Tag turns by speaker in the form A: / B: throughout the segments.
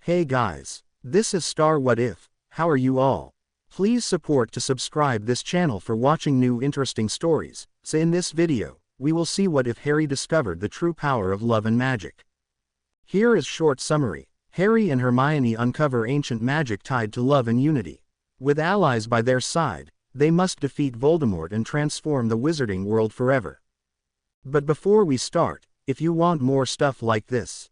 A: Hey guys, this is Star What If. How are you all? Please support to subscribe this channel for watching new interesting stories. So in this video, we will see what if Harry discovered the true power of love and magic. Here is short summary. Harry and Hermione uncover ancient magic tied to love and unity. With allies by their side, they must defeat Voldemort and transform the wizarding world forever. But before we start, if you want more stuff like this,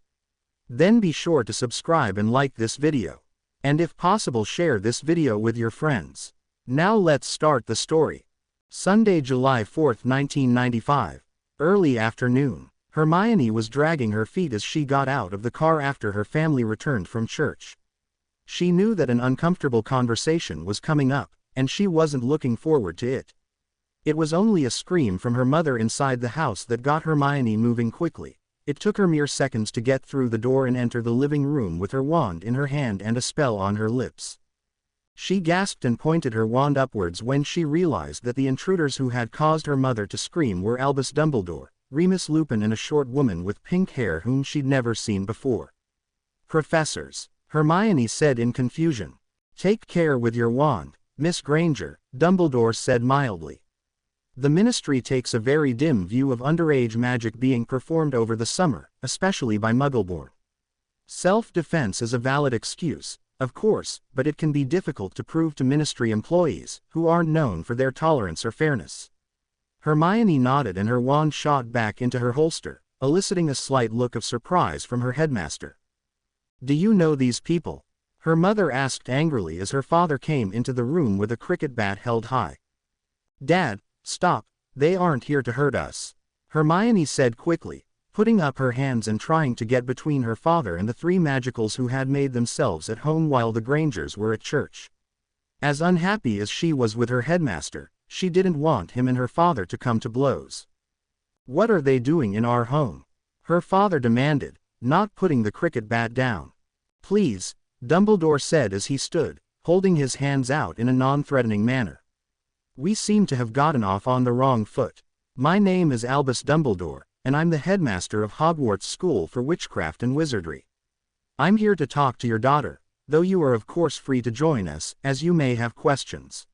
A: then be sure to subscribe and like this video. And if possible, share this video with your friends. Now let's start the story. Sunday, July 4, 1995. Early afternoon. Hermione was dragging her feet as she got out of the car after her family returned from church. She knew that an uncomfortable conversation was coming up, and she wasn't looking forward to it. It was only a scream from her mother inside the house that got Hermione moving quickly. It took her mere seconds to get through the door and enter the living room with her wand in her hand and a spell on her lips. She gasped and pointed her wand upwards when she realized that the intruders who had caused her mother to scream were Albus Dumbledore, Remus Lupin, and a short woman with pink hair whom she'd never seen before. "Professors," Hermione said in confusion. "Take care with your wand, Miss Granger," Dumbledore said mildly. "The Ministry takes a very dim view of underage magic being performed over the summer, especially by Muggleborn. Self-defense is a valid excuse, of course, but it can be difficult to prove to Ministry employees, who aren't known for their tolerance or fairness." Hermione nodded and her wand shot back into her holster, eliciting a slight look of surprise from her headmaster. "Do you know these people?" her mother asked angrily as her father came into the room with a cricket bat held high. "Dad, stop, they aren't here to hurt us," Hermione said quickly, putting up her hands and trying to get between her father and the three magicals who had made themselves at home while the Grangers were at church. As unhappy as she was with her headmaster, she didn't want him and her father to come to blows. "What are they doing in our home?" her father demanded, not putting the cricket bat down. "Please," Dumbledore said as he stood, holding his hands out in a non-threatening manner. "We seem to have gotten off on the wrong foot. My name is Albus Dumbledore, and I'm the headmaster of Hogwarts School for Witchcraft and Wizardry. I'm here to talk to your daughter, though you are of course free to join us, as you may have questions."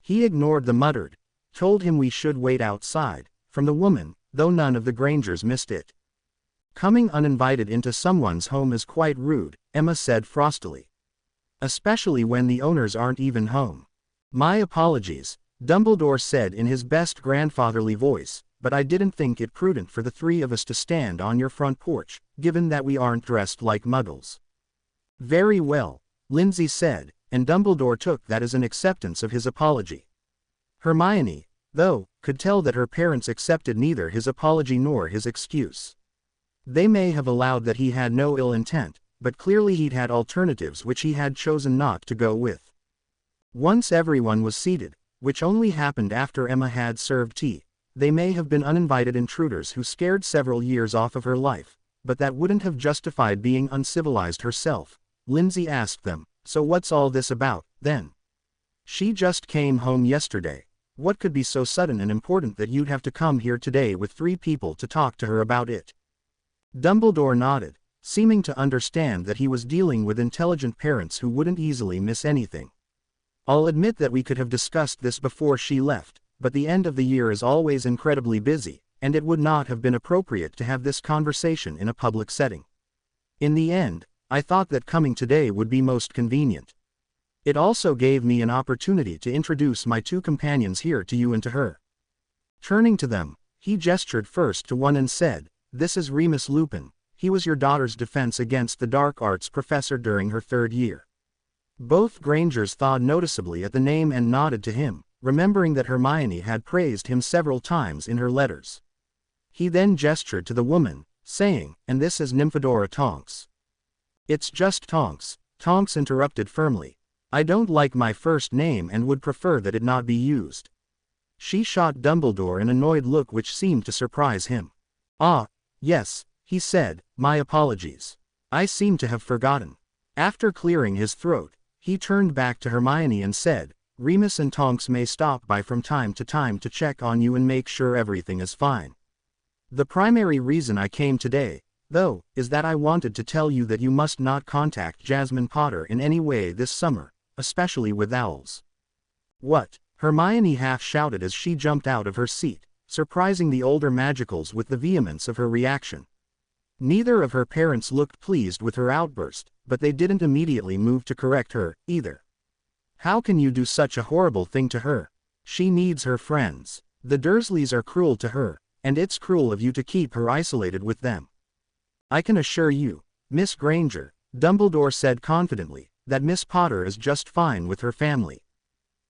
A: He ignored the muttered, "Told him we should wait outside," from the woman, though none of the Grangers missed it. "Coming uninvited into someone's home is quite rude," Emma said frostily. "Especially when the owners aren't even home." "My apologies," Dumbledore said in his best grandfatherly voice, "but I didn't think it prudent for the three of us to stand on your front porch, given that we aren't dressed like muggles." "Very well," Lindsay said, and Dumbledore took that as an acceptance of his apology. Hermione, though, could tell that her parents accepted neither his apology nor his excuse. They may have allowed that he had no ill intent, but clearly he'd had alternatives which he had chosen not to go with. Once everyone was seated, which only happened after Emma had served tea, they may have been uninvited intruders who scared several years off of her life, but that wouldn't have justified being uncivilized herself. Lindsay asked them, "So what's all this about, then?" "She just came home yesterday. What could be so sudden and important that you'd have to come here today with three people to talk to her about it?" Dumbledore nodded, seeming to understand that he was dealing with intelligent parents who wouldn't easily miss anything. "I'll admit that we could have discussed this before she left, but the end of the year is always incredibly busy, and it would not have been appropriate to have this conversation in a public setting. In the end, I thought that coming today would be most convenient. It also gave me an opportunity to introduce my two companions here to you and to her." Turning to them, he gestured first to one and said, "This is Remus Lupin. He was your daughter's defense against the dark arts professor during her third year." Both Grangers thawed noticeably at the name and nodded to him, remembering that Hermione had praised him several times in her letters. He then gestured to the woman, saying, "And this is Nymphadora Tonks." "It's just Tonks," Tonks interrupted firmly. "I don't like my first name and would prefer that it not be used." She shot Dumbledore an annoyed look which seemed to surprise him. "Ah, yes," he said, "my apologies. I seem to have forgotten." After clearing his throat, he turned back to Hermione and said, "Remus and Tonks may stop by from time to check on you and make sure everything is fine. The primary reason I came today, though, is that I wanted to tell you that you must not contact Jasmine Potter in any way this summer, especially with owls." "What?" Hermione half shouted as she jumped out of her seat, surprising the older Magicals with the vehemence of her reaction. Neither of her parents looked pleased with her outburst, but they didn't immediately move to correct her, either. "How can you do such a horrible thing to her? She needs her friends. The Dursleys are cruel to her, and it's cruel of you to keep her isolated with them." "I can assure you, Miss Granger," Dumbledore said confidently, "that Miss Potter is just fine with her family.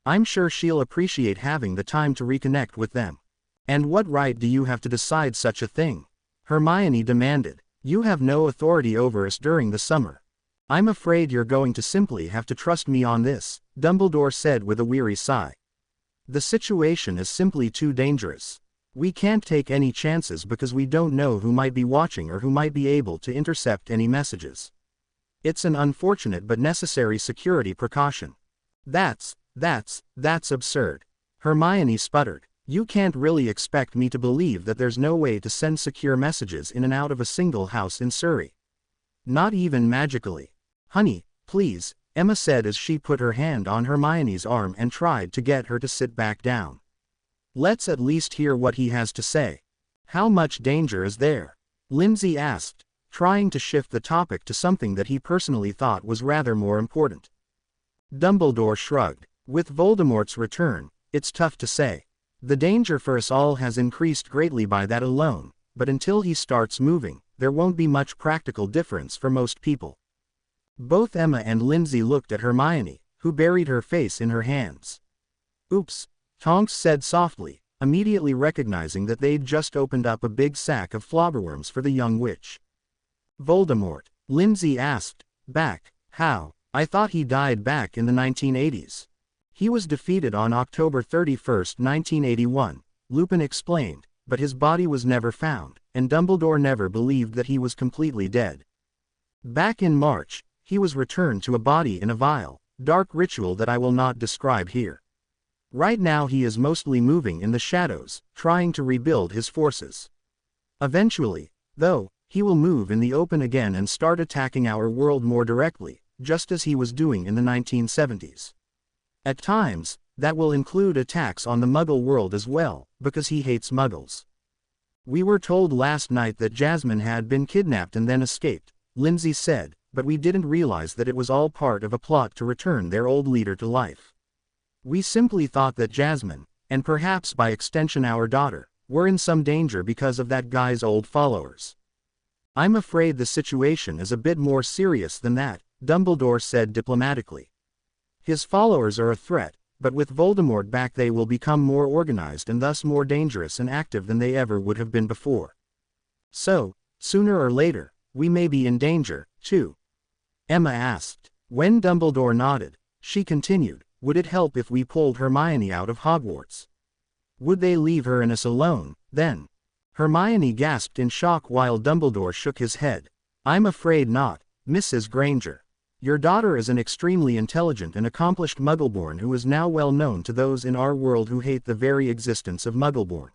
A: I'm sure she'll appreciate having the time to reconnect with them." "And what right do you have to decide such a thing?" Hermione demanded. "You have no authority over us during the summer." "I'm afraid you're going to simply have to trust me on this," Dumbledore said with a weary sigh. "The situation is simply too dangerous. We can't take any chances because we don't know who might be watching or who might be able to intercept any messages. It's an unfortunate but necessary security precaution." That's absurd." Hermione sputtered. "You can't really expect me to believe that there's no way to send secure messages in and out of a single house in Surrey. Not even magically." "Honey, please," Emma said as she put her hand on Hermione's arm and tried to get her to sit back down. "Let's at least hear what he has to say." "How much danger is there?" Lindsay asked, trying to shift the topic to something that he personally thought was rather more important. Dumbledore shrugged. "With Voldemort's return, it's tough to say. The danger for us all has increased greatly by that alone, but until he starts moving, there won't be much practical difference for most people." Both Emma and Lindsay looked at Hermione, who buried her face in her hands. "Oops," Tonks said softly, immediately recognizing that they'd just opened up a big sack of flobberworms for the young witch. "Voldemort?" Lindsay asked. "Back? How? I thought he died back in the 1980s. "He was defeated on October 31, 1981, Lupin explained, "but his body was never found, and Dumbledore never believed that he was completely dead. Back in March, he was returned to a body in a vile, dark ritual that I will not describe here. Right now he is mostly moving in the shadows, trying to rebuild his forces. Eventually, though, he will move in the open again and start attacking our world more directly, just as he was doing in the 1970s. At times, that will include attacks on the Muggle world as well, because he hates Muggles. We were told last night that Jasmine had been kidnapped and then escaped," Lindsay said, "but we didn't realize that it was all part of a plot to return their old leader to life. We simply thought that Jasmine, and perhaps by extension our daughter, were in some danger because of that guy's old followers." "I'm afraid the situation is a bit more serious than that," Dumbledore said diplomatically. "His followers are a threat, but with Voldemort back they will become more organized and thus more dangerous and active than they ever would have been before. So, sooner or later, we may be in danger, too." Emma asked. When Dumbledore nodded, she continued, "Would it help if we pulled Hermione out of Hogwarts? Would they leave her and us alone, then?" Hermione gasped in shock while Dumbledore shook his head. "I'm afraid not, Mrs. Granger. Your daughter is an extremely intelligent and accomplished Muggleborn who is now well known to those in our world who hate the very existence of Muggleborn.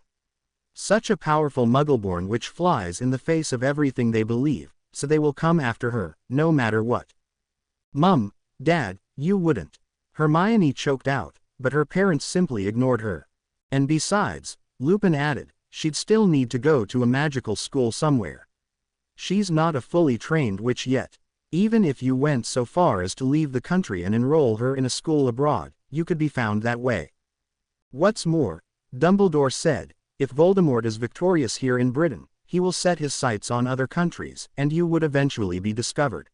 A: Such a powerful Muggleborn which flies in the face of everything they believe, so they will come after her, no matter what." "Mum, Dad, you wouldn't." Hermione choked out, but her parents simply ignored her. "And besides," Lupin added, "she'd still need to go to a magical school somewhere. She's not a fully trained witch yet. Even if you went so far as to leave the country and enroll her in a school abroad, you could be found that way. What's more," Dumbledore said, "if Voldemort is victorious here in Britain, he will set his sights on other countries, and you would eventually be discovered."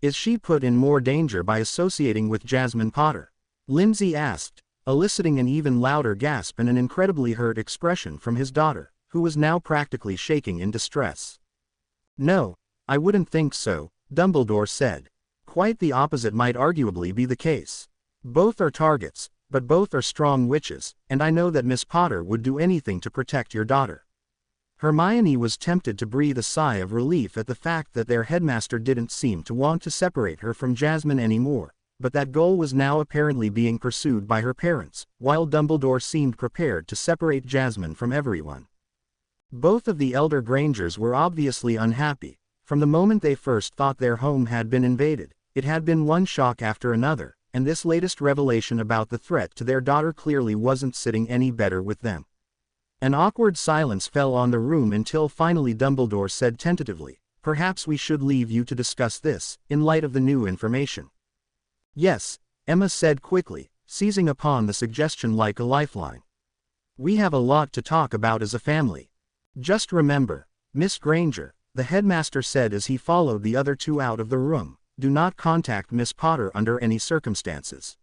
A: "Is she put in more danger by associating with Jasmine Potter?" Lindsay asked, eliciting an even louder gasp and an incredibly hurt expression from his daughter, who was now practically shaking in distress. "No, I wouldn't think so," Dumbledore said. "Quite the opposite might arguably be the case. Both are targets, but both are strong witches, and I know that Miss Potter would do anything to protect your daughter." Hermione was tempted to breathe a sigh of relief at the fact that their headmaster didn't seem to want to separate her from Jasmine anymore, but that goal was now apparently being pursued by her parents, while Dumbledore seemed prepared to separate Jasmine from everyone. Both of the elder Grangers were obviously unhappy. From the moment they first thought their home had been invaded, it had been one shock after another, and this latest revelation about the threat to their daughter clearly wasn't sitting any better with them. An awkward silence fell on the room until finally Dumbledore said tentatively, "Perhaps we should leave you to discuss this, in light of the new information." "Yes," Emma said quickly, seizing upon the suggestion like a lifeline. "We have a lot to talk about as a family. Just remember, Miss Granger," the headmaster said as he followed the other two out of the room, "do not contact Miss Potter under any circumstances."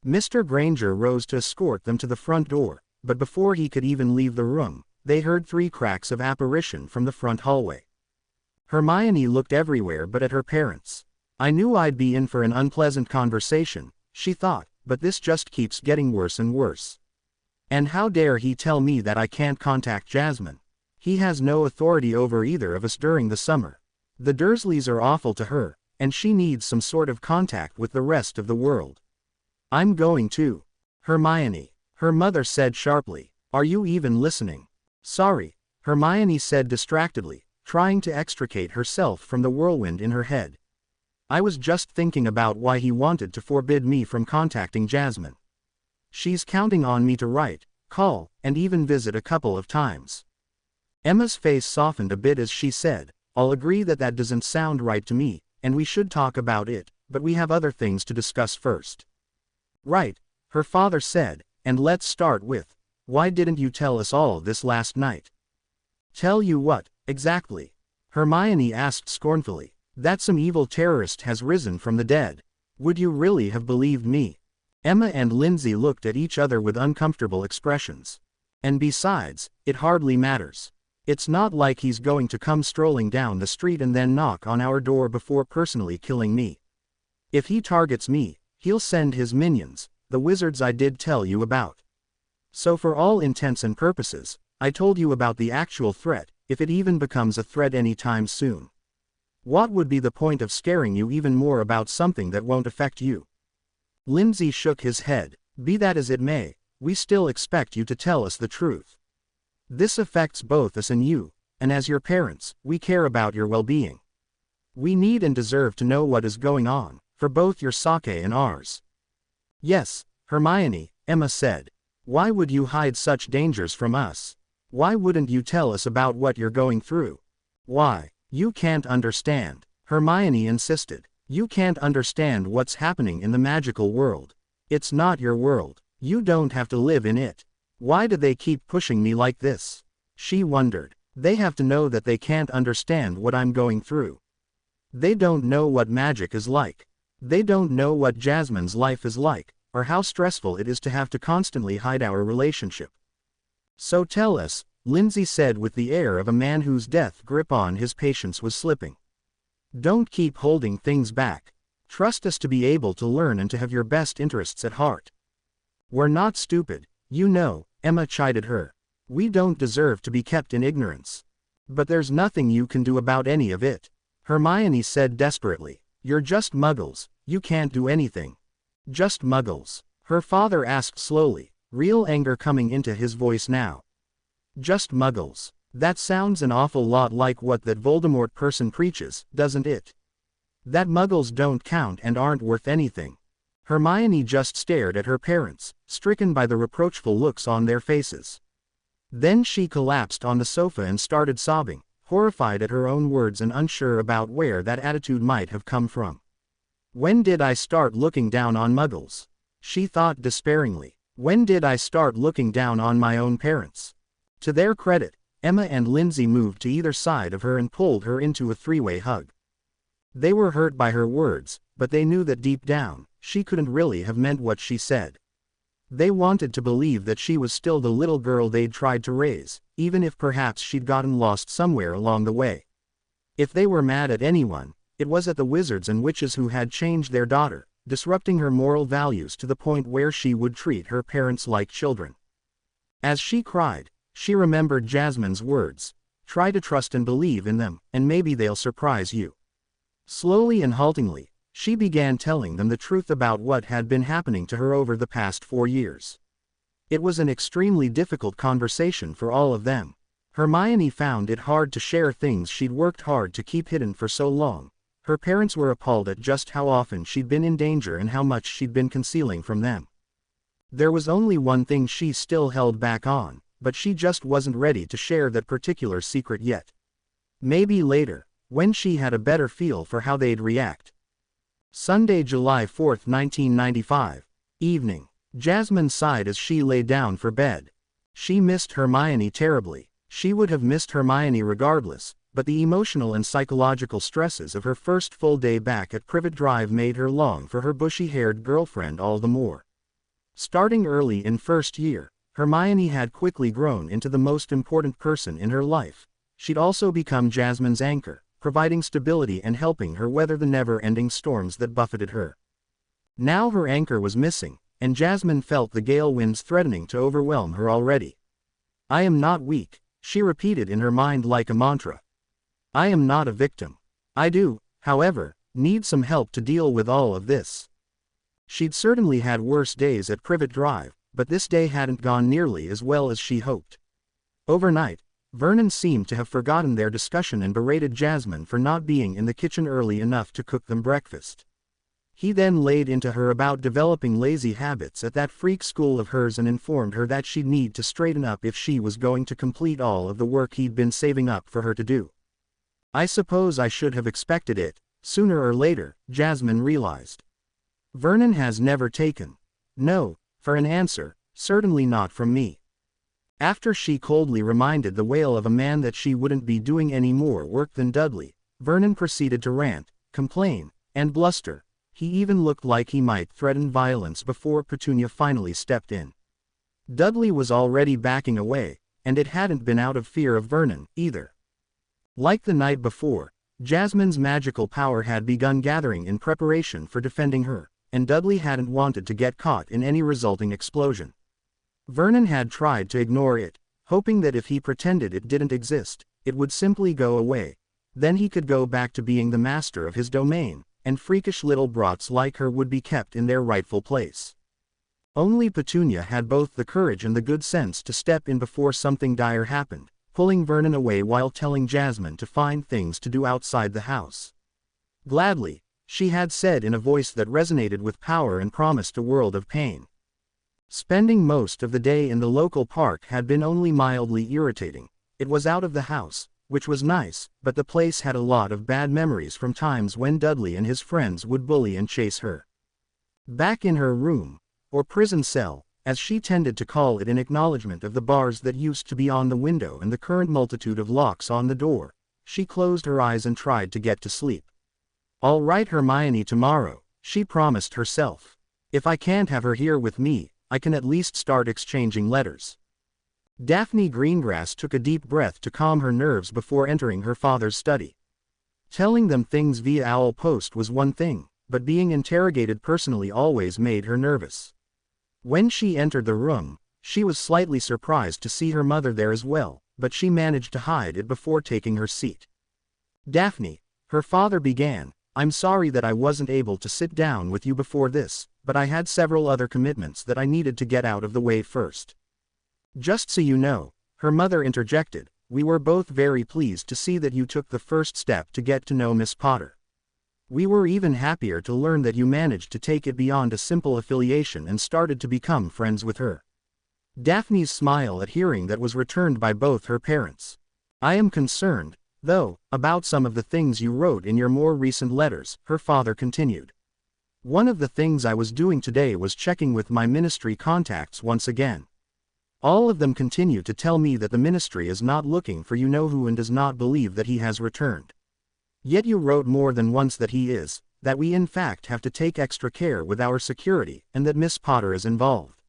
A: Mr. Granger rose to escort them to the front door, but before he could even leave the room, they heard 3 cracks of apparition from the front hallway. Hermione looked everywhere but at her parents. "I knew I'd be in for an unpleasant conversation," she thought, "but this just keeps getting worse and worse. And how dare he tell me that I can't contact Jasmine? He has no authority over either of us during the summer. The Dursleys are awful to her, and she needs some sort of contact with the rest of the world." "I'm going to. Hermione," her mother said sharply. "Are you even listening?" "Sorry," Hermione said distractedly, trying to extricate herself from the whirlwind in her head. "I was just thinking about why he wanted to forbid me from contacting Jasmine. She's counting on me to write, call, and even visit a couple of times." Emma's face softened a bit as she said, "I'll agree that that doesn't sound right to me, and we should talk about it, but we have other things to discuss first." "Right," her father said, "and let's start with, why didn't you tell us all this last night?" "Tell you what, exactly?" Hermione asked scornfully. "That some evil terrorist has risen from the dead. Would you really have believed me?" Emma and Lindsay looked at each other with uncomfortable expressions. "And besides, it hardly matters. It's not like he's going to come strolling down the street and then knock on our door before personally killing me. If he targets me, he'll send his minions, the wizards I did tell you about. So for all intents and purposes, I told you about the actual threat, if it even becomes a threat anytime soon. What would be the point of scaring you even more about something that won't affect you?" Lindsay shook his head. "Be that as it may, we still expect you to tell us the truth. This affects both us and you, and as your parents, we care about your well-being. We need and deserve to know what is going on, for both your sake and ours." "Yes, Hermione," Emma said. "Why would you hide such dangers from us? Why wouldn't you tell us about what you're going through? Why?" "You can't understand," Hermione insisted. "You can't understand what's happening in the magical world. It's not your world. You don't have to live in it. Why do they keep pushing me like this?" she wondered. "They have to know that they can't understand what I'm going through. They don't know what magic is like. They don't know what Jasmine's life is like, or how stressful it is to have to constantly hide our relationship. So tell us," Lindsay said with the air of a man whose death grip on his patience was slipping. "Don't keep holding things back. Trust us to be able to learn and to have your best interests at heart." "We're not stupid, you know," Emma chided her. "We don't deserve to be kept in ignorance. But there's nothing you can do about any of it," Hermione said desperately. "You're just muggles, you can't do anything." "Just muggles?" her father asked slowly, real anger coming into his voice now. "Just muggles. That sounds an awful lot like what that Voldemort person preaches, doesn't it? That muggles don't count and aren't worth anything." Hermione just stared at her parents, stricken by the reproachful looks on their faces. Then she collapsed on the sofa and started sobbing, horrified at her own words and unsure about where that attitude might have come from. "When did I start looking down on muggles?" she thought despairingly. "When did I start looking down on my own parents?" To their credit, Emma and Lindsay moved to either side of her and pulled her into a 3-way hug. They were hurt by her words, but they knew that deep down, she couldn't really have meant what she said. They wanted to believe that she was still the little girl they'd tried to raise, even if perhaps she'd gotten lost somewhere along the way. If they were mad at anyone, it was at the wizards and witches who had changed their daughter, disrupting her moral values to the point where she would treat her parents like children. As she cried, she remembered Jasmine's words, "Try to trust and believe in them, and maybe they'll surprise you." Slowly and haltingly, she began telling them the truth about what had been happening to her over the past 4 years. It was an extremely difficult conversation for all of them. Hermione found it hard to share things she'd worked hard to keep hidden for so long. Her parents were appalled at just how often she'd been in danger and how much she'd been concealing from them. There was only one thing she still held back on, but she just wasn't ready to share that particular secret yet. Maybe later, when she had a better feel for how they'd react. Sunday, July 4, 1995. Evening. Jasmine sighed as she lay down for bed. She missed Hermione terribly. She would have missed Hermione regardless, but the emotional and psychological stresses of her first full day back at Privet Drive made her long for her bushy-haired girlfriend all the more. Starting early in first year, Hermione had quickly grown into the most important person in her life. She'd also become Jasmine's anchor, providing stability and helping her weather the never-ending storms that buffeted her. Now her anchor was missing, and Jasmine felt the gale winds threatening to overwhelm her already. "I am not weak," she repeated in her mind like a mantra. "I am not a victim. I do, however, need some help to deal with all of this." She'd certainly had worse days at Privet Drive, but this day hadn't gone nearly as well as she hoped. Overnight, Vernon seemed to have forgotten their discussion and berated Jasmine for not being in the kitchen early enough to cook them breakfast. He then laid into her about developing lazy habits at that freak school of hers and informed her that she'd need to straighten up if she was going to complete all of the work he'd been saving up for her to do. "I suppose I should have expected it, sooner or later," Jasmine realized. Vernon has never taken no for an answer, certainly not from me. After she coldly reminded the whale of a man that she wouldn't be doing any more work than Dudley, Vernon proceeded to rant, complain, and bluster. He even looked like he might threaten violence before Petunia finally stepped in. Dudley was already backing away, and it hadn't been out of fear of Vernon, either. Like the night before, Jasmine's magical power had begun gathering in preparation for defending her, and Dudley hadn't wanted to get caught in any resulting explosion. Vernon had tried to ignore it, hoping that if he pretended it didn't exist, it would simply go away. Then he could go back to being the master of his domain, and freakish little brats like her would be kept in their rightful place. Only Petunia had both the courage and the good sense to step in before something dire happened, pulling Vernon away while telling Jasmine to find things to do outside the house. "Gladly," she had said in a voice that resonated with power and promised a world of pain. Spending most of the day in the local park had been only mildly irritating. It was out of the house, which was nice, but the place had a lot of bad memories from times when Dudley and his friends would bully and chase her. Back in her room, or prison cell, as she tended to call it in acknowledgement of the bars that used to be on the window and the current multitude of locks on the door, she closed her eyes and tried to get to sleep. "I'll write Hermione tomorrow," she promised herself. "If I can't have her here with me, I can at least start exchanging letters." Daphne Greengrass took a deep breath to calm her nerves before entering her father's study. Telling them things via Owl Post was one thing, but being interrogated personally always made her nervous. When she entered the room, she was slightly surprised to see her mother there as well, but she managed to hide it before taking her seat. "Daphne," her father began, "I'm sorry that I wasn't able to sit down with you before this, but I had several other commitments that I needed to get out of the way first." "Just so you know," her mother interjected, "we were both very pleased to see that you took the first step to get to know Miss Potter. We were even happier to learn that you managed to take it beyond a simple affiliation and started to become friends with her." Daphne's smile at hearing that was returned by both her parents. "I am concerned, though, about some of the things you wrote in your more recent letters," her father continued. "One of the things I was doing today was checking with my ministry contacts once again. All of them continue to tell me that the ministry is not looking for you-know-who and does not believe that he has returned. Yet you wrote more than once that he is, that we in fact have to take extra care with our security, and that Miss Potter is involved.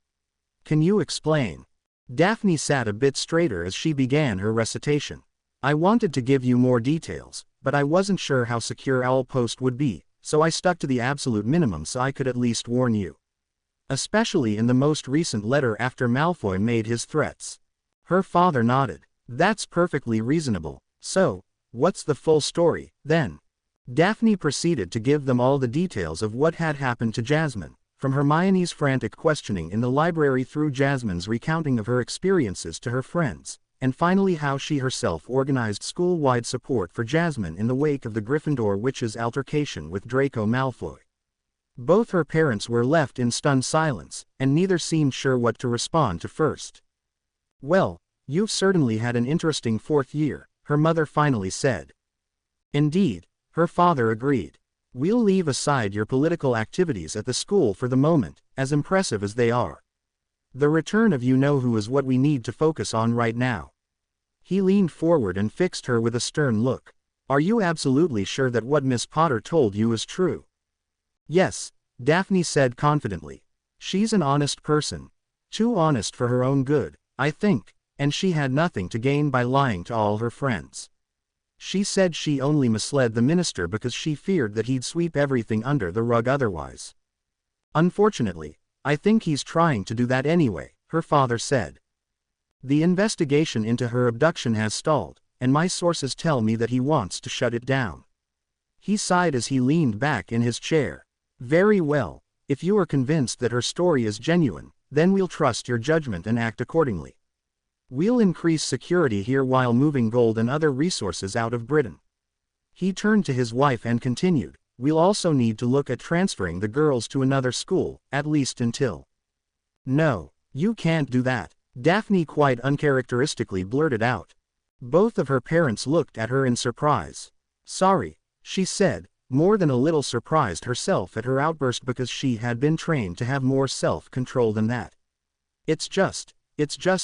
A: Can you explain?" Daphne sat a bit straighter as she began her recitation. "I wanted to give you more details, but I wasn't sure how secure Owl Post would be, so I stuck to the absolute minimum so I could at least warn you. Especially in the most recent letter after Malfoy made his threats." Her father nodded. "That's perfectly reasonable. So, what's the full story, then?" Daphne proceeded to give them all the details of what had happened to Jasmine, from Hermione's frantic questioning in the library through Jasmine's recounting of her experiences to her friends, and finally how she herself organized school-wide support for Jasmine in the wake of the Gryffindor witch's altercation with Draco Malfoy. Both her parents were left in stunned silence, and neither seemed sure what to respond to first. "Well, you've certainly had an interesting fourth year," her mother finally said. "Indeed," her father agreed. "We'll leave aside your political activities at the school for the moment, as impressive as they are. The return of you-know-who is what we need to focus on right now." He leaned forward and fixed her with a stern look. "Are you absolutely sure that what Miss Potter told you is true?" "Yes," Daphne said confidently. "She's an honest person. Too honest for her own good, I think, and she had nothing to gain by lying to all her friends. She said she only misled the minister because she feared that he'd sweep everything under the rug otherwise. Unfortunately, I think he's trying to do that anyway," her father said. "The investigation into her abduction has stalled, and my sources tell me that he wants to shut it down." He sighed as he leaned back in his chair. "Very well, if you are convinced that her story is genuine, then we'll trust your judgment and act accordingly. We'll increase security here while moving gold and other resources out of Britain." He turned to his wife and continued, "We'll also need to look at transferring the girls to another school, at least until—" "No, you can't do that," Daphne quite uncharacteristically blurted out. Both of her parents looked at her in surprise. "Sorry," she said, more than a little surprised herself at her outburst because she had been trained to have more self-control than that. It's just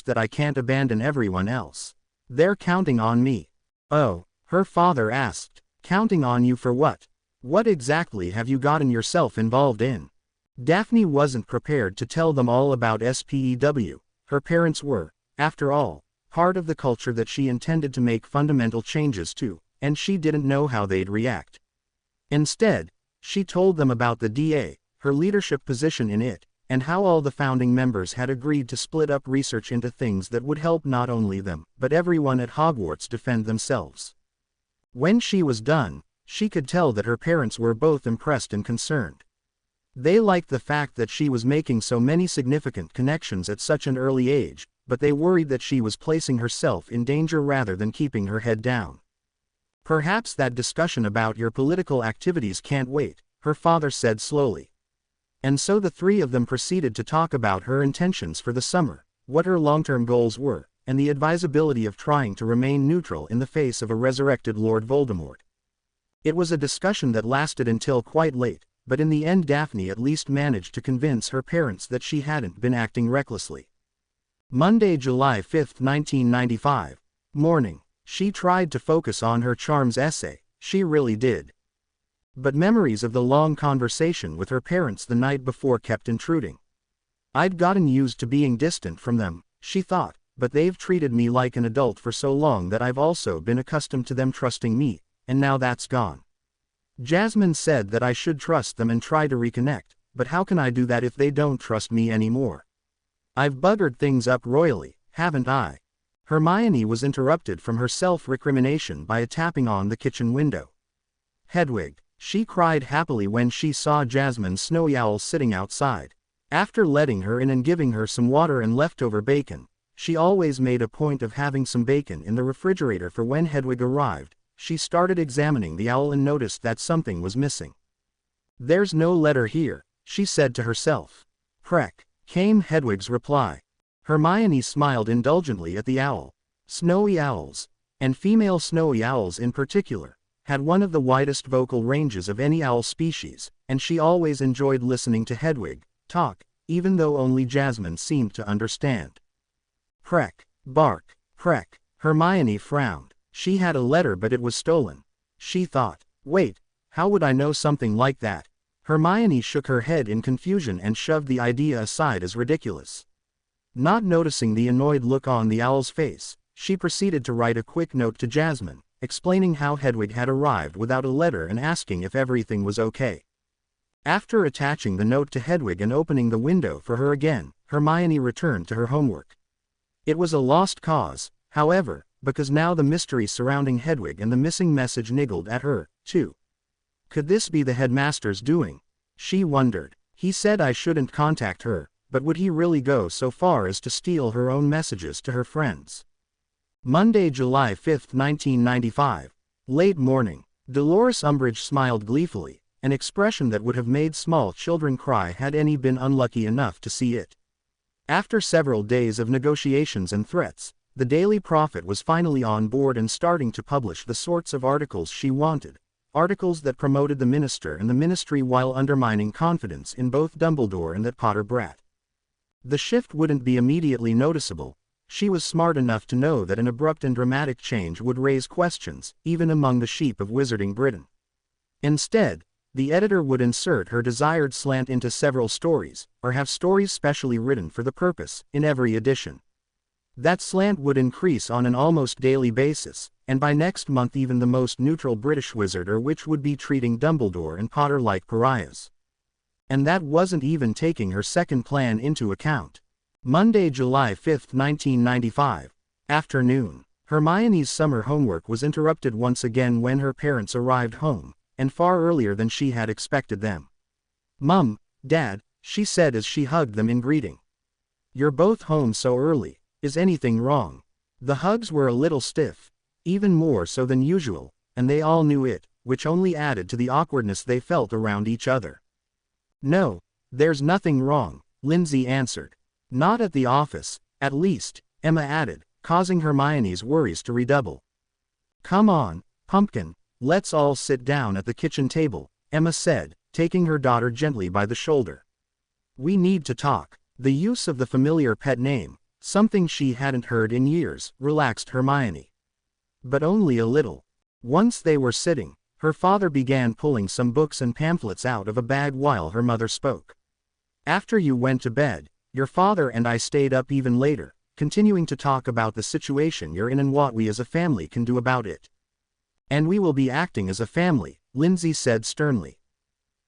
A: that I can't abandon everyone else. They're counting on me." "Oh," her father asked. "Counting on you for what? What exactly have you gotten yourself involved in?" Daphne wasn't prepared to tell them all about SPEW. Her parents were, after all, part of the culture that she intended to make fundamental changes to, and she didn't know how they'd react. Instead, she told them about the DA, her leadership position in it, and how all the founding members had agreed to split up research into things that would help not only them, but everyone at Hogwarts defend themselves. When she was done, she could tell that her parents were both impressed and concerned. They liked the fact that she was making so many significant connections at such an early age, but they worried that she was placing herself in danger rather than keeping her head down. "Perhaps that discussion about your political activities can't wait," her father said slowly. And so the three of them proceeded to talk about her intentions for the summer, what her long-term goals were, and the advisability of trying to remain neutral in the face of a resurrected Lord Voldemort. It was a discussion that lasted until quite late, but in the end Daphne at least managed to convince her parents that she hadn't been acting recklessly. Monday, July 5, 1995. Morning. She tried to focus on her charms essay, she really did. But memories of the long conversation with her parents the night before kept intruding. "I'd gotten used to being distant from them," she thought, "but they've treated me like an adult for so long that I've also been accustomed to them trusting me, and now that's gone. Jasmine said that I should trust them and try to reconnect, but how can I do that if they don't trust me anymore? I've buggered things up royally, haven't I?" Hermione was interrupted from her self-recrimination by a tapping on the kitchen window. "Hedwig," she cried happily when she saw Jasmine's snowy owl sitting outside. After letting her in and giving her some water and leftover bacon, she always made a point of having some bacon in the refrigerator for when Hedwig arrived. She started examining the owl and noticed that something was missing. "There's no letter here," she said to herself. "Prek," came Hedwig's reply. Hermione smiled indulgently at the owl. Snowy owls, and female snowy owls in particular, had one of the widest vocal ranges of any owl species, and she always enjoyed listening to Hedwig talk, even though only Jasmine seemed to understand. "Prek, bark, Prek." Hermione frowned. She had a letter but it was stolen. She thought, "Wait, how would I know something like that?" Hermione shook her head in confusion and shoved the idea aside as ridiculous. Not noticing the annoyed look on the owl's face, she proceeded to write a quick note to Jasmine, explaining how Hedwig had arrived without a letter and asking if everything was okay. After attaching the note to Hedwig and opening the window for her again, Hermione returned to her homework. It was a lost cause, however, because now the mystery surrounding Hedwig and the missing message niggled at her, too. Could this be the headmaster's doing? She wondered. He said I shouldn't contact her, but would he really go so far as to steal her own messages to her friends? Monday, July 5, 1995. Late morning. Dolores Umbridge smiled gleefully, an expression that would have made small children cry had any been unlucky enough to see it. After several days of negotiations and threats, the Daily Prophet was finally on board and starting to publish the sorts of articles she wanted. Articles that promoted the minister and the ministry while undermining confidence in both Dumbledore and that Potter brat. The shift wouldn't be immediately noticeable. She was smart enough to know that an abrupt and dramatic change would raise questions, even among the sheep of Wizarding Britain. Instead, the editor would insert her desired slant into several stories, or have stories specially written for the purpose, in every edition. That slant would increase on an almost daily basis, and by next month even the most neutral British wizard or witch would be treating Dumbledore and Potter like pariahs. And that wasn't even taking her second plan into account. Monday, July 5, 1995. Afternoon. Hermione's summer homework was interrupted once again when her parents arrived home, and far earlier than she had expected them. "Mum, Dad," she said as she hugged them in greeting. "You're both home so early. Is anything wrong?" The hugs were a little stiff, even more so than usual, and they all knew it, which only added to the awkwardness they felt around each other. "No, there's nothing wrong," Lindsay answered. "Not at the office, at least," Emma added, causing Hermione's worries to redouble. "Come on, Pumpkin, let's all sit down at the kitchen table," Emma said, taking her daughter gently by the shoulder. "We need to talk." The use of the familiar pet name, something she hadn't heard in years, relaxed Hermione. But only a little. Once they were sitting, her father began pulling some books and pamphlets out of a bag while her mother spoke. "After you went to bed, your father and I stayed up even later, continuing to talk about the situation you're in and what we as a family can do about it. And we will be acting as a family," Lindsay said sternly.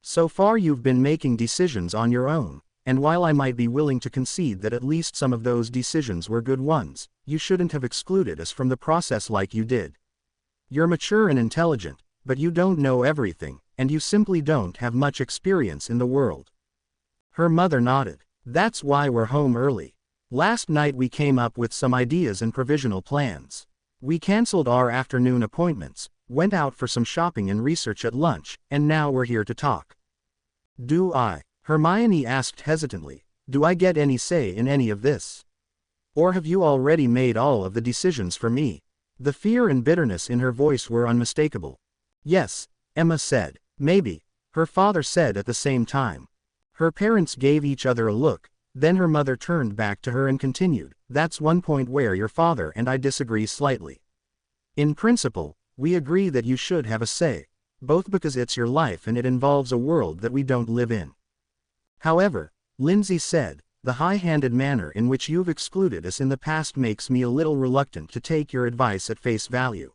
A: "So far you've been making decisions on your own, and while I might be willing to concede that at least some of those decisions were good ones, you shouldn't have excluded us from the process like you did. You're mature and intelligent, but you don't know everything, and you simply don't have much experience in the world." Her mother nodded. "That's why we're home early. Last night we came up with some ideas and provisional plans. We cancelled our afternoon appointments, went out for some shopping and research at lunch, and now we're here to talk." "Do I," Hermione asked hesitantly, "do I get any say in any of this? Or have you already made all of the decisions for me?" The fear and bitterness in her voice were unmistakable. "Yes," Emma said. "Maybe," her father said at the same time. Her parents gave each other a look, then her mother turned back to her and continued, "That's one point where your father and I disagree slightly. In principle, we agree that you should have a say, both because it's your life and it involves a world that we don't live in. However," Lindsay said, "the high-handed manner in which you've excluded us in the past makes me a little reluctant to take your advice at face value.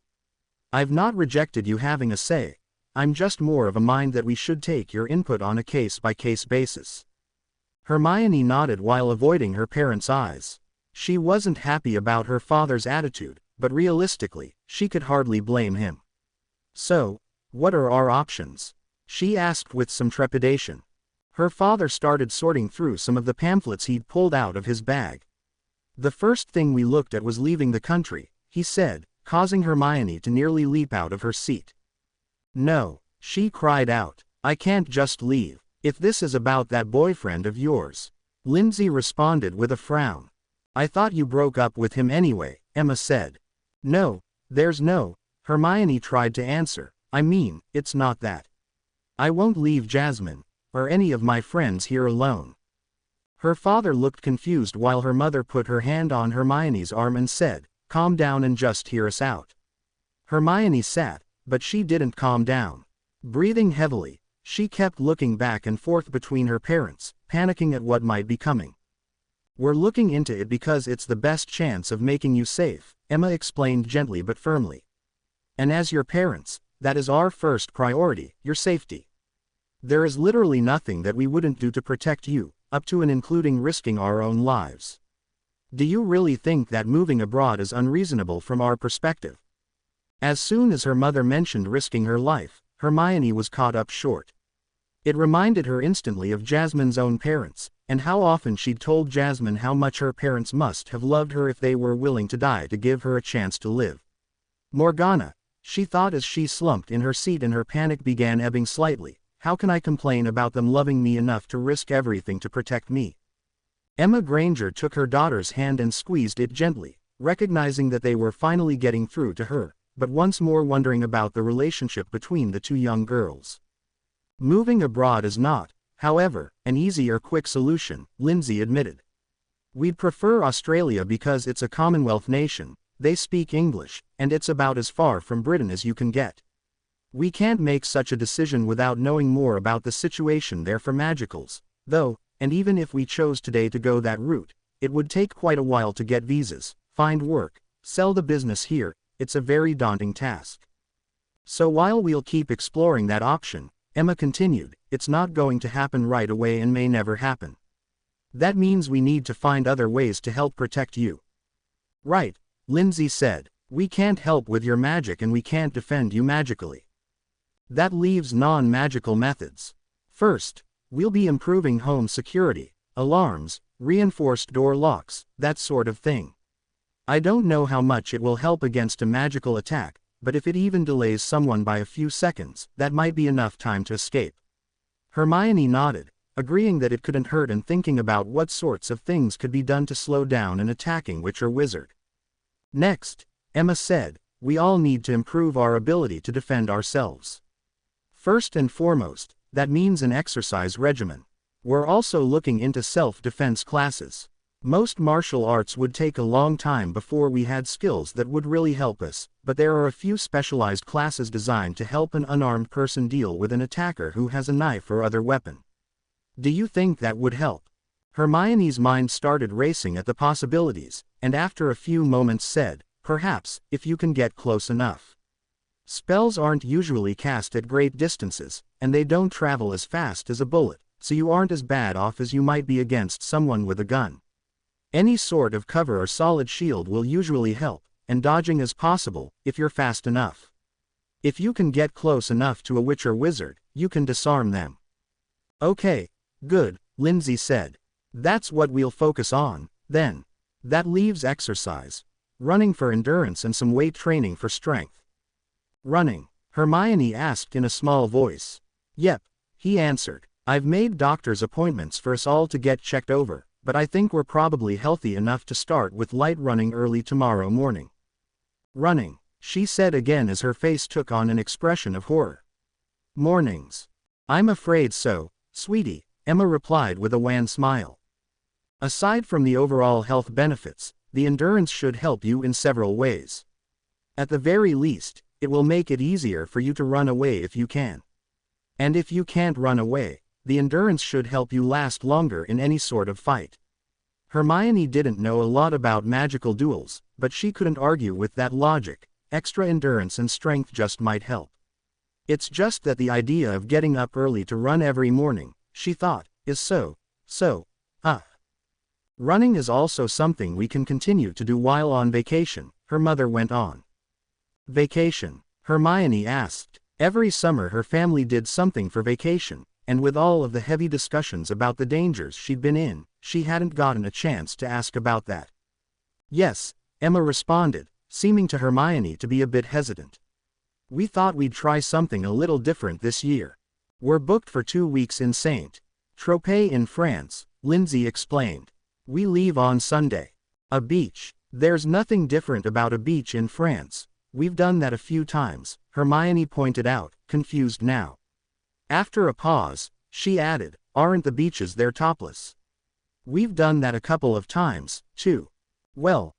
A: I've not rejected you having a say, I'm just more of a mind that we should take your input on a case-by-case basis." Hermione nodded while avoiding her parents' eyes. She wasn't happy about her father's attitude, but realistically, she could hardly blame him. "So, what are our options?" she asked with some trepidation. Her father started sorting through some of the pamphlets he'd pulled out of his bag. "The first thing we looked at was leaving the country," he said, causing Hermione to nearly leap out of her seat. "No," she cried out, "I can't just leave, if this is about that boyfriend of yours." Lindsay responded with a frown. "I thought you broke up with him anyway," Emma said. "No, there's no," Hermione tried to answer, "I mean, it's not that. I won't leave Jasmine, or any of my friends here alone." Her father looked confused while her mother put her hand on Hermione's arm and said, "Calm down and just hear us out." Hermione sat, but she didn't calm down. Breathing heavily, she kept looking back and forth between her parents, panicking at what might be coming. "We're looking into it because it's the best chance of making you safe," Emma explained gently but firmly. "And as your parents, that is our first priority, your safety. There is literally nothing that we wouldn't do to protect you, up to and including risking our own lives. Do you really think that moving abroad is unreasonable from our perspective?" As soon as her mother mentioned risking her life, Hermione was caught up short. It reminded her instantly of Jasmine's own parents, and how often she'd told Jasmine how much her parents must have loved her if they were willing to die to give her a chance to live. Morgana, she thought as she slumped in her seat and her panic began ebbing slightly, how can I complain about them loving me enough to risk everything to protect me? Emma Granger took her daughter's hand and squeezed it gently, recognizing that they were finally getting through to her, but once more wondering about the relationship between the two young girls. Moving abroad is not, however, an easy or quick solution, Lindsay admitted. We'd prefer Australia because it's a Commonwealth nation, they speak English, and it's about as far from Britain as you can get. We can't make such a decision without knowing more about the situation there for magicals, though, and even if we chose today to go that route, it would take quite a while to get visas, find work, sell the business here, it's a very daunting task. So while we'll keep exploring that option, Emma continued, it's not going to happen right away and may never happen. That means we need to find other ways to help protect you. Right, Lindsay said, we can't help with your magic and we can't defend you magically. That leaves non-magical methods. First, we'll be improving home security, alarms, reinforced door locks, that sort of thing. I don't know how much it will help against a magical attack, but if it even delays someone by a few seconds, that might be enough time to escape. Hermione nodded, agreeing that it couldn't hurt and thinking about what sorts of things could be done to slow down an attacking witch or wizard. Next, Emma said, we all need to improve our ability to defend ourselves. First and foremost, that means an exercise regimen. We're also looking into self-defense classes. Most martial arts would take a long time before we had skills that would really help us, but there are a few specialized classes designed to help an unarmed person deal with an attacker who has a knife or other weapon. Do you think that would help? Hermione's mind started racing at the possibilities, and after a few moments said, perhaps, if you can get close enough. Spells aren't usually cast at great distances, and they don't travel as fast as a bullet, so you aren't as bad off as you might be against someone with a gun. Any sort of cover or solid shield will usually help, and dodging is possible, if you're fast enough. If you can get close enough to a witch or wizard, you can disarm them. Okay, good, Lindsay said. That's what we'll focus on, then. That leaves exercise. Running for endurance and some weight training for strength. Running? Hermione asked in a small voice. Yep, he answered. I've made doctor's appointments for us all to get checked over, but I think we're probably healthy enough to start with light running early tomorrow morning. Running, she said again as her face took on an expression of horror. Mornings. I'm afraid so, sweetie, Emma replied with a wan smile. Aside from the overall health benefits, the endurance should help you in several ways. At the very least, it will make it easier for you to run away if you can. And if you can't run away, the endurance should help you last longer in any sort of fight. Hermione didn't know a lot about magical duels, but she couldn't argue with that logic. Extra endurance and strength just might help. It's just that the idea of getting up early to run every morning, she thought, is Running is also something we can continue to do while on vacation, her mother went on. Vacation? Hermione asked. Every summer her family did something for vacation, and with all of the heavy discussions about the dangers she'd been in, she hadn't gotten a chance to ask about that. Yes, Emma responded, seeming to Hermione to be a bit hesitant. We thought we'd try something a little different this year. We're booked for 2 weeks in Saint-Tropez in France, Lindsay explained. We leave on Sunday. A beach. There's nothing different about a beach in France. We've done that a few times, Hermione pointed out, confused now. After a pause, she added, aren't the beaches there topless? We've done that a couple of times, too. Well,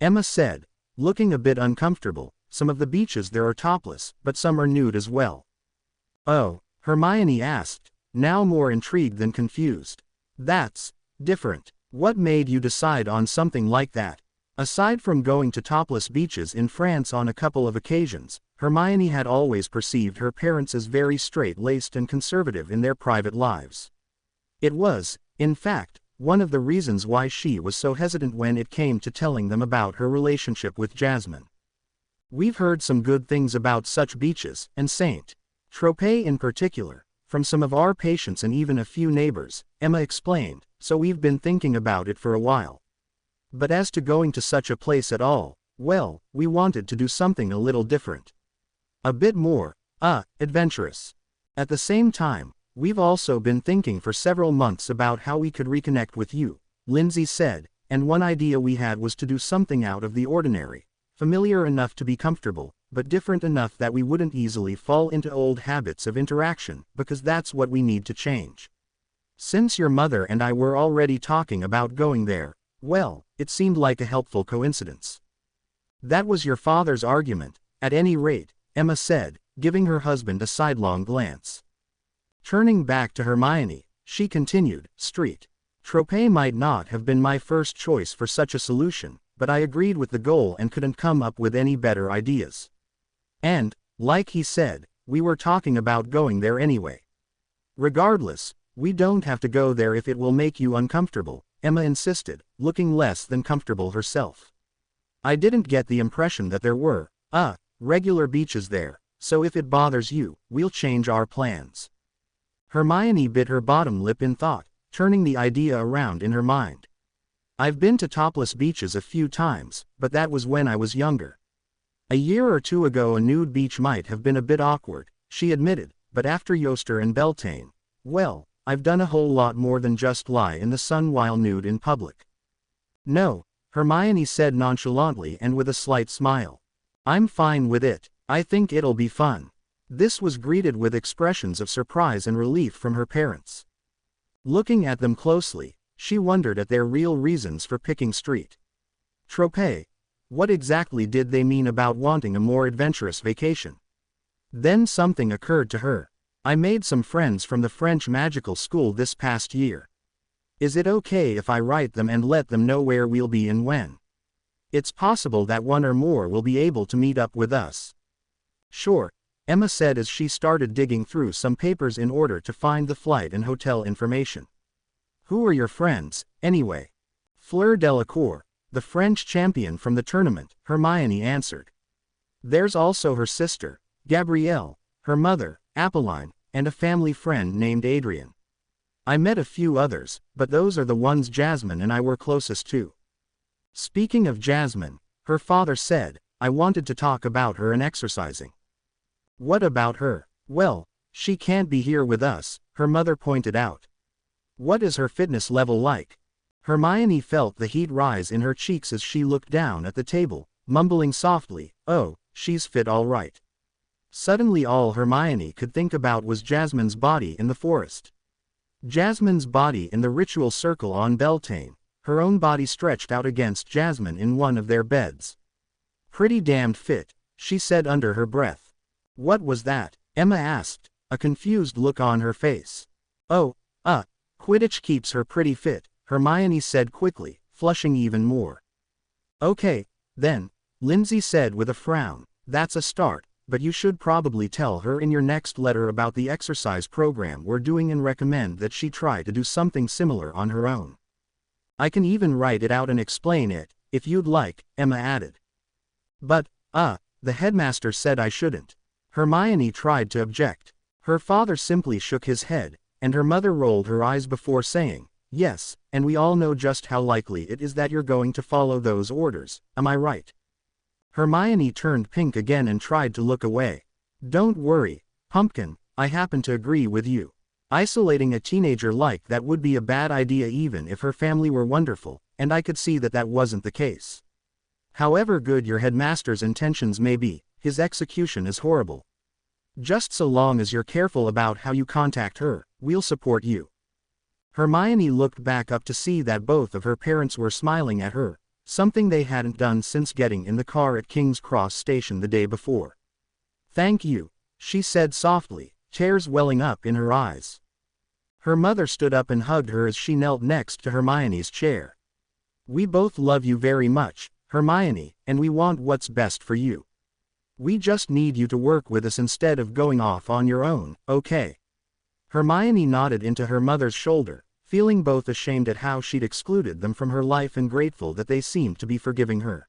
A: Emma said, looking a bit uncomfortable, some of the beaches there are topless, but some are nude as well. Oh, Hermione asked, now more intrigued than confused. That's different. What made you decide on something like that? Aside from going to topless beaches in France on a couple of occasions, Hermione had always perceived her parents as very straight-laced and conservative in their private lives. It was, in fact, one of the reasons why she was so hesitant when it came to telling them about her relationship with Jasmine. We've heard some good things about such beaches, and Saint-Tropez in particular, from some of our patients and even a few neighbors, Emma explained, so we've been thinking about it for a while. But as to going to such a place at all, well, we wanted to do something a little different. A bit more, adventurous. At the same time, we've also been thinking for several months about how we could reconnect with you, Lindsay said, and one idea we had was to do something out of the ordinary, familiar enough to be comfortable, but different enough that we wouldn't easily fall into old habits of interaction, because that's what we need to change. Since your mother and I were already talking about going there, well, it seemed like a helpful coincidence. That was your father's argument, at any rate, Emma said, giving her husband a sidelong glance. Turning back to Hermione, she continued, Street Tropez might not have been my first choice for such a solution, but I agreed with the goal and couldn't come up with any better ideas. And, like he said, we were talking about going there anyway. Regardless, we don't have to go there if it will make you uncomfortable, Emma insisted, looking less than comfortable herself. I didn't get the impression that there were, regular beaches there, so if it bothers you, we'll change our plans. Hermione bit her bottom lip in thought, turning the idea around in her mind. I've been to topless beaches a few times, but that was when I was younger. A year or two ago a nude beach might have been a bit awkward, she admitted, but after Yoster and Beltane, well, I've done a whole lot more than just lie in the sun while nude in public. No, Hermione said nonchalantly and with a slight smile. I'm fine with it, I think it'll be fun. This was greeted with expressions of surprise and relief from her parents. Looking at them closely, she wondered at their real reasons for picking Street Tropez. What exactly did they mean about wanting a more adventurous vacation? Then something occurred to her. I made some friends from the French magical school this past year. Is it okay if I write them and let them know where we'll be and when? It's possible that one or more will be able to meet up with us. Sure, Emma said as she started digging through some papers in order to find the flight and hotel information. Who are your friends, anyway? Fleur Delacour, the French champion from the tournament, Hermione answered. There's also her sister, Gabrielle, her mother, Apolline, and a family friend named Adrian. I met a few others, but those are the ones Jasmine and I were closest to. Speaking of Jasmine, her father said, I wanted to talk about her and exercising. What about her? Well, she can't be here with us, her mother pointed out. What is her fitness level like? Hermione felt the heat rise in her cheeks as she looked down at the table, mumbling softly, oh, she's fit all right. Suddenly all Hermione could think about was Jasmine's body in the forest. Jasmine's body in the ritual circle on Beltane, her own body stretched out against Jasmine in one of their beds. Pretty damned fit, she said under her breath. What was that? Emma asked, a confused look on her face. Oh, Quidditch keeps her pretty fit, Hermione said quickly, flushing even more. Okay, then, Lindsay said with a frown, that's a start, but you should probably tell her in your next letter about the exercise program we're doing and recommend that she try to do something similar on her own. I can even write it out and explain it, if you'd like, Emma added. But, the headmaster said I shouldn't. Hermione tried to object. Her father simply shook his head, and her mother rolled her eyes before saying, yes, and we all know just how likely it is that you're going to follow those orders, am I right? Hermione turned pink again and tried to look away. Don't worry, Pumpkin, I happen to agree with you. Isolating a teenager like that would be a bad idea even if her family were wonderful, and I could see that that wasn't the case. However good your headmaster's intentions may be, his execution is horrible. Just so long as you're careful about how you contact her, we'll support you. Hermione looked back up to see that both of her parents were smiling at her, something they hadn't done since getting in the car at King's Cross Station the day before. Thank you, she said softly, tears welling up in her eyes. Her mother stood up and hugged her as she knelt next to Hermione's chair. We both love you very much, Hermione, and we want what's best for you. We just need you to work with us instead of going off on your own, okay? Hermione nodded into her mother's shoulder, feeling both ashamed at how she'd excluded them from her life and grateful that they seemed to be forgiving her.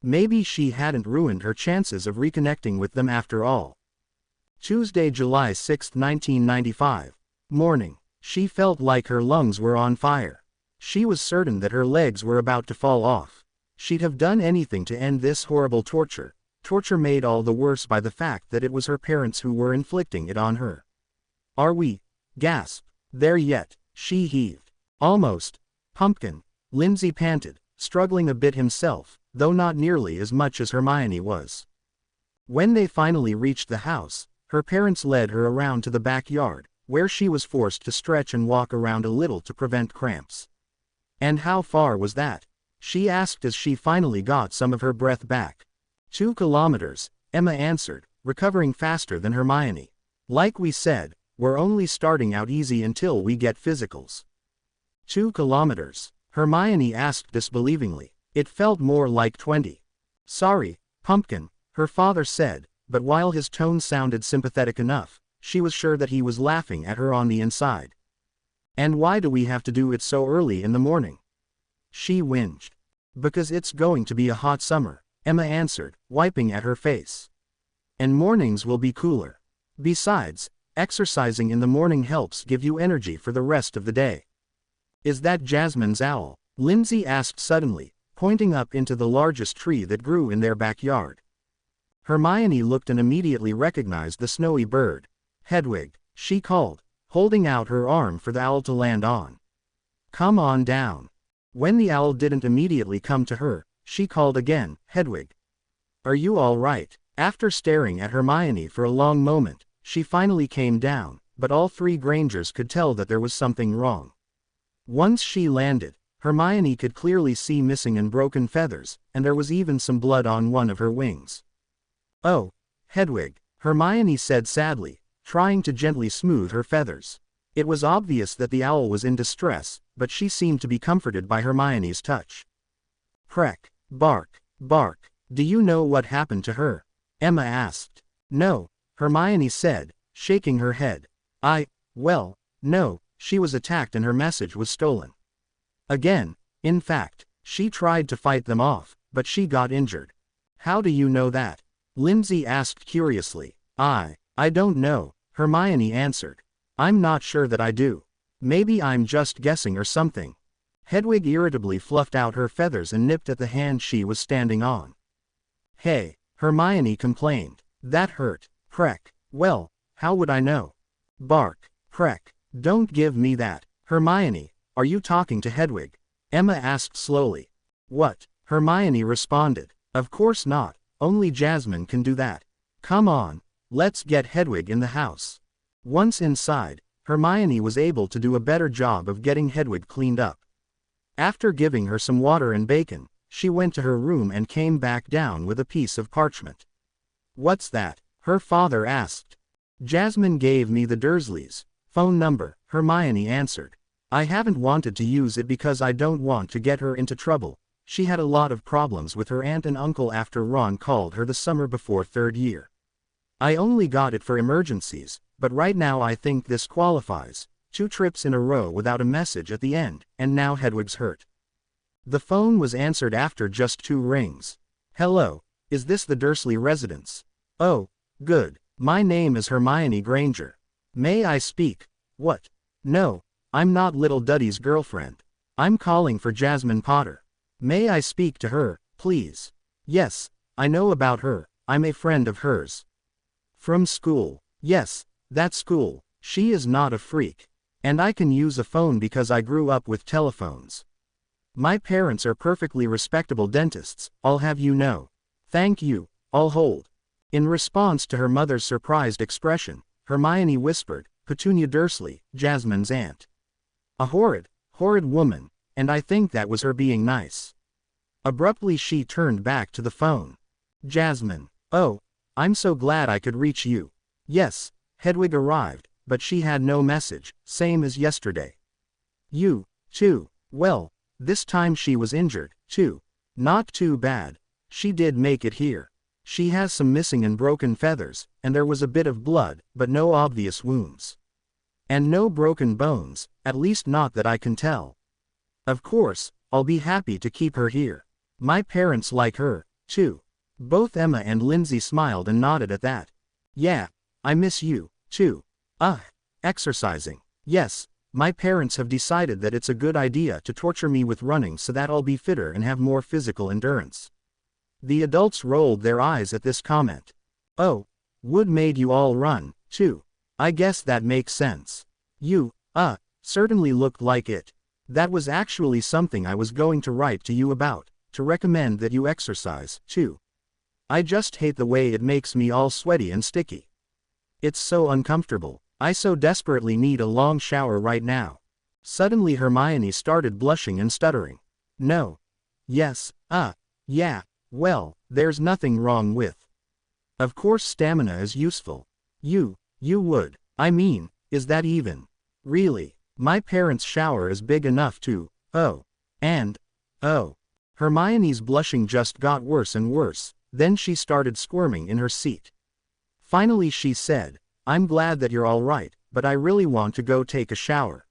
A: Maybe she hadn't ruined her chances of reconnecting with them after all. Tuesday, July 6, 1995. Morning. She felt like her lungs were on fire. She was certain that her legs were about to fall off. She'd have done anything to end this horrible torture, torture made all the worse by the fact that it was her parents who were inflicting it on her. Are we? Gasp. There yet, she heaved. Almost. Pumpkin. Lindsay panted, struggling a bit himself, though not nearly as much as Hermione was. When they finally reached the house, her parents led her around to the backyard, where she was forced to stretch and walk around a little to prevent cramps. And how far was that? She asked as she finally got some of her breath back. 2 kilometers, Emma answered, recovering faster than Hermione. Like we said, we're only starting out easy until we get physicals. 2 kilometers, Hermione asked disbelievingly. It felt more like 20. Sorry, Pumpkin, her father said, but while his tone sounded sympathetic enough, she was sure that he was laughing at her on the inside. And why do we have to do it so early in the morning? She whinged. Because it's going to be a hot summer, Emma answered, wiping at her face. And mornings will be cooler. Besides, exercising in the morning helps give you energy for the rest of the day. Is that Jasmine's owl? Lindsay asked suddenly, pointing up into the largest tree that grew in their backyard. Hermione looked and immediately recognized the snowy bird. Hedwig, she called, holding out her arm for the owl to land on. Come on down. When the owl didn't immediately come to her, she called again, Hedwig. Are you all right? After staring at Hermione for a long moment, she finally came down, but all 3 Grangers could tell that there was something wrong. Once she landed, Hermione could clearly see missing and broken feathers, and there was even some blood on one of her wings. Oh, Hedwig, Hermione said sadly, trying to gently smooth her feathers. It was obvious that the owl was in distress, but she seemed to be comforted by Hermione's touch. Preck, bark, bark, do you know what happened to her? Emma asked. No, Hermione said, shaking her head. Well, no, she was attacked and her message was stolen. Again, in fact, she tried to fight them off, but she got injured. How do you know that? Lindsay asked curiously. I don't know, Hermione answered. I'm not sure that I do. Maybe I'm just guessing or something. Hedwig irritably fluffed out her feathers and nipped at the hand she was standing on. Hey, Hermione complained. That hurt. Preck. Well, how would I know? Bark. Preck. Don't give me that. Hermione, are you talking to Hedwig? Emma asked slowly. What? Hermione responded. Of course not, only Jasmine can do that. Come on, let's get Hedwig in the house. Once inside, Hermione was able to do a better job of getting Hedwig cleaned up. After giving her some water and bacon, she went to her room and came back down with a piece of parchment. What's that? Her father asked. Jasmine gave me the Dursleys' phone number, Hermione answered. I haven't wanted to use it because I don't want to get her into trouble. She had a lot of problems with her aunt and uncle after Ron called her the summer before 3rd year. I only got it for emergencies, but right now I think this qualifies. 2 trips in a row without a message at the end, and now Hedwig's hurt. The phone was answered after just 2 rings. Hello, is this the Dursley residence? Oh, good. My name is Hermione Granger. May I speak? What? No, I'm not Little Duddy's girlfriend. I'm calling for Jasmine Potter. May I speak to her, please? Yes, I know about her, I'm a friend of hers. From school. Yes, that school. She is not a freak. And I can use a phone because I grew up with telephones. My parents are perfectly respectable dentists, I'll have you know. Thank you, I'll hold. In response to her mother's surprised expression, Hermione whispered, Petunia Dursley, Jasmine's aunt. A horrid woman, and I think that was her being nice. Abruptly she turned back to the phone. Jasmine. Oh, I'm so glad I could reach you. Yes, Hedwig arrived, but she had no message, same as yesterday. You, too. Well, this time she was injured, too. Not too bad. She did make it here. She has some missing and broken feathers, and there was a bit of blood, but no obvious wounds. And no broken bones, at least not that I can tell. Of course, I'll be happy to keep her here. My parents like her, too. Both Emma and Lindsay smiled and nodded at that. Yeah, I miss you, too. Exercising. Yes, My parents have decided that it's a good idea to torture me with running so that I'll be fitter and have more physical endurance." The adults rolled their eyes at this comment. "Oh, Wood made you all run, too. I guess that makes sense. You, certainly looked like it. That was actually something I was going to write to you about, to recommend that you exercise, too. I just hate the way it makes me all sweaty and sticky. It's so uncomfortable. I so desperately need a long shower right now." Suddenly Hermione started blushing and stuttering. "No. Yes, yeah, well, there's nothing wrong with. Of course stamina is useful. You would. I mean, is that even? Really? My parents' shower is big enough to, Hermione's blushing just got worse and worse, then she started squirming in her seat. Finally she said, "I'm glad that you're all right, but I really want to go take a shower.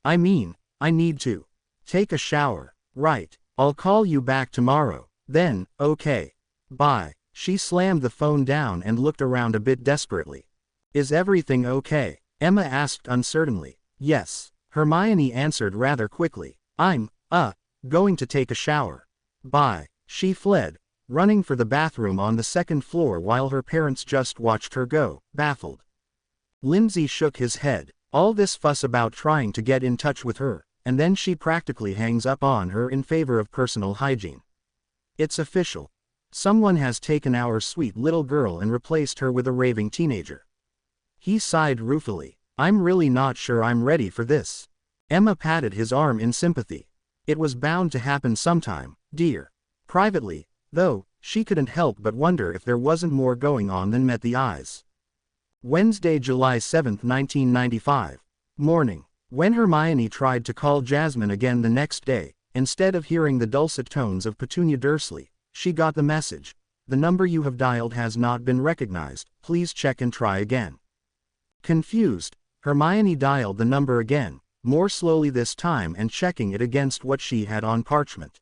A: I mean, I need to. Take a shower. Right. I'll call you back tomorrow. Then, okay. Bye." She slammed the phone down and looked around a bit desperately. "Is everything okay?" Emma asked uncertainly. "Yes," Hermione answered rather quickly. "I'm, going to take a shower. Bye." She fled, running for the bathroom on the second floor while her parents just watched her go, baffled. Lindsay shook his head. All this fuss about trying to get in touch with her, and then she practically hangs up on her in favor of personal hygiene. It's official. Someone has taken our sweet little girl and replaced her with a raving teenager. He sighed ruefully. "I'm really not sure I'm ready for this." Emma patted his arm in sympathy. "It was bound to happen sometime, dear." Privately, though, she couldn't help but wonder if there wasn't more going on than met the eyes. Wednesday, July 7, 1995. Morning. When Hermione tried to call Jasmine again the next day, instead of hearing the dulcet tones of Petunia Dursley, she got the message, "The number you have dialed has not been recognized, please check and try again." Confused, Hermione dialed the number again, more slowly this time and checking it against what she had on parchment.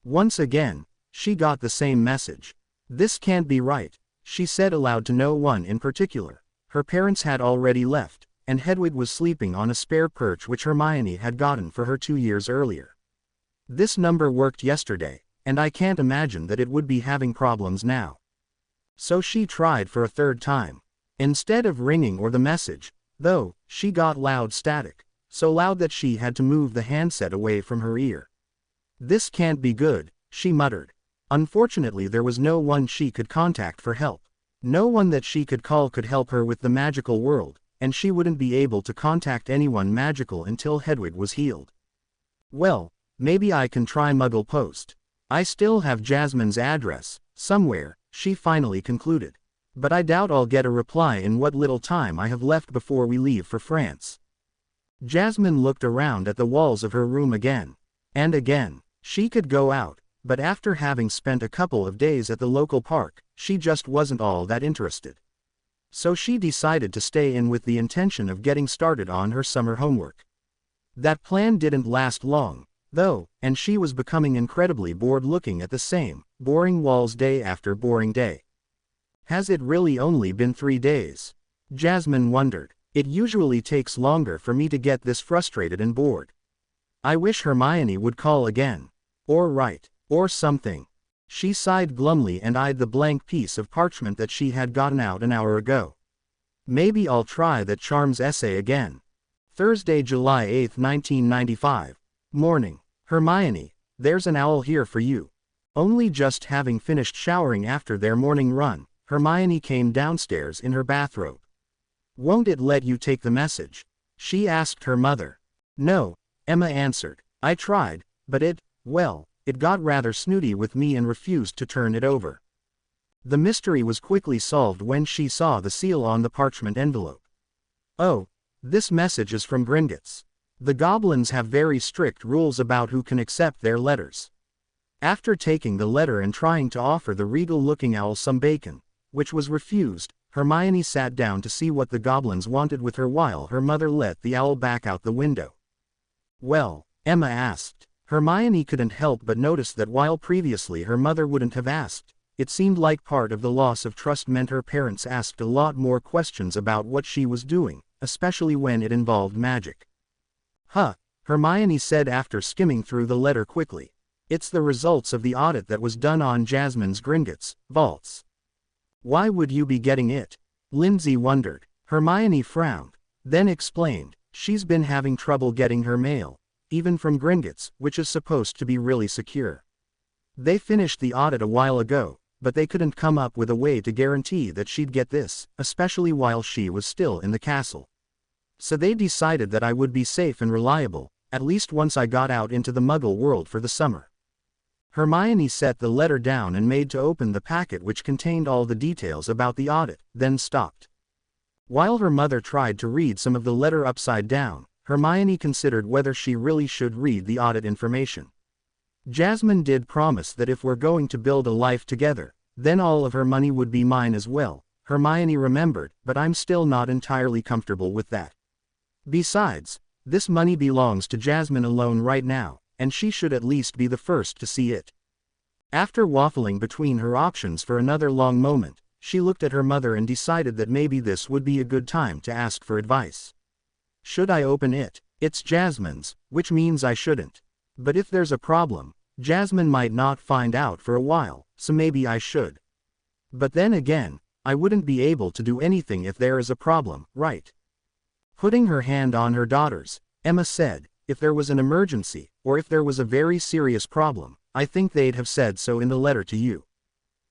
A: Once again, she got the same message. "This can't be right," she said aloud to no one in particular. Her parents had already left, and Hedwig was sleeping on a spare perch which Hermione had gotten for her 2 years earlier. "This number worked yesterday, and I can't imagine that it would be having problems now." So she tried for a third time. Instead of ringing or the message, though, she got loud static, so loud that she had to move the handset away from her ear. "This can't be good," she muttered. Unfortunately there was no one she could contact for help. No one that she could call could help her with the magical world, and she wouldn't be able to contact anyone magical until Hedwig was healed. "Well, maybe I can try Muggle Post. I still have Jasmine's address, somewhere," she finally concluded. "But I doubt I'll get a reply in what little time I have left before we leave for France." Jasmine looked around at the walls of her room again. And again. She could go out, but after having spent a couple of days at the local park, she just wasn't all that interested. So she decided to stay in with the intention of getting started on her summer homework. That plan didn't last long, though, and she was becoming incredibly bored looking at the same, boring walls day after boring day. Has it really only been 3 days? Jasmine wondered. It usually takes longer for me to get this frustrated and bored. I wish Hermione would call again. Or write. Or something. She sighed glumly and eyed the blank piece of parchment that she had gotten out an hour ago. Maybe I'll try that charms essay again. Thursday, July 8, 1995. Morning. Hermione, there's an owl here for you. Only just having finished showering after their morning run, Hermione came downstairs in her bathrobe. Won't it let you take the message? She asked her mother. No, Emma answered. I tried, but it got rather snooty with me and refused to turn it over. The mystery was quickly solved when she saw the seal on the parchment envelope. Oh, this message is from Gringotts. The goblins have very strict rules about who can accept their letters. After taking the letter and trying to offer the regal-looking owl some bacon, which was refused, Hermione sat down to see what the goblins wanted with her while her mother let the owl back out the window. Well, Emma asked. Hermione couldn't help but notice that while previously her mother wouldn't have asked, it seemed like part of the loss of trust meant her parents asked a lot more questions about what she was doing, especially when it involved magic. Huh, Hermione said after skimming through the letter quickly. It's the results of the audit that was done on Jasmine's Gringotts vaults. Why would you be getting it? Lindsay wondered. Hermione frowned, then explained, she's been having trouble getting her mail, even from Gringotts, which is supposed to be really secure. They finished the audit a while ago, but they couldn't come up with a way to guarantee that she'd get this, especially while she was still in the castle. So they decided that I would be safe and reliable, at least once I got out into the Muggle world for the summer. Hermione set the letter down and made to open the packet which contained all the details about the audit, then stopped. While her mother tried to read some of the letter upside down, Hermione considered whether she really should read the audit information. Jasmine did promise that if we're going to build a life together, then all of her money would be mine as well, Hermione remembered, but I'm still not entirely comfortable with that. Besides, this money belongs to Jasmine alone right now, and she should at least be the first to see it. After waffling between her options for another long moment, she looked at her mother and decided that maybe this would be a good time to ask for advice. Should I open it? It's Jasmine's, which means I shouldn't. But if there's a problem, Jasmine might not find out for a while, so maybe I should. But then again, I wouldn't be able to do anything if there is a problem, right? Putting her hand on her daughter's, Emma said, if there was an emergency, or if there was a very serious problem, I think they'd have said so in the letter to you.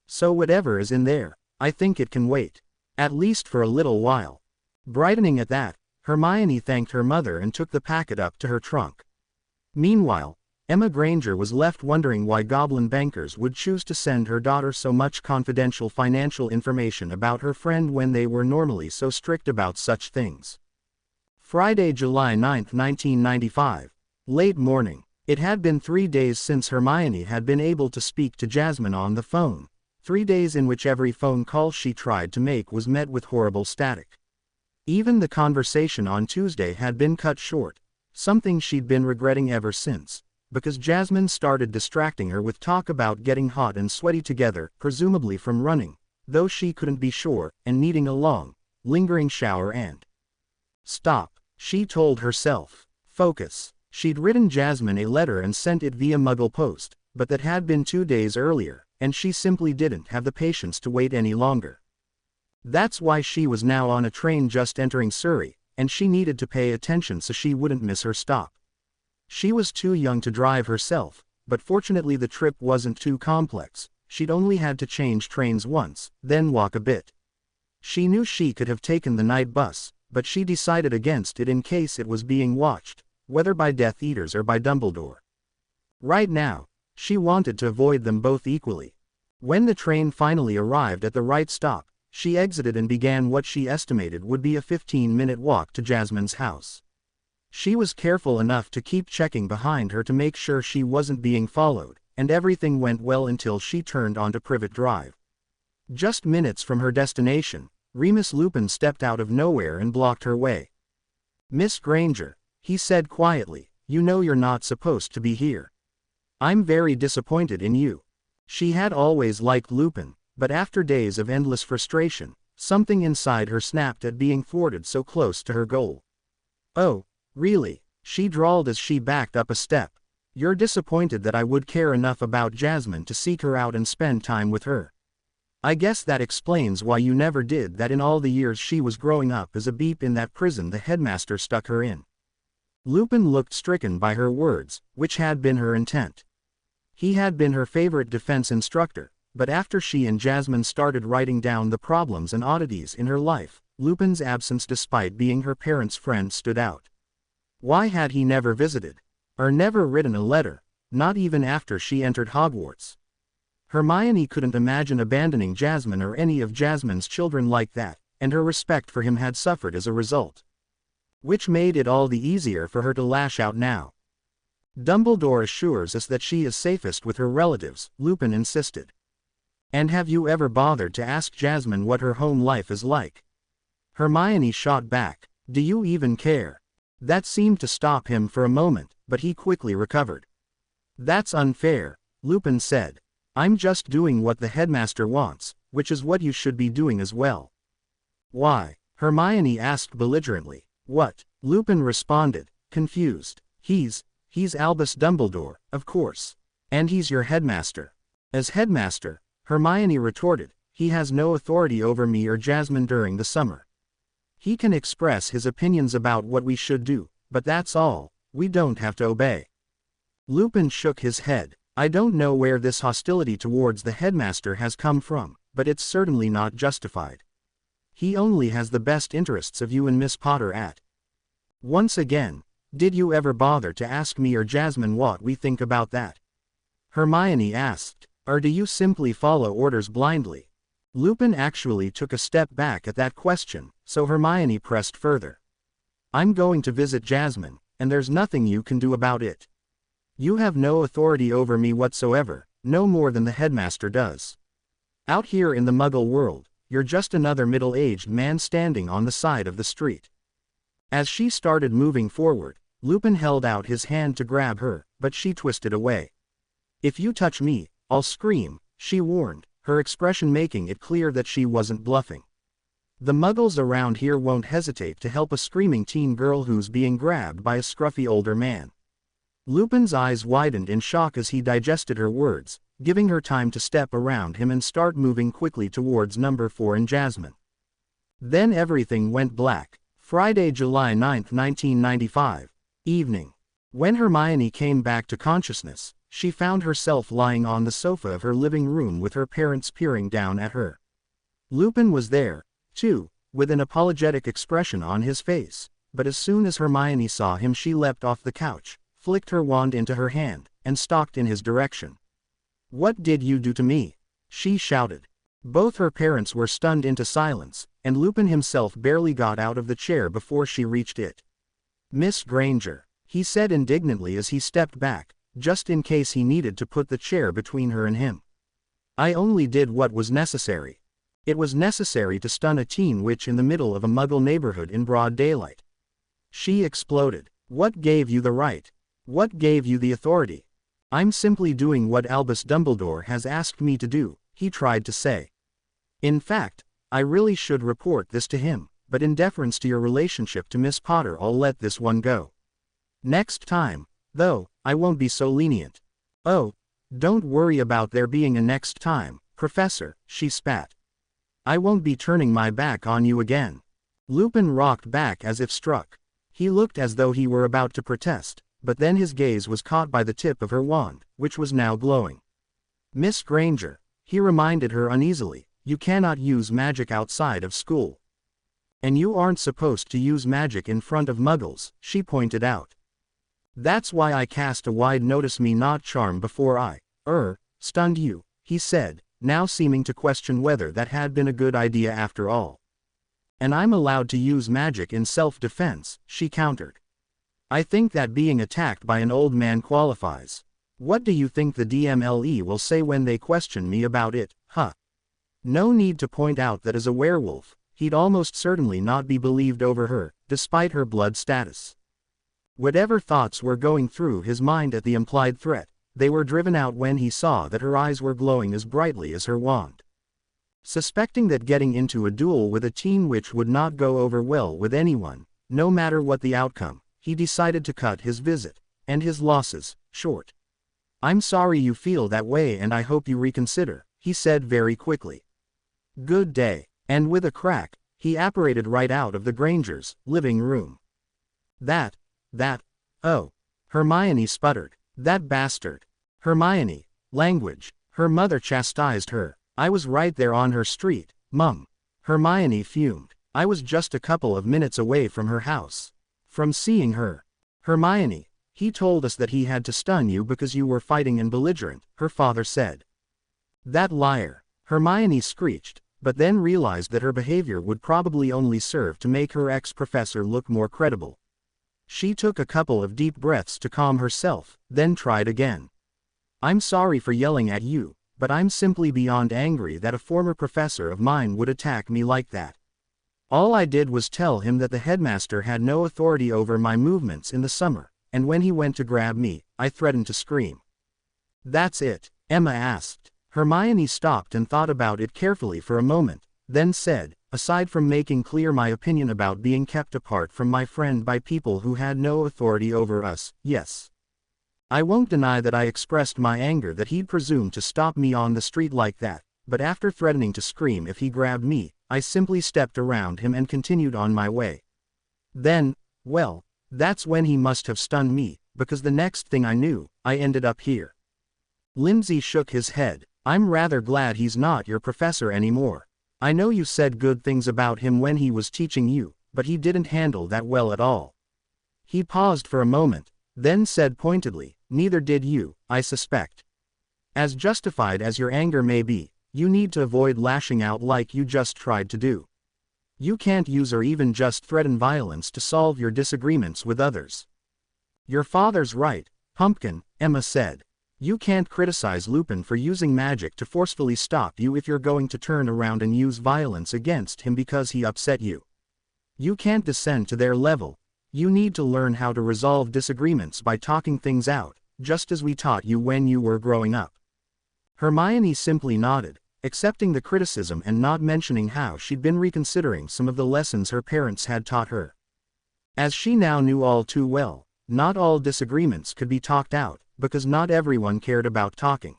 A: So whatever is in there, I think it can wait. At least for a little while. Brightening at that, Hermione thanked her mother and took the packet up to her trunk. Meanwhile, Emma Granger was left wondering why goblin bankers would choose to send her daughter so much confidential financial information about her friend when they were normally so strict about such things. Friday, July 9, 1995. Late morning. It had been 3 days since Hermione had been able to speak to Jasmine on the phone. 3 days in which every phone call she tried to make was met with horrible static. Even the conversation on Tuesday had been cut short, something she'd been regretting ever since, because Jasmine started distracting her with talk about getting hot and sweaty together, presumably from running, though she couldn't be sure, and needing a long, lingering shower and stop, she told herself. Focus. She'd written Jasmine a letter and sent it via Muggle post, but that had been 2 days earlier, and she simply didn't have the patience to wait any longer. That's why she was now on a train just entering Surrey, and she needed to pay attention so she wouldn't miss her stop. She was too young to drive herself, but fortunately the trip wasn't too complex. She'd only had to change trains once, then walk a bit. She knew she could have taken the night bus, but she decided against it in case it was being watched, whether by Death Eaters or by Dumbledore. Right now, she wanted to avoid them both equally. When the train finally arrived at the right stop, she exited and began what she estimated would be a 15-minute walk to Jasmine's house. She was careful enough to keep checking behind her to make sure she wasn't being followed, and everything went well until she turned onto Privet Drive. Just minutes from her destination, Remus Lupin stepped out of nowhere and blocked her way. "Miss Granger," he said quietly, "you know you're not supposed to be here. I'm very disappointed in you." She had always liked Lupin, but after days of endless frustration, something inside her snapped at being thwarted so close to her goal. "Oh, really?" she drawled as she backed up a step. "You're disappointed that I would care enough about Jasmine to seek her out and spend time with her. I guess that explains why you never did that in all the years she was growing up as a beep in that prison the headmaster stuck her in." Lupin looked stricken by her words, which had been her intent. He had been her favorite defense instructor, but after she and Jasmine started writing down the problems and oddities in her life, Lupin's absence despite being her parents' friend stood out. Why had he never visited? Or never written a letter, not even after she entered Hogwarts? Hermione couldn't imagine abandoning Jasmine or any of Jasmine's children like that, and her respect for him had suffered as a result. Which made it all the easier for her to lash out now. "Dumbledore assures us that she is safest with her relatives," Lupin insisted. "And have you ever bothered to ask Jasmine what her home life is like?" Hermione shot back. "Do you even care?" That seemed to stop him for a moment, but he quickly recovered. "That's unfair," Lupin said. "I'm just doing what the headmaster wants, which is what you should be doing as well." "Why?" Hermione asked belligerently. "What?" Lupin responded. confused. He's Albus Dumbledore, of course. And he's your headmaster. As headmaster, Hermione retorted, he has no authority over me or Jasmine during the summer. He can express his opinions about what we should do, but that's all. We don't have to obey. Lupin shook his head. I don't know where this hostility towards the headmaster has come from, but it's certainly not justified. He only has the best interests of you and Miss Potter at. Once again, did you ever bother to ask me or Jasmine what we think about that? Hermione asked. Or do you simply follow orders blindly? Lupin actually took a step back at that question, so Hermione pressed further. I'm going to visit Jasmine, and there's nothing you can do about it. You have no authority over me whatsoever, no more than the headmaster does. Out here in the Muggle world, you're just another middle-aged man standing on the side of the street. As she started moving forward, Lupin held out his hand to grab her, but she twisted away. If you touch me, I'll scream, she warned, her expression making it clear that she wasn't bluffing. The Muggles around here won't hesitate to help a screaming teen girl who's being grabbed by a scruffy older man. Lupin's eyes widened in shock as he digested her words, giving her time to step around him and start moving quickly towards number 4 and Jasmine. Then everything went black. Friday, July 9, 1995. Evening. When Hermione came back to consciousness, she found herself lying on the sofa of her living room with her parents peering down at her. Lupin was there, too, with an apologetic expression on his face, but as soon as Hermione saw him she leapt off the couch, flicked her wand into her hand, and stalked in his direction. What did you do to me? She shouted. Both her parents were stunned into silence, and Lupin himself barely got out of the chair before she reached it. Miss Granger, he said indignantly as he stepped back, just in case he needed to put the chair between her and him. I only did what was necessary. It was necessary to stun a teen witch in the middle of a Muggle neighborhood in broad daylight. She exploded. What gave you the right? What gave you the authority? I'm simply doing what Albus Dumbledore has asked me to do, he tried to say. In fact, I really should report this to him, but in deference to your relationship to Miss Potter I'll let this one go. Next time, though, I won't be so lenient. Oh, don't worry about there being a next time, Professor, she spat. I won't be turning my back on you again. Lupin rocked back as if struck. He looked as though he were about to protest, but then his gaze was caught by the tip of her wand, which was now glowing. Miss Granger, he reminded her uneasily, you cannot use magic outside of school. And you aren't supposed to use magic in front of Muggles, she pointed out. That's why I cast a wide notice me not charm before I, stunned you, he said, now seeming to question whether that had been a good idea after all. And I'm allowed to use magic in self-defense, she countered. I think that being attacked by an old man qualifies. What do you think the DMLE will say when they question me about it, huh? No need to point out that as a werewolf, he'd almost certainly not be believed over her, despite her blood status. Whatever thoughts were going through his mind at the implied threat, they were driven out when he saw that her eyes were glowing as brightly as her wand. Suspecting that getting into a duel with a teen witch would not go over well with anyone, no matter what the outcome, he decided to cut his visit, and his losses, short. I'm sorry you feel that way and I hope you reconsider, he said very quickly. Good day, and with a crack, he apparated right out of the Grangers' living room. Oh, Hermione sputtered. That bastard. Hermione, language, her mother chastised her. I was right there on her street, Mum. Hermione fumed. I was just a couple of minutes away from her house. From seeing her. Hermione, he told us that he had to stun you because you were fighting and belligerent, her father said. That liar. Hermione screeched, but then realized that her behavior would probably only serve to make her ex-professor look more credible. She took a couple of deep breaths to calm herself, then tried again. I'm sorry for yelling at you, but I'm simply beyond angry that a former professor of mine would attack me like that. All I did was tell him that the headmaster had no authority over my movements in the summer, and when he went to grab me, I threatened to scream. That's it? Emma asked. Hermione stopped and thought about it carefully for a moment, then said, aside from making clear my opinion about being kept apart from my friend by people who had no authority over us, yes. I won't deny that I expressed my anger that he'd presumed to stop me on the street like that, but after threatening to scream if he grabbed me, I simply stepped around him and continued on my way. Then, well, that's when he must have stunned me, because the next thing I knew, I ended up here. Lindsay shook his head. I'm rather glad he's not your professor anymore. I know you said good things about him when he was teaching you, but he didn't handle that well at all. He paused for a moment, then said pointedly, neither did you, I suspect. As justified as your anger may be, you need to avoid lashing out like you just tried to do. You can't use or even just threaten violence to solve your disagreements with others. Your father's right, Pumpkin, Emma said. You can't criticize Lupin for using magic to forcefully stop you if you're going to turn around and use violence against him because he upset you. You can't descend to their level. You need to learn how to resolve disagreements by talking things out, just as we taught you when you were growing up. Hermione simply nodded, accepting the criticism and not mentioning how she'd been reconsidering some of the lessons her parents had taught her. As she now knew all too well, not all disagreements could be talked out, because not everyone cared about talking.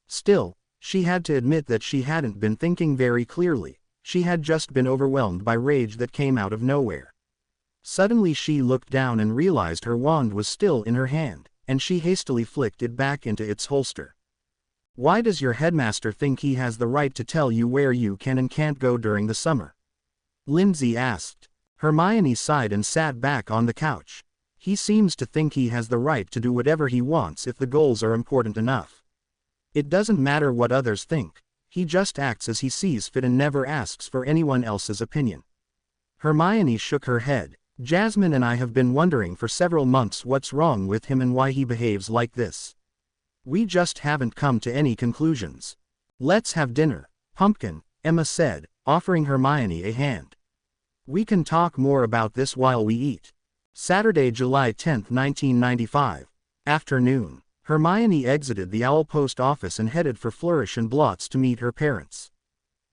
A: Still, she had to admit that she hadn't been thinking very clearly, she had just been overwhelmed by rage that came out of nowhere. Suddenly she looked down and realized her wand was still in her hand, and she hastily flicked it back into its holster. Why does your headmaster think he has the right to tell you where you can and can't go during the summer? Lindsay asked. Hermione sighed and sat back on the couch. He seems to think he has the right to do whatever he wants if the goals are important enough. It doesn't matter what others think, he just acts as he sees fit and never asks for anyone else's opinion. Hermione shook her head. Jasmine and I have been wondering for several months what's wrong with him and why he behaves like this. We just haven't come to any conclusions. Let's have dinner, Pumpkin, Emma said, offering Hermione a hand. We can talk more about this while we eat. Saturday, July 10, 1995. Afternoon. Hermione exited the Owl Post office and headed for Flourish and Blotts to meet her parents.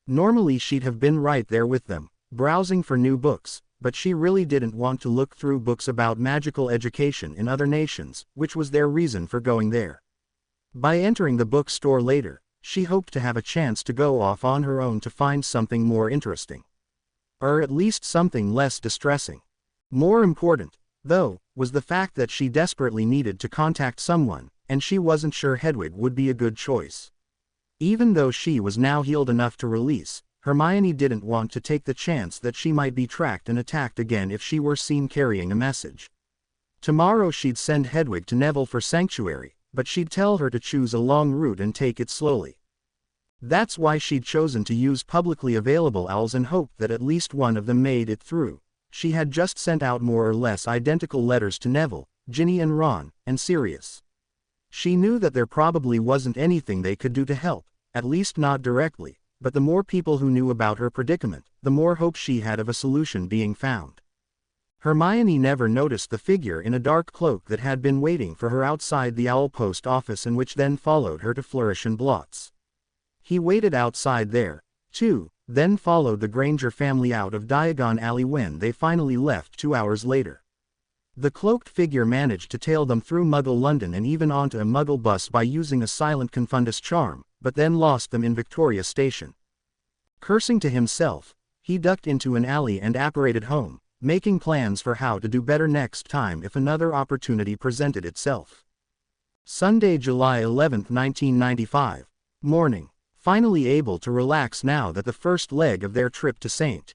A: Normally she'd have been right there with them, browsing for new books, but she really didn't want to look through books about magical education in other nations, which was their reason for going there. By entering the bookstore later, she hoped to have a chance to go off on her own to find something more interesting. Or at least something less distressing. More important, though, was the fact that she desperately needed to contact someone, and she wasn't sure Hedwig would be a good choice. Even though she was now healed enough to release, Hermione didn't want to take the chance that she might be tracked and attacked again if she were seen carrying a message. Tomorrow she'd send Hedwig to Neville for sanctuary, but she'd tell her to choose a long route and take it slowly. That's why she'd chosen to use publicly available owls and hoped that at least one of them made it through. She had just sent out more or less identical letters to Neville, Ginny and Ron, and Sirius. She knew that there probably wasn't anything they could do to help, at least not directly, but the more people who knew about her predicament, the more hope she had of a solution being found. Hermione never noticed the figure in a dark cloak that had been waiting for her outside the Owl Post office and which then followed her to Flourish and Blotts. He waited outside there, too, then followed the Granger family out of Diagon Alley when they finally left 2 hours later. The cloaked figure managed to tail them through Muggle London and even onto a Muggle bus by using a silent Confundus charm, but then lost them in Victoria Station. Cursing to himself, he ducked into an alley and apparated home, making plans for how to do better next time if another opportunity presented itself. Sunday, July 11, 1995. Morning. Finally able to relax now that the first leg of their trip to St.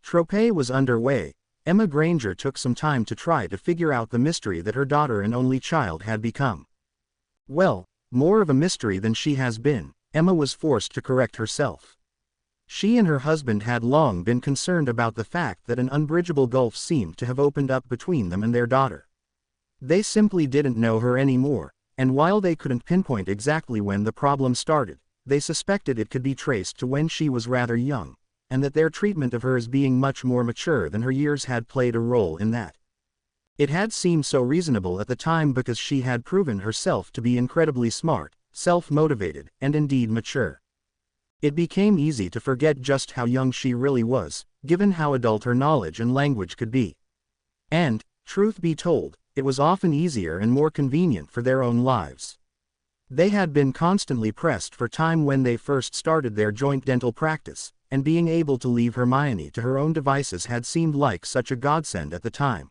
A: Tropez was underway, Emma Granger took some time to try to figure out the mystery that her daughter and only child had become. Well, more of a mystery than she has been, Emma was forced to correct herself. She and her husband had long been concerned about the fact that an unbridgeable gulf seemed to have opened up between them and their daughter. They simply didn't know her anymore, and while they couldn't pinpoint exactly when the problem started, they suspected it could be traced to when she was rather young, and that their treatment of her as being much more mature than her years had played a role in that. It had seemed so reasonable at the time because she had proven herself to be incredibly smart, self-motivated, and indeed mature. It became easy to forget just how young she really was, given how adult her knowledge and language could be. And, truth be told, it was often easier and more convenient for their own lives. They had been constantly pressed for time when they first started their joint dental practice, and being able to leave Hermione to her own devices had seemed like such a godsend at the time.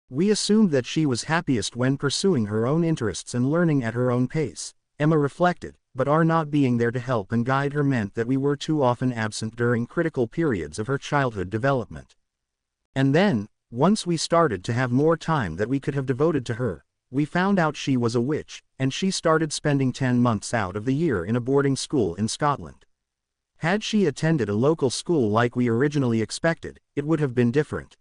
A: We assumed that she was happiest when pursuing her own interests and learning at her own pace, Emma reflected, but our not being there to help and guide her meant that we were too often absent during critical periods of her childhood development. And then, once we started to have more time that we could have devoted to her, we found out she was a witch, and she started spending 10 months out of the year in a boarding school in Scotland. Had she attended a local school like we originally expected, it would have been different.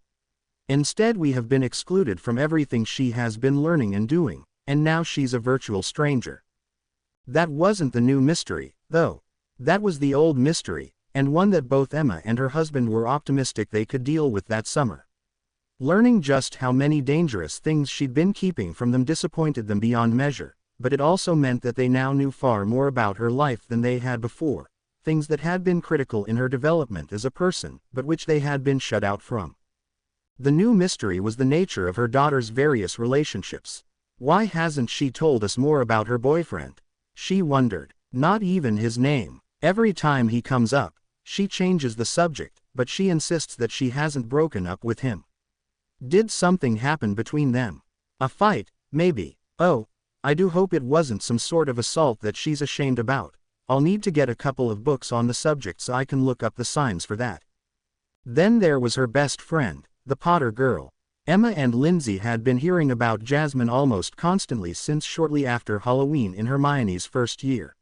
A: Instead, we have been excluded from everything she has been learning and doing, and now she's a virtual stranger. That wasn't the new mystery, though. That was the old mystery, and one that both Emma and her husband were optimistic they could deal with that summer. Learning just how many dangerous things she'd been keeping from them disappointed them beyond measure, but it also meant that they now knew far more about her life than they had before, things that had been critical in her development as a person, but which they had been shut out from. The new mystery was the nature of her daughter's various relationships. Why hasn't she told us more about her boyfriend? She wondered. Not even his name. Every time he comes up, she changes the subject, but she insists that she hasn't broken up with him. Did something happen between them? A fight, maybe. Oh, I do hope it wasn't some sort of assault that she's ashamed about. I'll need to get a couple of books on the subject so I can look up the signs for that. Then there was her best friend, the Potter girl. Emma and Lindsay had been hearing about Jasmine almost constantly since shortly after Halloween in Hermione's first year.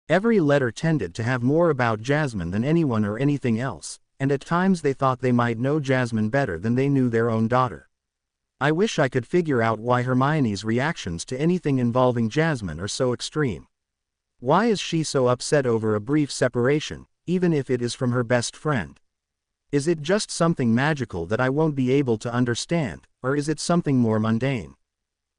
A: Every letter tended to have more about Jasmine than anyone or anything else, and at times they thought they might know Jasmine better than they knew their own daughter. I wish I could figure out why Hermione's reactions to anything involving Jasmine are so extreme. Why is she so upset over a brief separation, even if it is from her best friend? Is it just something magical that I won't be able to understand, or is it something more mundane?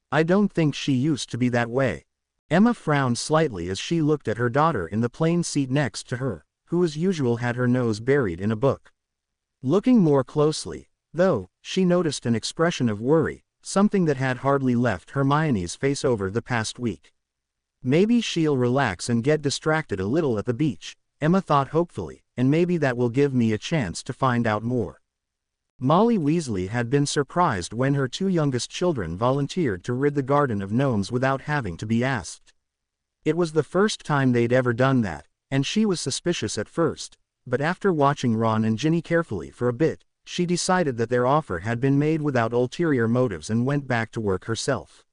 A: I don't think she used to be that way. Emma frowned slightly as she looked at her daughter in the plain seat next to her, who as usual had her nose buried in a book. Looking more closely, though, she noticed an expression of worry, something that had hardly left Hermione's face over the past week. Maybe she'll relax and get distracted a little at the beach, Emma thought hopefully, and maybe that will give me a chance to find out more. Molly Weasley had been surprised when her two youngest children volunteered to rid the garden of gnomes without having to be asked. It was the first time they'd ever done that, and she was suspicious at first, but after watching Ron and Ginny carefully for a bit, she decided that their offer had been made without ulterior motives and went back to work herself.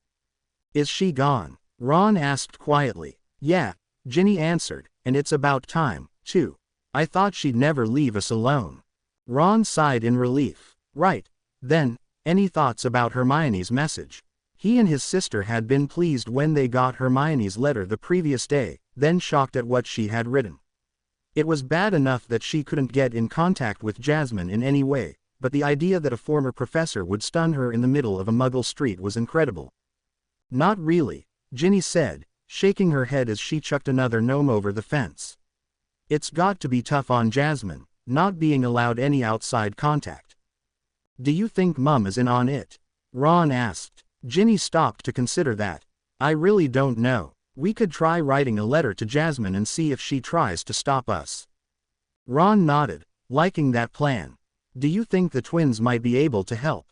A: "Is she gone?" Ron asked quietly. "Yeah," Ginny answered, "and it's about time, too. I thought she'd never leave us alone." Ron sighed in relief. "Right. Then, any thoughts about Hermione's message?" He and his sister had been pleased when they got Hermione's letter the previous day, then shocked at what she had written. It was bad enough that she couldn't get in contact with Jasmine in any way, but the idea that a former professor would stun her in the middle of a Muggle street was incredible. "Not really," Ginny said, shaking her head as she chucked another gnome over the fence. "It's got to be tough on Jasmine, not being allowed any outside contact." "Do you think Mum is in on it?" Ron asked. Ginny stopped to consider that. "I really don't know. We could try writing a letter to Jasmine and see if she tries to stop us." Ron nodded, liking that plan. "Do you think the twins might be able to help?"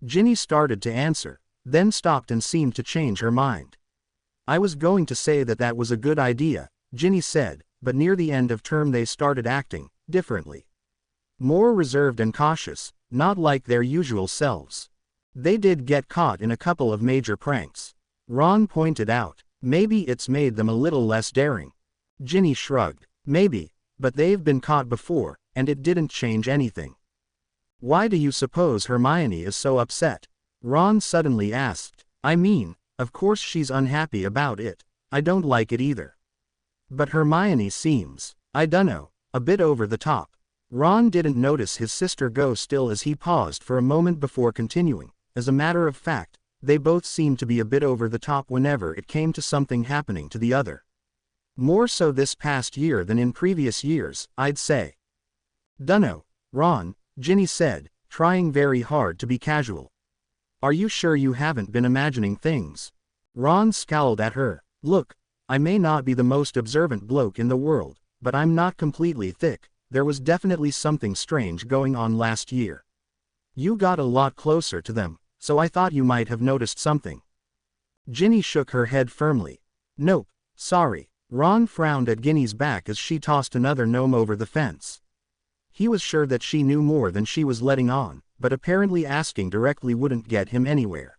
A: Ginny started to answer, then stopped and seemed to change her mind. "I was going to say that that was a good idea," Ginny said, but near the end of term they started acting differently. More reserved and cautious, not like their usual selves. They did get caught in a couple of major pranks. Ron pointed out. "Maybe it's made them a little less daring." Ginny shrugged. "Maybe, but they've been caught before, and it didn't change anything." "Why do you suppose Hermione is so upset?" Ron suddenly asked. "I mean, of course she's unhappy about it. I don't like it either. But Hermione seems, I dunno, a bit over the top." Ron didn't notice his sister go still as he paused for a moment before continuing. As a matter of fact, they both seemed to be a bit over the top whenever it came to something happening to the other. More so this past year than in previous years, I'd say. Dunno, Ron, Ginny said, trying very hard to be casual. Are you sure you haven't been imagining things? Ron scowled at her. Look, I may not be the most observant bloke in the world, but I'm not completely thick. There was definitely something strange going on last year. You got a lot closer to them, so I thought you might have noticed something. Ginny shook her head firmly. Nope, sorry. Ron frowned at Ginny's back as she tossed another gnome over the fence. He was sure that she knew more than she was letting on, but apparently asking directly wouldn't get him anywhere.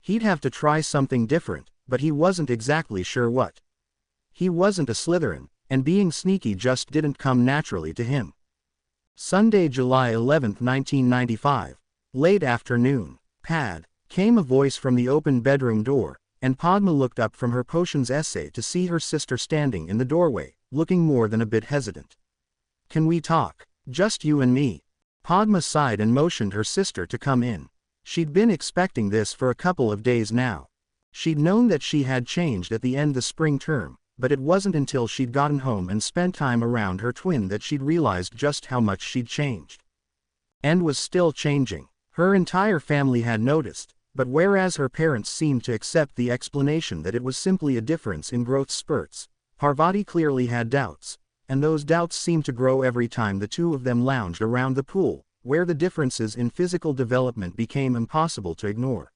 A: He'd have to try something different, but he wasn't exactly sure what. He wasn't a Slytherin, and being sneaky just didn't come naturally to him. Sunday, July 11, 1995. Late afternoon. Pad, came a voice from the open bedroom door, and Padma looked up from her potions essay to see her sister standing in the doorway, looking more than a bit hesitant. Can we talk? Just you and me. Padma sighed and motioned her sister to come in. She'd been expecting this for a couple of days now. She'd known that she had changed at the end of the spring term, but it wasn't until she'd gotten home and spent time around her twin that she'd realized just how much she'd changed. And was still changing. Her entire family had noticed, but whereas her parents seemed to accept the explanation that it was simply a difference in growth spurts, Parvati clearly had doubts, and those doubts seemed to grow every time the two of them lounged around the pool, where the differences in physical development became impossible to ignore.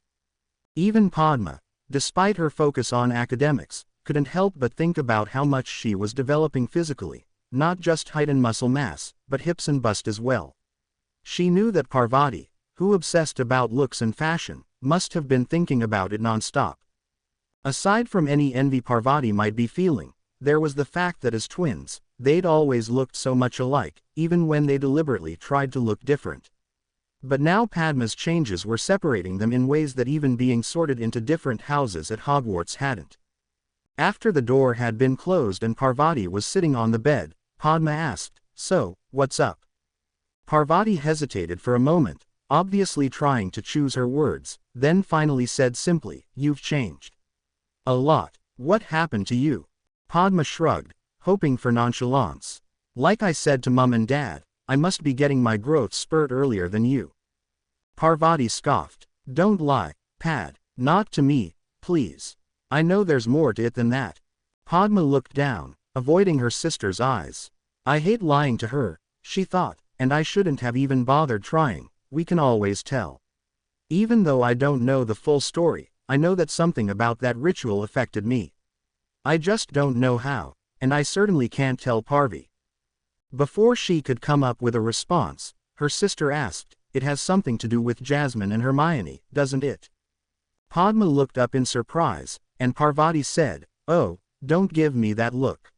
A: Even Padma, despite her focus on academics, couldn't help but think about how much she was developing physically, not just height and muscle mass, but hips and bust as well. She knew that Parvati, who obsessed about looks and fashion, must have been thinking about it non-stop. Aside from any envy Parvati might be feeling, there was the fact that as twins, they'd always looked so much alike, even when they deliberately tried to look different. But now Padma's changes were separating them in ways that even being sorted into different houses at Hogwarts hadn't. After the door had been closed and Parvati was sitting on the bed, Padma asked, "So, what's up?" Parvati hesitated for a moment, obviously trying to choose her words, then finally said simply, "You've changed. A lot. What happened to you?" Padma shrugged, hoping for nonchalance. "Like I said to Mum and Dad, I must be getting my growth spurt earlier than you." Parvati scoffed. "Don't lie, Pad, not to me, please. I know there's more to it than that." Padma looked down, avoiding her sister's eyes. "I hate lying to her," she thought, "and I shouldn't have even bothered trying. We can always tell. Even though I don't know the full story, I know that something about that ritual affected me. I just don't know how, and I certainly can't tell Parvi." Before she could come up with a response, her sister asked, "It has something to do with Jasmine and Hermione, doesn't it?" Padma looked up in surprise, and Parvati said, "Oh, don't give me that look.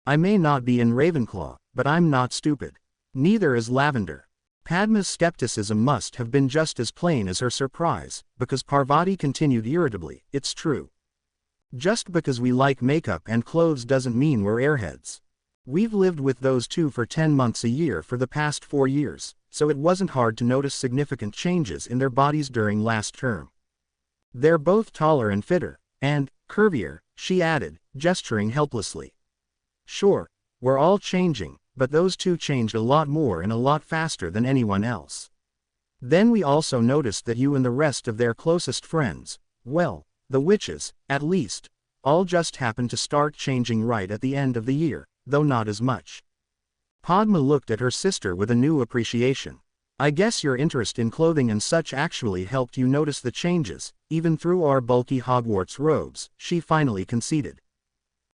A: I may not be in Ravenclaw, but I'm not stupid. Neither is Lavender." Padma's skepticism must have been just as plain as her surprise, because Parvati continued irritably, "It's true. Just because we like makeup and clothes doesn't mean we're airheads. We've lived with those two for 10 months a year for the past 4 years, so it wasn't hard to notice significant changes in their bodies during last term. They're both taller and fitter, and curvier," she added, gesturing helplessly. "Sure, we're all changing, but those two changed a lot more and a lot faster than anyone else. Then we also noticed that you and the rest of their closest friends, well, the witches, at least, all just happened to start changing right at the end of the year, though not as much." Padma looked at her sister with a new appreciation. "I guess your interest in clothing and such actually helped you notice the changes, even through our bulky Hogwarts robes," she finally conceded.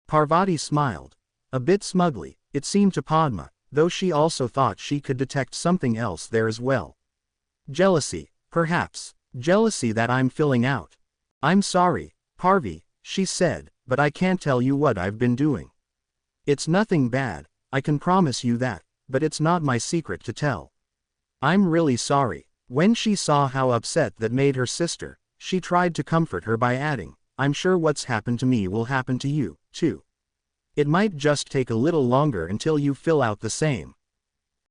A: Parvati smiled. A bit smugly, it seemed to Padma, though she also thought she could detect something else there as well. "Jealousy, perhaps. Jealousy that I'm filling out. I'm sorry, Parvi," she said, "but I can't tell you what I've been doing. It's nothing bad, I can promise you that, but it's not my secret to tell. I'm really sorry." When she saw how upset that made her sister, she tried to comfort her by adding, "I'm sure what's happened to me will happen to you, too. It might just take a little longer until you fill out the same."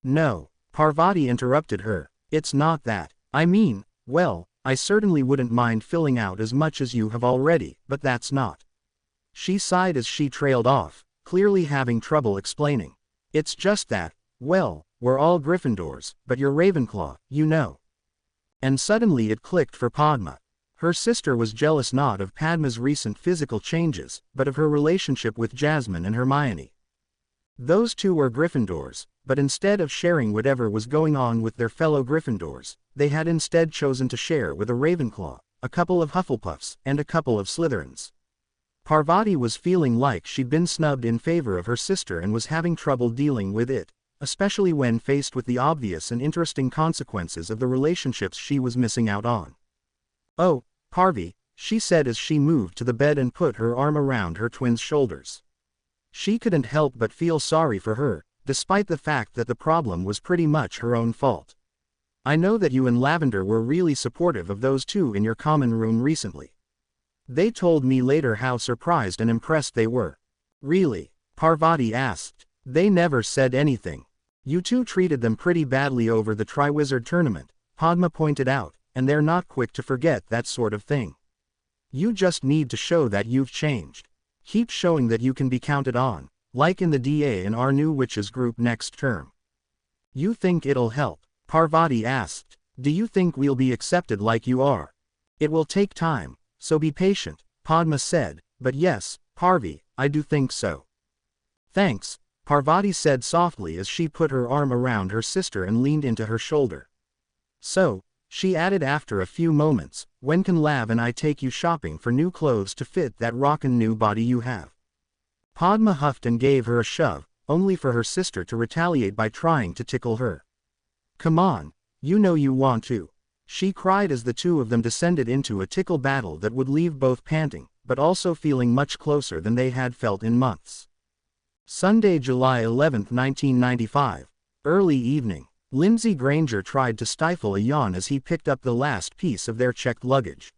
A: "No," Parvati interrupted her, "it's not that. I mean, well, I certainly wouldn't mind filling out as much as you have already, but that's not." She sighed as she trailed off, clearly having trouble explaining. It's just that, well, we're all Gryffindors, but you're Ravenclaw, you know. And suddenly it clicked for Padma. Her sister was jealous not of Padma's recent physical changes, but of her relationship with Jasmine and Hermione. Those two were Gryffindors, but instead of sharing whatever was going on with their fellow Gryffindors, they had instead chosen to share with a Ravenclaw, a couple of Hufflepuffs, and a couple of Slytherins. Parvati was feeling like she'd been snubbed in favor of her sister and was having trouble dealing with it, especially when faced with the obvious and interesting consequences of the relationships she was missing out on. "Oh, Parvy," she said as she moved to the bed and put her arm around her twin's shoulders. She couldn't help but feel sorry for her, despite the fact that the problem was pretty much her own fault. "I know that you and Lavender were really supportive of those two in your common room recently. They told me later how surprised and impressed they were." "Really?" Parvati asked. "They never said anything. You two treated them pretty badly over the Triwizard Tournament," Padma pointed out, "and they're not quick to forget that sort of thing. You just need to show that you've changed. Keep showing that you can be counted on, like in the DA in our new witches group next term." "You think it'll help?" Parvati asked. "Do you think we'll be accepted like you are?" "It will take time, so be patient," Padma said, "but yes, Parvy, I do think so." "Thanks," Parvati said softly as she put her arm around her sister and leaned into her shoulder. "So," she added after a few moments, "when can Lav and I take you shopping for new clothes to fit that rockin' new body you have?" Padma huffed and gave her a shove, only for her sister to retaliate by trying to tickle her. "Come on, you know you want to," she cried as the two of them descended into a tickle battle that would leave both panting, but also feeling much closer than they had felt in months. Sunday, July 11, 1995. Early evening. Lindsay Granger tried to stifle a yawn as he picked up the last piece of their checked luggage.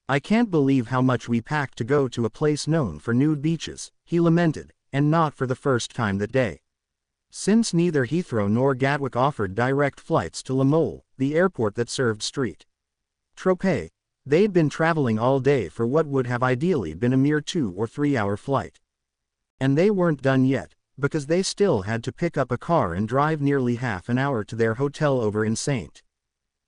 A: "I can't believe how much we packed to go to a place known for nude beaches," he lamented, and not for the first time that day. Since neither Heathrow nor Gatwick offered direct flights to Le Mole, the airport that served St. Tropez, they'd been traveling all day for what would have ideally been a mere 2 or 3 hour flight. And they weren't done yet, because they still had to pick up a car and drive nearly half an hour to their hotel over in St.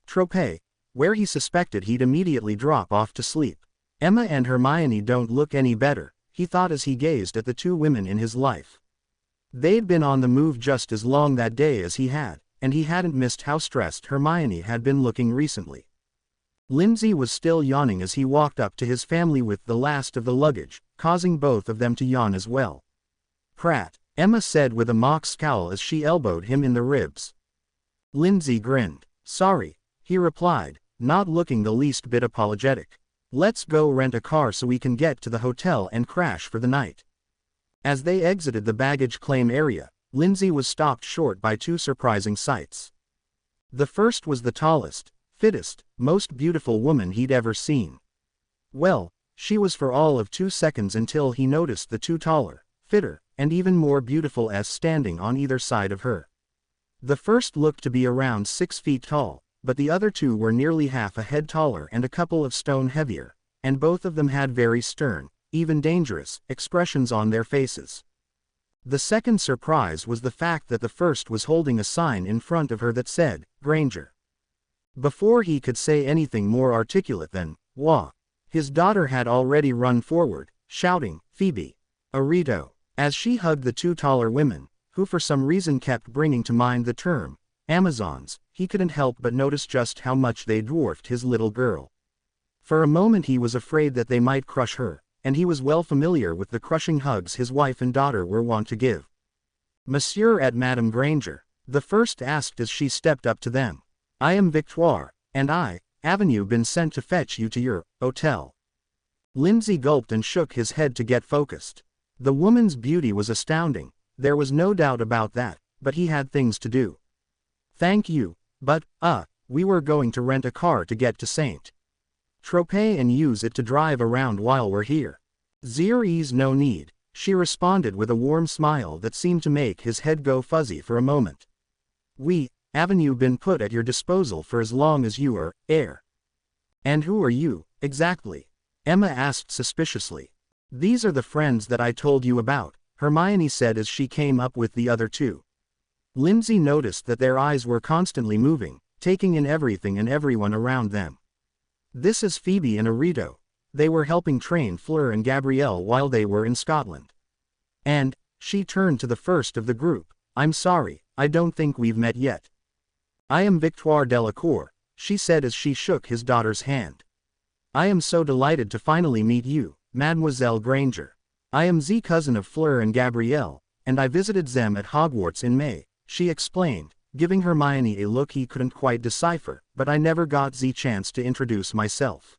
A: Tropez, where he suspected he'd immediately drop off to sleep. "Emma and Hermione don't look any better," he thought as he gazed at the two women in his life. They'd been on the move just as long that day as he had, and he hadn't missed how stressed Hermione had been looking recently. Lindsay was still yawning as he walked up to his family with the last of the luggage, causing both of them to yawn as well. "Prat," Emma said with a mock scowl as she elbowed him in the ribs. Lindsay grinned. "Sorry," he replied, not looking the least bit apologetic. "Let's go rent a car so we can get to the hotel and crash for the night." As they exited the baggage claim area, Lindsay was stopped short by two surprising sights. The first was the tallest, fittest, most beautiful woman he'd ever seen. Well, she was for all of 2 seconds until he noticed the two taller, fitter, and even more beautiful as standing on either side of her. The first looked to be around 6 feet tall, but the other two were nearly half a head taller and a couple of stone heavier, and both of them had very stern, even dangerous, expressions on their faces. The second surprise was the fact that the first was holding a sign in front of her that said, "Granger." Before he could say anything more articulate than, "Wah," his daughter had already run forward, shouting, "Phoebe! Arito!" As she hugged the two taller women, who for some reason kept bringing to mind the term, Amazons, he couldn't help but notice just how much they dwarfed his little girl. For a moment he was afraid that they might crush her, and he was well familiar with the crushing hugs his wife and daughter were wont to give. "Monsieur et Madame Granger," the first asked as she stepped up to them. "I am Victoire, and Avenue been sent to fetch you to your hotel." Lindsay gulped and shook his head to get focused. The woman's beauty was astounding, there was no doubt about that, but he had things to do. "Thank you, but, we were going to rent a car to get to St. Tropez and use it to drive around while we're here." "There is no need," she responded with a warm smile that seemed to make his head go fuzzy for a moment. "We, Avenue been put at your disposal for as long as you are, heir." "And who are you, exactly?" Emma asked suspiciously. These are the friends that I told you about, Hermione said as she came up with the other two. Lindsay noticed that their eyes were constantly moving, taking in everything and everyone around them. This is Phoebe and Arito. They were helping train Fleur and Gabrielle while they were in Scotland. And, she turned to the first of the group, I'm sorry, I don't think we've met yet. I am Victoire Delacour, she said as she shook his daughter's hand. I am so delighted to finally meet you, Mademoiselle Granger. I am the cousin of Fleur and Gabrielle, and I visited them at Hogwarts in May, she explained, giving Hermione a look he couldn't quite decipher, but I never got the chance to introduce myself.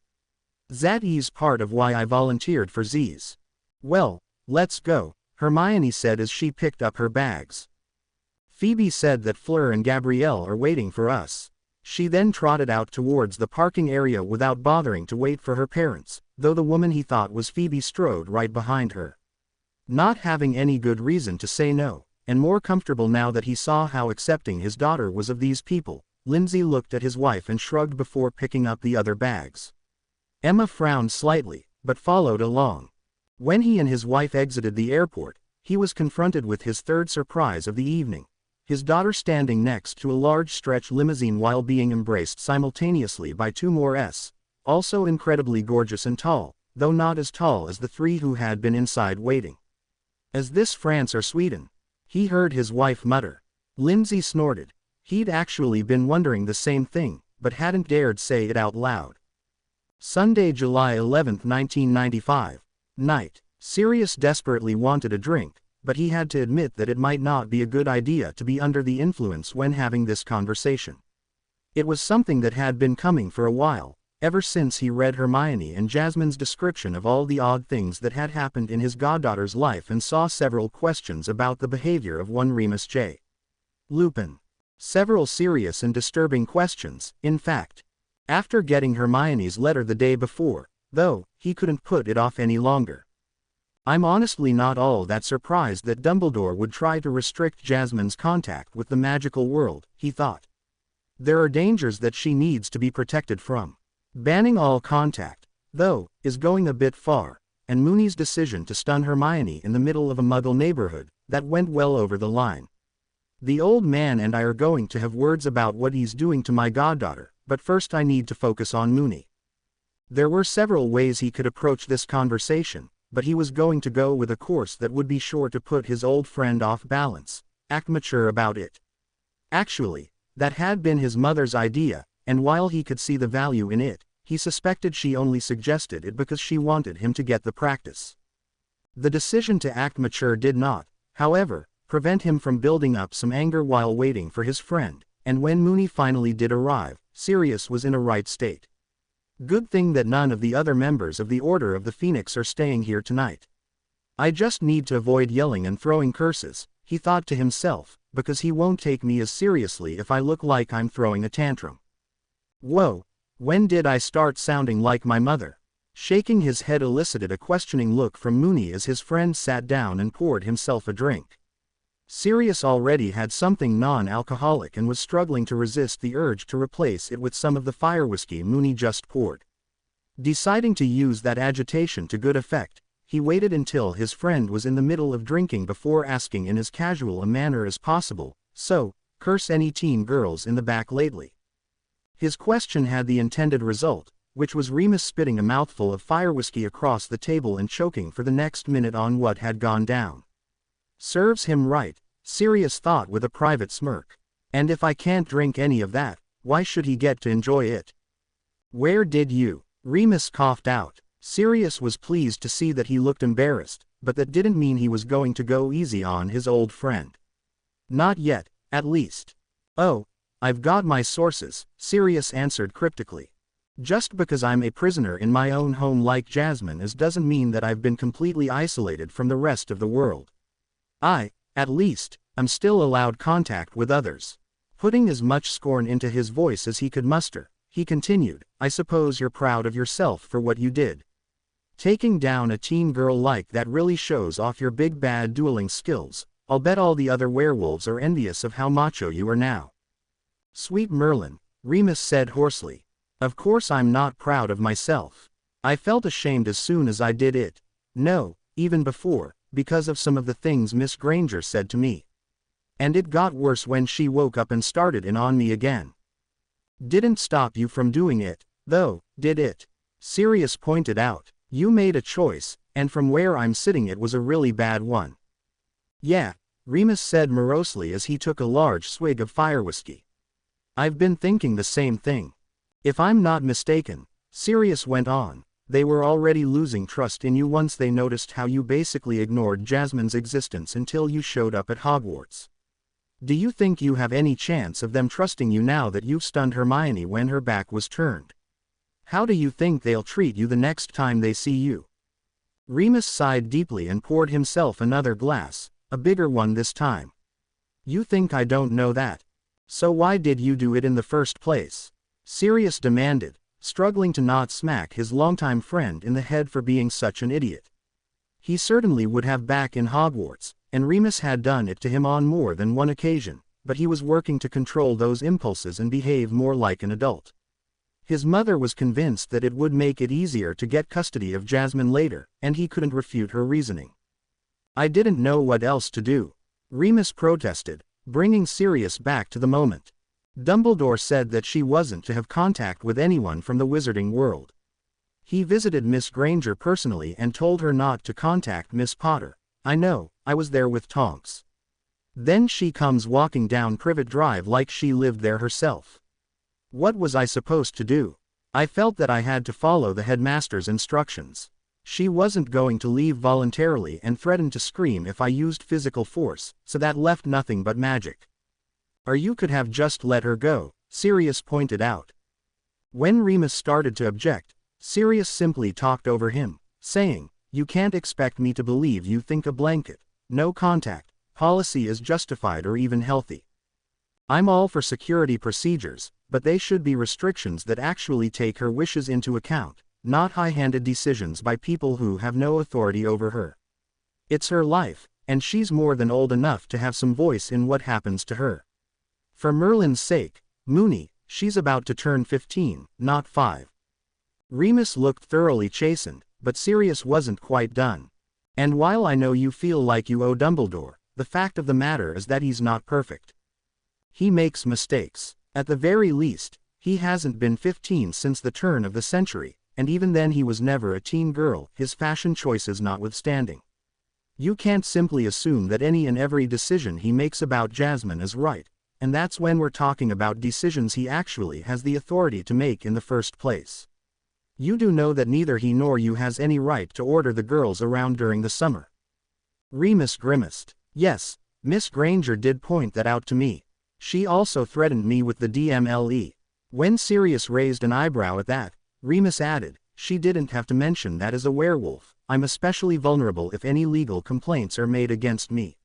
A: That is part of why I volunteered for these. Well, let's go, Hermione said as she picked up her bags. Phoebe said that Fleur and Gabrielle are waiting for us. She then trotted out towards the parking area without bothering to wait for her parents, though the woman he thought was Phoebe strode right behind her. Not having any good reason to say no, and more comfortable now that he saw how accepting his daughter was of these people, Lindsay looked at his wife and shrugged before picking up the other bags. Emma frowned slightly, but followed along. When he and his wife exited the airport, he was confronted with his third surprise of the evening. His daughter standing next to a large stretch limousine while being embraced simultaneously by two more also incredibly gorgeous and tall, though not as tall as the three who had been inside waiting. Is this France or Sweden? He heard his wife mutter. Lindsay snorted. He'd actually been wondering the same thing, but hadn't dared say it out loud. Sunday, July 11, 1995. Night. Sirius desperately wanted a drink, but he had to admit that it might not be a good idea to be under the influence when having this conversation. It was something that had been coming for a while, ever since he read Hermione and Jasmine's description of all the odd things that had happened in his goddaughter's life and saw several questions about the behavior of one Remus J. Lupin. Several serious and disturbing questions, in fact. After getting Hermione's letter the day before, though, he couldn't put it off any longer. I'm honestly not all that surprised that Dumbledore would try to restrict Jasmine's contact with the magical world, he thought. There are dangers that she needs to be protected from. Banning all contact, though, is going a bit far, and Moony's decision to stun Hermione in the middle of a Muggle neighborhood, that went well over the line. The old man and I are going to have words about what he's doing to my goddaughter, but first I need to focus on Moony. There were several ways he could approach this conversation, but he was going to go with a course that would be sure to put his old friend off balance, act mature about it. Actually, that had been his mother's idea, and while he could see the value in it, he suspected she only suggested it because she wanted him to get the practice. The decision to act mature did not, however, prevent him from building up some anger while waiting for his friend, and when Moony finally did arrive, Sirius was in a right state. Good thing that none of the other members of the Order of the Phoenix are staying here tonight. I just need to avoid yelling and throwing curses, he thought to himself, because he won't take me as seriously if I look like I'm throwing a tantrum. Whoa, when did I start sounding like my mother? Shaking his head elicited a questioning look from Moony as his friend sat down and poured himself a drink. Sirius already had something non-alcoholic and was struggling to resist the urge to replace it with some of the fire whiskey Moony just poured. Deciding to use that agitation to good effect, he waited until his friend was in the middle of drinking before asking in as casual a manner as possible, so, curse any teen girls in the back lately. His question had the intended result, which was Remus spitting a mouthful of fire whiskey across the table and choking for the next minute on what had gone down. Serves him right, Sirius thought with a private smirk. And if I can't drink any of that, why should he get to enjoy it? Where did you? Remus coughed out. Sirius was pleased to see that he looked embarrassed, but that didn't mean he was going to go easy on his old friend. Not yet, at least. Oh, I've got my sources, Sirius answered cryptically. Just because I'm a prisoner in my own home like Jasmine doesn't mean that I've been completely isolated from the rest of the world. At least, I'm still allowed contact with others. Putting as much scorn into his voice as he could muster, he continued, I suppose you're proud of yourself for what you did. Taking down a teen girl like that really shows off your big bad dueling skills. I'll bet all the other werewolves are envious of how macho you are now. Sweet Merlin, Remus said hoarsely. Of course I'm not proud of myself. I felt ashamed as soon as I did it. No, even before, because of some of the things Miss Granger said to me. And it got worse when she woke up and started in on me again. Didn't stop you from doing it, though, did it? Sirius pointed out. You made a choice, and from where I'm sitting it was a really bad one. Yeah, Remus said morosely as he took a large swig of fire whiskey. I've been thinking the same thing. If I'm not mistaken, Sirius went on, they were already losing trust in you once they noticed how you basically ignored Jasmine's existence until you showed up at Hogwarts. Do you think you have any chance of them trusting you now that you've stunned Hermione when her back was turned? How do you think they'll treat you the next time they see you? Remus sighed deeply and poured himself another glass, a bigger one this time. You think I don't know that? So why did you do it in the first place? Sirius demanded, struggling to not smack his longtime friend in the head for being such an idiot. He certainly would have back in Hogwarts, and Remus had done it to him on more than one occasion, but he was working to control those impulses and behave more like an adult. His mother was convinced that it would make it easier to get custody of Jasmine later, and he couldn't refute her reasoning. I didn't know what else to do, Remus protested, bringing Sirius back to the moment. Dumbledore said that she wasn't to have contact with anyone from the wizarding world. He visited Miss Granger personally and told her not to contact Miss Potter. I know, I was there with Tonks. Then she comes walking down Privet Drive like she lived there herself. What was I supposed to do? I felt that I had to follow the headmaster's instructions. She wasn't going to leave voluntarily and threatened to scream if I used physical force, so that left nothing but magic. Or you could have just let her go, Sirius pointed out. When Remus started to object, Sirius simply talked over him, saying, You can't expect me to believe you think a blanket, no contact, policy is justified or even healthy. I'm all for security procedures, but they should be restrictions that actually take her wishes into account, not high-handed decisions by people who have no authority over her. It's her life, and she's more than old enough to have some voice in what happens to her. For Merlin's sake, Moony, she's about to turn 15, not 5. Remus looked thoroughly chastened, but Sirius wasn't quite done. And while I know you feel like you owe Dumbledore, the fact of the matter is that he's not perfect. He makes mistakes. At the very least, he hasn't been 15 since the turn of the century, and even then he was never a teen girl, his fashion choices notwithstanding. You can't simply assume that any and every decision he makes about Jasmine is right, and that's when we're talking about decisions he actually has the authority to make in the first place. You do know that neither he nor you has any right to order the girls around during the summer. Remus grimaced. Yes, Miss Granger did point that out to me. She also threatened me with the DMLE. When Sirius raised an eyebrow at that, Remus added, She didn't have to mention that as a werewolf, I'm especially vulnerable if any legal complaints are made against me.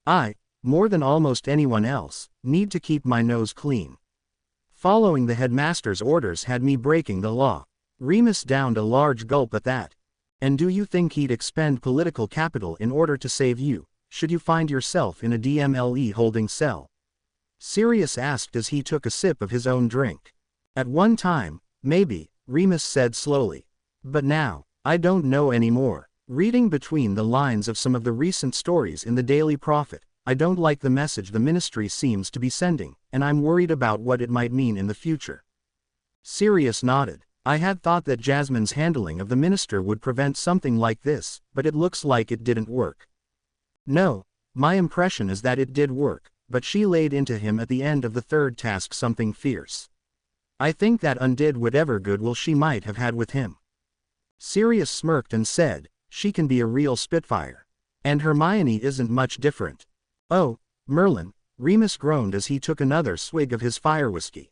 A: I, more than almost anyone else, need to keep my nose clean. Following the headmaster's orders had me breaking the law. Remus downed a large gulp at that. And do you think he'd expend political capital in order to save you, should you find yourself in a DMLE holding cell? Sirius asked as he took a sip of his own drink. At one time, maybe, Remus said slowly. But now, I don't know anymore. Reading between the lines of some of the recent stories in the Daily Prophet, I don't like the message the ministry seems to be sending, and I'm worried about what it might mean in the future. Sirius nodded. I had thought that Jasmine's handling of the minister would prevent something like this, but it looks like it didn't work. No, my impression is that it did work. But she laid into him at the end of the third task something fierce. I think that undid whatever goodwill she might have had with him. Sirius smirked and said, She can be a real spitfire. And Hermione isn't much different. Oh, Merlin, Remus groaned as he took another swig of his fire whiskey.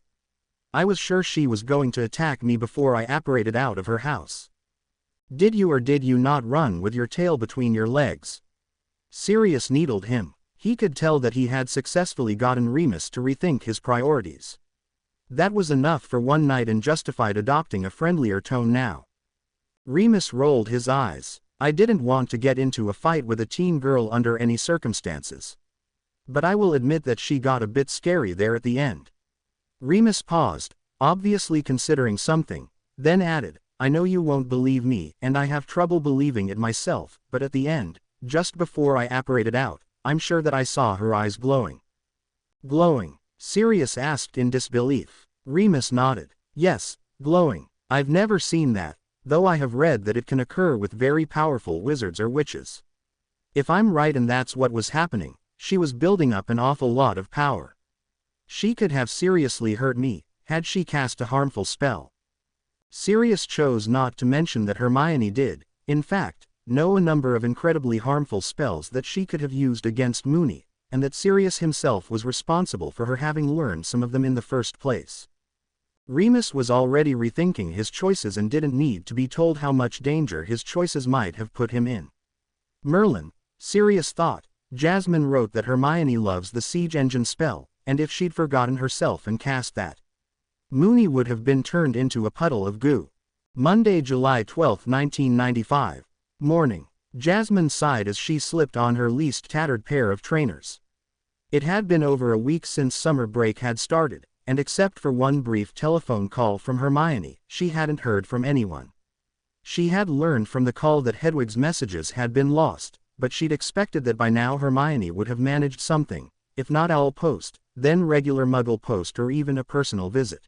A: I was sure she was going to attack me before I apparated out of her house. Did you or did you not run with your tail between your legs? Sirius needled him. He could tell that he had successfully gotten Remus to rethink his priorities. That was enough for one night and justified adopting a friendlier tone now. Remus rolled his eyes. I didn't want to get into a fight with a teen girl under any circumstances. But I will admit that she got a bit scary there at the end. Remus paused, obviously considering something, then added, I know you won't believe me, and I have trouble believing it myself, but at the end, just before I apparated out, I'm sure that I saw her eyes glowing. Glowing? Sirius asked in disbelief. Remus nodded. Yes, glowing. I've never seen that, though I have read that it can occur with very powerful wizards or witches. If I'm right and that's what was happening, she was building up an awful lot of power. She could have seriously hurt me, had she cast a harmful spell. Sirius chose not to mention that Hermione did, in fact, know a number of incredibly harmful spells that she could have used against Moony, and that Sirius himself was responsible for her having learned some of them in the first place. Remus was already rethinking his choices and didn't need to be told how much danger his choices might have put him in. Merlin, Sirius thought, Jasmine wrote that Hermione loves the siege engine spell, and if she'd forgotten herself and cast that, Moony would have been turned into a puddle of goo. Monday, July 12, 1995. Morning. Jasmine sighed as she slipped on her least tattered pair of trainers. It had been over a week since summer break had started, and except for one brief telephone call from Hermione, she hadn't heard from anyone. She had learned from the call that Hedwig's messages had been lost, but she'd expected that by now Hermione would have managed something, if not owl post, then regular muggle post or even a personal visit.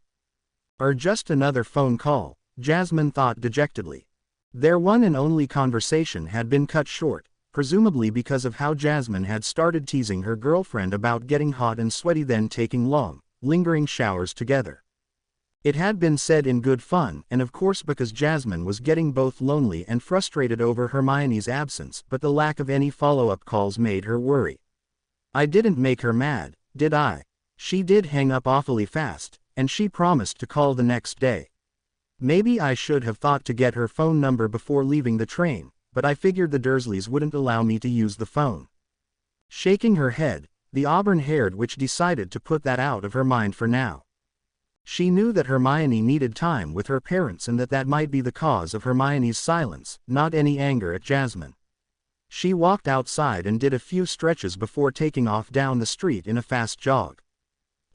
A: Or just another phone call, Jasmine thought dejectedly. Their one and only conversation had been cut short, presumably because of how Jasmine had started teasing her girlfriend about getting hot and sweaty then taking long, lingering showers together. It had been said in good fun and of course because Jasmine was getting both lonely and frustrated over Hermione's absence, but the lack of any follow-up calls made her worry. I didn't make her mad, did I? She did hang up awfully fast, and she promised to call the next day. Maybe I should have thought to get her phone number before leaving the train, but I figured the Dursleys wouldn't allow me to use the phone. Shaking her head, the auburn-haired witch decided to put that out of her mind for now. She knew that Hermione needed time with her parents and that might be the cause of Hermione's silence, not any anger at Jasmine. She walked outside and did a few stretches before taking off down the street in a fast jog.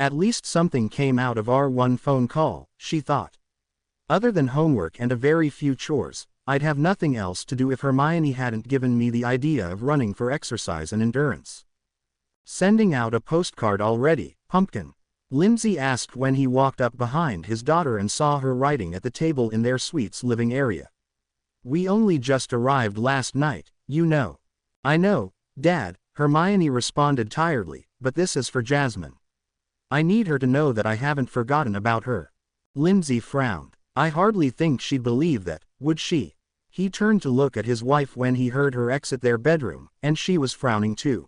A: At least something came out of our one phone call, she thought. Other than homework and a very few chores, I'd have nothing else to do if Hermione hadn't given me the idea of running for exercise and endurance. Sending out a postcard already, Pumpkin? Lindsay asked when he walked up behind his daughter and saw her writing at the table in their suite's living area. We only just arrived last night, you know. I know, Dad, Hermione responded tiredly, but this is for Jasmine. I need her to know that I haven't forgotten about her. Lindsay frowned. I hardly think she'd believe that, would she? He turned to look at his wife when he heard her exit their bedroom, and she was frowning too.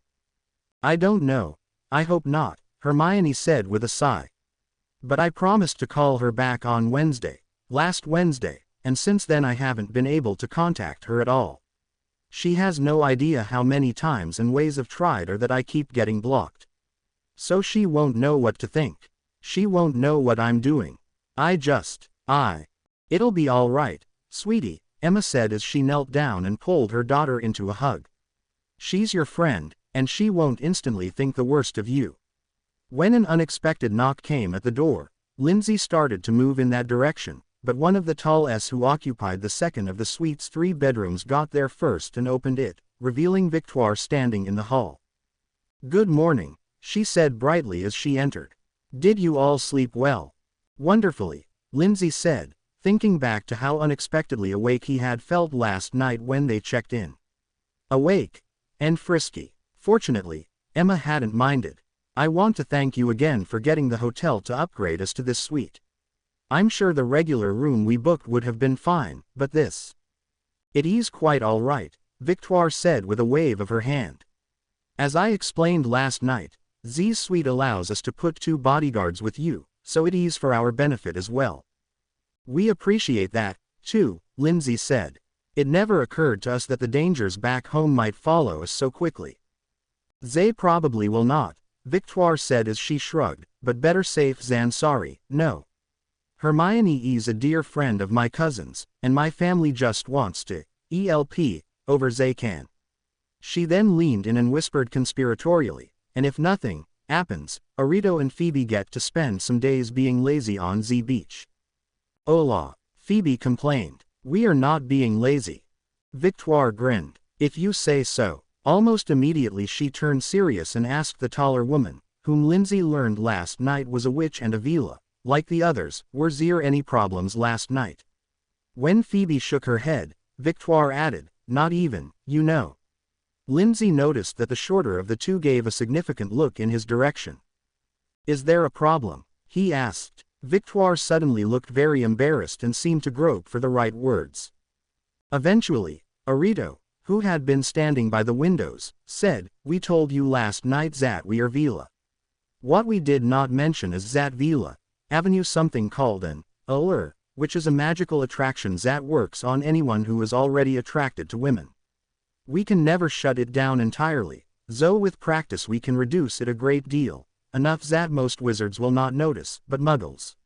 A: I don't know. I hope not, Hermione said with a sigh. But I promised to call her back on Wednesday, last Wednesday, and since then I haven't been able to contact her at all. She has no idea how many times and ways I've tried or that I keep getting blocked. So she won't know what to think. She won't know what I'm doing. It'll be all right, sweetie, Emma said as she knelt down and pulled her daughter into a hug. She's your friend, and she won't instantly think the worst of you. When an unexpected knock came at the door, Lindsay started to move in that direction, but one of the tall S who occupied the second of the suite's 3 bedrooms got there first and opened it, revealing Victoire standing in the hall. Good morning, she said brightly as she entered. Did you all sleep well? Wonderfully, Lindsay said, thinking back to how unexpectedly awake he had felt last night when they checked in. Awake. And frisky. Fortunately, Emma hadn't minded. I want to thank you again for getting the hotel to upgrade us to this suite. I'm sure the regular room we booked would have been fine, but this. It is quite all right, Victoire said with a wave of her hand. As I explained last night, Z's suite allows us to put 2 bodyguards with you, so it is for our benefit as well. We appreciate that, too, Lindsay said. It never occurred to us that the dangers back home might follow us so quickly. They probably will not, Victoire said as she shrugged, but better safe than sorry, no. Hermione is a dear friend of my cousin's, and my family just wants to help over they can. She then leaned in and whispered conspiratorially, and if nothing happens, Arito and Phoebe get to spend some days being lazy on Z Beach. Hola, Phoebe complained. We are not being lazy. Victoire grinned. If you say so. Almost immediately she turned serious and asked the taller woman, whom Lindsay learned last night was a witch and a Veela, like the others, were there any problems last night? When Phoebe shook her head, Victoire added, not even, you know. Lindsay noticed that the shorter of the two gave a significant look in his direction. Is there a problem? He asked. Victoire suddenly looked very embarrassed and seemed to grope for the right words. Eventually, Arito, who had been standing by the windows, said, we told you last night that we are Veela. What we did not mention is that Veela Avenue something called an allure, which is a magical attraction that works on anyone who is already attracted to women. We can never shut it down entirely, though with practice we can reduce it a great deal, enough that most wizards will not notice, but muggles.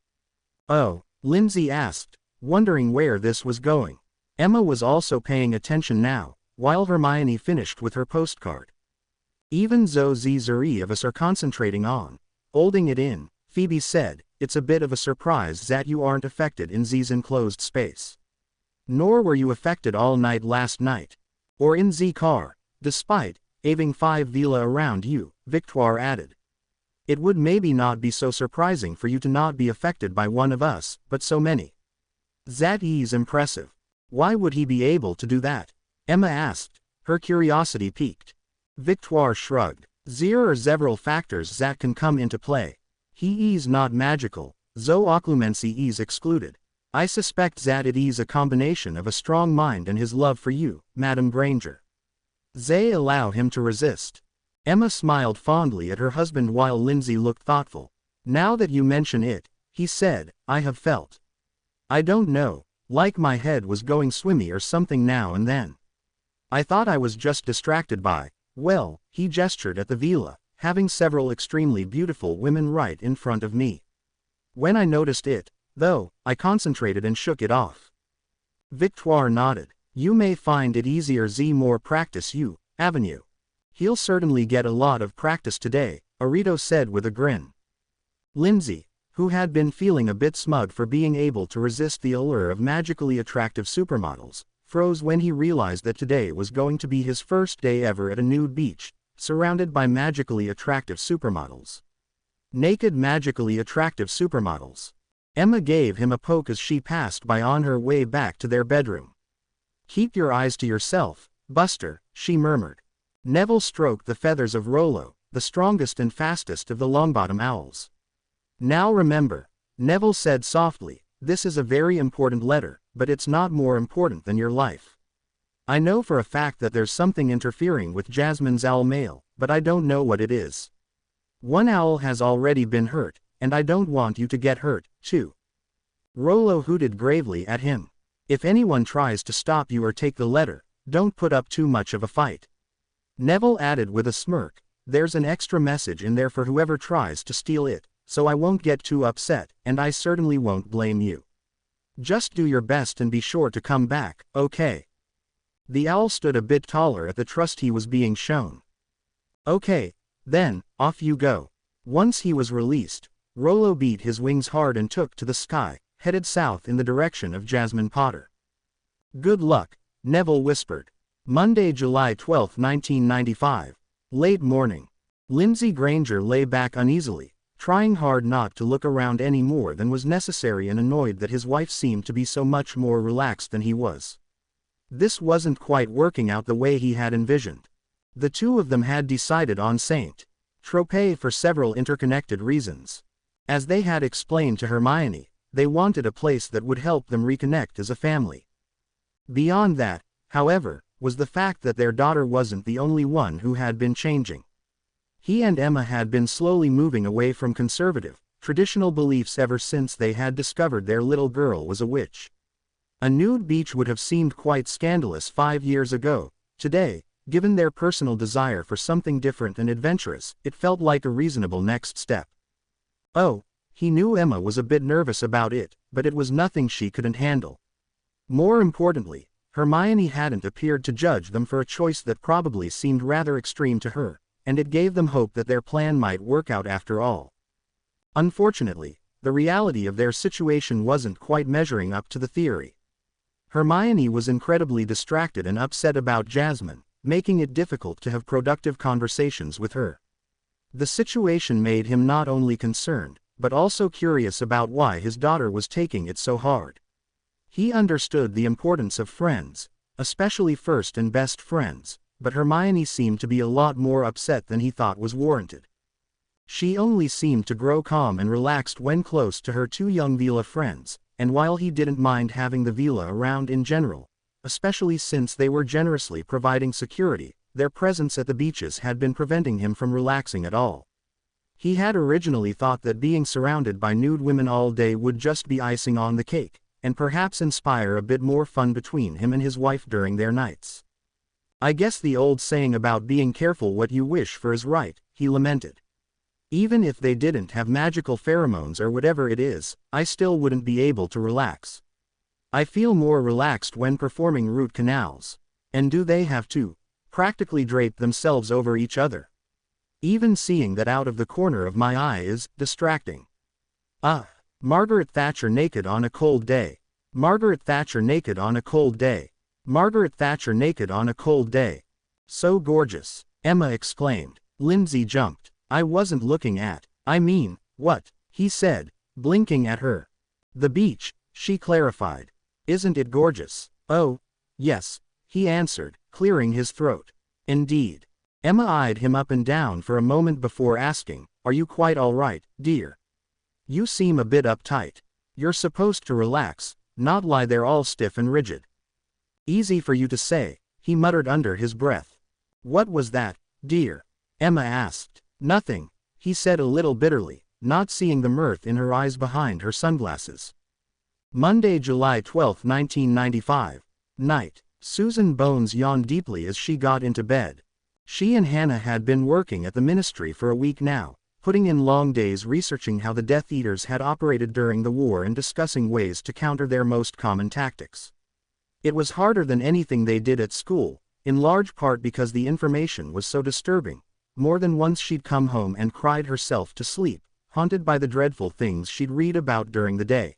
A: Oh, Lindsay asked, wondering where this was going. Emma was also paying attention now, while Hermione finished with her postcard. Even though the three of us are concentrating on holding it in, Phoebe said, it's a bit of a surprise that you aren't affected in Z's enclosed space. Nor were you affected all night last night. Or in Z car, despite having 5 Veela around you, Victoire added. It would maybe not be so surprising for you to not be affected by one of us, but so many. That is impressive. Why would he be able to do that? Emma asked, her curiosity piqued. Victoire shrugged. There are several factors that can come into play. He is not magical, though occlumency is excluded. I suspect that it is a combination of a strong mind and his love for you, Madame Granger. They allow him to resist. Emma smiled fondly at her husband while Lindsay looked thoughtful. Now that you mention it, he said, I have felt. I don't know, like my head was going swimmy or something now and then. I thought I was just distracted by, well, he gestured at the Veela, having several extremely beautiful women right in front of me. When I noticed it, though, I concentrated and shook it off. Victoire nodded. You may find it easier the more practice you, Avenue. He'll certainly get a lot of practice today, Arito said with a grin. Lindsay, who had been feeling a bit smug for being able to resist the allure of magically attractive supermodels, froze when he realized that today was going to be his first day ever at a nude beach, surrounded by magically attractive supermodels. Naked magically attractive supermodels. Emma gave him a poke as she passed by on her way back to their bedroom. Keep your eyes to yourself, Buster, she murmured. Neville stroked the feathers of Rollo, the strongest and fastest of the Longbottom owls. Now remember, Neville said softly, this is a very important letter, but it's not more important than your life. I know for a fact that there's something interfering with Jasmine's owl mail, but I don't know what it is. One owl has already been hurt, and I don't want you to get hurt, too. Rollo hooted gravely at him. If anyone tries to stop you or take the letter, don't put up too much of a fight. Neville added with a smirk, there's an extra message in there for whoever tries to steal it, so I won't get too upset, and I certainly won't blame you. Just do your best and be sure to come back, okay? The owl stood a bit taller at the trust he was being shown. Okay, then, off you go. Once he was released, Rollo beat his wings hard and took to the sky, headed south in the direction of Jasmine Potter. Good luck, Neville whispered. Monday, July 12, 1995. Late morning. Lindsay Granger lay back uneasily, trying hard not to look around any more than was necessary and annoyed that his wife seemed to be so much more relaxed than he was. This wasn't quite working out the way he had envisioned. The two of them had decided on Saint Tropez for several interconnected reasons. As they had explained to Hermione, they wanted a place that would help them reconnect as a family. Beyond that, however, was the fact that their daughter wasn't the only one who had been changing. He and Emma had been slowly moving away from conservative, traditional beliefs ever since they had discovered their little girl was a witch. A nude beach would have seemed quite scandalous 5 years ago. Today, given their personal desire for something different and adventurous, it felt like a reasonable next step. Oh, he knew Emma was a bit nervous about it, but it was nothing she couldn't handle. More importantly, Hermione hadn't appeared to judge them for a choice that probably seemed rather extreme to her, and it gave them hope that their plan might work out after all. Unfortunately, the reality of their situation wasn't quite measuring up to the theory. Hermione was incredibly distracted and upset about Jasmine, making it difficult to have productive conversations with her. The situation made him not only concerned, but also curious about why his daughter was taking it so hard. He understood the importance of friends, especially first and best friends, but Hermione seemed to be a lot more upset than he thought was warranted. She only seemed to grow calm and relaxed when close to her two young Veela friends, and while he didn't mind having the Veela around in general, especially since they were generously providing security, their presence at the beaches had been preventing him from relaxing at all. He had originally thought that being surrounded by nude women all day would just be icing on the cake, and perhaps inspire a bit more fun between him and his wife during their nights. "I guess the old saying about being careful what you wish for is right," he lamented. "Even if they didn't have magical pheromones or whatever it is, I still wouldn't be able to relax. I feel more relaxed when performing root canals. And do they have to practically drape themselves over each other? Even seeing that out of the corner of my eye is distracting. Margaret Thatcher naked on a cold day. Margaret Thatcher naked on a cold day. Margaret Thatcher naked on a cold day. So gorgeous," Emma exclaimed. Lindsay jumped. "I wasn't looking at, what?" he said, blinking at her. "The beach," she clarified. "Isn't it gorgeous?" "Oh, yes," he answered, clearing his throat. "Indeed." Emma eyed him up and down for a moment before asking, "Are you quite all right, dear? You seem a bit uptight. You're supposed to relax, not lie there all stiff and rigid." "Easy for you to say," he muttered under his breath. "What was that, dear?" Emma asked. "Nothing," he said a little bitterly, not seeing the mirth in her eyes behind her sunglasses. Monday, July 12, 1995. Night. Susan Bones yawned deeply as she got into bed. She and Hannah had been working at the ministry for a week now, putting in long days researching how the Death Eaters had operated during the war and discussing ways to counter their most common tactics. It was harder than anything they did at school, in large part because the information was so disturbing. More than once she'd come home and cried herself to sleep, haunted by the dreadful things she'd read about during the day.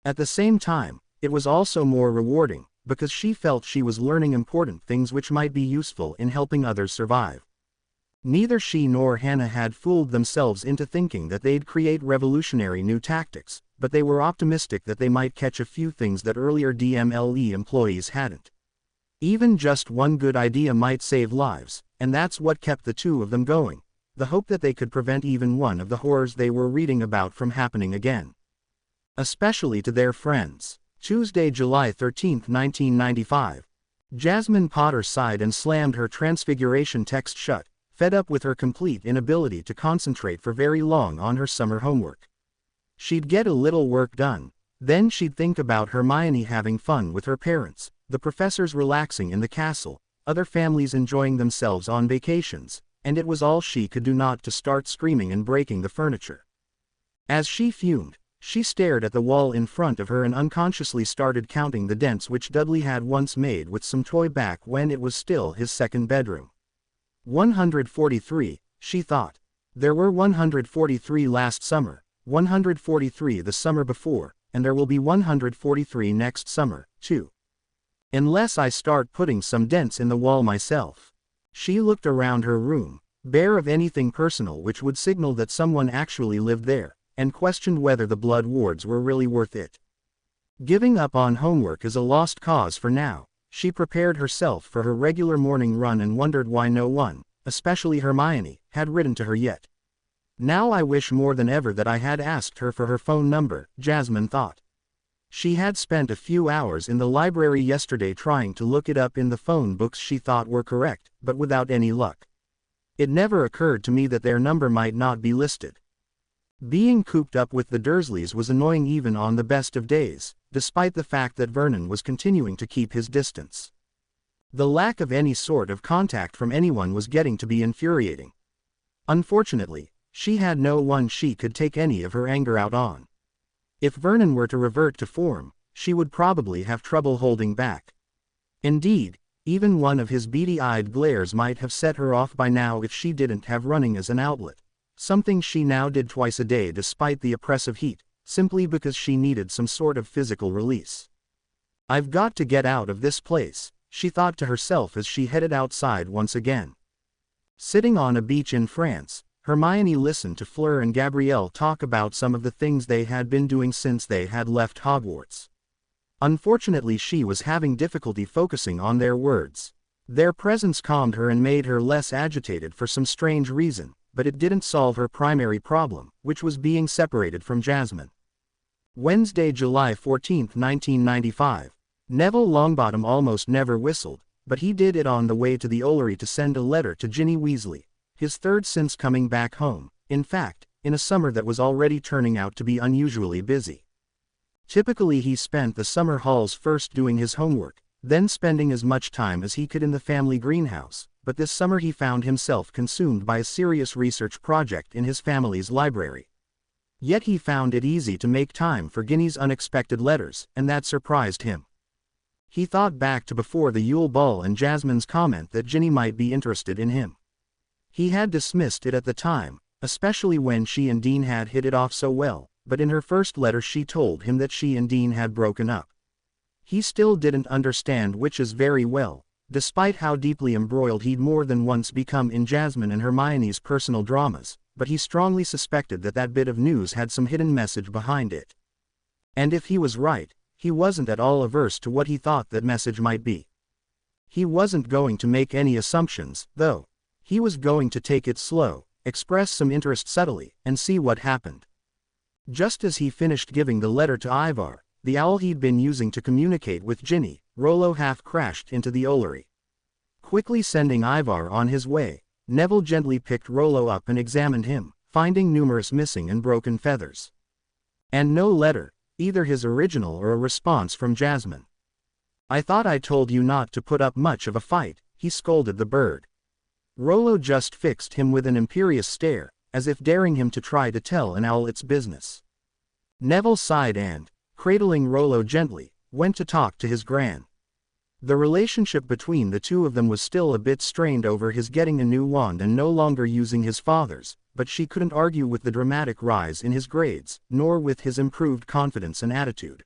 A: At the same time, it was also more rewarding, because she felt she was learning important things which might be useful in helping others survive. Neither she nor Hannah had fooled themselves into thinking that they'd create revolutionary new tactics, but they were optimistic that they might catch a few things that earlier DMLE employees hadn't. Even just one good idea might save lives, and that's what kept the two of them going, the hope that they could prevent even one of the horrors they were reading about from happening again. Especially to their friends. Tuesday, July 13, 1995. Jasmine Potter sighed and slammed her Transfiguration text shut, fed up with her complete inability to concentrate for very long on her summer homework. She'd get a little work done, then she'd think about Hermione having fun with her parents, the professors relaxing in the castle, other families enjoying themselves on vacations, and it was all she could do not to start screaming and breaking the furniture. As she fumed, she stared at the wall in front of her and unconsciously started counting the dents which Dudley had once made with some toy back when it was still his second bedroom. 143, she thought. There were 143 last summer, 143 the summer before, and there will be 143 next summer, too. Unless I start putting some dents in the wall myself. She looked around her room, bare of anything personal which would signal that someone actually lived there, and questioned whether the blood wards were really worth it. Giving up on homework is a lost cause for now. She prepared herself for her regular morning run and wondered why no one, especially Hermione, had written to her yet. Now I wish more than ever that I had asked her for her phone number, Jasmine thought. She had spent a few hours in the library yesterday trying to look it up in the phone books she thought were correct, but without any luck. It never occurred to me that their number might not be listed. Being cooped up with the Dursleys was annoying even on the best of days, despite the fact that Vernon was continuing to keep his distance. The lack of any sort of contact from anyone was getting to be infuriating. Unfortunately, she had no one she could take any of her anger out on. If Vernon were to revert to form, she would probably have trouble holding back. Indeed, even one of his beady-eyed glares might have set her off by now if she didn't have running as an outlet. something she now did twice a day despite the oppressive heat, simply because she needed some sort of physical release. "I've got to get out of this place," she thought to herself as she headed outside once again. Sitting on a beach in France, Hermione listened to Fleur and Gabrielle talk about some of the things they had been doing since they had left Hogwarts. Unfortunately, she was having difficulty focusing on their words. Their presence calmed her and made her less agitated for some strange reason, but it didn't solve her primary problem, which was being separated from Jasmine. Wednesday, July 14, 1995. Neville Longbottom almost never whistled, but he did it on the way to the Ollery to send a letter to Ginny Weasley, his third since coming back home, in fact, in a summer that was already turning out to be unusually busy. Typically he spent the summer halls first doing his homework, then spending as much time as he could in the family greenhouse, but this summer he found himself consumed by a serious research project in his family's library. Yet he found it easy to make time for Ginny's unexpected letters, and that surprised him. He thought back to before the Yule Ball and Jasmine's comment that Ginny might be interested in him. He had dismissed it at the time, especially when she and Dean had hit it off so well, but in her first letter she told him that she and Dean had broken up. He still didn't understand witches very well, despite how deeply embroiled he'd more than once become in Jasmine and Hermione's personal dramas, but he strongly suspected that that bit of news had some hidden message behind it. And if he was right, he wasn't at all averse to what he thought that message might be. He wasn't going to make any assumptions, though. He was going to take it slow, express some interest subtly, and see what happened. Just as he finished giving the letter to Ivar, the owl he'd been using to communicate with Ginny, Rollo half-crashed into the Ollery. Quickly sending Ivar on his way, Neville gently picked Rollo up and examined him, finding numerous missing and broken feathers. And no letter, either his original or a response from Jasmine. "I thought I told you not to put up much of a fight," he scolded the bird. Rollo just fixed him with an imperious stare, as if daring him to try to tell an owl its business. Neville sighed and, cradling Rollo gently, went to talk to his gran. The relationship between the two of them was still a bit strained over his getting a new wand and no longer using his father's, but she couldn't argue with the dramatic rise in his grades, nor with his improved confidence and attitude.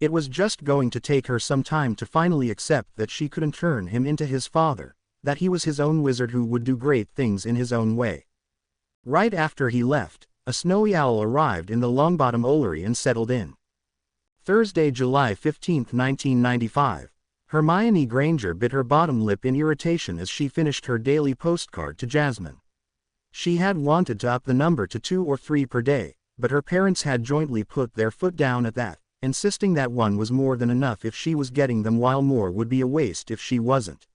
A: It was just going to take her some time to finally accept that she couldn't turn him into his father, that he was his own wizard who would do great things in his own way. Right after he left, a snowy owl arrived in the Longbottom Ollery and settled in. Thursday, July 15, 1995. Hermione Granger bit her bottom lip in irritation as she finished her daily postcard to Jasmine. She had wanted to up the number to 2 or 3 per day, but her parents had jointly put their foot down at that, insisting that one was more than enough if she was getting them, while more would be a waste if she wasn't.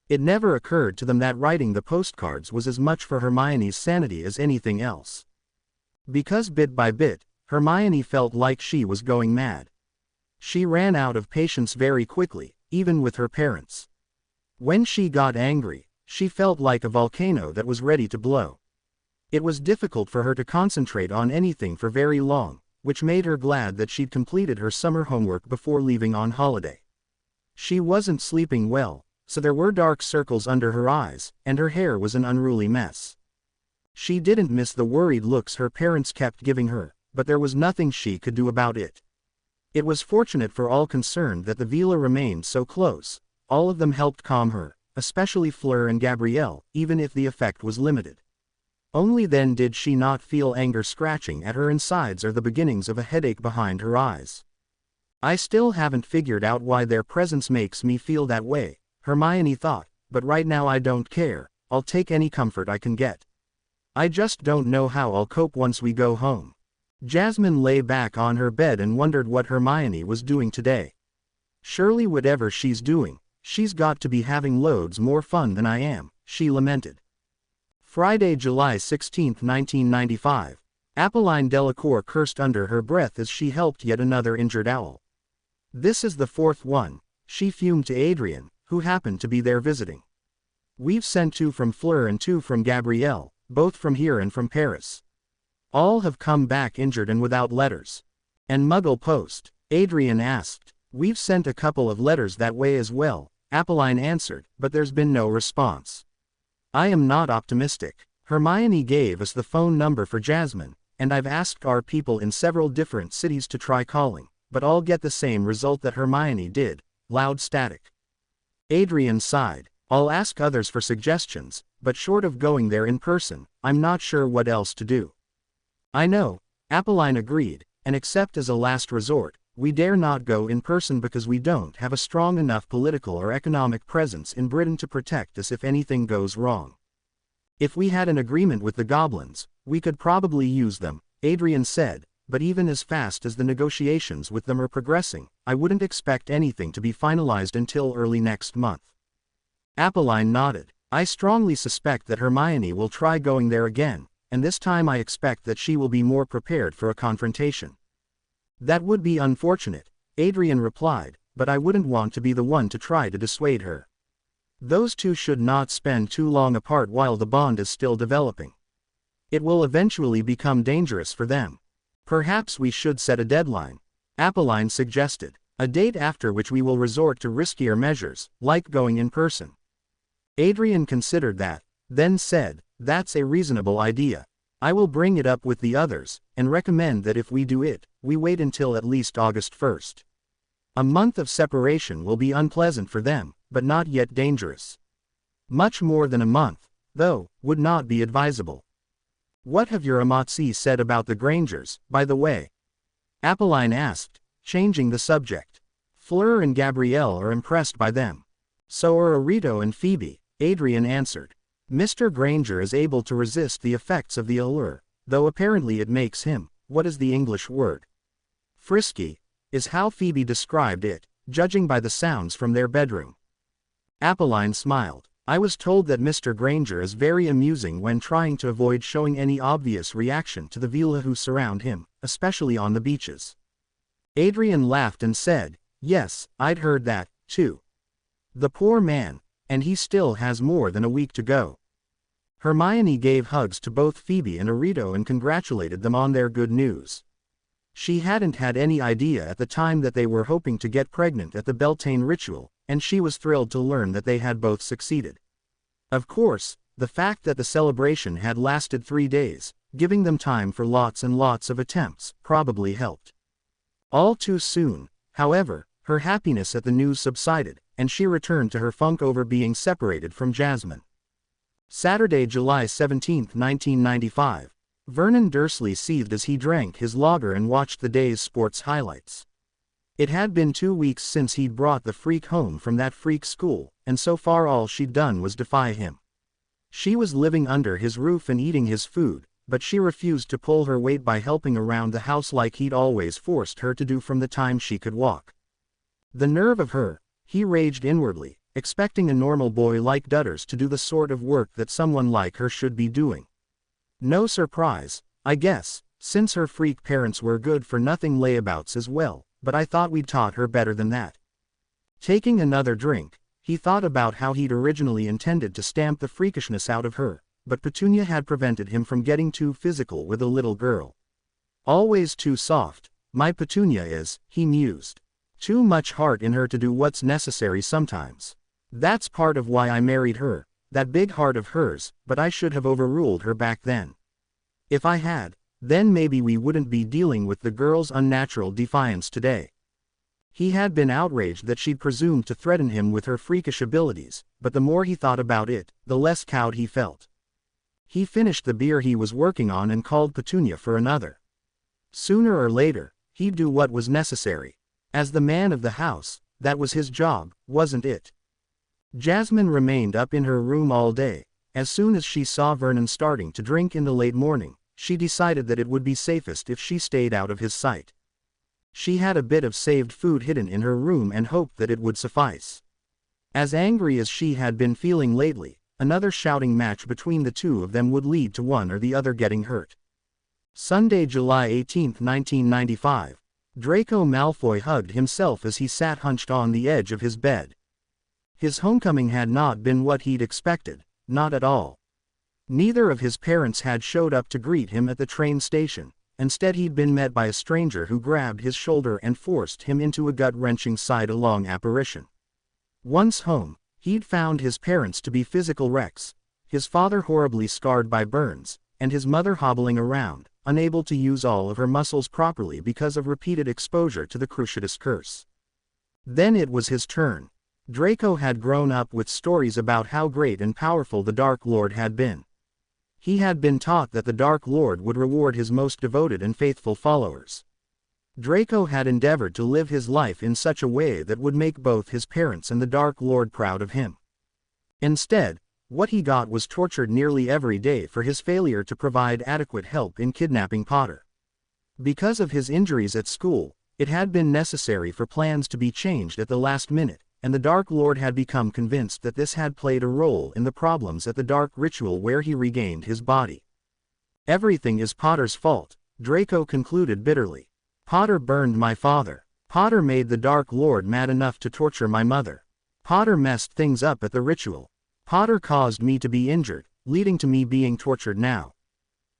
A: It never occurred to them that writing the postcards was as much for Hermione's sanity as anything else. Because bit by bit, Hermione felt like she was going mad. She ran out of patience very quickly, even with her parents. When she got angry, she felt like a volcano that was ready to blow. It was difficult for her to concentrate on anything for very long, which made her glad that she'd completed her summer homework before leaving on holiday. She wasn't sleeping well, so there were dark circles under her eyes, and her hair was an unruly mess. She didn't miss the worried looks her parents kept giving her, but there was nothing she could do about it. It was fortunate for all concerned that the villa remained so close. All of them helped calm her, especially Fleur and Gabrielle, even if the effect was limited. Only then did she not feel anger scratching at her insides or the beginnings of a headache behind her eyes. "I still haven't figured out why their presence makes me feel that way," Hermione thought, "but right now I don't care. I'll take any comfort I can get. I just don't know how I'll cope once we go home." Jasmine lay back on her bed and wondered what Hermione was doing today. "Surely whatever she's doing, she's got to be having loads more fun than I am," she lamented. Friday, July 16, 1995. Apolline Delacour cursed under her breath as she helped yet another injured owl. "This is the 4th one," she fumed to Adrian, who happened to be there visiting. "We've sent 2 from Fleur and 2 from Gabrielle, both from here and from Paris. All have come back injured and without letters." "And Muggle Post?" Adrian asked. "We've sent a couple of letters that way as well," Apolline answered, "but there's been no response." "I am not optimistic." Hermione gave us the phone number for Jasmine, and I've asked our people in several different cities to try calling, but all get the same result that Hermione did, loud static. Adrian sighed. I'll ask others for suggestions, but short of going there in person, I'm not sure what else to do. I know, Apolline agreed, and except as a last resort, we dare not go in person because we don't have a strong enough political or economic presence in Britain to protect us if anything goes wrong. If we had an agreement with the goblins, we could probably use them, Adrian said, but even as fast as the negotiations with them are progressing, I wouldn't expect anything to be finalized until early next month. Apolline nodded. I strongly suspect that Hermione will try going there again, and this time I expect that she will be more prepared for a confrontation. That would be unfortunate, Adrian replied, but I wouldn't want to be the one to try to dissuade her. Those two should not spend too long apart while the bond is still developing. It will eventually become dangerous for them. Perhaps we should set a deadline, Apolline suggested, a date after which we will resort to riskier measures, like going in person. Adrian considered that, then said, that's a reasonable idea. I will bring it up with the others, and recommend that if we do it, we wait until at least August 1st. A month of separation will be unpleasant for them, but not yet dangerous. Much more than a month, though, would not be advisable. What have your Amatsi said about the Grangers, by the way? Apolline asked, changing the subject. Fleur and Gabrielle are impressed by them. So are Arito and Phoebe, Adrian answered. Mr. Granger is able to resist the effects of the allure, though apparently it makes him, what is the English word? Frisky, is how Phoebe described it, judging by the sounds from their bedroom. Apolline smiled. I was told that Mr. Granger is very amusing when trying to avoid showing any obvious reaction to the Veela who surround him, especially on the beaches. Adrian laughed and said, yes, I'd heard that, too. The poor man, and he still has more than a week to go. Hermione gave hugs to both Phoebe and Arito and congratulated them on their good news. She hadn't had any idea at the time that they were hoping to get pregnant at the Beltane ritual, and she was thrilled to learn that they had both succeeded. Of course, the fact that the celebration had lasted 3 days, giving them time for lots and lots of attempts, probably helped. All too soon, however, her happiness at the news subsided, and she returned to her funk over being separated from Jasmine. Saturday, July 17, 1995. Vernon Dursley seethed as he drank his lager and watched the day's sports highlights. It had been 2 weeks since he'd brought the freak home from that freak school, and so far all she'd done was defy him. She was living under his roof and eating his food, but she refused to pull her weight by helping around the house like he'd always forced her to do from the time she could walk. The nerve of her, he raged inwardly, expecting a normal boy like Dutters to do the sort of work that someone like her should be doing. No surprise, I guess, since her freak parents were good-for-nothing layabouts as well, but I thought we'd taught her better than that. Taking another drink, he thought about how he'd originally intended to stamp the freakishness out of her, but Petunia had prevented him from getting too physical with a little girl. Always too soft, my Petunia is, he mused. Too much heart in her to do what's necessary sometimes. That's part of why I married her, that big heart of hers, but I should have overruled her back then. If I had, then maybe we wouldn't be dealing with the girl's unnatural defiance today. He had been outraged that she'd presumed to threaten him with her freakish abilities, but the more he thought about it, the less cowed he felt. He finished the beer he was working on and called Petunia for another. Sooner or later, he'd do what was necessary. As the man of the house, that was his job, wasn't it? Jasmine remained up in her room all day. As soon as she saw Vernon starting to drink in the late morning, she decided that it would be safest if she stayed out of his sight. She had a bit of saved food hidden in her room and hoped that it would suffice. As angry as she had been feeling lately, another shouting match between the two of them would lead to one or the other getting hurt. Sunday, July 18, 1995. Draco Malfoy hugged himself as he sat hunched on the edge of his bed. His homecoming had not been what he'd expected, not at all. Neither of his parents had showed up to greet him at the train station. Instead he'd been met by a stranger who grabbed his shoulder and forced him into a gut-wrenching side-along apparition. Once home, he'd found his parents to be physical wrecks. his father horribly scarred by burns, and his mother hobbling around, unable to use all of her muscles properly because of repeated exposure to the Cruciatus curse. Then it was his turn. Draco had grown up with stories about how great and powerful the Dark Lord had been. He had been taught that the Dark Lord would reward his most devoted and faithful followers. Draco had endeavored to live his life in such a way that would make both his parents and the Dark Lord proud of him. Instead, what he got was tortured nearly every day for his failure to provide adequate help in kidnapping Potter. Because of his injuries at school, it had been necessary for plans to be changed at the last minute, and the Dark Lord had become convinced that this had played a role in the problems at the Dark Ritual where he regained his body. Everything is Potter's fault, Draco concluded bitterly. Potter burned my father. Potter made the Dark Lord mad enough to torture my mother. Potter messed things up at the ritual. Potter caused me to be injured, leading to me being tortured now.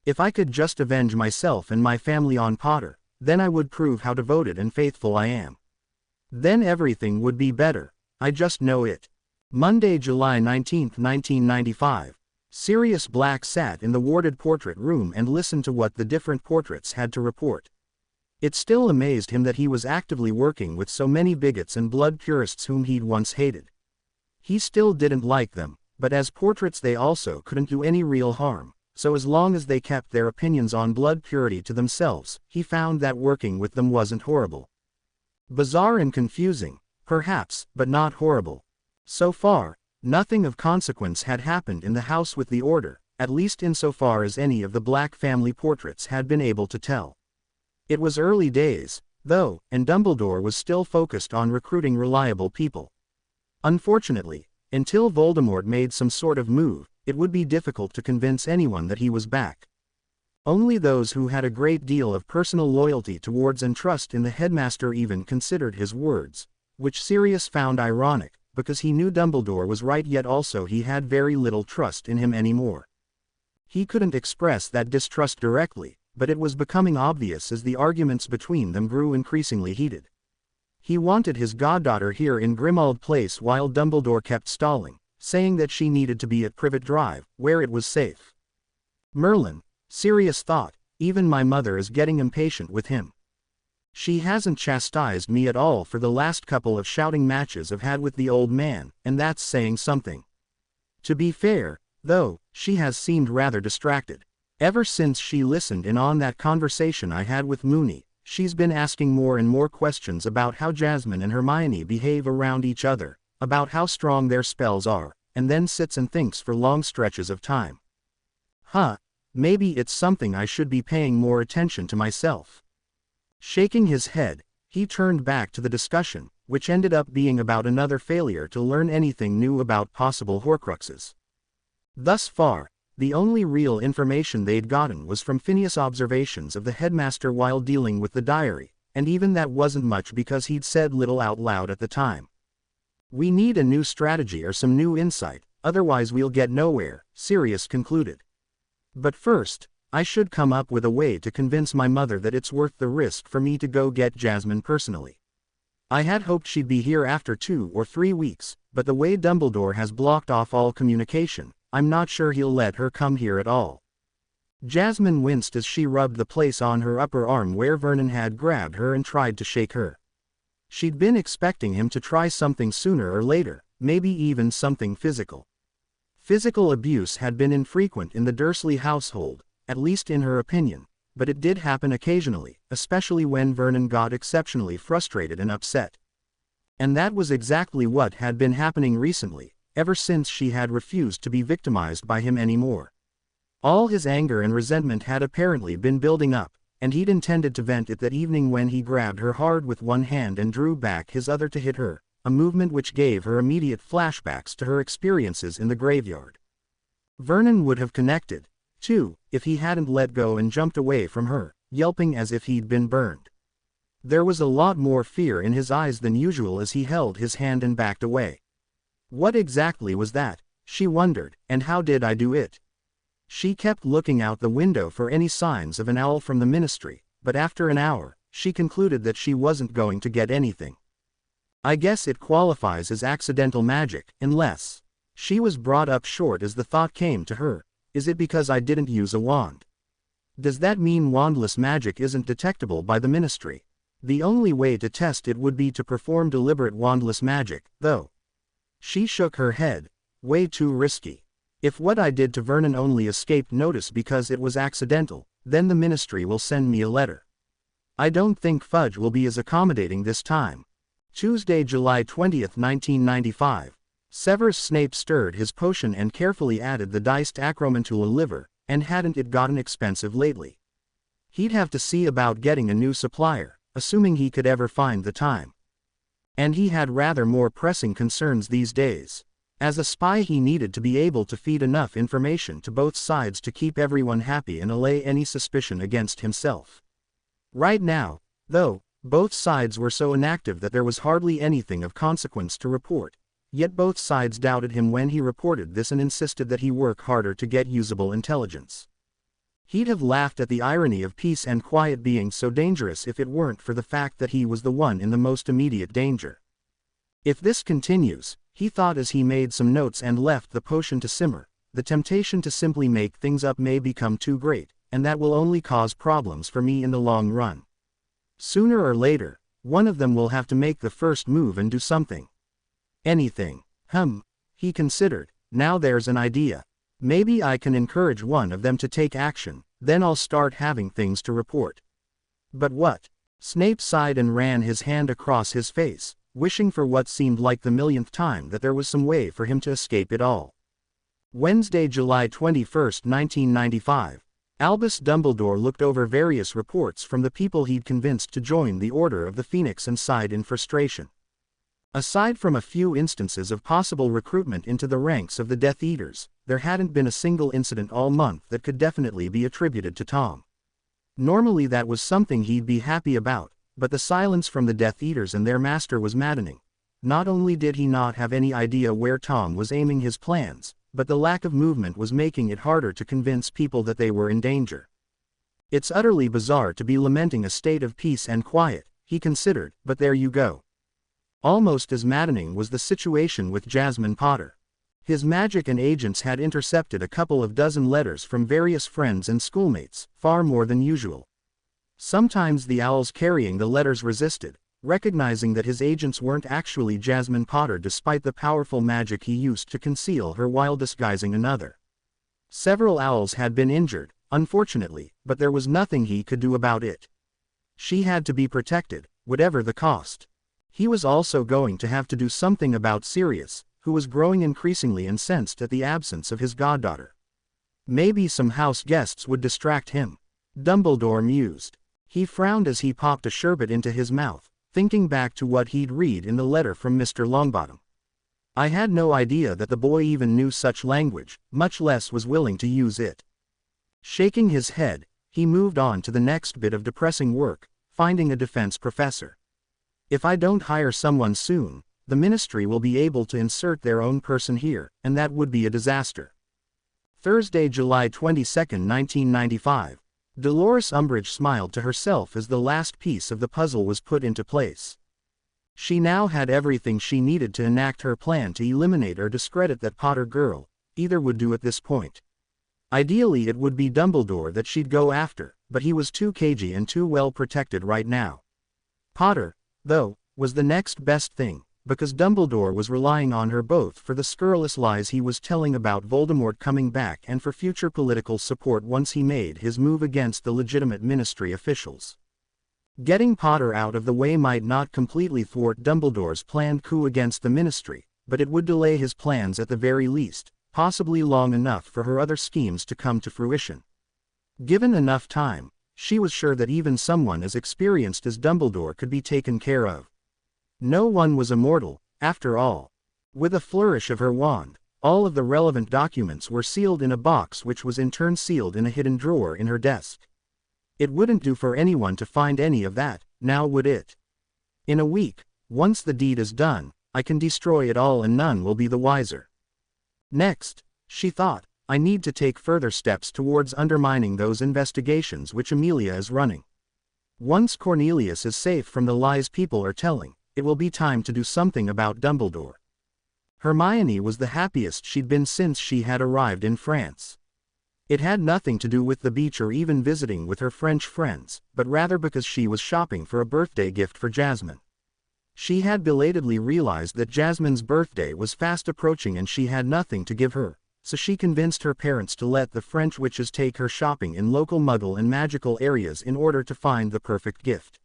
A: If I could just avenge myself and my family on Potter, then I would prove how devoted and faithful I am. Then everything would be better, I just know it. Monday, July 19, 1995. Sirius Black sat in the warded portrait room and listened to what the different portraits had to report. It still amazed him that he was actively working with so many bigots and blood purists whom he'd once hated. He still didn't like them, but as portraits they also couldn't do any real harm, so as long as they kept their opinions on blood purity to themselves, he found that working with them wasn't horrible. Bizarre and confusing, perhaps, but not horrible. So far, nothing of consequence had happened in the house with the Order, at least insofar as any of the Black family portraits had been able to tell. It was early days, though, and Dumbledore was still focused on recruiting reliable people. Unfortunately, until Voldemort made some sort of move, it would be difficult to convince anyone that he was back. Only those who had a great deal of personal loyalty towards and trust in the headmaster even considered his words, which Sirius found ironic, because he knew Dumbledore was right yet also he had very little trust in him anymore. He couldn't express that distrust directly, but it was becoming obvious as the arguments between them grew increasingly heated. He wanted his goddaughter here in Grimmauld Place while Dumbledore kept stalling, saying that she needed to be at Privet Drive, where it was safe. Merlin, Sirius thought, even my mother is getting impatient with him. She hasn't chastised me at all for the last couple of shouting matches I've had with the old man, and that's saying something. To be fair, though, she has seemed rather distracted. Ever since she listened in on that conversation I had with Moony, she's been asking more and more questions about how Jasmine and Hermione behave around each other, about how strong their spells are, and then sits and thinks for long stretches of time. Maybe it's something I should be paying more attention to myself. Shaking his head, he turned back to the discussion, which ended up being about another failure to learn anything new about possible Horcruxes. Thus far, the only real information they'd gotten was from Phineas' observations of the headmaster while dealing with the diary, and even that wasn't much because he'd said little out loud at the time. We need a new strategy or some new insight, otherwise we'll get nowhere, Sirius concluded. But first, I should come up with a way to convince my mother that it's worth the risk for me to go get Jasmine personally. I had hoped she'd be here after 2 or 3 weeks, but the way Dumbledore has blocked off all communication, I'm not sure he'll let her come here at all. Jasmine winced as she rubbed the place on her upper arm where Vernon had grabbed her and tried to shake her. She'd been expecting him to try something sooner or later, maybe even something physical. Physical abuse had been infrequent in the Dursley household, at least in her opinion, but it did happen occasionally, especially when Vernon got exceptionally frustrated and upset. And that was exactly what had been happening recently, ever since she had refused to be victimized by him anymore. All his anger and resentment had apparently been building up, and he'd intended to vent it that evening when he grabbed her hard with one hand and drew back his other to hit her, a movement which gave her immediate flashbacks to her experiences in the graveyard. Vernon would have connected, too, if he hadn't let go and jumped away from her, yelping as if he'd been burned. There was a lot more fear in his eyes than usual as he held his hand and backed away. What exactly was that, she wondered, and how did I do it? She kept looking out the window for any signs of an owl from the ministry, but after an hour, she concluded that she wasn't going to get anything. I guess it qualifies as accidental magic, unless... She was brought up short as the thought came to her, is it because I didn't use a wand? Does that mean wandless magic isn't detectable by the Ministry? The only way to test it would be to perform deliberate wandless magic, though. She shook her head. Way too risky. If what I did to Vernon only escaped notice because it was accidental, then the Ministry will send me a letter. I don't think Fudge will be as accommodating this time. Tuesday, July 20th, 1995. Severus Snape stirred his potion and carefully added the diced acromantula liver, and hadn't it gotten expensive lately? He'd have to see about getting a new supplier, assuming he could ever find the time. And he had rather more pressing concerns these days. As a spy, he needed to be able to feed enough information to both sides to keep everyone happy and allay any suspicion against himself. Right now, though, both sides were so inactive that there was hardly anything of consequence to report, yet both sides doubted him when he reported this and insisted that he work harder to get usable intelligence. He'd have laughed at the irony of peace and quiet being so dangerous if it weren't for the fact that he was the one in the most immediate danger. If this continues, he thought as he made some notes and left the potion to simmer, the temptation to simply make things up may become too great, and that will only cause problems for me in the long run. Sooner or later, one of them will have to make the first move and do something. Anything. He considered. Now there's an idea. Maybe I can encourage one of them to take action, then I'll start having things to report. But what? Snape sighed and ran his hand across his face, wishing for what seemed like the millionth time that there was some way for him to escape it all. Wednesday, July 21st, 1995. Albus Dumbledore looked over various reports from the people he'd convinced to join the Order of the Phoenix and sighed in frustration. Aside from a few instances of possible recruitment into the ranks of the Death Eaters, there hadn't been a single incident all month that could definitely be attributed to Tom. Normally that was something he'd be happy about, but the silence from the Death Eaters and their master was maddening. Not only did he not have any idea where Tom was aiming his plans, but the lack of movement was making it harder to convince people that they were in danger. It's utterly bizarre to be lamenting a state of peace and quiet, he considered, but there you go. Almost as maddening was the situation with Jasmine Potter. His magic and agents had intercepted a couple of dozen letters from various friends and schoolmates, far more than usual. Sometimes the owls carrying the letters resisted, recognizing that his agents weren't actually Jasmine Potter despite the powerful magic he used to conceal her while disguising another. Several owls had been injured, unfortunately, but there was nothing he could do about it. She had to be protected, whatever the cost. He was also going to have to do something about Sirius, who was growing increasingly incensed at the absence of his goddaughter. Maybe some house guests would distract him. Dumbledore mused. He frowned as he popped a sherbet into his mouth, thinking back to what he'd read in the letter from Mr. Longbottom. I had no idea that the boy even knew such language, much less was willing to use it. Shaking his head, he moved on to the next bit of depressing work, finding a defense professor. If I don't hire someone soon, the Ministry will be able to insert their own person here, and that would be a disaster. Thursday, July 22, 1995. Dolores Umbridge smiled to herself as the last piece of the puzzle was put into place. She now had everything she needed to enact her plan to eliminate or discredit that Potter girl. Either would do at this point. Ideally it would be Dumbledore that she'd go after, but he was too cagey and too well protected right now. Potter, though, was the next best thing, because Dumbledore was relying on her both for the scurrilous lies he was telling about Voldemort coming back and for future political support once he made his move against the legitimate Ministry officials. Getting Potter out of the way might not completely thwart Dumbledore's planned coup against the Ministry, but it would delay his plans at the very least, possibly long enough for her other schemes to come to fruition. Given enough time, she was sure that even someone as experienced as Dumbledore could be taken care of. No one was immortal, after all. With a flourish of her wand, all of the relevant documents were sealed in a box which was in turn sealed in a hidden drawer in her desk. It wouldn't do for anyone to find any of that, now would it? In a week, once the deed is done, I can destroy it all and none will be the wiser. Next, she thought, I need to take further steps towards undermining those investigations which Amelia is running. Once Cornelius is safe from the lies people are telling, it will be time to do something about Dumbledore. Hermione was the happiest she'd been since she had arrived in France. It had nothing to do with the beach or even visiting with her French friends, but rather because she was shopping for a birthday gift for Jasmine. She had belatedly realized that Jasmine's birthday was fast approaching and she had nothing to give her, so she convinced her parents to let the French witches take her shopping in local muggle and magical areas in order to find the perfect gift.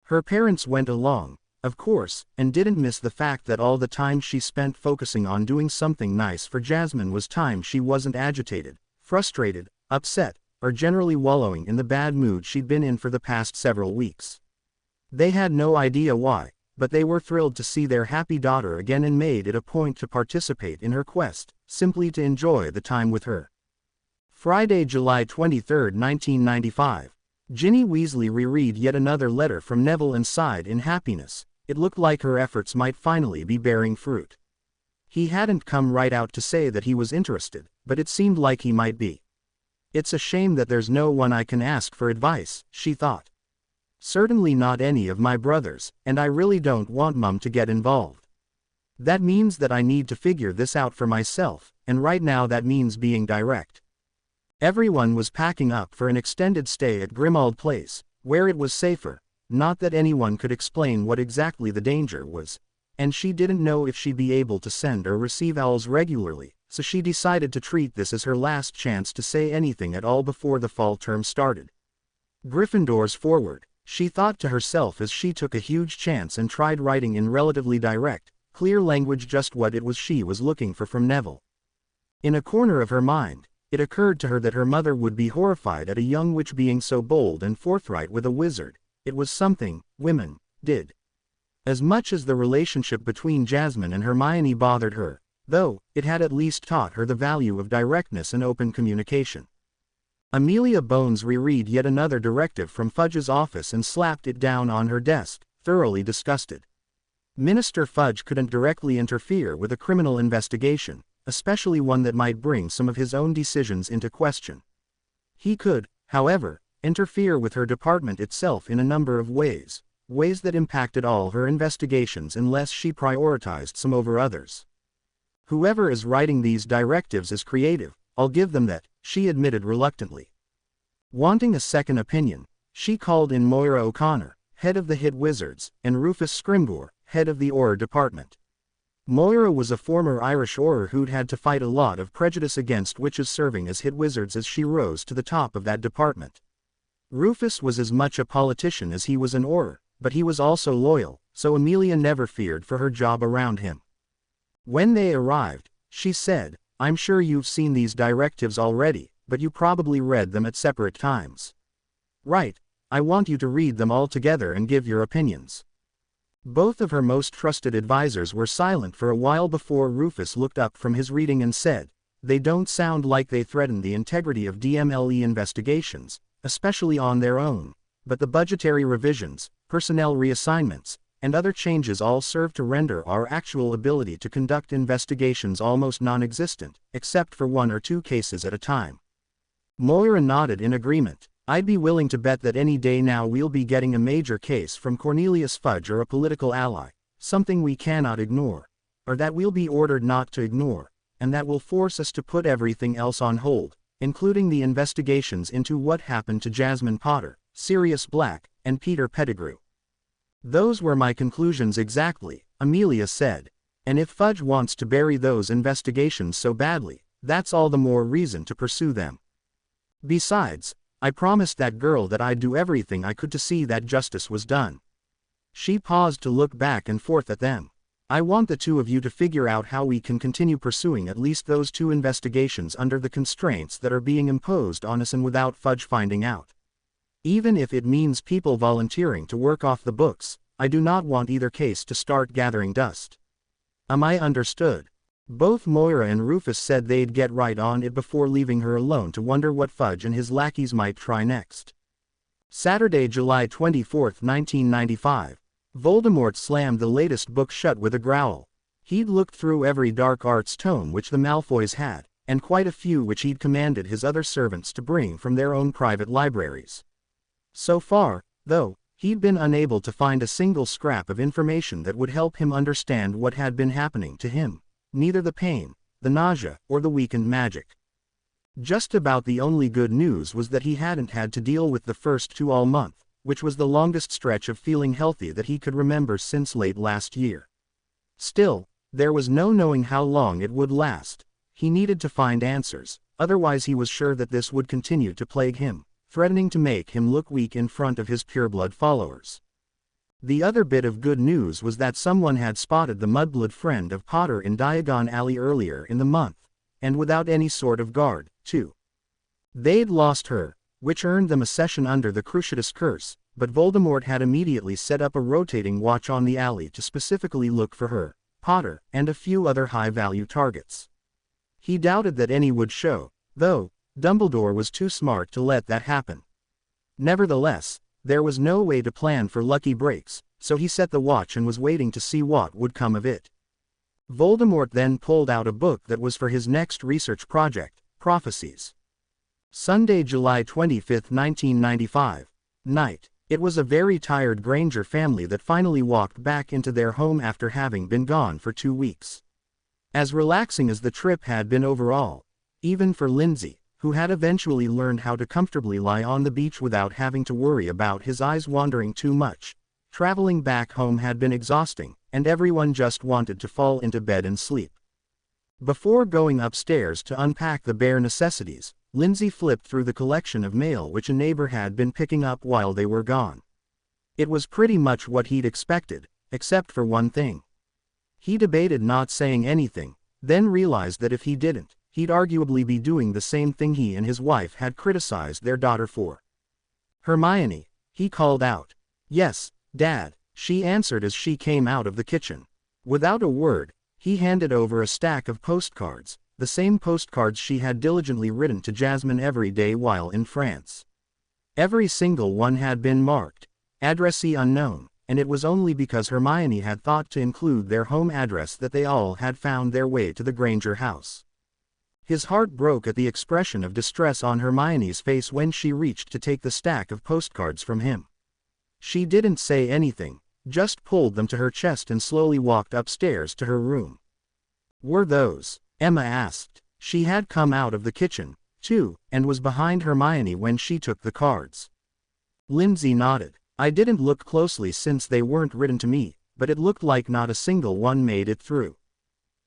A: Her parents went along, of course, and didn't miss the fact that all the time she spent focusing on doing something nice for Jasmine was time she wasn't agitated, frustrated, upset, or generally wallowing in the bad mood she'd been in for the past several weeks. They had no idea why, but they were thrilled to see their happy daughter again and made it a point to participate in her quest, simply to enjoy the time with her. Friday, July 23, 1995. Ginny Weasley reread yet another letter from Neville and sighed in happiness. It looked like her efforts might finally be bearing fruit. He hadn't come right out to say that he was interested, but it seemed like he might be. It's a shame that there's no one I can ask for advice, she thought. Certainly not any of my brothers, and I really don't want Mum to get involved. That means that I need to figure this out for myself, and right now that means being direct. Everyone was packing up for an extended stay at Grimmauld Place, where it was safer, not that anyone could explain what exactly the danger was, and she didn't know if she'd be able to send or receive owls regularly, so she decided to treat this as her last chance to say anything at all before the fall term started. Gryffindors forward, she thought to herself as she took a huge chance and tried writing in relatively direct, clear language just what it was she was looking for from Neville. In a corner of her mind, it occurred to her that her mother would be horrified at a young witch being so bold and forthright with a wizard. It was something women did. As much as the relationship between Jasmine and Hermione bothered her, though, it had at least taught her the value of directness and open communication. Amelia Bones reread yet another directive from Fudge's office and slapped it down on her desk, thoroughly disgusted. Minister Fudge couldn't directly interfere with a criminal investigation, especially one that might bring some of his own decisions into question. He could, however, interfere with her department itself in a number of ways that impacted all her investigations unless she prioritized some over others. Whoever is writing these directives is creative, I'll give them that, she admitted reluctantly. Wanting a second opinion, she called in Moira O'Connor, head of the Hit Wizards, and Rufus Scrimgeour, head of the Auror department. Moira was a former Irish Auror who'd had to fight a lot of prejudice against witches serving as Hit Wizards as she rose to the top of that department. Rufus was as much a politician as he was an Auror, but he was also loyal, so Amelia never feared for her job around him. When they arrived, she said, I'm sure you've seen these directives already, but you probably read them at separate times. Right, I want you to read them all together and give your opinions. Both of her most trusted advisors were silent for a while before Rufus looked up from his reading and said, they don't sound like they threaten the integrity of DMLE investigations, especially on their own, but the budgetary revisions, personnel reassignments, and other changes all serve to render our actual ability to conduct investigations almost non-existent, except for 1 or 2 cases at a time. Moira nodded in agreement. I'd be willing to bet that any day now we'll be getting a major case from Cornelius Fudge or a political ally, something we cannot ignore, or that we'll be ordered not to ignore, and that will force us to put everything else on hold, including the investigations into what happened to Jasmine Potter, Sirius Black, and Peter Pettigrew. Those were my conclusions exactly, Amelia said. And if Fudge wants to bury those investigations so badly, that's all the more reason to pursue them. Besides, I promised that girl that I'd do everything I could to see that justice was done. She paused to look back and forth at them. I want the 2 of you to figure out how we can continue pursuing at least those 2 investigations under the constraints that are being imposed on us and without Fudge finding out. Even if it means people volunteering to work off the books, I do not want either case to start gathering dust. Am I understood? Both Moira and Rufus said they'd get right on it before leaving her alone to wonder what Fudge and his lackeys might try next. Saturday, July 24, 1995. Voldemort slammed the latest book shut with a growl. He'd looked through every dark arts tome which the Malfoys had, and quite a few which he'd commanded his other servants to bring from their own private libraries. So far, though, he'd been unable to find a single scrap of information that would help him understand what had been happening to him. neither the pain, the nausea, or the weakened magic. Just about the only good news was that he hadn't had to deal with the first two all month, which was the longest stretch of feeling healthy that he could remember since late last year. Still, there was no knowing how long it would last. He needed to find answers, otherwise he was sure that this would continue to plague him, threatening to make him look weak in front of his pureblood followers. The other bit of good news was that someone had spotted the mudblood friend of Potter in Diagon Alley earlier in the month, and without any sort of guard, too. They'd lost her, which earned them a session under the Cruciatus curse, but Voldemort had immediately set up a rotating watch on the alley to specifically look for her, Potter, and a few other high-value targets. He doubted that any would show, though Dumbledore was too smart to let that happen. Nevertheless, there was no way to plan for lucky breaks, so he set the watch and was waiting to see what would come of it. Voldemort then pulled out a book that was for his next research project, Prophecies. Sunday, July 25, 1995. Night. It was a very tired Granger family that finally walked back into their home after having been gone for 2 weeks. As relaxing as the trip had been overall, even for Lindsay, who had eventually learned how to comfortably lie on the beach without having to worry about his eyes wandering too much, traveling back home had been exhausting, and everyone just wanted to fall into bed and sleep. Before going upstairs to unpack the bare necessities, Lindsay flipped through the collection of mail which a neighbor had been picking up while they were gone. It was pretty much what he'd expected, except for one thing. He debated not saying anything, then realized that if he didn't, he'd arguably be doing the same thing he and his wife had criticized their daughter for. "Hermione," he called out. "Yes, Dad," she answered as she came out of the kitchen. Without a word, he handed over a stack of postcards, the same postcards she had diligently written to Jasmine every day while in France. Every single one had been marked, "Addressee unknown," and it was only because Hermione had thought to include their home address that they all had found their way to the Granger house. His heart broke at the expression of distress on Hermione's face when she reached to take the stack of postcards from him. She didn't say anything, just pulled them to her chest and slowly walked upstairs to her room. "Were those?" Emma asked. She had come out of the kitchen, too, and was behind Hermione when she took the cards. Lindsay nodded. "I didn't look closely since they weren't written to me, but it looked like not a single one made it through.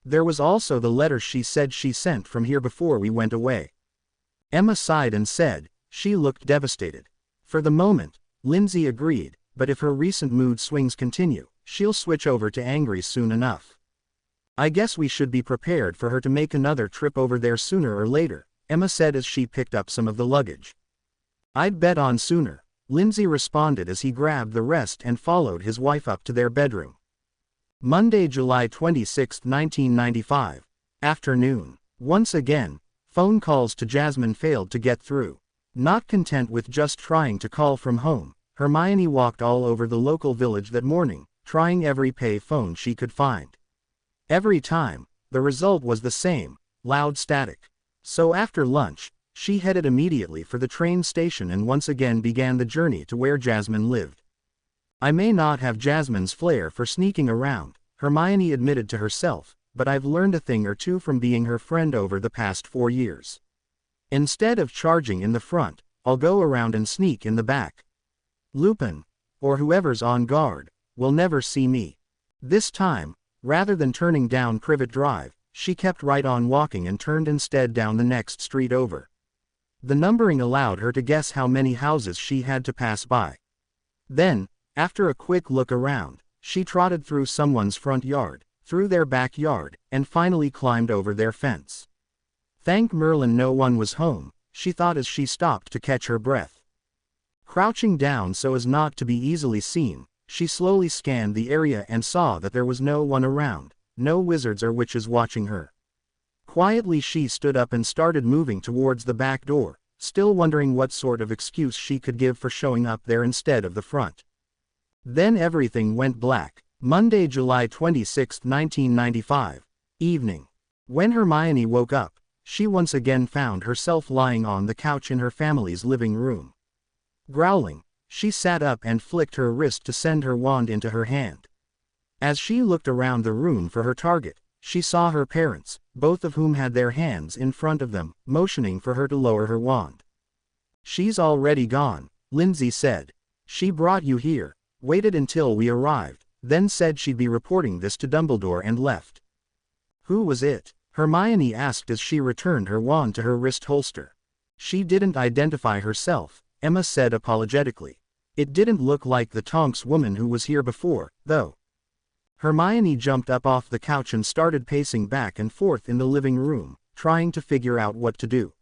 A: There was also the letter she said she sent from here before we went away." Emma sighed and said, she looked devastated. For the moment, Lindsay agreed, but if her recent mood swings continue, she'll switch over to angry soon enough. "I guess we should be prepared for her to make another trip over there sooner or later," Emma said as she picked up some of the luggage. "I'd bet on sooner," Lindsay responded as he grabbed the rest and followed his wife up to their bedroom. Monday, July 26, 1995. Afternoon. Once again, phone calls to Jasmine failed to get through. Not content with just trying to call from home, Hermione walked all over the local village that morning, trying every pay phone she could find. Every time, the result was the same, loud static. So after lunch, she headed immediately for the train station and once again began the journey to where Jasmine lived. "I may not have Jasmine's flair for sneaking around," Hermione admitted to herself, "but I've learned a thing or two from being her friend over the past 4 years. Instead of charging in the front, I'll go around and sneak in the back. Lupin, or whoever's on guard, will never see me." This time, rather than turning down Privet Drive, she kept right on walking and turned instead down the next street over. The numbering allowed her to guess how many houses she had to pass by. Then, after a quick look around, she trotted through someone's front yard, through their backyard, and finally climbed over their fence. Thank Merlin no one was home, she thought as she stopped to catch her breath. Crouching down so as not to be easily seen, she slowly scanned the area and saw that there was no one around, no wizards or witches watching her. Quietly she stood up and started moving towards the back door, still wondering what sort of excuse she could give for showing up there instead of the front. Then everything went black. Monday, July 26, 1995. Evening. When Hermione woke up, she once again found herself lying on the couch in her family's living room. Growling, she sat up and flicked her wrist to send her wand into her hand. As she looked around the room for her target, she saw her parents, both of whom had their hands in front of them, motioning for her to lower her wand. "She's already gone," Lindsay said. "She brought you here, waited until we arrived, then said she'd be reporting this to Dumbledore and left." "Who was it?" Hermione asked as she returned her wand to her wrist holster. "She didn't identify herself," Emma said apologetically. "It didn't look like the Tonks woman who was here before, though." Hermione jumped up off the couch and started pacing back and forth in the living room, trying to figure out what to do.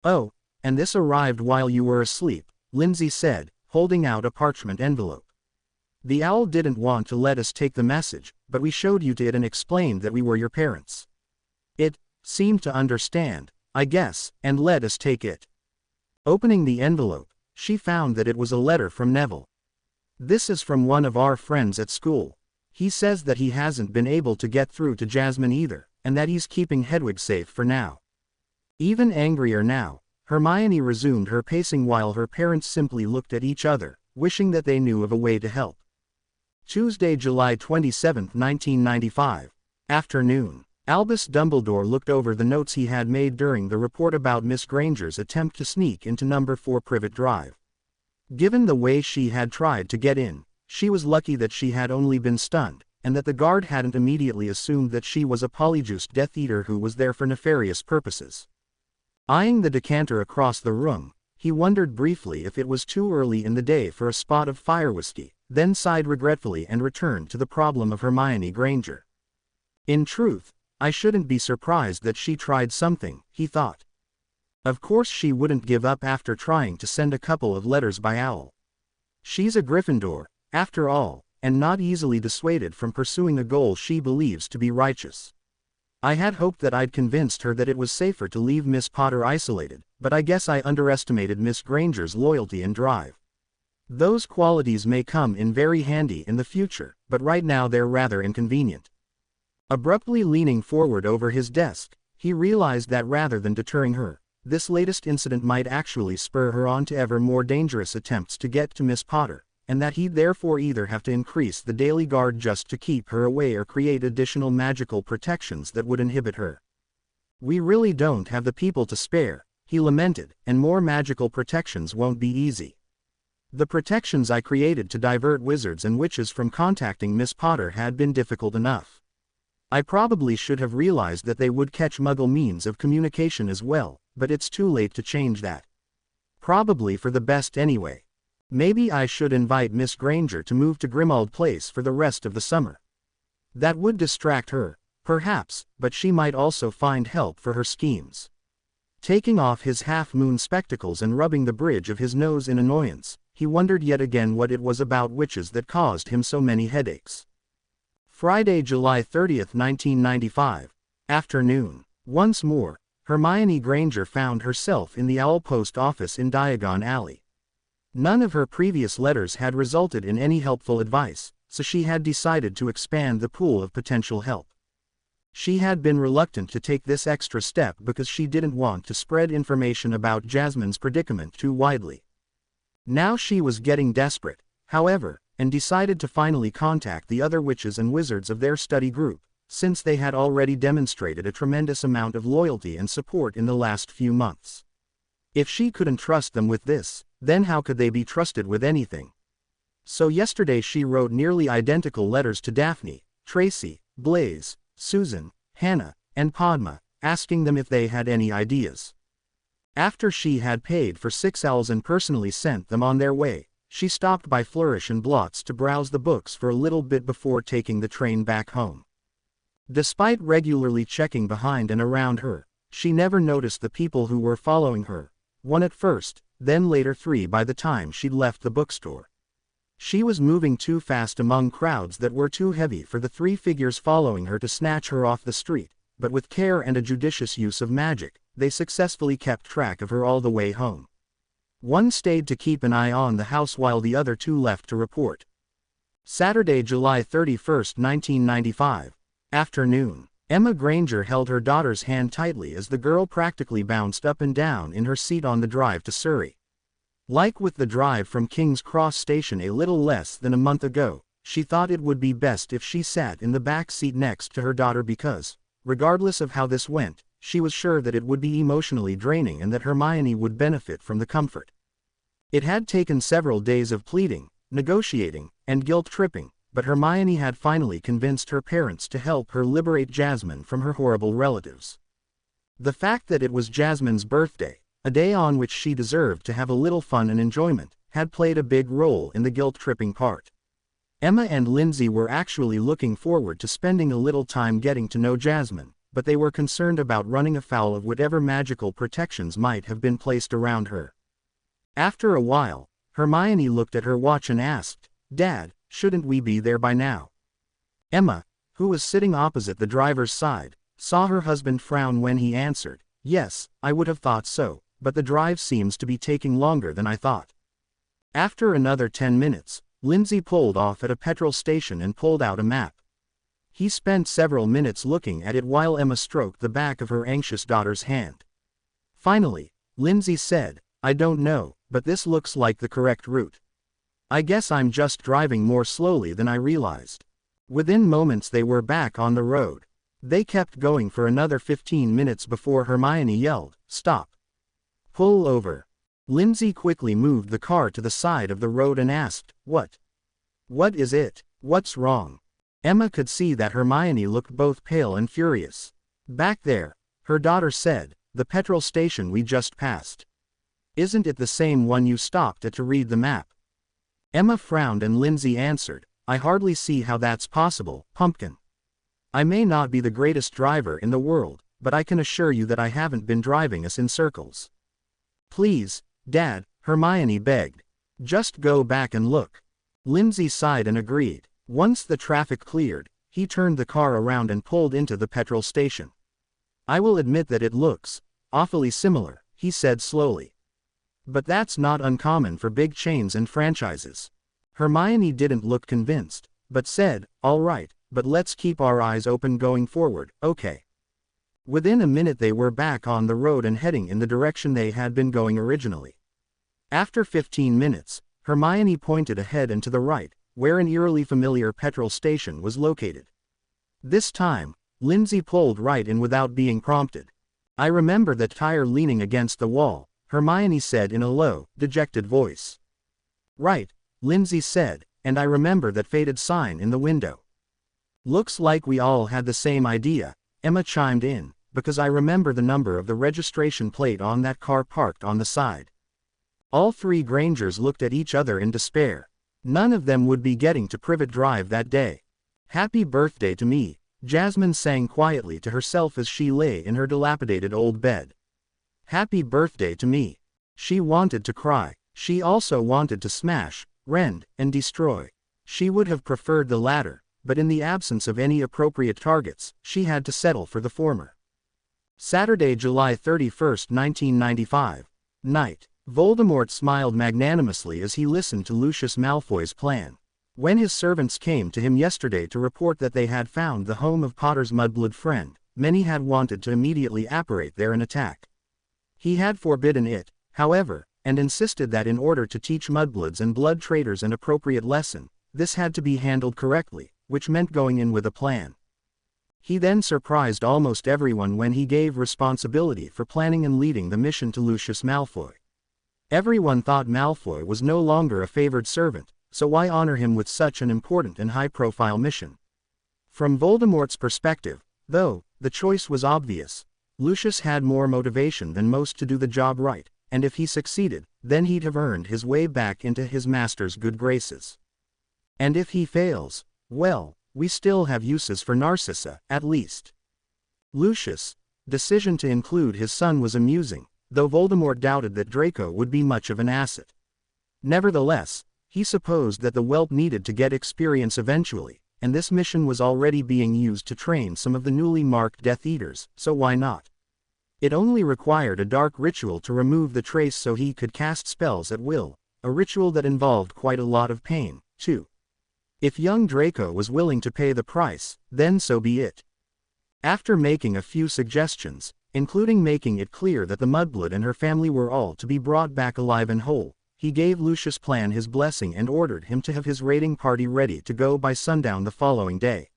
A: "Oh, and this arrived while you were asleep," Lindsay said, holding out a parchment envelope. "The owl didn't want to let us take the message, but we showed you to it and explained that we were your parents. It seemed to understand, I guess, and let us take it." Opening the envelope, she found that it was a letter from Neville. "This is from one of our friends at school. He says that he hasn't been able to get through to Jasmine either, and that he's keeping Hedwig safe for now." Even angrier now, Hermione resumed her pacing while her parents simply looked at each other, wishing that they knew of a way to help. Tuesday, July 27, 1995. Afternoon. Albus Dumbledore looked over the notes he had made during the report about Miss Granger's attempt to sneak into number 4 Privet Drive. Given the way she had tried to get in, she was lucky that she had only been stunned, and that the guard hadn't immediately assumed that she was a polyjuiced Death Eater who was there for nefarious purposes. Eyeing the decanter across the room, he wondered briefly if it was too early in the day for a spot of fire whiskey, then sighed regretfully and returned to the problem of Hermione Granger. "In truth, I shouldn't be surprised that she tried something," he thought. "Of course she wouldn't give up after trying to send a couple of letters by owl. She's a Gryffindor, after all, and not easily dissuaded from pursuing a goal she believes to be righteous. I had hoped that I'd convinced her that it was safer to leave Miss Potter isolated, but I guess I underestimated Miss Granger's loyalty and drive. Those qualities may come in very handy in the future, but right now they're rather inconvenient." Abruptly leaning forward over his desk, he realized that rather than deterring her, this latest incident might actually spur her on to ever more dangerous attempts to get to Miss Potter, and that he'd therefore either have to increase the daily guard just to keep her away or create additional magical protections that would inhibit her. "We really don't have the people to spare," he lamented, "and more magical protections won't be easy. The protections I created to divert wizards and witches from contacting Miss Potter had been difficult enough. I probably should have realized that they would catch Muggle means of communication as well, but it's too late to change that. Probably for the best anyway. Maybe I should invite Miss Granger to move to Grimmauld Place for the rest of the summer. That would distract her, perhaps, but she might also find help for her schemes." Taking off his half-moon spectacles and rubbing the bridge of his nose in annoyance, he wondered yet again what it was about witches that caused him so many headaches. Friday, July 30, 1995. Afternoon. Once more, Hermione Granger found herself in the Owl Post office in Diagon Alley. None of her previous letters had resulted in any helpful advice, so she had decided to expand the pool of potential help. She had been reluctant to take this extra step because she didn't want to spread information about Jasmine's predicament too widely. Now she was getting desperate, however, and decided to finally contact the other witches and wizards of their study group, since they had already demonstrated a tremendous amount of loyalty and support in the last few months. If she couldn't trust them with this, then how could they be trusted with anything? So yesterday she wrote nearly identical letters to Daphne, Tracy, Blaise, Susan, Hannah, and Padma, asking them if they had any ideas. After she had paid for 6 owls and personally sent them on their way, she stopped by Flourish and Blots to browse the books for a little bit before taking the train back home. Despite regularly checking behind and around her, she never noticed the people who were following her, 1 at first, then later 3 by the time she'd left the bookstore. She was moving too fast among crowds that were too heavy for the 3 figures following her to snatch her off the street, but with care and a judicious use of magic, they successfully kept track of her all the way home. 1 stayed to keep an eye on the house while the other 2 left to report. Saturday, July 31, 1995. Afternoon. Emma Granger held her daughter's hand tightly as the girl practically bounced up and down in her seat on the drive to Surrey. Like with the drive from King's Cross Station a little less than a month ago, she thought it would be best if she sat in the back seat next to her daughter because, regardless of how this went, she was sure that it would be emotionally draining and that Hermione would benefit from the comfort. It had taken several days of pleading, negotiating, and guilt-tripping, but Hermione had finally convinced her parents to help her liberate Jasmine from her horrible relatives. The fact that it was Jasmine's birthday, a day on which she deserved to have a little fun and enjoyment, had played a big role in the guilt-tripping part. Emma and Lindsay were actually looking forward to spending a little time getting to know Jasmine, but they were concerned about running afoul of whatever magical protections might have been placed around her. After a while, Hermione looked at her watch and asked, "Dad, shouldn't we be there by now?" Emma, who was sitting opposite the driver's side, saw her husband frown when he answered, "Yes, I would have thought so, but the drive seems to be taking longer than I thought." After another 10 minutes, Lindsay pulled off at a petrol station and pulled out a map. He spent several minutes looking at it while Emma stroked the back of her anxious daughter's hand. Finally, Lindsay said, "I don't know, but this looks like the correct route. I guess I'm just driving more slowly than I realized." Within moments they were back on the road. They kept going for another 15 minutes before Hermione yelled, "Stop. Pull over." Lindsay quickly moved the car to the side of the road and asked, "What? What is it? What's wrong?" Emma could see that Hermione looked both pale and furious. "Back there," her daughter said, "the petrol station we just passed. Isn't it the same one you stopped at to read the map?" Emma frowned and Lindsay answered, "I hardly see how that's possible, Pumpkin. I may not be the greatest driver in the world, but I can assure you that I haven't been driving us in circles." "Please, Dad," Hermione begged. "Just go back and look." Lindsay sighed and agreed. Once the traffic cleared, he turned the car around and pulled into the petrol station. "I will admit that it looks awfully similar," he said slowly. "But that's not uncommon for big chains and franchises." Hermione didn't look convinced, but said, "All right, but let's keep our eyes open going forward, okay?" Within a minute they were back on the road and heading in the direction they had been going originally. After 15 minutes, Hermione pointed ahead and to the right, where an eerily familiar petrol station was located. This time, Lindsay pulled right in without being prompted. "I remember that tire leaning against the wall," Hermione said in a low, dejected voice. "Right," Lindsay said, "and I remember that faded sign in the window." "Looks like we all had the same idea," Emma chimed in, "because I remember the number of the registration plate on that car parked on the side." All three Grangers looked at each other in despair. None of them would be getting to Privet Drive that day. "Happy birthday to me," Jasmine sang quietly to herself as she lay in her dilapidated old bed. "Happy birthday to me." She wanted to cry. She also wanted to smash, rend, and destroy. She would have preferred the latter, but in the absence of any appropriate targets, she had to settle for the former. Saturday, July 31, 1995. Night. Voldemort smiled magnanimously as he listened to Lucius Malfoy's plan. When his servants came to him yesterday to report that they had found the home of Potter's mudblood friend, many had wanted to immediately apparate there and attack. He had forbidden it, however, and insisted that in order to teach mudbloods and blood traitors an appropriate lesson, this had to be handled correctly, which meant going in with a plan. He then surprised almost everyone when he gave responsibility for planning and leading the mission to Lucius Malfoy. Everyone thought Malfoy was no longer a favored servant, so why honor him with such an important and high-profile mission? From Voldemort's perspective, though, the choice was obvious. Lucius had more motivation than most to do the job right, and if he succeeded, then he'd have earned his way back into his master's good graces. And if he fails, well, we still have uses for Narcissa, at least. Lucius' decision to include his son was amusing, though Voldemort doubted that Draco would be much of an asset. Nevertheless, he supposed that the whelp needed to get experience eventually, and this mission was already being used to train some of the newly marked Death Eaters, so why not? It only required a dark ritual to remove the trace so he could cast spells at will, a ritual that involved quite a lot of pain, too. If young Draco was willing to pay the price, then so be it. After making a few suggestions, including making it clear that the Mudblood and her family were all to be brought back alive and whole, he gave Lucius Plan his blessing and ordered him to have his raiding party ready to go by sundown the following day.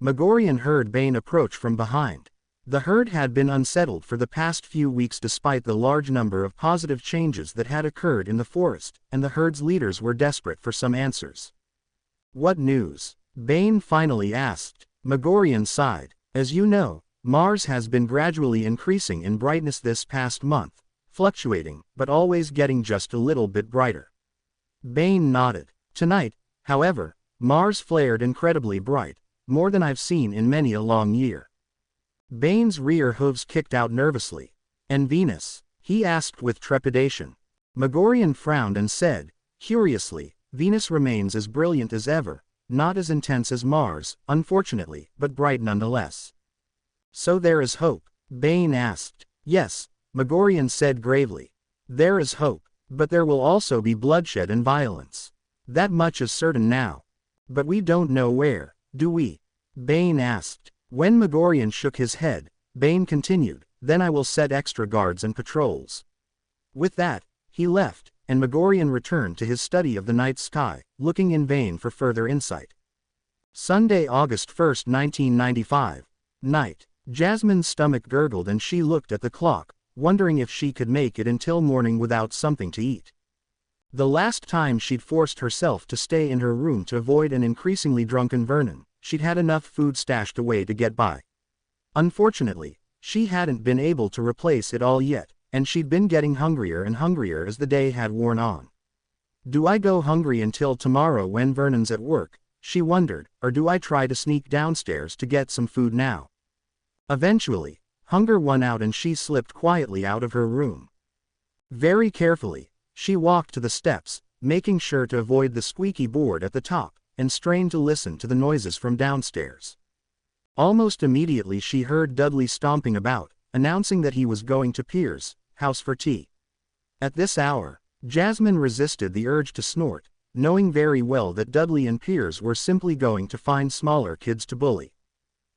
A: Megorian heard Bane approach from behind. The herd had been unsettled for the past few weeks despite the large number of positive changes that had occurred in the forest, and the herd's leaders were desperate for some answers. "What news?" Bane finally asked. Megorian sighed. "As you know, Mars has been gradually increasing in brightness this past month, fluctuating, but always getting just a little bit brighter." Bane nodded. "Tonight, however, Mars flared incredibly bright, more than I've seen in many a long year." Bane's rear hooves kicked out nervously. "And Venus?" he asked with trepidation. Megorian frowned and said, curiously, "Venus remains as brilliant as ever, not as intense as Mars, unfortunately, but bright nonetheless." "So there is hope?" Bane asked. "Yes," Megorian said gravely. "There is hope, but there will also be bloodshed and violence. That much is certain now. But we don't know where, do we?" Bane asked. When Megorian shook his head, Bane continued, "Then I will set extra guards and patrols." With that, he left, and Megorian returned to his study of the night sky, looking in vain for further insight. Sunday, August 1, 1995. Night. Jasmine's stomach gurgled and she looked at the clock, wondering if she could make it until morning without something to eat. The last time she'd forced herself to stay in her room to avoid an increasingly drunken Vernon, she'd had enough food stashed away to get by. Unfortunately, she hadn't been able to replace it all yet, and she'd been getting hungrier and hungrier as the day had worn on. "Do I go hungry until tomorrow when Vernon's at work?" she wondered, "or do I try to sneak downstairs to get some food now?" Eventually, hunger won out and she slipped quietly out of her room. Very carefully, she walked to the steps, making sure to avoid the squeaky board at the top, and strained to listen to the noises from downstairs. Almost immediately she heard Dudley stomping about, announcing that he was going to Pierre's house for tea. At this hour, Jasmine resisted the urge to snort, knowing very well that Dudley and Pierre's were simply going to find smaller kids to bully.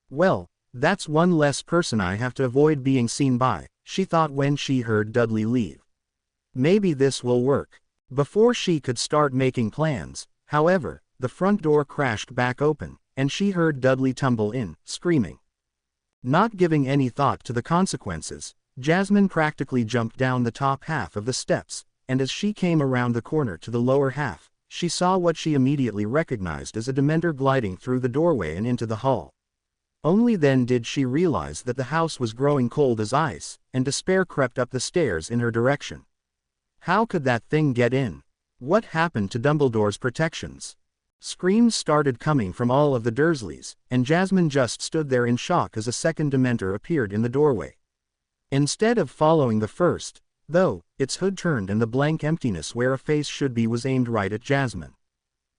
A: "Well, that's one less person I have to avoid being seen by," she thought when she heard Dudley leave. "Maybe this will work." Before she could start making plans, however, the front door crashed back open, and she heard Dudley tumble in, screaming. Not giving any thought to the consequences, Jasmine practically jumped down the top half of the steps, and as she came around the corner to the lower half, she saw what she immediately recognized as a Dementor gliding through the doorway and into the hall. Only then did she realize that the house was growing cold as ice, and despair crept up the stairs in her direction. How could that thing get in? What happened to Dumbledore's protections? Screams started coming from all of the Dursleys, and Jasmine just stood there in shock as a second Dementor appeared in the doorway. Instead of following the first, though, its hood turned and the blank emptiness where a face should be was aimed right at Jasmine.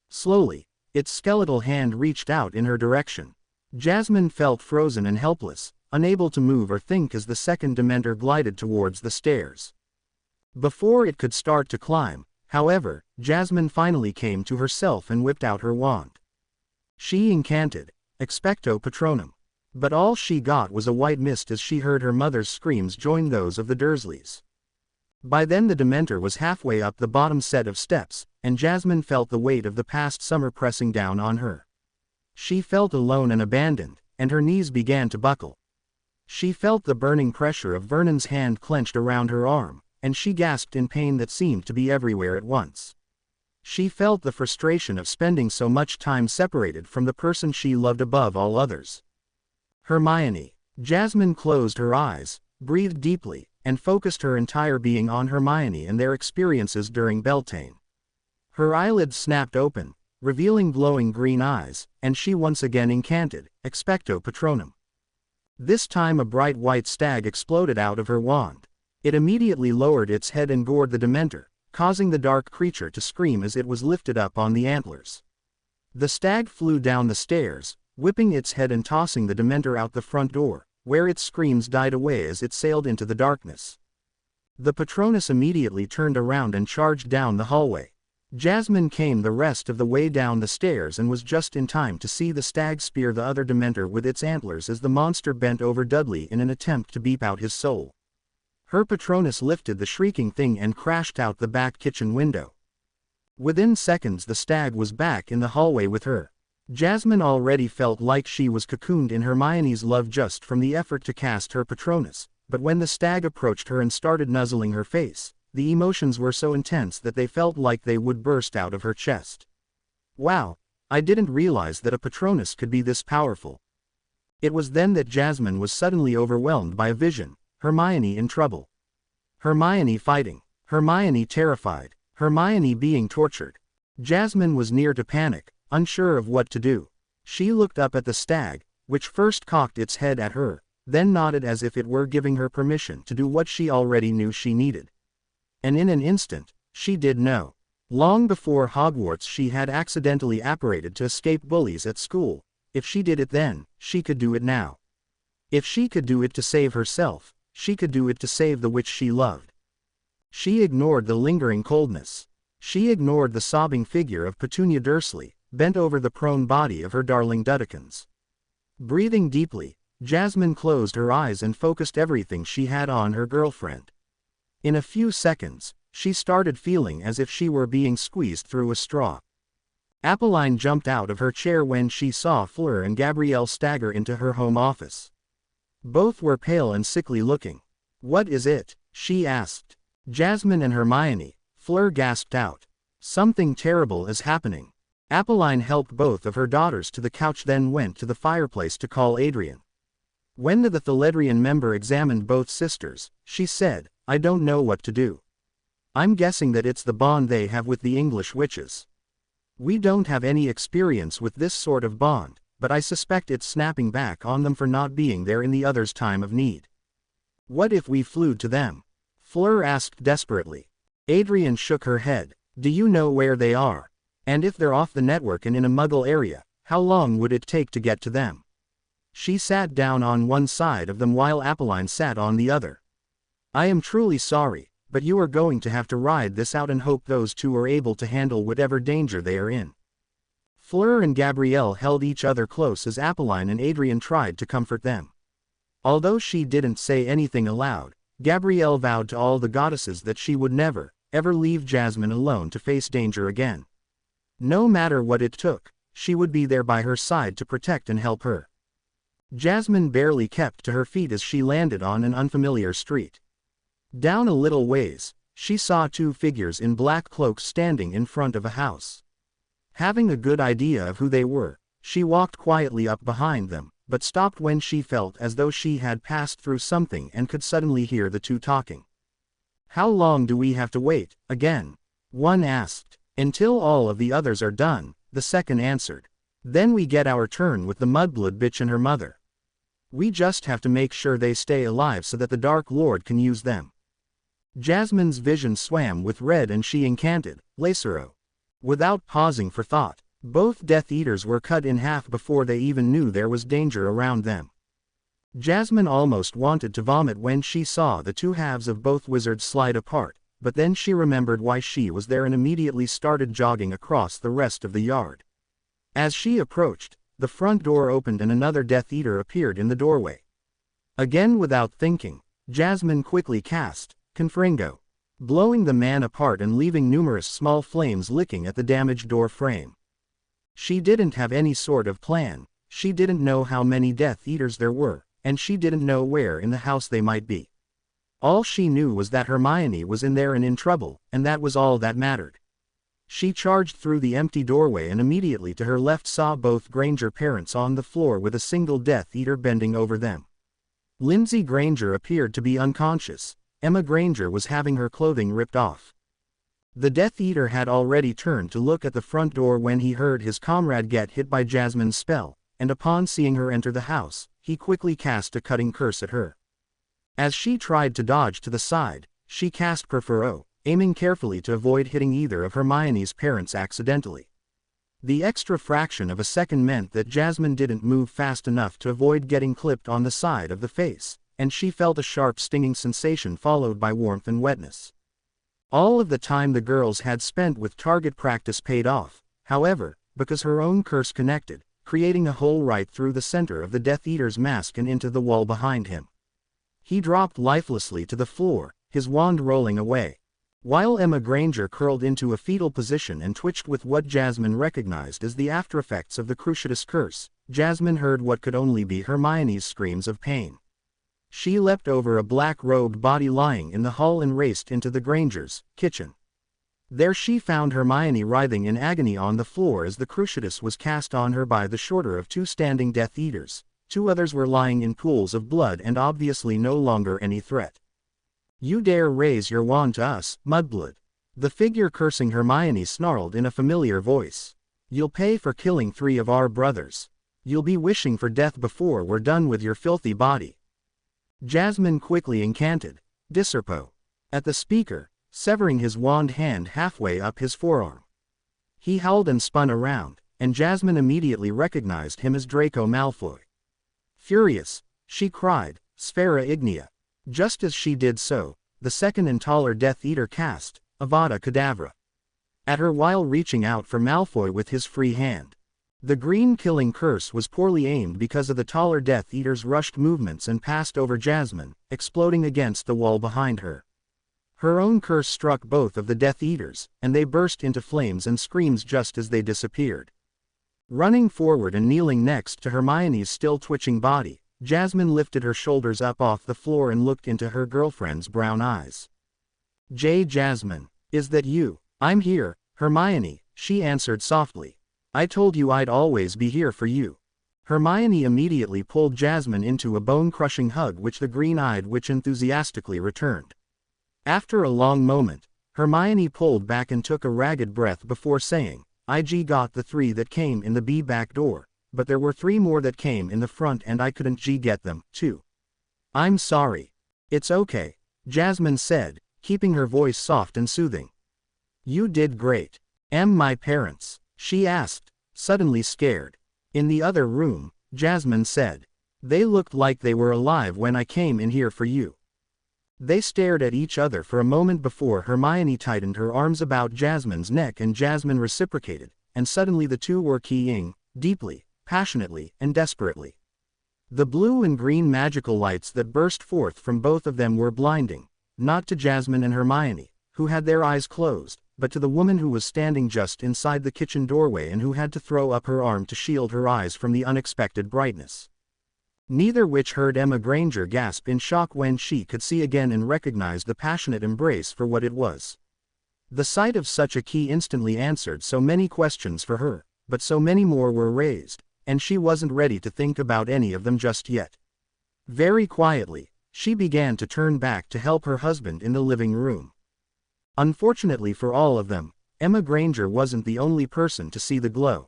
A: Slowly, its skeletal hand reached out in her direction. Jasmine felt frozen and helpless, unable to move or think as the second Dementor glided towards the stairs. Before it could start to climb, however, Jasmine finally came to herself and whipped out her wand. She incanted, "Expecto Patronum." But all she got was a white mist as she heard her mother's screams join those of the Dursleys. By then the Dementor was halfway up the bottom set of steps, and Jasmine felt the weight of the past summer pressing down on her. She felt alone and abandoned, and her knees began to buckle. She felt the burning pressure of Vernon's hand clenched around her arm, and she gasped in pain that seemed to be everywhere at once. She felt the frustration of spending so much time separated from the person she loved above all others. Hermione. Jasmine closed her eyes, breathed deeply, and focused her entire being on Hermione and their experiences during Beltane. Her eyelids snapped open, revealing glowing green eyes, and she once again incanted, "Expecto Patronum." This time a bright white stag exploded out of her wand. It immediately lowered its head and gored the Dementor, causing the dark creature to scream as it was lifted up on the antlers. The stag flew down the stairs, whipping its head and tossing the Dementor out the front door, where its screams died away as it sailed into the darkness. The Patronus immediately turned around and charged down the hallway. Jasmine came the rest of the way down the stairs and was just in time to see the stag spear the other Dementor with its antlers as the monster bent over Dudley in an attempt to beep out his soul. Her Patronus lifted the shrieking thing and crashed out the back kitchen window. Within seconds the stag was back in the hallway with her. Jasmine already felt like she was cocooned in Hermione's love just from the effort to cast her Patronus, but when the stag approached her and started nuzzling her face, the emotions were so intense that they felt like they would burst out of her chest. Wow, I didn't realize that a Patronus could be this powerful. It was then that Jasmine was suddenly overwhelmed by a vision: Hermione in trouble. Hermione fighting. Hermione terrified. Hermione being tortured. Jasmine was near to panic, unsure of what to do. She looked up at the stag, which first cocked its head at her, then nodded as if it were giving her permission to do what she already knew she needed. And in an instant, she did know. Long before Hogwarts she had accidentally apparated to escape bullies at school. If she did it then, she could do it now. If she could do it to save herself, she could do it to save the witch she loved. She ignored the lingering coldness. She ignored the sobbing figure of Petunia Dursley, bent over the prone body of her darling Duddekins. Breathing deeply, Jasmine closed her eyes and focused everything she had on her girlfriend. In a few seconds, she started feeling as if she were being squeezed through a straw. Apolline jumped out of her chair when she saw Fleur and Gabrielle stagger into her home office. Both were pale and sickly looking. "What is it?" she asked. "Jasmine and Hermione," Fleur gasped out. "Something terrible is happening." Apolline helped both of her daughters to the couch, then went to the fireplace to call Adrian. When the Theledrian member examined both sisters, she said, "I don't know what to do. I'm guessing that it's the bond they have with the English witches. We don't have any experience with this sort of bond, but I suspect it's snapping back on them for not being there in the other's time of need." "What if we flew to them?" Fleur asked desperately. Adrian shook her head. "Do you know where they are? And if they're off the network and in a Muggle area, how long would it take to get to them?" She sat down on one side of them while Apolline sat on the other. "I am truly sorry, but you are going to have to ride this out and hope those two are able to handle whatever danger they are in." Fleur and Gabrielle held each other close as Apolline and Adrian tried to comfort them. Although she didn't say anything aloud, Gabrielle vowed to all the goddesses that she would never, ever leave Jasmine alone to face danger again. No matter what it took, she would be there by her side to protect and help her. Jasmine barely kept to her feet as she landed on an unfamiliar street. Down a little ways, she saw two figures in black cloaks standing in front of a house. Having a good idea of who they were, she walked quietly up behind them, but stopped when she felt as though she had passed through something and could suddenly hear the two talking. "How long do we have to wait, again?" one asked. "Until all of the others are done," the second answered. "Then we get our turn with the mudblood bitch and her mother. We just have to make sure they stay alive so that the Dark Lord can use them." Jasmine's vision swam with red and she incanted, "Lacero." Without pausing for thought, both Death Eaters were cut in half before they even knew there was danger around them. Jasmine almost wanted to vomit when she saw the two halves of both wizards slide apart, but then she remembered why she was there and immediately started jogging across the rest of the yard. As she approached, the front door opened and another Death Eater appeared in the doorway. Again without thinking, Jasmine quickly cast Confringo, blowing the man apart and leaving numerous small flames licking at the damaged door frame. She didn't have any sort of plan, she didn't know how many Death Eaters there were, and she didn't know where in the house they might be. All she knew was that Hermione was in there and in trouble, and that was all that mattered. She charged through the empty doorway and immediately to her left saw both Granger parents on the floor with a single Death Eater bending over them. Lindsay Granger appeared to be unconscious. Emma Granger was having her clothing ripped off. The Death Eater had already turned to look at the front door when he heard his comrade get hit by Jasmine's spell, and upon seeing her enter the house, he quickly cast a cutting curse at her. As she tried to dodge to the side, she cast Perfuro, aiming carefully to avoid hitting either of Hermione's parents accidentally. The extra fraction of a second meant that Jasmine didn't move fast enough to avoid getting clipped on the side of the face, and she felt a sharp stinging sensation followed by warmth and wetness. All of the time the girls had spent with target practice paid off, however, because her own curse connected, creating a hole right through the center of the Death Eater's mask and into the wall behind him. He dropped lifelessly to the floor, his wand rolling away. While Emma Granger curled into a fetal position and twitched with what Jasmine recognized as the aftereffects of the Cruciatus curse, Jasmine heard what could only be Hermione's screams of pain. She leapt over a black-robed body lying in the hall and raced into the Grangers' kitchen. There she found Hermione writhing in agony on the floor as the Cruciatus was cast on her by the shorter of two standing Death Eaters. Two others were lying in pools of blood and obviously no longer any threat. "You dare raise your wand to us, Mudblood?" The figure cursing Hermione snarled in a familiar voice. "You'll pay for killing 3 of our brothers. You'll be wishing for death before we're done with your filthy body." Jasmine quickly incanted Diserpo at the speaker, severing his wand hand halfway up his forearm. He howled and spun around, and Jasmine immediately recognized him as Draco Malfoy. Furious, she cried, "Sphera Ignea." Just as she did so, the second and taller Death Eater cast Avada Kedavra at her while reaching out for Malfoy with his free hand. The green killing curse was poorly aimed because of the taller Death Eater's rushed movements and passed over Jasmine, exploding against the wall behind her. Her own curse struck both of the Death Eaters, and they burst into flames and screams just as they disappeared. Running forward and kneeling next to Hermione's still twitching body, Jasmine lifted her shoulders up off the floor and looked into her girlfriend's brown eyes. "Jasmine, is that you?" "I'm here, Hermione," she answered softly. "I told you I'd always be here for you." Hermione immediately pulled Jasmine into a bone-crushing hug which the green-eyed witch enthusiastically returned. After a long moment, Hermione pulled back and took a ragged breath before saying, "I got the 3 that came in the B back door, but there were 3 more that came in the front and I couldn't get them, too." "I'm sorry." "It's okay," Jasmine said, keeping her voice soft and soothing. "You did great." "Am my parents?" she asked, suddenly scared. "In the other room," Jasmine said. "They looked like they were alive when I came in here for you." They stared at each other for a moment before Hermione tightened her arms about Jasmine's neck and Jasmine reciprocated, and suddenly the two were keying, deeply, passionately, and desperately. The blue and green magical lights that burst forth from both of them were blinding, not to Jasmine and Hermione, who had their eyes closed, but to the woman who was standing just inside the kitchen doorway and who had to throw up her arm to shield her eyes from the unexpected brightness. Neither witch heard Emma Granger gasp in shock when she could see again and recognized the passionate embrace for what it was. The sight of such a key instantly answered so many questions for her, but so many more were raised, and she wasn't ready to think about any of them just yet. Very quietly, she began to turn back to help her husband in the living room. Unfortunately for all of them, Emma Granger wasn't the only person to see the glow.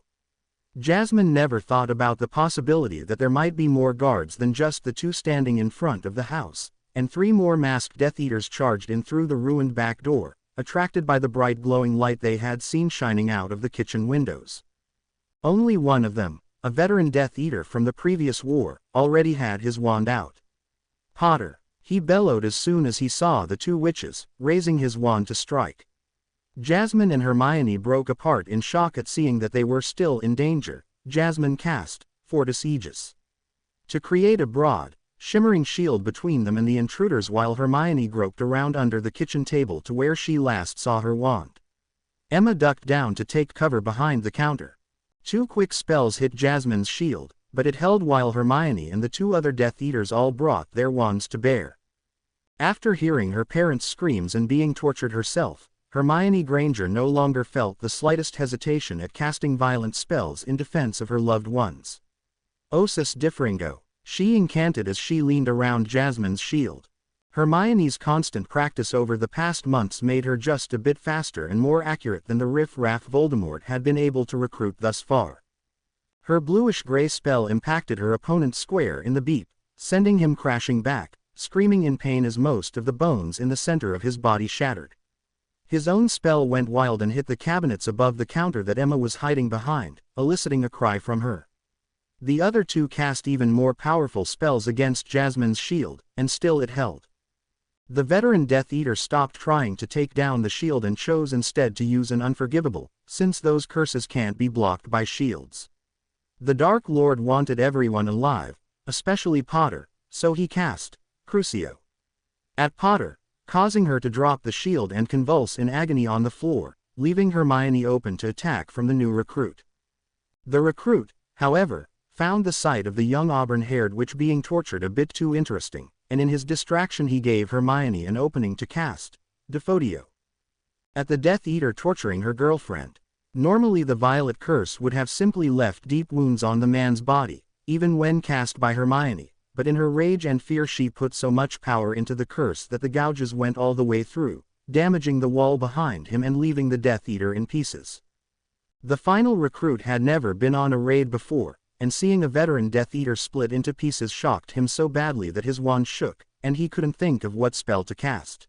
A: Jasmine never thought about the possibility that there might be more guards than just the 2 standing in front of the house, and 3 more masked Death Eaters charged in through the ruined back door, attracted by the bright glowing light they had seen shining out of the kitchen windows. Only one of them, a veteran Death Eater from the previous war, already had his wand out. "Potter," he bellowed as soon as he saw the 2 witches, raising his wand to strike. Jasmine and Hermione broke apart in shock at seeing that they were still in danger. Jasmine cast Fortis Aegis to create a broad, shimmering shield between them and the intruders while Hermione groped around under the kitchen table to where she last saw her wand. Emma ducked down to take cover behind the counter. 2 quick spells hit Jasmine's shield, but it held while Hermione and the 2 other Death Eaters all brought their wands to bear. After hearing her parents' screams and being tortured herself, Hermione Granger no longer felt the slightest hesitation at casting violent spells in defense of her loved ones. Osis Differingo, she incanted as she leaned around Jasmine's shield. Hermione's constant practice over the past months made her just a bit faster and more accurate than the riff-raff Voldemort had been able to recruit thus far. Her bluish-gray spell impacted her opponent square in the beak, sending him crashing back, screaming in pain as most of the bones in the center of his body shattered. His own spell went wild and hit the cabinets above the counter that Emma was hiding behind, eliciting a cry from her. The other 2 cast even more powerful spells against Jasmine's shield, and still it held. The veteran Death Eater stopped trying to take down the shield and chose instead to use an unforgivable, since those curses can't be blocked by shields. The Dark Lord wanted everyone alive, especially Potter, so he cast Crucio. At Potter, causing her to drop the shield and convulse in agony on the floor, leaving Hermione open to attack from the new recruit. The recruit, however, found the sight of the young auburn-haired witch being tortured a bit too interesting, and in his distraction he gave Hermione an opening to cast Defodio at the Death Eater torturing her girlfriend. Normally the Violet Curse would have simply left deep wounds on the man's body, even when cast by Hermione, but in her rage and fear she put so much power into the curse that the gouges went all the way through, damaging the wall behind him and leaving the Death Eater in pieces. The final recruit had never been on a raid before, and seeing a veteran Death Eater split into pieces shocked him so badly that his wand shook, and he couldn't think of what spell to cast.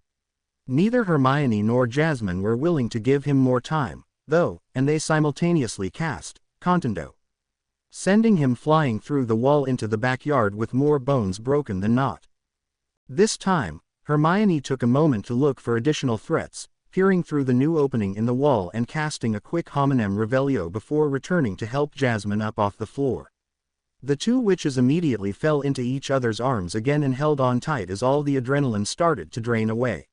A: Neither Hermione nor Jasmine were willing to give him more time, though, and they simultaneously cast Contendo, sending him flying through the wall into the backyard with more bones broken than not. This time, Hermione took a moment to look for additional threats, peering through the new opening in the wall and casting a quick hominem revelio before returning to help Jasmine up off the floor. The two witches immediately fell into each other's arms again and held on tight as all the adrenaline started to drain away.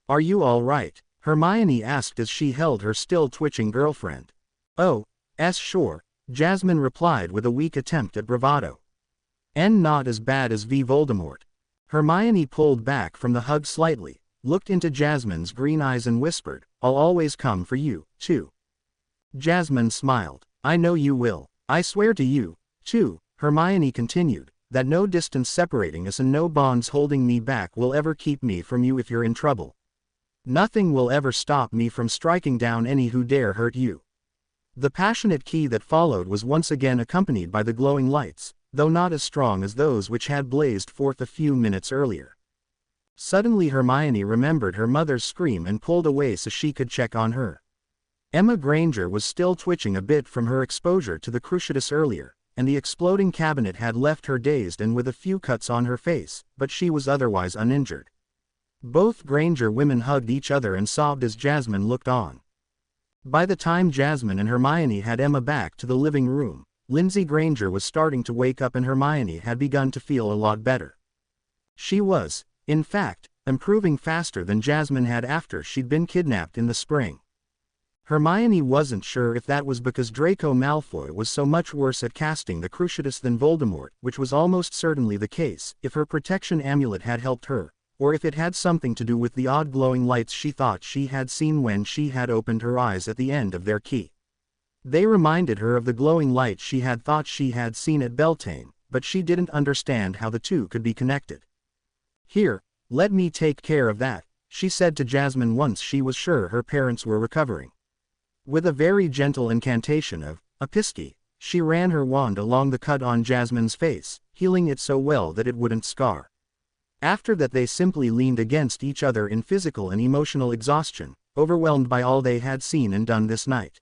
A: "Are you all right?" Hermione asked as she held her still twitching girlfriend. "Oh, sure," Jasmine replied with a weak attempt at bravado. "And not as bad as V. Voldemort." Hermione pulled back from the hug slightly, looked into Jasmine's green eyes and whispered, "I'll always come for you, too." Jasmine smiled. "I know you will. I swear to you, too," Hermione continued, "that no distance separating us and no bonds holding me back will ever keep me from you if you're in trouble. Nothing will ever stop me from striking down any who dare hurt you." The passionate key that followed was once again accompanied by the glowing lights, though not as strong as those which had blazed forth a few minutes earlier. Suddenly Hermione remembered her mother's scream and pulled away so she could check on her. Emma Granger was still twitching a bit from her exposure to the Cruciatus earlier, and the exploding cabinet had left her dazed and with a few cuts on her face, but she was otherwise uninjured. Both Granger women hugged each other and sobbed as Jasmine looked on. By the time Jasmine and Hermione had Emma back to the living room, Lindsay Granger was starting to wake up and Hermione had begun to feel a lot better. She was, in fact, improving faster than Jasmine had after she'd been kidnapped in the spring. Hermione wasn't sure if that was because Draco Malfoy was so much worse at casting the Cruciatus than Voldemort, which was almost certainly the case, if her protection amulet had helped her, or if it had something to do with the odd glowing lights she thought she had seen when she had opened her eyes at the end of their key. They reminded her of the glowing light she had thought she had seen at Beltane, but she didn't understand how the two could be connected. "Here, let me take care of that," she said to Jasmine once she was sure her parents were recovering. With a very gentle incantation of Apiski, she ran her wand along the cut on Jasmine's face, healing it so well that it wouldn't scar. After that they simply leaned against each other in physical and emotional exhaustion, overwhelmed by all they had seen and done this night.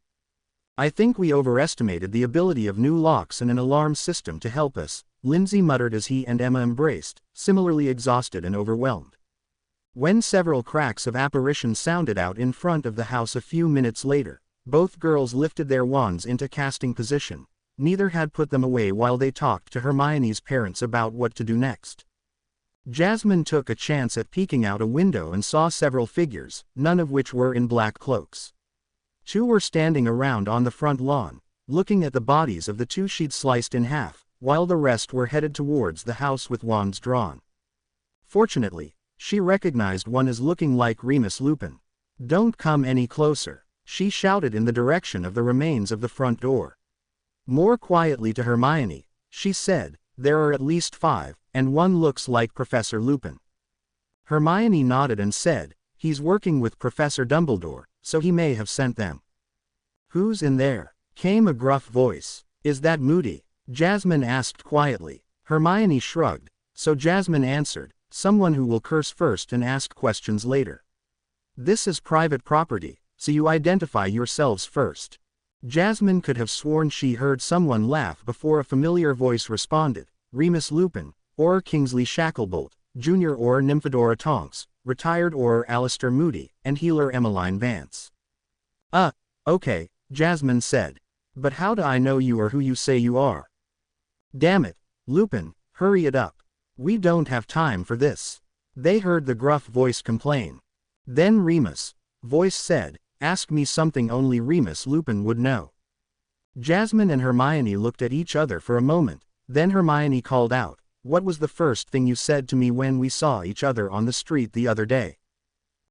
A: "I think we overestimated the ability of new locks and an alarm system to help us," Lindsay muttered as he and Emma embraced, similarly exhausted and overwhelmed. When several cracks of apparition sounded out in front of the house a few minutes later, both girls lifted their wands into casting position. Neither had put them away while they talked to Hermione's parents about what to do next. Jasmine took a chance at peeking out a window and saw several figures, none of which were in black cloaks. Two were standing around on the front lawn, looking at the bodies of the two she'd sliced in half, while the rest were headed towards the house with wands drawn. Fortunately, she recognized one as looking like Remus Lupin. "Don't come any closer," she shouted in the direction of the remains of the front door. More quietly to Hermione, she said, "There are at least 5, and one looks like Professor Lupin." Hermione nodded and said, "He's working with Professor Dumbledore, so he may have sent them." "Who's in there?" came a gruff voice. "Is that Moody?" Jasmine asked quietly. Hermione shrugged, so Jasmine answered, "Someone who will curse first and ask questions later. This is private property, so you identify yourselves first." Jasmine could have sworn she heard someone laugh before a familiar voice responded, "Remus Lupin, or Kingsley Shacklebolt, Jr. or Nymphadora Tonks, retired or Alistair Moody, and healer Emmeline Vance." Okay," Jasmine said. "But how do I know you are who you say you are?" "Damn it, Lupin, hurry it up. We don't have time for this. They heard the gruff voice complain. Then Remus' voice said, ask me something only Remus Lupin would know. Jasmine and Hermione looked at each other for a moment, then Hermione called out, what was the first thing you said to me when we saw each other on the street the other day?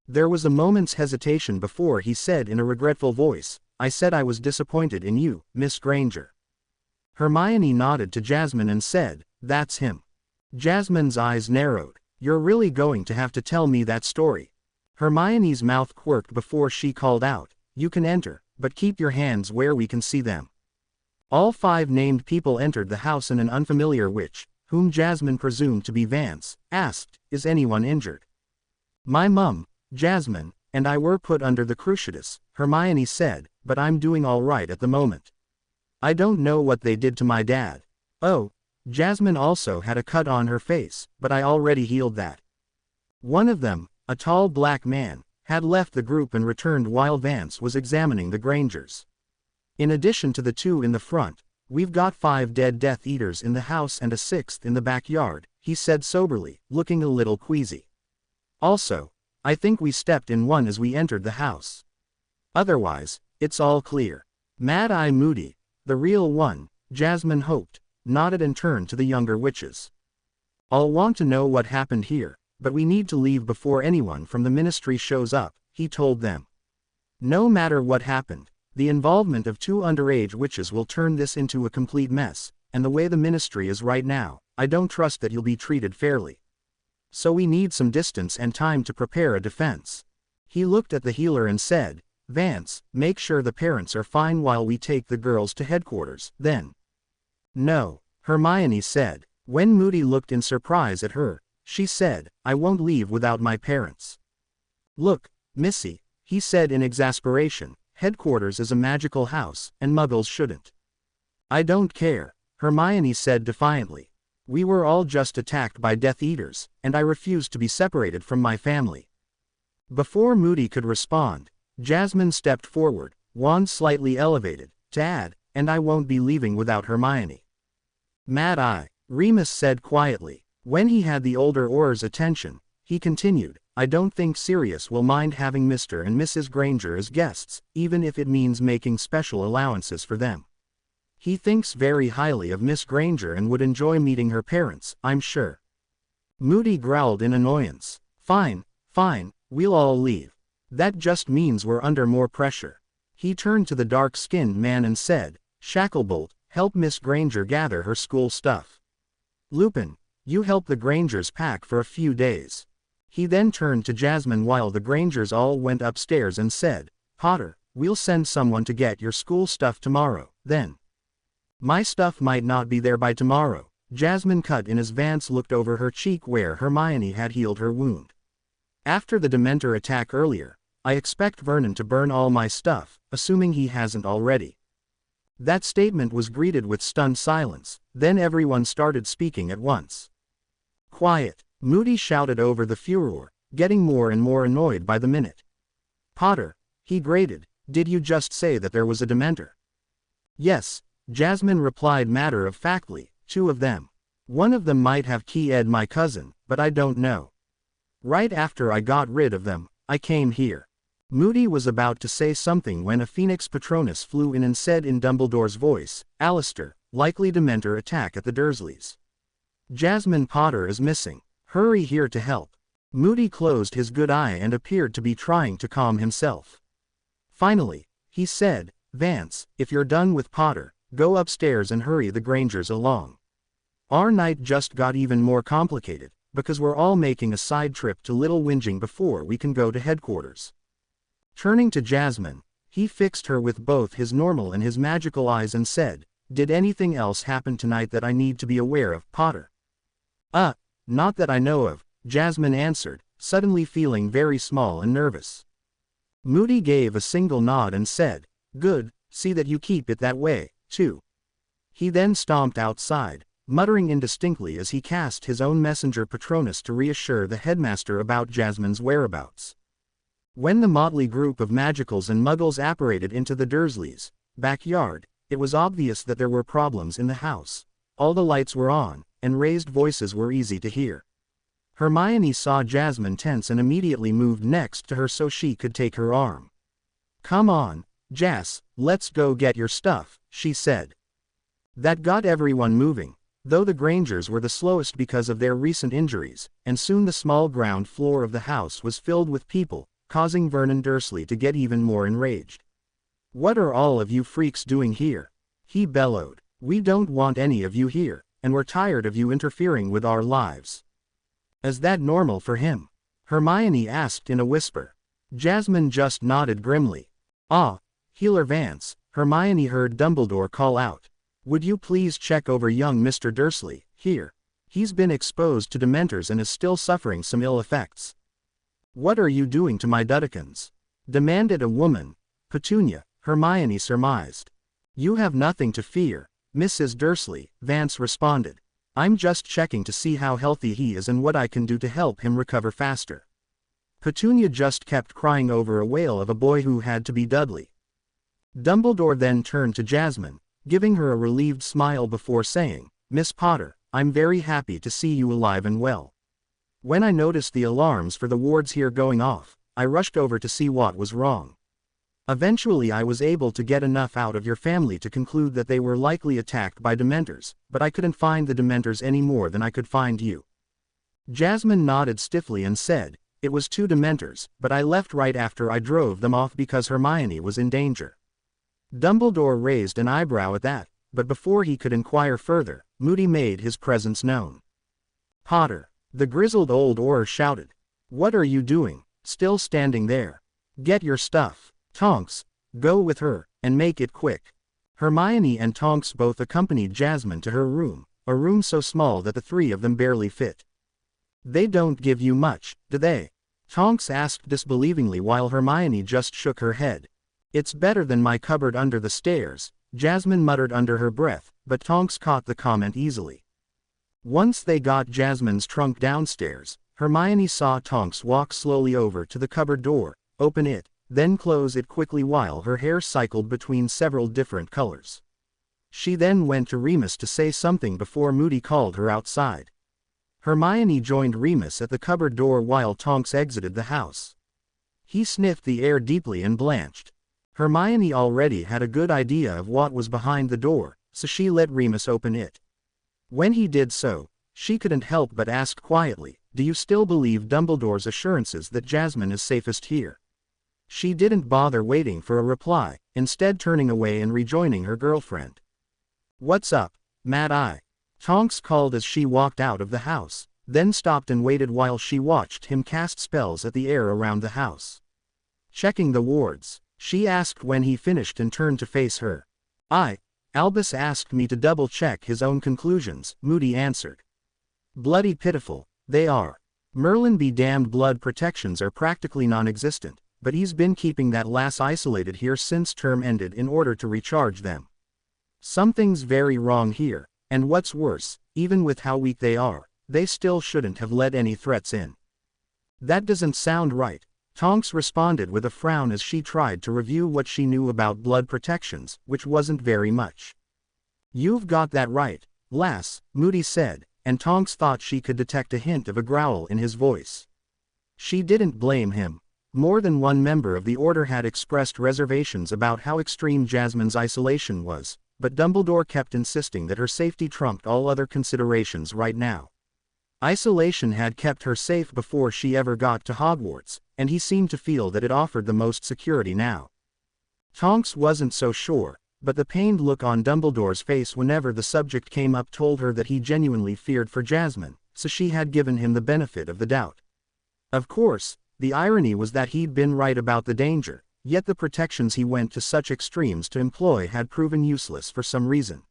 A: There was a moment's hesitation before he said in a regretful voice, I said I was disappointed in you, Miss Granger. Hermione nodded to Jasmine and said, that's him. Jasmine's eyes narrowed. You're really going to have to tell me that story. Hermione's mouth quirked before she called out, you can enter, but keep your hands where we can see them. All 5 named people entered the house and an unfamiliar witch, whom Jasmine presumed to be Vance, asked, is anyone injured? My mum, Jasmine, and I were put under the cruciatus, Hermione said, but I'm doing all right at the moment. I don't know what they did to my dad. Oh, Jasmine also had a cut on her face, but I already healed that. One of them, a tall black man, had left the group and returned while Vance was examining the Grangers. In addition to the 2 in the front, we've got 5 dead Death Eaters in the house and a 6th in the backyard, he said soberly, looking a little queasy. Also, I think we stepped in one as we entered the house. Otherwise, it's all clear. Mad Eye Moody, the real one, Jasmine hoped, nodded and turned to the younger witches. I'll want to know what happened here, but we need to leave before anyone from the ministry shows up, he told them. No matter what happened, the involvement of 2 underage witches will turn this into a complete mess, and the way the ministry is right now, I don't trust that you'll be treated fairly. So we need some distance and time to prepare a defense. He looked at the healer and said, Vance, make sure the parents are fine while we take the girls to headquarters, then. No, Hermione said. When Moody looked in surprise at her, she said, I won't leave without my parents. Look, Missy, he said in exasperation, headquarters is a magical house, and muggles shouldn't. I don't care, Hermione said defiantly. We were all just attacked by Death Eaters, and I refuse to be separated from my family. Before Moody could respond, Jasmine stepped forward, wand slightly elevated, to add, and I won't be leaving without Hermione. Mad Eye, Remus said quietly. When he had the older Auror's attention, he continued, I don't think Sirius will mind having Mr. and Mrs. Granger as guests, even if it means making special allowances for them. He thinks very highly of Miss Granger and would enjoy meeting her parents, I'm sure. Moody growled in annoyance. Fine, we'll all leave. That just means we're under more pressure. He turned to the dark-skinned man and said, Shacklebolt, help Miss Granger gather her school stuff. Lupin, you help the Grangers pack for a few days. He then turned to Jasmine while the Grangers all went upstairs and said, Potter, we'll send someone to get your school stuff tomorrow, then. My stuff might not be there by tomorrow, Jasmine cut in as Vance looked over her cheek where Hermione had healed her wound. After the Dementor attack earlier, I expect Vernon to burn all my stuff, assuming he hasn't already. That statement was greeted with stunned silence, then everyone started speaking at once. Quiet, Moody shouted over the furor, getting more and more annoyed by the minute. Potter, he grated, did you just say that there was a Dementor? Yes, Jasmine replied matter-of-factly, 2 of them. One of them might have keyed my cousin, but I don't know. Right after I got rid of them, I came here. Moody was about to say something when a Phoenix Patronus flew in and said in Dumbledore's voice, Alistair, likely Dementor attack at the Dursleys. Jasmine Potter is missing. Hurry here to help. Moody closed his good eye and appeared to be trying to calm himself. Finally, he said, Vance, if you're done with Potter, go upstairs and hurry the Grangers along. Our night just got even more complicated, because we're all making a side trip to Little Whinging before we can go to headquarters. Turning to Jasmine, he fixed her with both his normal and his magical eyes and said, Did anything else happen tonight that I need to be aware of, Potter? Not that I know of, Jasmine answered, suddenly feeling very small and nervous. Moody gave a single nod and said, Good, see that you keep it that way, too. He then stomped outside, muttering indistinctly as he cast his own messenger Patronus to reassure the headmaster about Jasmine's whereabouts. When the motley group of magicals and muggles apparated into the Dursleys' backyard, it was obvious that there were problems in the house. All the lights were on, and raised voices were easy to hear. Hermione saw Jasmine tense and immediately moved next to her so she could take her arm. "Come on, Jas, let's go get your stuff," she said. That got everyone moving, though the Grangers were the slowest because of their recent injuries, and soon the small ground floor of the house was filled with people, causing Vernon Dursley to get even more enraged. "What are all of you freaks doing here?" he bellowed. "We don't want any of you here, and we're tired of you interfering with our lives." "Is that normal for him?" Hermione asked in a whisper. Jasmine just nodded grimly. "Ah, Healer Vance," Hermione heard Dumbledore call out. "Would you please check over young Mr. Dursley, here? He's been exposed to Dementors and is still suffering some ill effects." "What are you doing to my Dudekins?" demanded a woman. Petunia, Hermione surmised. "You have nothing to fear, Mrs. Dursley," Vance responded. "I'm just checking to see how healthy he is and what I can do to help him recover faster." Petunia just kept crying over a wail of a boy who had to be Dudley. Dumbledore then turned to Jasmine, giving her a relieved smile before saying, "Miss Potter, I'm very happy to see you alive and well. When I noticed the alarms for the wards here going off, I rushed over to see what was wrong. Eventually I was able to get enough out of your family to conclude that they were likely attacked by Dementors, but I couldn't find the Dementors any more than I could find you." Jasmine nodded stiffly and said, "It was 2 Dementors, but I left right after I drove them off because Hermione was in danger." Dumbledore raised an eyebrow at that, but before he could inquire further, Moody made his presence known. "Potter," the grizzled old Auror shouted. "What are you doing, still standing there? Get your stuff. Tonks, go with her, and make it quick." Hermione and Tonks both accompanied Jasmine to her room, a room so small that the 3 of them barely fit. "They don't give you much, do they?" Tonks asked disbelievingly while Hermione just shook her head. "It's better than my cupboard under the stairs," Jasmine muttered under her breath, but Tonks caught the comment easily. Once they got Jasmine's trunk downstairs, Hermione saw Tonks walk slowly over to the cupboard door, open it, then close it quickly while her hair cycled between several different colors. She then went to Remus to say something before Moody called her outside. Hermione joined Remus at the cupboard door while Tonks exited the house. He sniffed the air deeply and blanched. Hermione already had a good idea of what was behind the door, so she let Remus open it. When he did so, she couldn't help but ask quietly, "Do you still believe Dumbledore's assurances that Jasmine is safest here?" She didn't bother waiting for a reply, instead turning away and rejoining her girlfriend. "What's up, Mad Eye?" Tonks called as she walked out of the house, then stopped and waited while she watched him cast spells at the air around the house. "Checking the wards," she asked when he finished and turned to face her. Albus asked me to double-check his own conclusions," Moody answered. "Bloody pitiful, they are. Merlin be damned, blood protections are practically non-existent, but he's been keeping that lass isolated here since term ended in order to recharge them. Something's very wrong here, and what's worse, even with how weak they are, they still shouldn't have let any threats in." "That doesn't sound right," Tonks responded with a frown as she tried to review what she knew about blood protections, which wasn't very much. "You've got that right, lass," Moody said, and Tonks thought she could detect a hint of a growl in his voice. She didn't blame him. More than one member of the Order had expressed reservations about how extreme Jasmine's isolation was, but Dumbledore kept insisting that her safety trumped all other considerations right now. Isolation had kept her safe before she ever got to Hogwarts, and he seemed to feel that it offered the most security now. Tonks wasn't so sure, but the pained look on Dumbledore's face whenever the subject came up told her that he genuinely feared for Jasmine, so she had given him the benefit of the doubt. Of course, the irony was that he'd been right about the danger, yet the protections he went to such extremes to employ had proven useless for some reason.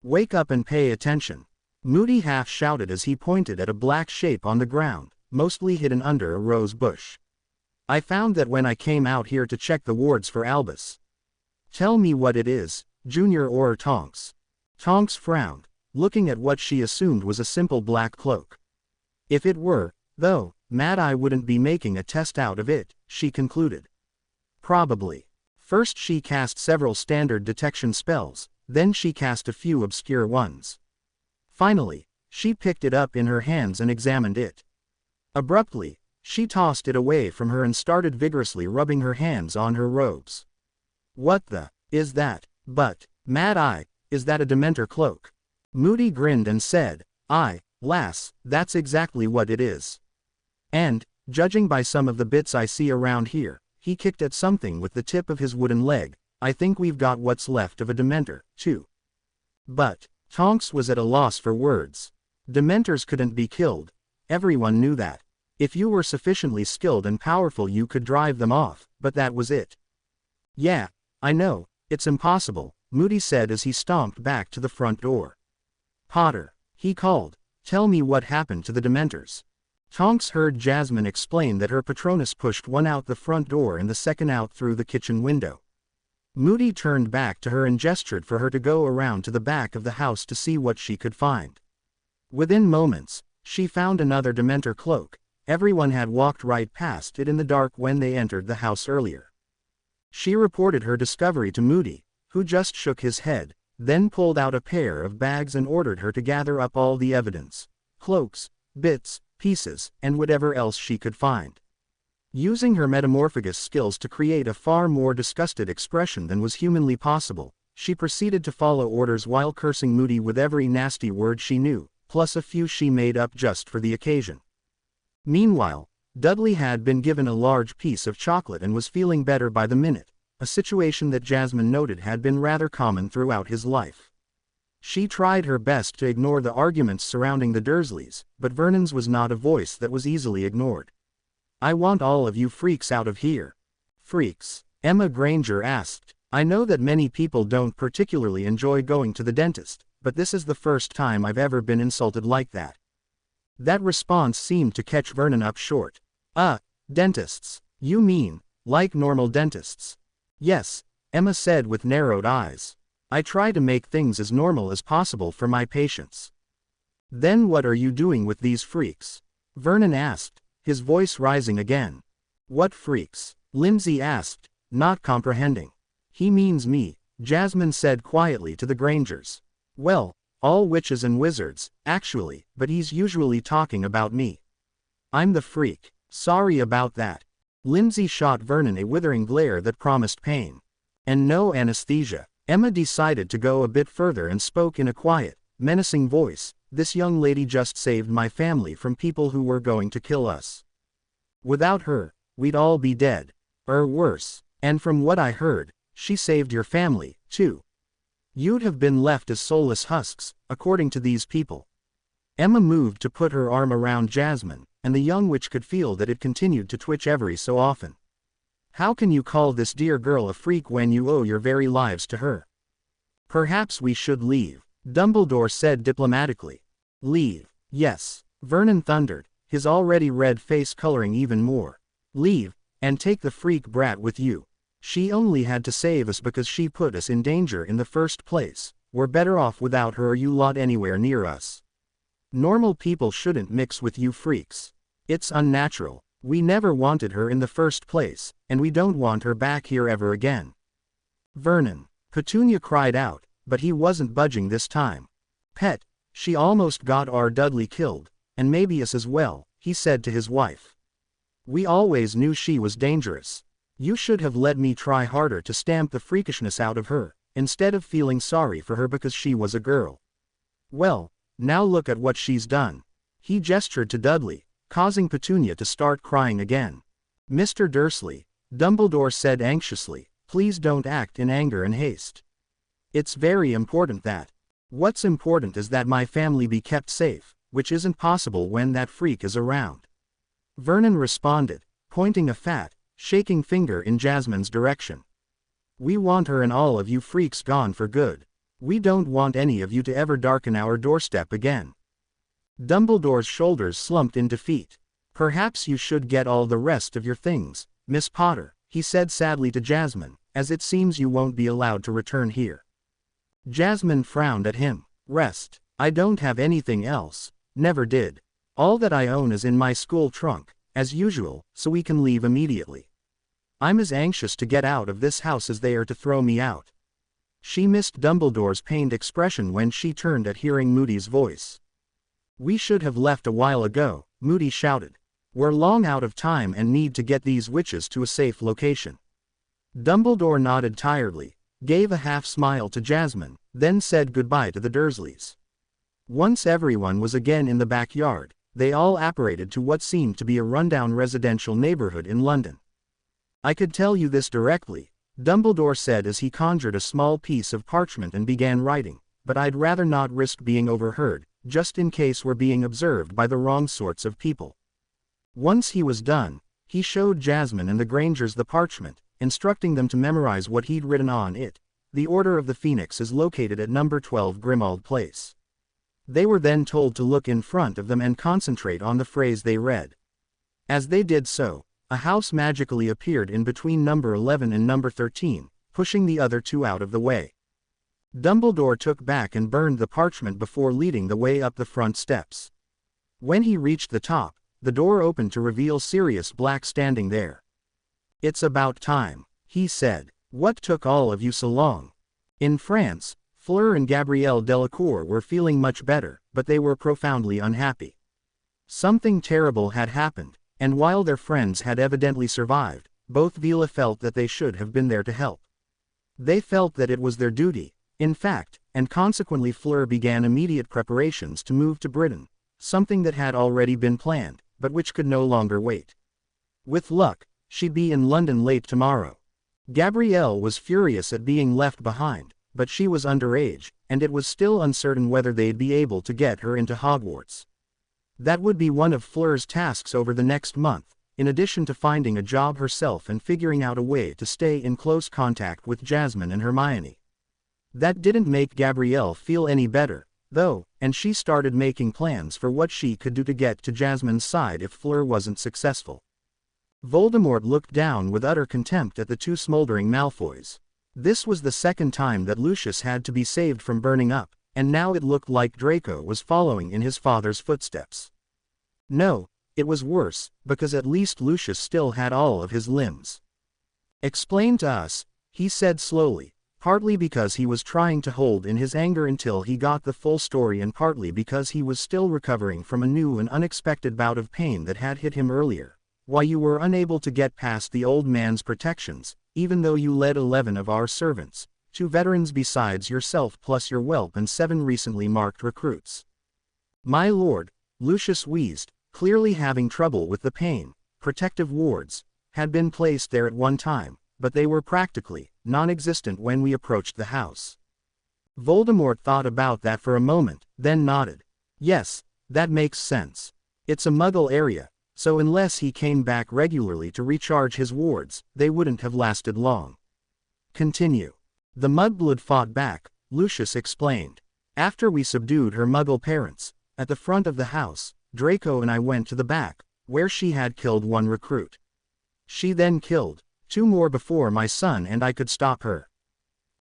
A: "Wake up and pay attention," Moody half shouted as he pointed at a black shape on the ground, mostly hidden under a rose bush. "I found that when I came out here to check the wards for Albus." "Tell me what it is, Junior or Tonks." Tonks frowned, looking at what she assumed was a simple black cloak. "If it were, though, Mad Eye wouldn't be making a test out of it," she concluded. "Probably." First she cast several standard detection spells, then she cast a few obscure ones. Finally, She picked it up in her hands and examined it. Abruptly, she tossed it away from her and started vigorously rubbing her hands on her robes. What the is that? But, Mad Eye, is that a Dementor cloak? Moody grinned and said, Aye, lass, that's exactly what it is. And, judging by some of the bits I see around here, he kicked at something with the tip of his wooden leg, I think we've got what's left of a Dementor, too. But, Tonks was at a loss for words. Dementors couldn't be killed. Everyone knew that. If you were sufficiently skilled and powerful you could drive them off, but that was it. Yeah, I know, it's impossible, Moody said as he stomped back to the front door. Potter, he called, tell me what happened to the Dementors. Tonks heard Jasmine explain that her Patronus pushed one out the front door and the second out through the kitchen window. Moody turned back to her and gestured for her to go around to the back of the house to see what she could find. Within moments, she found another Dementor cloak. Everyone had walked right past it in the dark when they entered the house earlier. She reported her discovery to Moody, who just shook his head, then pulled out a pair of bags and ordered her to gather up all the evidence, cloaks, bits, pieces, and whatever else she could find. Using her metamorphagus skills to create a far more disgusted expression than was humanly possible, she proceeded to follow orders while cursing Moody with every nasty word she knew, plus a few she made up just for the occasion. Meanwhile, Dudley had been given a large piece of chocolate and was feeling better by the minute, a situation that Jasmine noted had been rather common throughout his life. She tried her best to ignore the arguments surrounding the Dursleys, but Vernon's was not a voice that was easily ignored. I want all of you freaks out of here. Freaks? Emma Granger asked. I know that many people don't particularly enjoy going to the dentist, but this is the first time I've ever been insulted like that. That response seemed to catch Vernon up short. Dentists. You mean, like normal dentists? Yes, Emma said with narrowed eyes. I try to make things as normal as possible for my patients. Then what are you doing with these freaks? Vernon asked, his voice rising again. What freaks? Lindsay asked, not comprehending. He means me, Jasmine said quietly to the Grangers. Well, all witches and wizards, actually, but he's usually talking about me. I'm the freak. Sorry about that. Lindsay shot Vernon a withering glare that promised pain. And no anesthesia. Emma decided to go a bit further and spoke in a quiet, menacing voice. This young lady just saved my family from people who were going to kill us. Without her, we'd all be dead. Or worse. And from what I heard, she saved your family, too. You'd have been left as soulless husks, according to these people. Emma moved to put her arm around Jasmine, and the young witch could feel that it continued to twitch every so often. How can you call this dear girl a freak when you owe your very lives to her? Perhaps we should leave, Dumbledore said diplomatically. Leave? Yes, Vernon thundered, his already red face coloring even more. Leave, and take the freak brat with you. She only had to save us because she put us in danger in the first place. We're better off without her or you lot anywhere near us. Normal people shouldn't mix with you freaks. It's unnatural. We never wanted her in the first place, and we don't want her back here ever again. Vernon, Petunia cried out, but he wasn't budging this time. Pet, she almost got our Dudley killed, and maybe us as well, he said to his wife. We always knew she was dangerous. You should have let me try harder to stamp the freakishness out of her, instead of feeling sorry for her because she was a girl. Well, now look at what she's done. He gestured to Dudley, causing Petunia to start crying again. Mr. Dursley, Dumbledore said anxiously, please don't act in anger and haste. It's very important that. What's important is that my family be kept safe, which isn't possible when that freak is around. Vernon responded, pointing a fat, shaking finger in Jasmine's direction. We want her and all of you freaks gone for good. We don't want any of you to ever darken our doorstep again. Dumbledore's shoulders slumped in defeat. Perhaps you should get all the rest of your things, Miss Potter, he said sadly to Jasmine, as it seems you won't be allowed to return here. Jasmine frowned at him. Rest? I don't have anything else, never did. All that I own is in my school trunk, as usual, so we can leave immediately. I'm as anxious to get out of this house as they are to throw me out. She missed Dumbledore's pained expression when she turned at hearing Moody's voice. We should have left a while ago, Moody shouted. We're long out of time and need to get these witches to a safe location. Dumbledore nodded tiredly, gave a half-smile to Jasmine, then said goodbye to the Dursleys. Once everyone was again in the backyard, they all apparated to what seemed to be a rundown residential neighborhood in London. I could tell you this directly, Dumbledore said as he conjured a small piece of parchment and began writing, but I'd rather not risk being overheard, just in case we're being observed by the wrong sorts of people. Once he was done, he showed Jasmine and the Grangers the parchment, instructing them to memorize what he'd written on it. The Order of the Phoenix is located at number 12 Grimmauld Place. They were then told to look in front of them and concentrate on the phrase they read. As they did so, a house magically appeared in between number 11 and number 13, pushing the other two out of the way. Dumbledore took back and burned the parchment before leading the way up the front steps. When he reached the top, the door opened to reveal Sirius Black standing there. It's about time, he said. What took all of you so long? In France, Fleur and Gabrielle Delacour were feeling much better, but they were profoundly unhappy. Something terrible had happened, and while their friends had evidently survived, both Vila felt that they should have been there to help. They felt that it was their duty, in fact, and consequently Fleur began immediate preparations to move to Britain, something that had already been planned, but which could no longer wait. With luck, she'd be in London late tomorrow. Gabrielle was furious at being left behind, but she was underage, and it was still uncertain whether they'd be able to get her into Hogwarts. That would be one of Fleur's tasks over the next month, in addition to finding a job herself and figuring out a way to stay in close contact with Jasmine and Hermione. That didn't make Gabrielle feel any better, though, and she started making plans for what she could do to get to Jasmine's side if Fleur wasn't successful. Voldemort looked down with utter contempt at the two smoldering Malfoys. This was the second time that Lucius had to be saved from burning up, and now it looked like Draco was following in his father's footsteps. No, it was worse, because at least Lucius still had all of his limbs. Explain to us, he said slowly, partly because he was trying to hold in his anger until he got the full story and partly because he was still recovering from a new and unexpected bout of pain that had hit him earlier. Why you were unable to get past the old man's protections, even though you led 11 of our servants, 2 veterans besides yourself plus your whelp and 7 recently marked recruits. My lord, Lucius wheezed, clearly having trouble with the pain. Protective wards had been placed there at one time, but they were practically non-existent when we approached the house. Voldemort thought about that for a moment, then nodded. Yes, that makes sense. It's a Muggle area, so unless he came back regularly to recharge his wards, they wouldn't have lasted long. Continue. The Mudblood fought back, Lucius explained. After we subdued her Muggle parents, at the front of the house, Draco and I went to the back, where she had killed 1 recruit. She then killed 2 more before my son and I could stop her.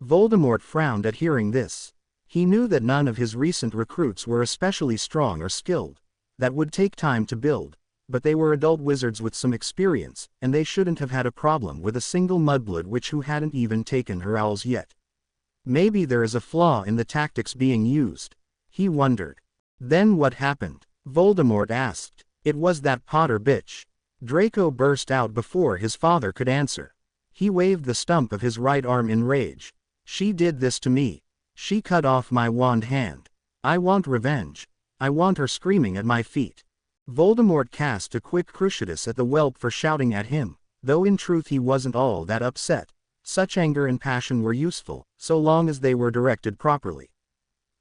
A: Voldemort frowned at hearing this. He knew that none of his recent recruits were especially strong or skilled. That would take time to build. But they were adult wizards with some experience, and they shouldn't have had a problem with a single Mudblood witch who hadn't even taken her owls yet. Maybe there is a flaw in the tactics being used, he wondered. Then what happened? Voldemort asked. It was that Potter bitch. Draco burst out before his father could answer. He waved the stump of his right arm in rage. She did this to me. She cut off my wand hand. I want revenge. I want her screaming at my feet. Voldemort cast a quick cruciatus at the whelp for shouting at him, though in truth he wasn't all that upset. Such anger and passion were useful, so long as they were directed properly.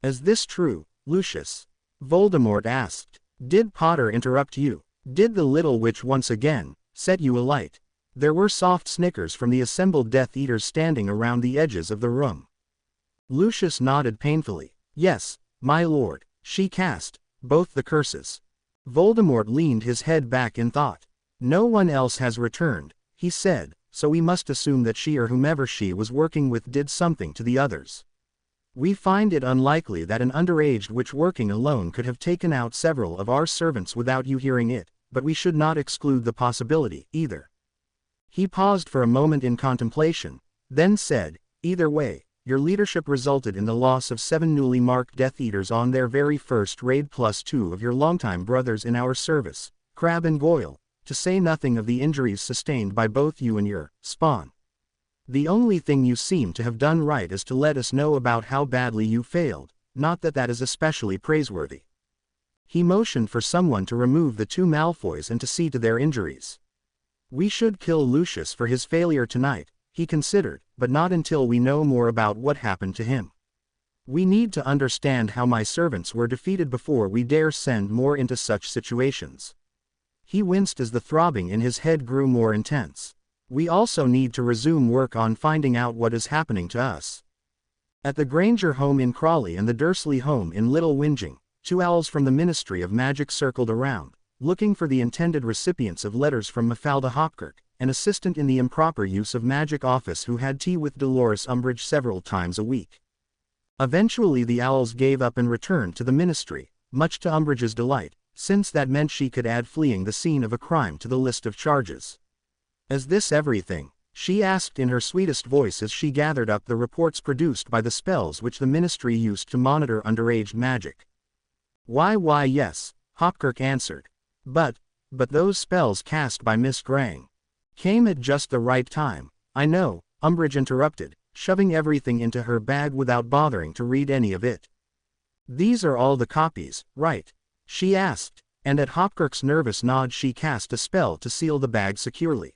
A: Is this true, Lucius? Voldemort asked. Did Potter interrupt you? Did the little witch once again set you alight? There were soft snickers from the assembled Death Eaters standing around the edges of the room. Lucius nodded painfully. Yes, my lord, she cast both the curses. Voldemort leaned his head back in thought. No one else has returned, he said, so we must assume that she or whomever she was working with did something to the others. We find it unlikely that an underage witch working alone could have taken out several of our servants without you hearing it, but we should not exclude the possibility, either. He paused for a moment in contemplation, then said, either way, your leadership resulted in the loss of 7 newly marked Death Eaters on their very first raid plus 2 of your longtime brothers in our service, Crab and Goyle, to say nothing of the injuries sustained by both you and your spawn. The only thing you seem to have done right is to let us know about how badly you failed, not that that is especially praiseworthy. He motioned for someone to remove the 2 Malfoys and to see to their injuries. We should kill Lucius for his failure tonight, he considered, but not until we know more about what happened to him. We need to understand how my servants were defeated before we dare send more into such situations. He winced as the throbbing in his head grew more intense. We also need to resume work on finding out what is happening to us. At the Granger home in Crawley and the Dursley home in Little Whinging, 2 owls from the Ministry of Magic circled around, looking for the intended recipients of letters from Mafalda Hopkirk, an assistant in the improper use of magic office who had tea with Dolores Umbridge several times a week. Eventually the owls gave up and returned to the ministry, much to Umbridge's delight, since that meant she could add fleeing the scene of a crime to the list of charges. Is this everything? She asked in her sweetest voice as she gathered up the reports produced by the spells which the ministry used to monitor underage magic. Why yes, Hopkirk answered. But those spells cast by Miss Grang came at just the right time. I know, Umbridge interrupted, shoving everything into her bag without bothering to read any of it. These are all the copies, right? She asked, and at Hopkirk's nervous nod she cast a spell to seal the bag securely.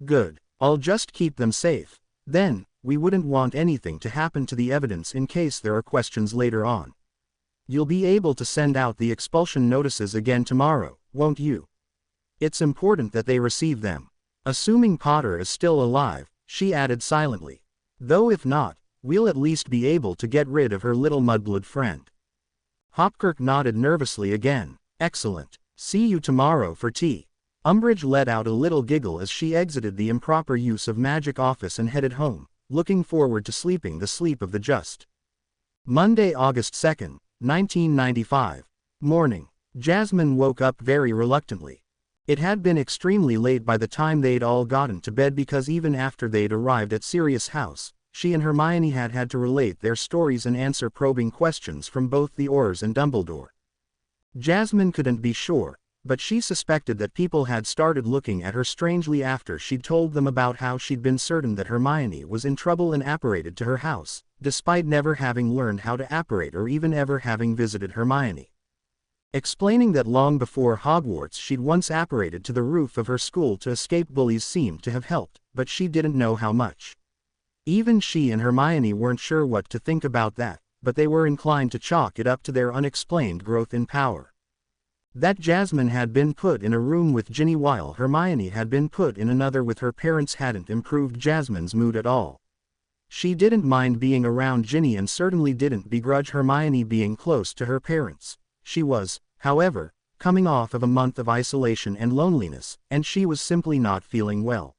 A: Good, I'll just keep them safe. Then, we wouldn't want anything to happen to the evidence in case there are questions later on. You'll be able to send out the expulsion notices again tomorrow, won't you? It's important that they receive them. Assuming Potter is still alive, she added silently. Though if not, we'll at least be able to get rid of her little mudblood friend. Hopkirk nodded nervously again. Excellent. See you tomorrow for tea. Umbridge let out a little giggle as she exited the improper use of magic office and headed home, looking forward to sleeping the sleep of the just. Monday, August 2nd, 1995. Morning. Jasmine woke up very reluctantly. It had been extremely late by the time they'd all gotten to bed because even after they'd arrived at Sirius House, she and Hermione had to relate their stories and answer probing questions from both the Aurors and Dumbledore. Jasmine couldn't be sure, but she suspected that people had started looking at her strangely after she'd told them about how she'd been certain that Hermione was in trouble and apparated to her house, despite never having learned how to apparate or even ever having visited Hermione. Explaining that long before Hogwarts she'd once apparated to the roof of her school to escape bullies seemed to have helped, but she didn't know how much. Even she and Hermione weren't sure what to think about that, but they were inclined to chalk it up to their unexplained growth in power. That Jasmine had been put in a room with Ginny while Hermione had been put in another with her parents hadn't improved Jasmine's mood at all. She didn't mind being around Ginny and certainly didn't begrudge Hermione being close to her parents. She was, however, coming off of a month of isolation and loneliness, and she was simply not feeling well.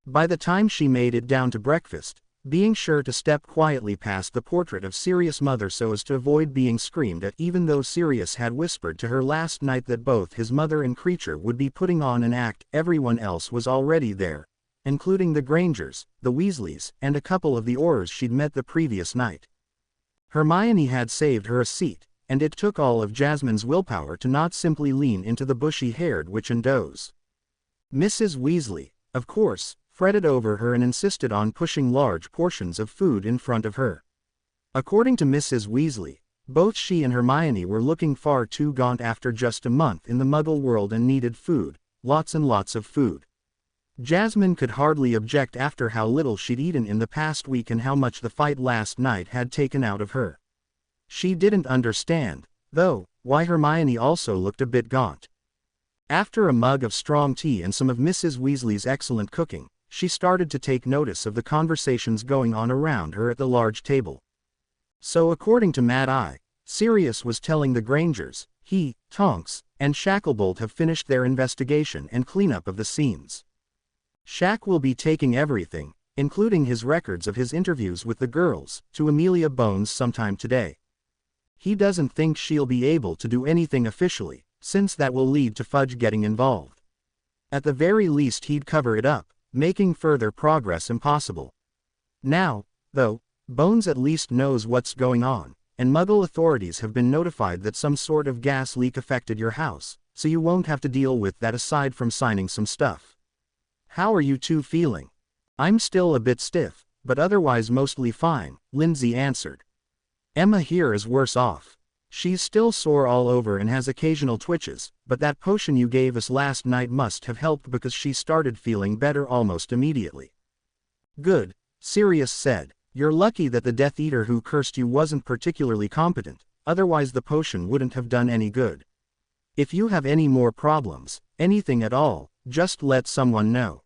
A: By the time she made it down to breakfast, being sure to step quietly past the portrait of Sirius' mother so as to avoid being screamed at, even though Sirius had whispered to her last night that both his mother and Kreacher would be putting on an act, everyone else was already there, including the Grangers, the Weasleys, and a couple of the Aurors she'd met the previous night. Hermione had saved her a seat, and it took all of Jasmine's willpower to not simply lean into the bushy-haired witch and doze. Mrs. Weasley, of course, fretted over her and insisted on pushing large portions of food in front of her. According to Mrs. Weasley, both she and Hermione were looking far too gaunt after just a month in the Muggle world and needed food, lots and lots of food. Jasmine could hardly object after how little she'd eaten in the past week and how much the fight last night had taken out of her. She didn't understand, though, why Hermione also looked a bit gaunt. After a mug of strong tea and some of Mrs. Weasley's excellent cooking, she started to take notice of the conversations going on around her at the large table. So according to Mad Eye, Sirius was telling the Grangers, he, Tonks, and Shacklebolt have finished their investigation and cleanup of the scenes. Shack will be taking everything, including his records of his interviews with the girls, to Amelia Bones sometime today. He doesn't think she'll be able to do anything officially, since that will lead to Fudge getting involved. At the very least he'd cover it up, making further progress impossible. Now, though, Bones at least knows what's going on, and Muggle authorities have been notified that some sort of gas leak affected your house, so you won't have to deal with that aside from signing some stuff. How are you two feeling? I'm still a bit stiff, but otherwise mostly fine, Lindsay answered. Emma here is worse off. She's still sore all over and has occasional twitches, but that potion you gave us last night must have helped because she started feeling better almost immediately. Good, Sirius said. You're lucky that the Death Eater who cursed you wasn't particularly competent, otherwise the potion wouldn't have done any good. If you have any more problems, anything at all, just let someone know.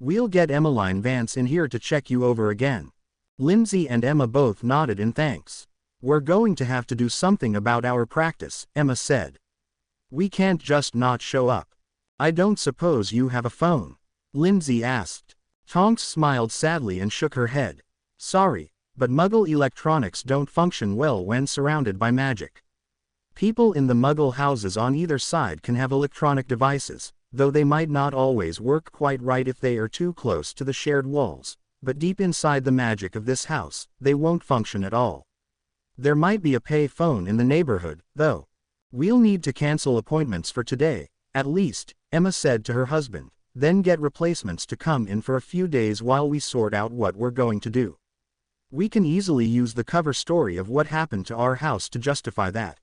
A: We'll get Emmeline Vance in here to check you over again. Lindsay and Emma both nodded in thanks. We're going to have to do something about our practice, Emma said. We can't just not show up. I don't suppose you have a phone? Lindsay asked. Tonks smiled sadly and shook her head. Sorry, but Muggle electronics don't function well when surrounded by magic. People in the Muggle houses on either side can have electronic devices, though they might not always work quite right if they are too close to the shared walls, but deep inside the magic of this house, they won't function at all. There might be a pay phone in the neighborhood, though. We'll need to cancel appointments for today, at least, Emma said to her husband, then get replacements to come in for a few days while we sort out what we're going to do. We can easily use the cover story of what happened to our house to justify that.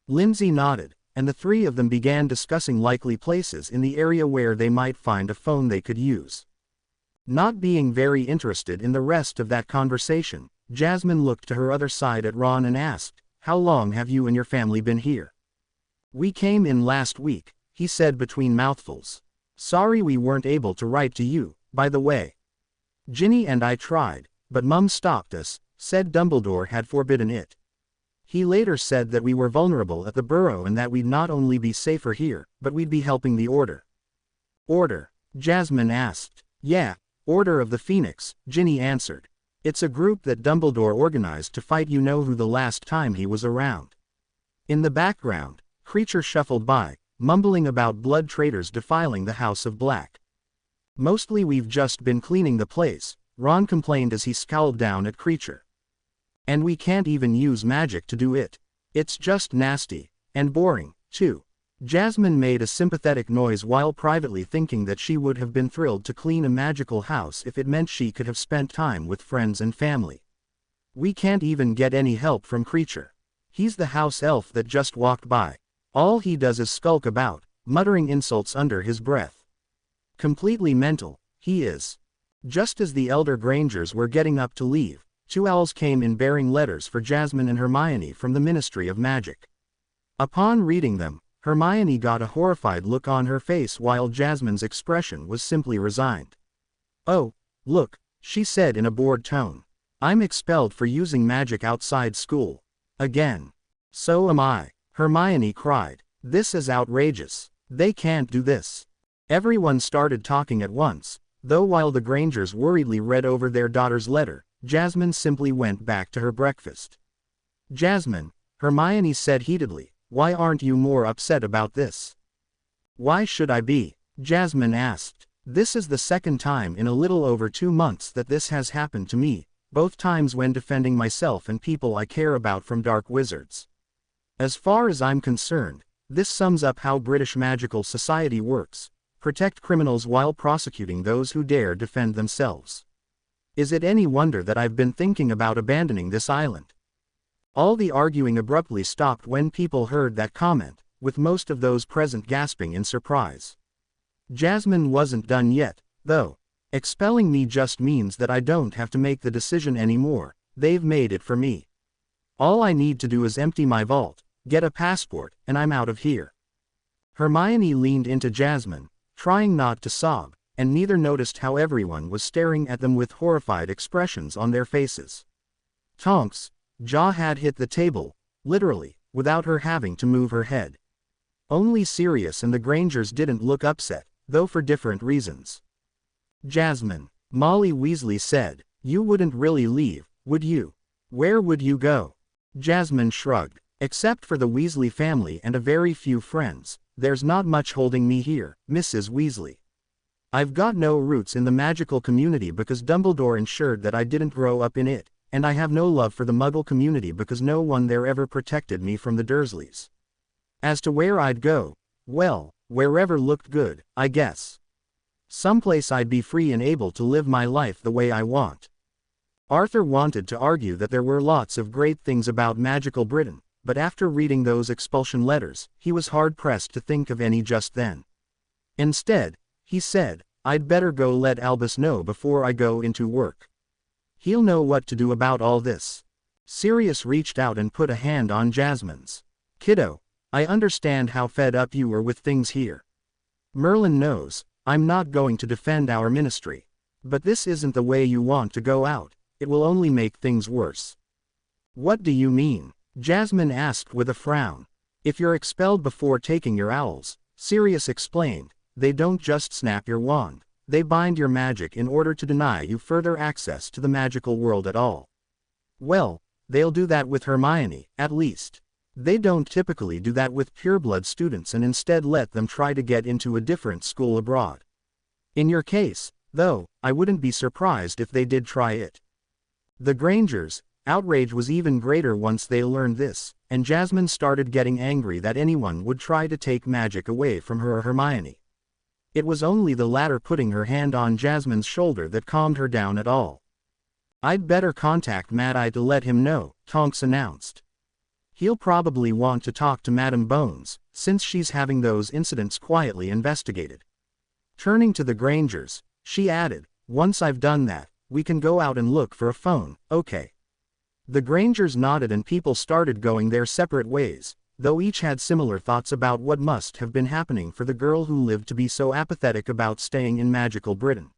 A: Lindsay nodded, and the three of them began discussing likely places in the area where they might find a phone they could use. Not being very interested in the rest of that conversation, Jasmine looked to her other side at Ron and asked, How long have you and your family been here? We came in last week, he said between mouthfuls. Sorry we weren't able to write to you, by the way. Ginny and I tried, but Mum stopped us, said Dumbledore had forbidden it. He later said that we were vulnerable at the Burrow and that we'd not only be safer here, but we'd be helping the Order. Order? Jasmine asked. Yeah, Order of the Phoenix, Ginny answered. It's a group that Dumbledore organized to fight you-know-who the last time he was around. In the background, Kreacher shuffled by, mumbling about blood traitors defiling the House of Black. Mostly we've just been cleaning the place, Ron complained as he scowled down at Kreacher. And we can't even use magic to do it. It's just nasty, and boring, too. Jasmine made a sympathetic noise while privately thinking that she would have been thrilled to clean a magical house if it meant she could have spent time with friends and family. We can't even get any help from Kreacher. He's the house elf that just walked by. All he does is skulk about, muttering insults under his breath. Completely mental, he is. Just as the elder Grangers were getting up to leave, two owls came in bearing letters for Jasmine and Hermione from the Ministry of Magic. Upon reading them, Hermione got a horrified look on her face while Jasmine's expression was simply resigned. Oh, look, she said in a bored tone. I'm expelled for using magic outside school. Again. So am I, Hermione cried. This is outrageous. They can't do this. Everyone started talking at once, though while the Grangers worriedly read over their daughter's letter, Jasmine simply went back to her breakfast. Jasmine, Hermione said heatedly, why aren't you more upset about this? Why should I be? Jasmine asked. This is the second time in a little over 2 months that this has happened to me, both times when defending myself and people I care about from dark wizards. As far as I'm concerned, this sums up how British magical society works. Protect criminals while prosecuting those who dare defend themselves. Is it any wonder that I've been thinking about abandoning this island? All the arguing abruptly stopped when people heard that comment, with most of those present gasping in surprise. Jasmine wasn't done yet, though. Expelling me just means that I don't have to make the decision anymore, they've made it for me. All I need to do is empty my vault, get a passport, and I'm out of here. Hermione leaned into Jasmine, trying not to sob, and neither noticed how everyone was staring at them with horrified expressions on their faces. Tonks' jaw had hit the table, literally, without her having to move her head. Only Sirius and the Grangers didn't look upset, though for different reasons. Jasmine, Molly Weasley said, you wouldn't really leave, would you? Where would you go? Jasmine shrugged. Except for the Weasley family and a very few friends, there's not much holding me here, Mrs. Weasley. I've got no roots in the magical community because Dumbledore ensured that I didn't grow up in it, and I have no love for the Muggle community because no one there ever protected me from the Dursleys. As to where I'd go, well, wherever looked good, I guess. Someplace I'd be free and able to live my life the way I want. Arthur wanted to argue that there were lots of great things about magical Britain, but after reading those expulsion letters, he was hard-pressed to think of any just then. Instead, he said, I'd better go let Albus know before I go into work. He'll know what to do about all this. Sirius reached out and put a hand on Jasmine's. Kiddo, I understand how fed up you are with things here. Merlin knows, I'm not going to defend our ministry. But this isn't the way you want to go out. It will only make things worse. What do you mean? Jasmine asked with a frown. If you're expelled before taking your owls, Sirius explained, they don't just snap your wand, they bind your magic in order to deny you further access to the magical world at all. Well, they'll do that with Hermione, at least. They don't typically do that with pureblood students and instead let them try to get into a different school abroad. In your case, though, I wouldn't be surprised if they did try it. The Grangers' outrage was even greater once they learned this, and Jasmine started getting angry that anyone would try to take magic away from her or Hermione. It was only the latter putting her hand on Jasmine's shoulder that calmed her down at all. I'd better contact Mad-Eye to let him know, Tonks announced. He'll probably want to talk to Madame Bones, since she's having those incidents quietly investigated. Turning to the Grangers, she added, once I've done that, we can go out and look for a phone, okay? The Grangers nodded and people started going their separate ways, though each had similar thoughts about what must have been happening for the girl who lived to be so apathetic about staying in magical Britain.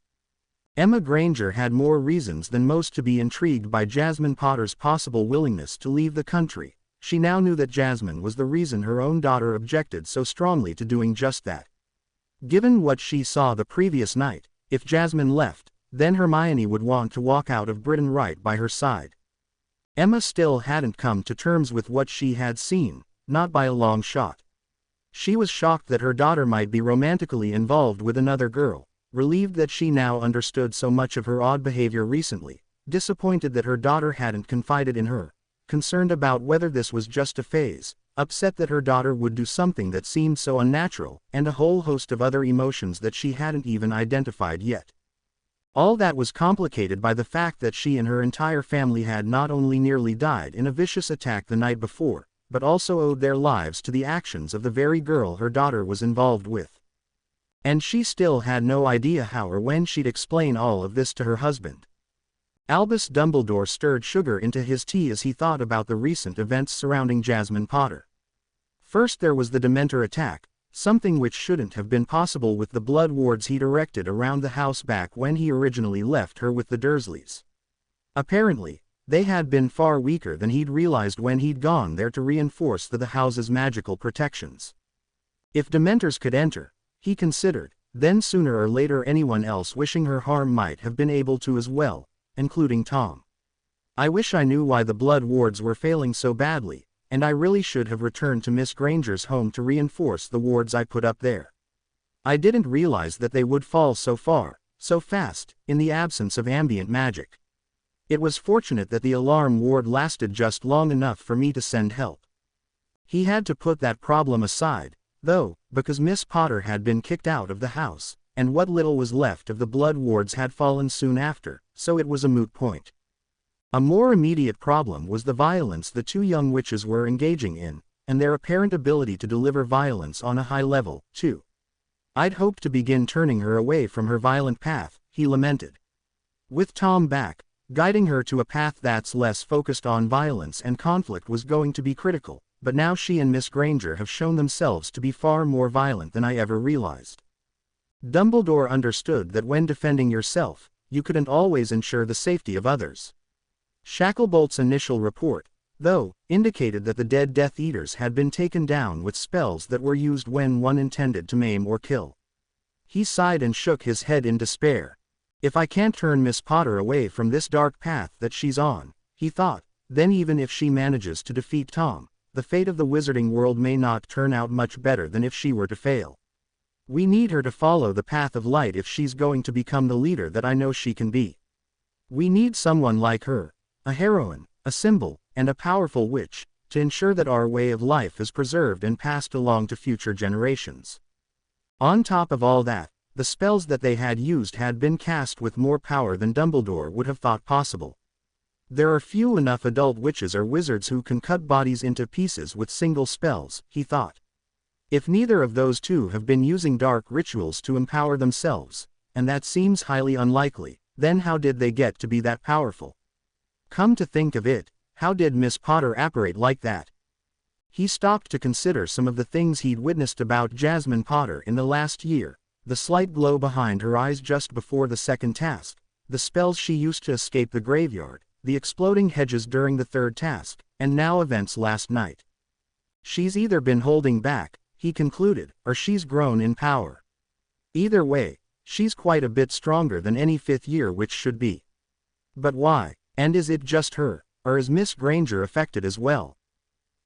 A: Emma Granger had more reasons than most to be intrigued by Jasmine Potter's possible willingness to leave the country. She now knew that Jasmine was the reason her own daughter objected so strongly to doing just that. Given what she saw the previous night, if Jasmine left, then Hermione would want to walk out of Britain right by her side. Emma still hadn't come to terms with what she had seen, not by a long shot. She was shocked that her daughter might be romantically involved with another girl, relieved that she now understood so much of her odd behavior recently, disappointed that her daughter hadn't confided in her, concerned about whether this was just a phase, upset that her daughter would do something that seemed so unnatural, and a whole host of other emotions that she hadn't even identified yet. All that was complicated by the fact that she and her entire family had not only nearly died in a vicious attack the night before, but also owed their lives to the actions of the very girl her daughter was involved with. And she still had no idea how or when she'd explain all of this to her husband. Albus Dumbledore stirred sugar into his tea as he thought about the recent events surrounding Jasmine Potter. First there was the Dementor attack, something which shouldn't have been possible with the blood wards he'd erected around the house back when he originally left her with the Dursleys. Apparently, they had been far weaker than he'd realized when he'd gone there to reinforce the house's magical protections. If Dementors could enter, he considered, then sooner or later anyone else wishing her harm might have been able to as well, including Tom. I wish I knew why the blood wards were failing so badly, and I really should have returned to Miss Granger's home to reinforce the wards I put up there. I didn't realize that they would fall so far, so fast, in the absence of ambient magic. It was fortunate that the alarm ward lasted just long enough for me to send help. He had to put that problem aside, though, because Miss Potter had been kicked out of the house, and what little was left of the blood wards had fallen soon after, so it was a moot point. A more immediate problem was the violence the two young witches were engaging in, and their apparent ability to deliver violence on a high level, too. I'd hoped to begin turning her away from her violent path, he lamented. With Tom back, guiding her to a path that's less focused on violence and conflict was going to be critical, but now she and Miss Granger have shown themselves to be far more violent than I ever realized. Dumbledore understood that when defending yourself, you couldn't always ensure the safety of others. Shacklebolt's initial report, though, indicated that the dead Death Eaters had been taken down with spells that were used when one intended to maim or kill. He sighed and shook his head in despair. If I can't turn Miss Potter away from this dark path that she's on, he thought, then even if she manages to defeat Tom, the fate of the wizarding world may not turn out much better than if she were to fail. We need her to follow the path of light if she's going to become the leader that I know she can be. We need someone like her, a heroine, a symbol, and a powerful witch, to ensure that our way of life is preserved and passed along to future generations. On top of all that, the spells that they had used had been cast with more power than Dumbledore would have thought possible. There are few enough adult witches or wizards who can cut bodies into pieces with single spells, he thought. If neither of those two have been using dark rituals to empower themselves, and that seems highly unlikely, then how did they get to be that powerful? Come to think of it, how did Miss Potter apparate like that? He stopped to consider some of the things he'd witnessed about Jasmine Potter in the last year, the slight glow behind her eyes just before the second task, the spells she used to escape the graveyard, the exploding hedges during the third task, and now events last night. She's either been holding back, he concluded, or she's grown in power. Either way, she's quite a bit stronger than any fifth-year witch should be. But why? And is it just her, or is Miss Granger affected as well?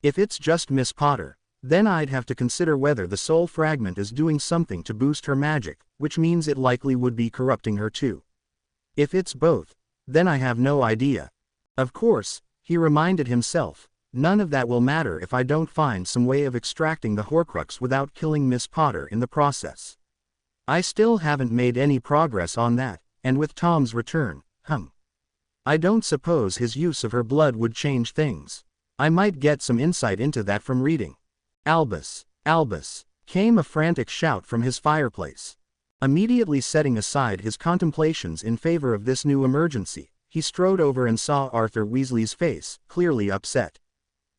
A: If it's just Miss Potter, then I'd have to consider whether the soul fragment is doing something to boost her magic, which means it likely would be corrupting her too. If it's both, then I have no idea. Of course, he reminded himself, none of that will matter if I don't find some way of extracting the Horcrux without killing Miss Potter in the process. I still haven't made any progress on that, and with Tom's return, I don't suppose his use of her blood would change things. I might get some insight into that from reading. Albus, Albus, came a frantic shout from his fireplace. Immediately setting aside his contemplations in favor of this new emergency, he strode over and saw Arthur Weasley's face, clearly upset.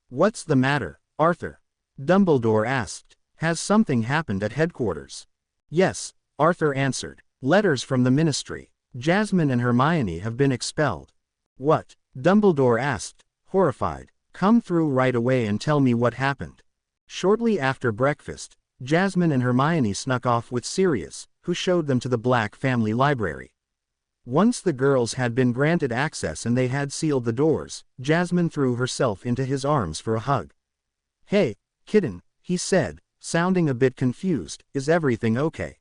A: "What's the matter, Arthur?" Dumbledore asked. "Has something happened at headquarters?" "Yes," Arthur answered. "Letters from the Ministry. Jasmine and Hermione have been expelled." "What?" Dumbledore asked, horrified. "Come through right away and tell me what happened." Shortly after breakfast, Jasmine and Hermione snuck off with Sirius, who showed them to the Black family library. Once the girls had been granted access and they had sealed the doors, Jasmine threw herself into his arms for a hug. "Hey, kitten," he said, sounding a bit confused, "is everything okay?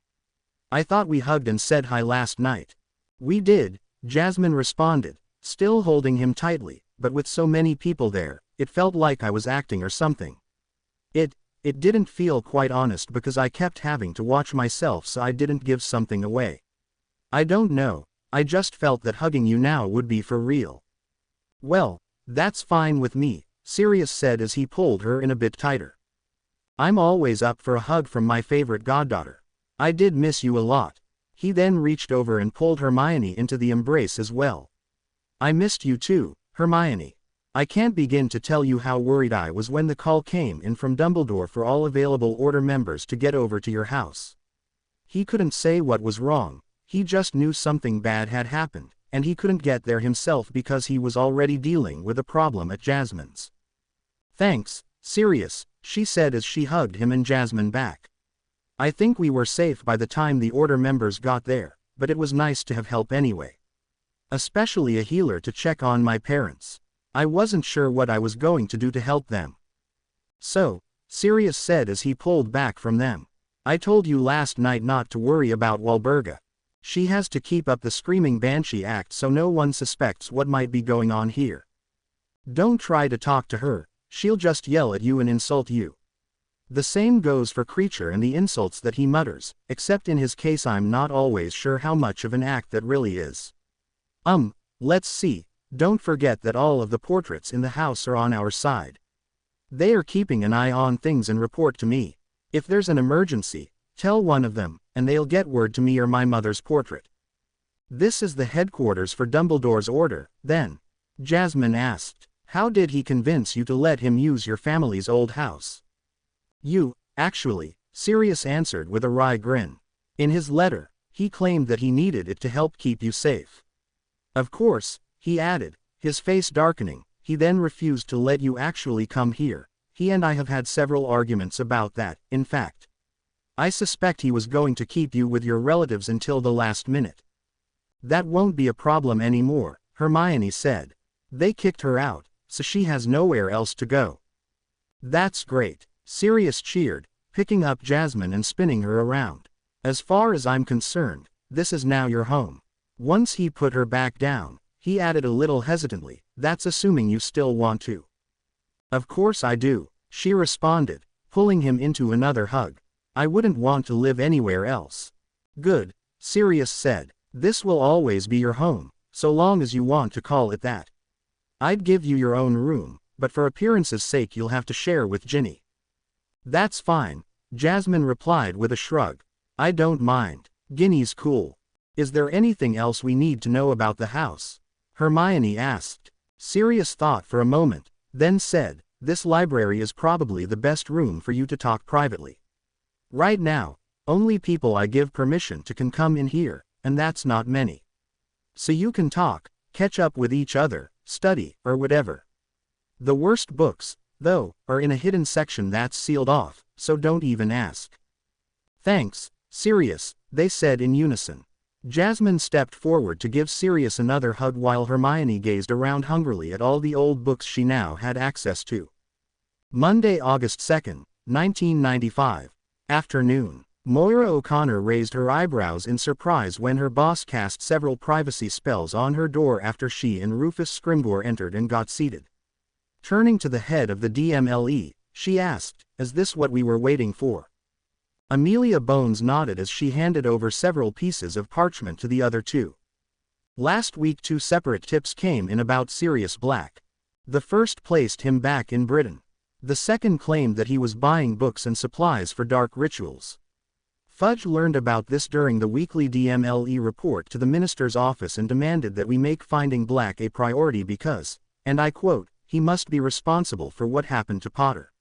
A: I thought we hugged and said hi last night." "We did," Jasmine responded, still holding him tightly, "but with so many people there, it felt like I was acting or something. It didn't feel quite honest because I kept having to watch myself so I didn't give something away. I don't know, I just felt that hugging you now would be for real." "Well, that's fine with me," Sirius said as he pulled her in a bit tighter. "I'm always up for a hug from my favorite goddaughter. I did miss you a lot." He then reached over and pulled Hermione into the embrace as well. "I missed you too, Hermione. I can't begin to tell you how worried I was when the call came in from Dumbledore for all available Order members to get over to your house. He couldn't say what was wrong, he just knew something bad had happened, and he couldn't get there himself because he was already dealing with a problem at Jasmine's." "Thanks, Sirius," she said as she hugged him and Jasmine back. "I think we were safe by the time the Order members got there, but it was nice to have help anyway. Especially a healer to check on my parents. I wasn't sure what I was going to do to help them." "So," Sirius said as he pulled back from them, "I told you last night not to worry about Walburga. She has to keep up the screaming banshee act so no one suspects what might be going on here. Don't try to talk to her, she'll just yell at you and insult you. The same goes for Creature and the insults that he mutters, except in his case I'm not always sure how much of an act that really is. Let's see. Don't forget that all of the portraits in the house are on our side. They are keeping an eye on things and report to me. If there's an emergency, tell one of them, and they'll get word to me or my mother's portrait." "This is the headquarters for Dumbledore's order, then?" Jasmine asked. "How did he convince you to let him use your family's old house?" Actually," Sirius answered with a wry grin. "In his letter, he claimed that he needed it to help keep you safe. Of course," he added, his face darkening, "he then refused to let you actually come here. He and I have had several arguments about that, in fact. I suspect he was going to keep you with your relatives until the last minute." "That won't be a problem anymore," Hermione said. "They kicked her out, so she has nowhere else to go." "That's great," Sirius cheered, picking up Jasmine and spinning her around. "As far as I'm concerned, this is now your home." Once he put her back down, he added a little hesitantly, That's assuming you still want to. Of course I do, she responded, pulling him into another hug. I wouldn't want to live anywhere else. Good, Sirius said. This will always be your home, so long as you want to call it that. I'd give you your own room, but for appearance's sake you'll have to share with Ginny. That's fine, Jasmine replied with a shrug. I don't mind. Ginny's cool. Is there anything else we need to know about the house? Hermione asked. Sirius thought for a moment, then said, this library is probably the best room for you to talk privately. Right now, only people I give permission to can come in here, and that's not many. So you can talk, catch up with each other, study, or whatever. The worst books, though, are in a hidden section that's sealed off, so don't even ask. Thanks, Sirius, they said in unison. Jasmine stepped forward to give Sirius another hug while Hermione gazed around hungrily at all the old books she now had access to. Monday, August 2nd, 1995. Afternoon. Moira O'Connor raised her eyebrows in surprise when her boss cast several privacy spells on her door after she and Rufus Scrimgeour entered and got seated. Turning to the head of the DMLE, she asked, is this what we were waiting for? Amelia Bones nodded as she handed over several pieces of parchment to the other two. Last week 2 separate tips came in about Sirius Black. The first placed him back in Britain. The second claimed that he was buying books and supplies for dark rituals. Fudge learned about this during the weekly DMLE report to the minister's office and demanded that we make finding Black a priority because, and I quote, he must be responsible for what happened to Potter.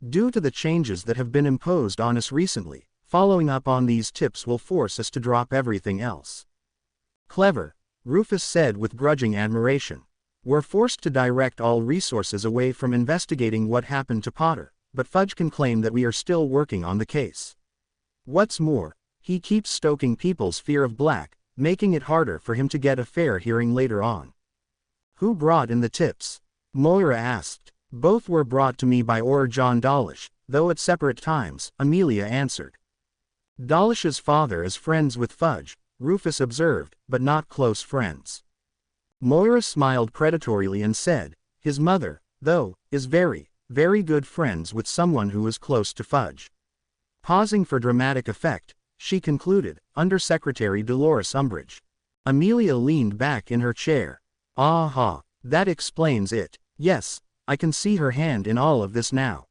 A: Due to the changes that have been imposed on us recently, following up on these tips will force us to drop everything else. Clever, Rufus said with grudging admiration. We're forced to direct all resources away from investigating what happened to Potter, but Fudge can claim that we are still working on the case. What's more, he keeps stoking people's fear of Black, making it harder for him to get a fair hearing later on. Who brought in the tips? Moira asked. Both were brought to me by John Dawlish, though at separate times, Amelia answered. Dawlish's father is friends with Fudge, Rufus observed, but not close friends. Moira smiled predatorily and said, his mother, though, is very, very good friends with someone who is close to Fudge. Pausing for dramatic effect, she concluded, Undersecretary Dolores Umbridge. Amelia leaned back in her chair. Aha, that explains it. Yes, I can see her hand in all of this now.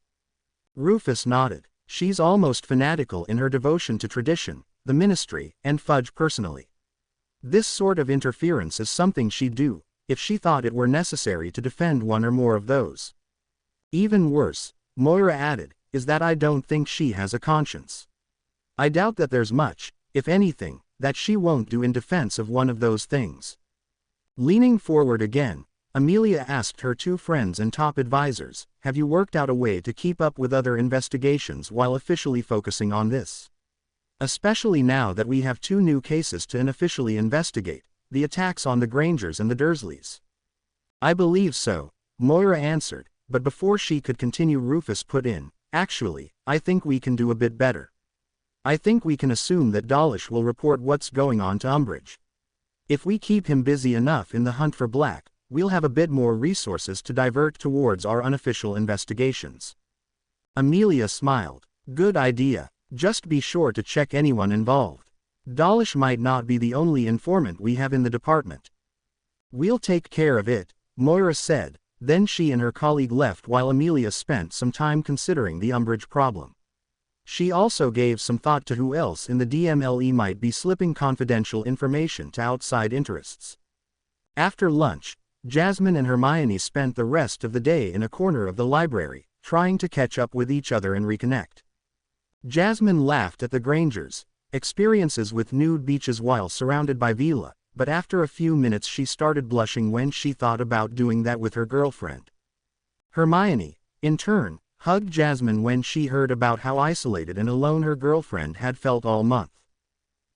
A: Rufus nodded. She's almost fanatical in her devotion to tradition, the ministry, and Fudge personally. This sort of interference is something she'd do, if she thought it were necessary to defend one or more of those. Even worse, Moira added, is that I don't think she has a conscience. I doubt that there's much, if anything, that she won't do in defense of one of those things. Leaning forward again, Amelia asked her 2 friends and top advisors, have you worked out a way to keep up with other investigations while officially focusing on this? Especially now that we have 2 new cases to unofficially investigate, the attacks on the Grangers and the Dursleys. I believe so, Moira answered, but before she could continue Rufus put in, actually, I think we can do a bit better. I think we can assume that Dawlish will report what's going on to Umbridge. If we keep him busy enough in the hunt for Black, we'll have a bit more resources to divert towards our unofficial investigations. Amelia smiled. Good idea, just be sure to check anyone involved. Dawlish might not be the only informant we have in the department. We'll take care of it, Moira said, then she and her colleague left while Amelia spent some time considering the Umbridge problem. She also gave some thought to who else in the DMLE might be slipping confidential information to outside interests. After lunch, Jasmine and Hermione spent the rest of the day in a corner of the library, trying to catch up with each other and reconnect. Jasmine laughed at the Grangers' experiences with nude beaches while surrounded by Vila, but after a few minutes she started blushing when she thought about doing that with her girlfriend. Hermione, in turn, hugged Jasmine when she heard about how isolated and alone her girlfriend had felt all month.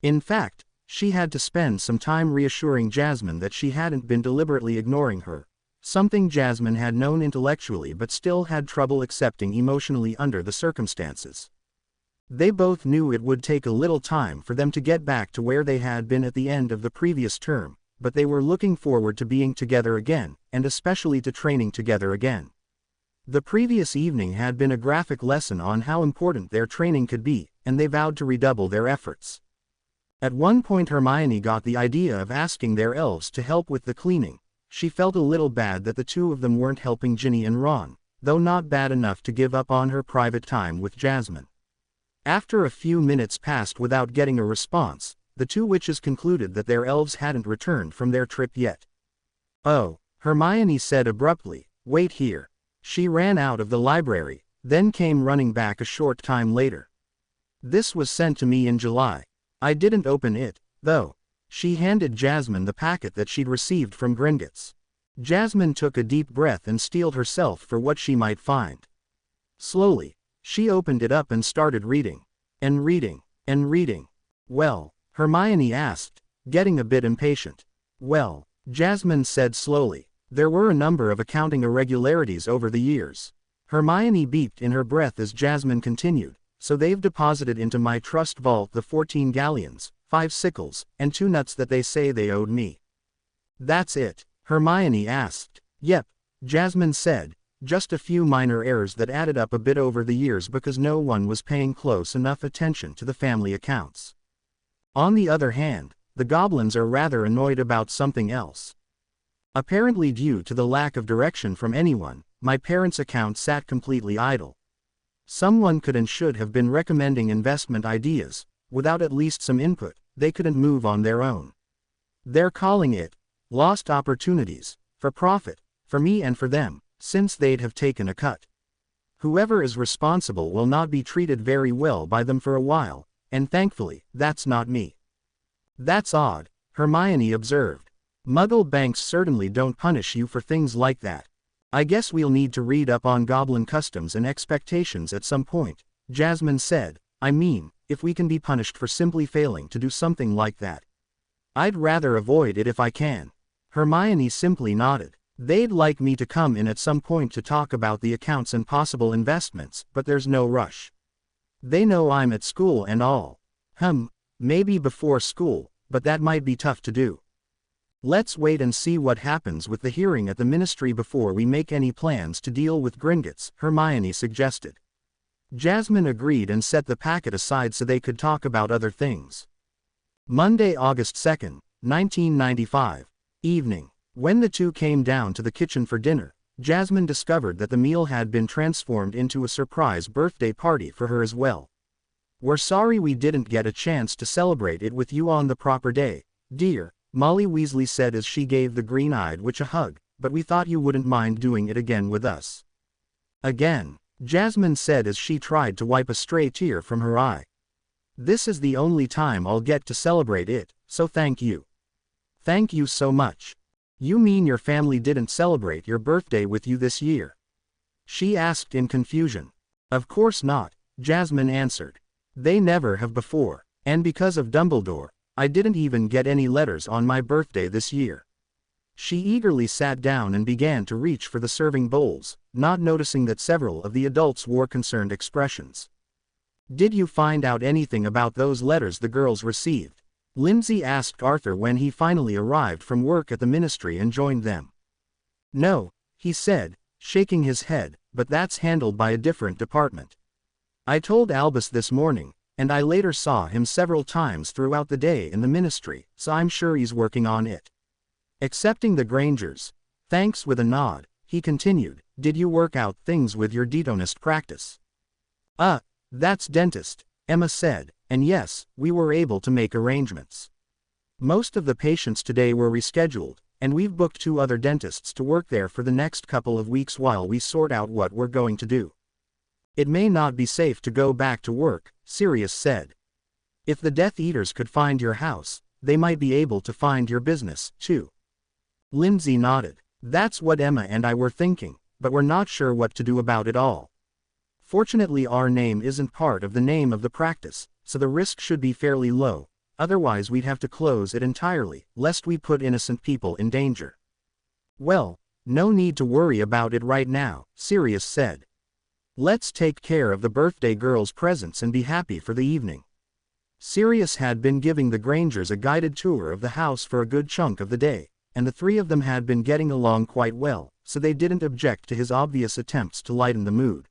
A: In fact, she had to spend some time reassuring Jasmine that she hadn't been deliberately ignoring her, something Jasmine had known intellectually but still had trouble accepting emotionally under the circumstances. They both knew it would take a little time for them to get back to where they had been at the end of the previous term, but they were looking forward to being together again, and especially to training together again. The previous evening had been a graphic lesson on how important their training could be, and they vowed to redouble their efforts. At one point Hermione got the idea of asking their elves to help with the cleaning. She felt a little bad that the two of them weren't helping Ginny and Ron, though not bad enough to give up on her private time with Jasmine. After a few minutes passed without getting a response, the two witches concluded that their elves hadn't returned from their trip yet. "Oh," Hermione said abruptly, "wait here." She ran out of the library, then came running back a short time later. "This was sent to me in July. I didn't open it, though." She handed Jasmine the packet that she'd received from Gringotts. Jasmine took a deep breath and steeled herself for what she might find. Slowly, she opened it up and started reading. And reading. And reading. "Well?" Hermione asked, getting a bit impatient. "Well," Jasmine said slowly, "there were a number of accounting irregularities over the years." Hermione beeped in her breath as Jasmine continued, "So they've deposited into my trust vault the 14 galleons, 5 sickles, and 2 nuts that they say they owed me." "That's it?" Hermione asked. "Yep," Jasmine said, "just a few minor errors that added up a bit over the years because no one was paying close enough attention to the family accounts. On the other hand, the goblins are rather annoyed about something else. Apparently due to the lack of direction from anyone, my parents' account sat completely idle. Someone could and should have been recommending investment ideas. Without at least some input, they couldn't move on their own. They're calling it lost opportunities, for profit, for me and for them, since they'd have taken a cut. Whoever is responsible will not be treated very well by them for a while, and thankfully, that's not me." "That's odd," Hermione observed. "Muggle banks certainly don't punish you for things like that." "I guess we'll need to read up on goblin customs and expectations at some point," Jasmine said. "I mean, if we can be punished for simply failing to do something like that. I'd rather avoid it if I can." Hermione simply nodded. "They'd like me to come in at some point to talk about the accounts and possible investments, but there's no rush. They know I'm at school and all." Maybe before school, but that might be tough to do. "Let's wait and see what happens with the hearing at the ministry before we make any plans to deal with Gringotts," Hermione suggested. Jasmine agreed and set the packet aside so they could talk about other things. Monday, August 2nd, 1995. Evening. When the two came down to the kitchen for dinner, Jasmine discovered that the meal had been transformed into a surprise birthday party for her as well. "We're sorry we didn't get a chance to celebrate it with you on the proper day, dear," Molly Weasley said as she gave the green-eyed witch a hug, "but we thought you wouldn't mind doing it again with us." "Again," Jasmine said as she tried to wipe a stray tear from her eye. "This is the only time I'll get to celebrate it, so thank you." "Thank you so much." "You mean your family didn't celebrate your birthday with you this year?" she asked in confusion. "Of course not," Jasmine answered. "They never have before, and because of Dumbledore, I didn't even get any letters on my birthday this year." She eagerly sat down and began to reach for the serving bowls, not noticing that several of the adults wore concerned expressions. "Did you find out anything about those letters the girls received?" Lindsay asked Arthur when he finally arrived from work at the ministry and joined them. "No," he said, shaking his head, "but that's handled by a different department. I told Albus this morning, and I later saw him several times throughout the day in the ministry, so I'm sure he's working on it." Accepting the Grangers, thanks with a nod, he continued, "Did you work out things with your Detonist practice?" That's dentist," Emma said, "and yes, we were able to make arrangements. Most of the patients today were rescheduled, and we've booked 2 other dentists to work there for the next couple of weeks while we sort out what we're going to do." "It may not be safe to go back to work," Sirius said. "If the Death Eaters could find your house, they might be able to find your business, too." Lindsay nodded. "That's what Emma and I were thinking, but we're not sure what to do about it all. Fortunately our name isn't part of the name of the practice, so the risk should be fairly low, otherwise we'd have to close it entirely, lest we put innocent people in danger." "Well, no need to worry about it right now," Sirius said. "Let's take care of the birthday girl's presents and be happy for the evening." Sirius had been giving the Grangers a guided tour of the house for a good chunk of the day, and the three of them had been getting along quite well, so they didn't object to his obvious attempts to lighten the mood.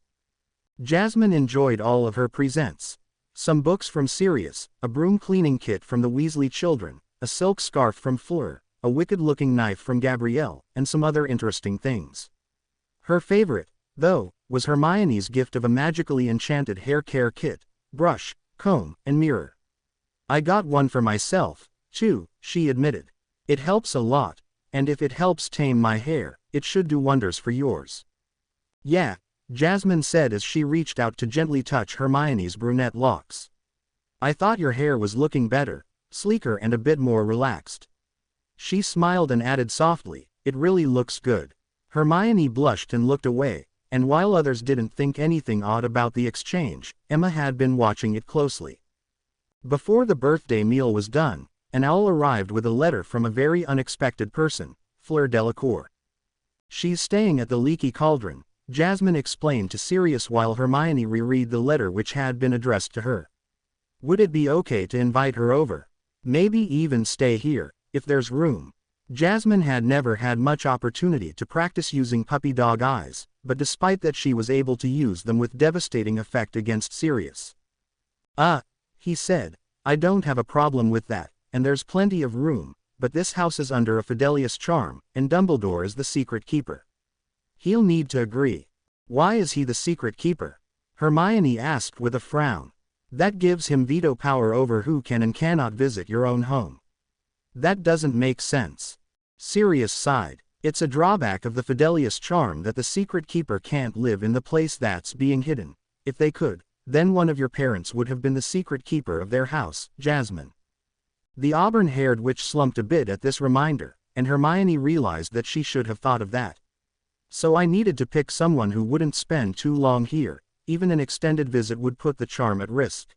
A: Jasmine enjoyed all of her presents. Some books from Sirius, a broom cleaning kit from the Weasley children, a silk scarf from Fleur, a wicked-looking knife from Gabrielle, and some other interesting things. Her favorite, though, was Hermione's gift of a magically enchanted hair care kit, brush, comb, and mirror. I got one for myself, too, she admitted. It helps a lot, and if it helps tame my hair, it should do wonders for yours. Yeah, Jasmine said as she reached out to gently touch Hermione's brunette locks. I thought your hair was looking better, sleeker and a bit more relaxed. She smiled and added softly, it really looks good. Hermione blushed and looked away, and while others didn't think anything odd about the exchange, Emma had been watching it closely. Before the birthday meal was done, an owl arrived with a letter from a very unexpected person, Fleur Delacour. She's staying at the Leaky Cauldron, Jasmine explained to Sirius while Hermione reread the letter which had been addressed to her. Would it be okay to invite her over? Maybe even stay here, if there's room. Jasmine had never had much opportunity to practice using puppy dog eyes, but despite that she was able to use them with devastating effect against Sirius. He said, I don't have a problem with that, and there's plenty of room, but this house is under a Fidelius charm, and Dumbledore is the secret keeper. He'll need to agree. Why is he the secret keeper? Hermione asked with a frown. That gives him veto power over who can and cannot visit your own home. That doesn't make sense. Sirius sighed. It's a drawback of the Fidelius charm that the secret keeper can't live in the place that's being hidden. If they could, then one of your parents would have been the secret keeper of their house, Jasmine. The auburn-haired witch slumped a bit at this reminder, and Hermione realized that she should have thought of that. So I needed to pick someone who wouldn't spend too long here, even an extended visit would put the charm at risk.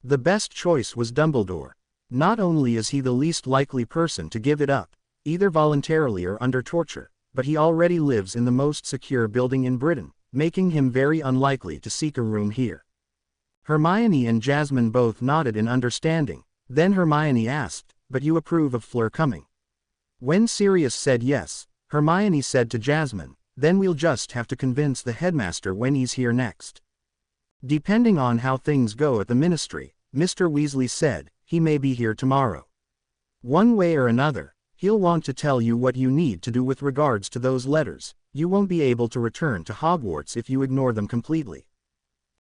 A: The best choice was Dumbledore. Not only is he the least likely person to give it up, either voluntarily or under torture, but he already lives in the most secure building in Britain, making him very unlikely to seek a room here. Hermione and Jasmine both nodded in understanding, then Hermione asked, but you approve of Fleur coming? When Sirius said yes, Hermione said to Jasmine, then we'll just have to convince the headmaster when he's here next. Depending on how things go at the ministry, Mr. Weasley said, he may be here tomorrow. One way or another, he'll want to tell you what you need to do with regards to those letters. You won't be able to return to Hogwarts if you ignore them completely.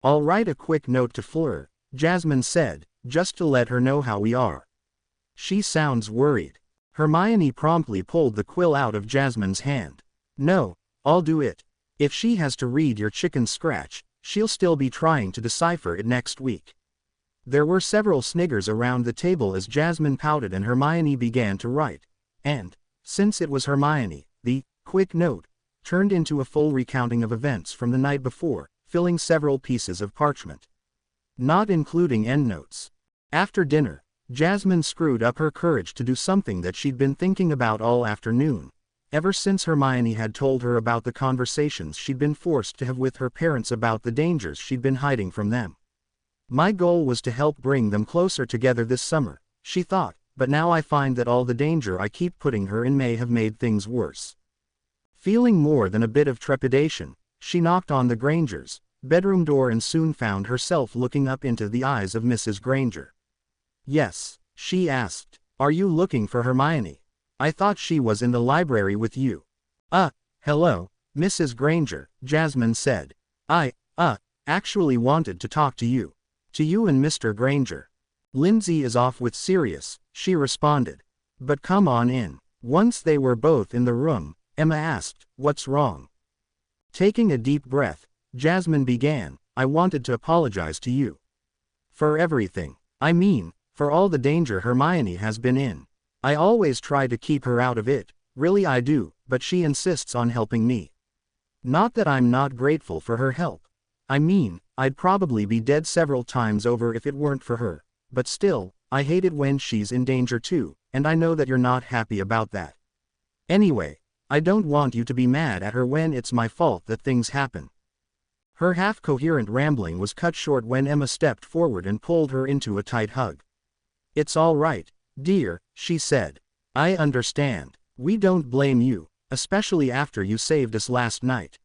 A: I'll write a quick note to Fleur, Jasmine said, just to let her know how we are. She sounds worried. Hermione promptly pulled the quill out of Jasmine's hand. No, I'll do it. If she has to read your chicken scratch, she'll still be trying to decipher it next week. There were several sniggers around the table as Jasmine pouted and Hermione began to write. And, since it was Hermione, the quick note turned into a full recounting of events from the night before, filling several pieces of parchment, not including endnotes. After dinner, Jasmine screwed up her courage to do something that she'd been thinking about all afternoon, ever since Hermione had told her about the conversations she'd been forced to have with her parents about the dangers she'd been hiding from them. My goal was to help bring them closer together this summer, she thought, but now I find that all the danger I keep putting her in may have made things worse. Feeling more than a bit of trepidation, she knocked on the Grangers' bedroom door and soon found herself looking up into the eyes of Mrs. Granger. Yes, she asked. Are you looking for Hermione? I thought she was in the library with you. Hello, Mrs. Granger, Jasmine said. I actually wanted to talk to you. To you and Mr. Granger. Lindsay is off with Sirius, she responded. But come on in. Once they were both in the room, Emma asked, what's wrong? Taking a deep breath, Jasmine began, I wanted to apologize to you. For everything. I mean, for all the danger Hermione has been in. I always try to keep her out of it, really I do, but she insists on helping me. Not that I'm not grateful for her help. I mean, I'd probably be dead several times over if it weren't for her, but still, I hate it when she's in danger too, and I know that you're not happy about that. Anyway, I don't want you to be mad at her when it's my fault that things happen. Her half-coherent rambling was cut short when Emma stepped forward and pulled her into a tight hug. "It's all right, dear," she said. "I understand. We don't blame you, especially after you saved us last night."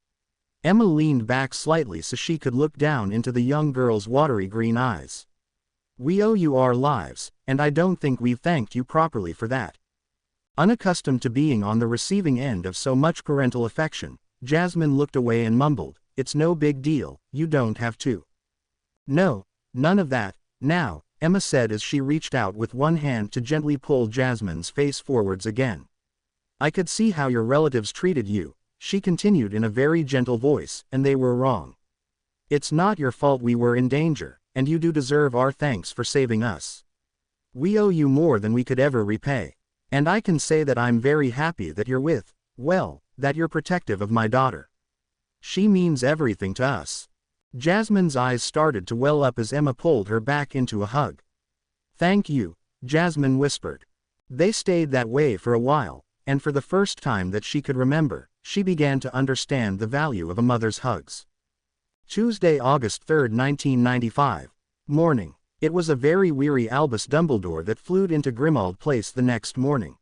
A: Emma leaned back slightly so she could look down into the young girl's watery green eyes. "We owe you our lives, and I don't think we've thanked you properly for that." Unaccustomed to being on the receiving end of so much parental affection, Jasmine looked away and mumbled, "It's no big deal, you don't have to." "No, none of that, now," Emma said as she reached out with one hand to gently pull Jasmine's face forwards again. "I could see how your relatives treated you," she continued in a very gentle voice, "and they were wrong. It's not your fault we were in danger, and you do deserve our thanks for saving us. We owe you more than we could ever repay. And I can say that I'm very happy that that you're protective of my daughter. She means everything to us." Jasmine's eyes started to well up as Emma pulled her back into a hug. "Thank you," Jasmine whispered. They stayed that way for a while, and for the first time that she could remember, she began to understand the value of a mother's hugs. Tuesday, August 3, 1995. Morning. It was a very weary Albus Dumbledore that flew into Grimmauld Place the next morning.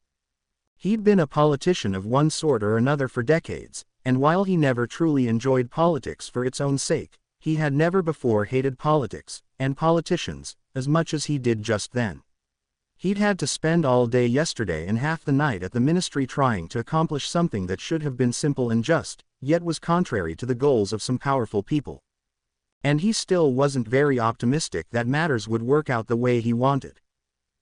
A: He'd been a politician of one sort or another for decades, and while he never truly enjoyed politics for its own sake, he had never before hated politics, and politicians, as much as he did just then. He'd had to spend all day yesterday and half the night at the ministry trying to accomplish something that should have been simple and just, yet was contrary to the goals of some powerful people. And he still wasn't very optimistic that matters would work out the way he wanted.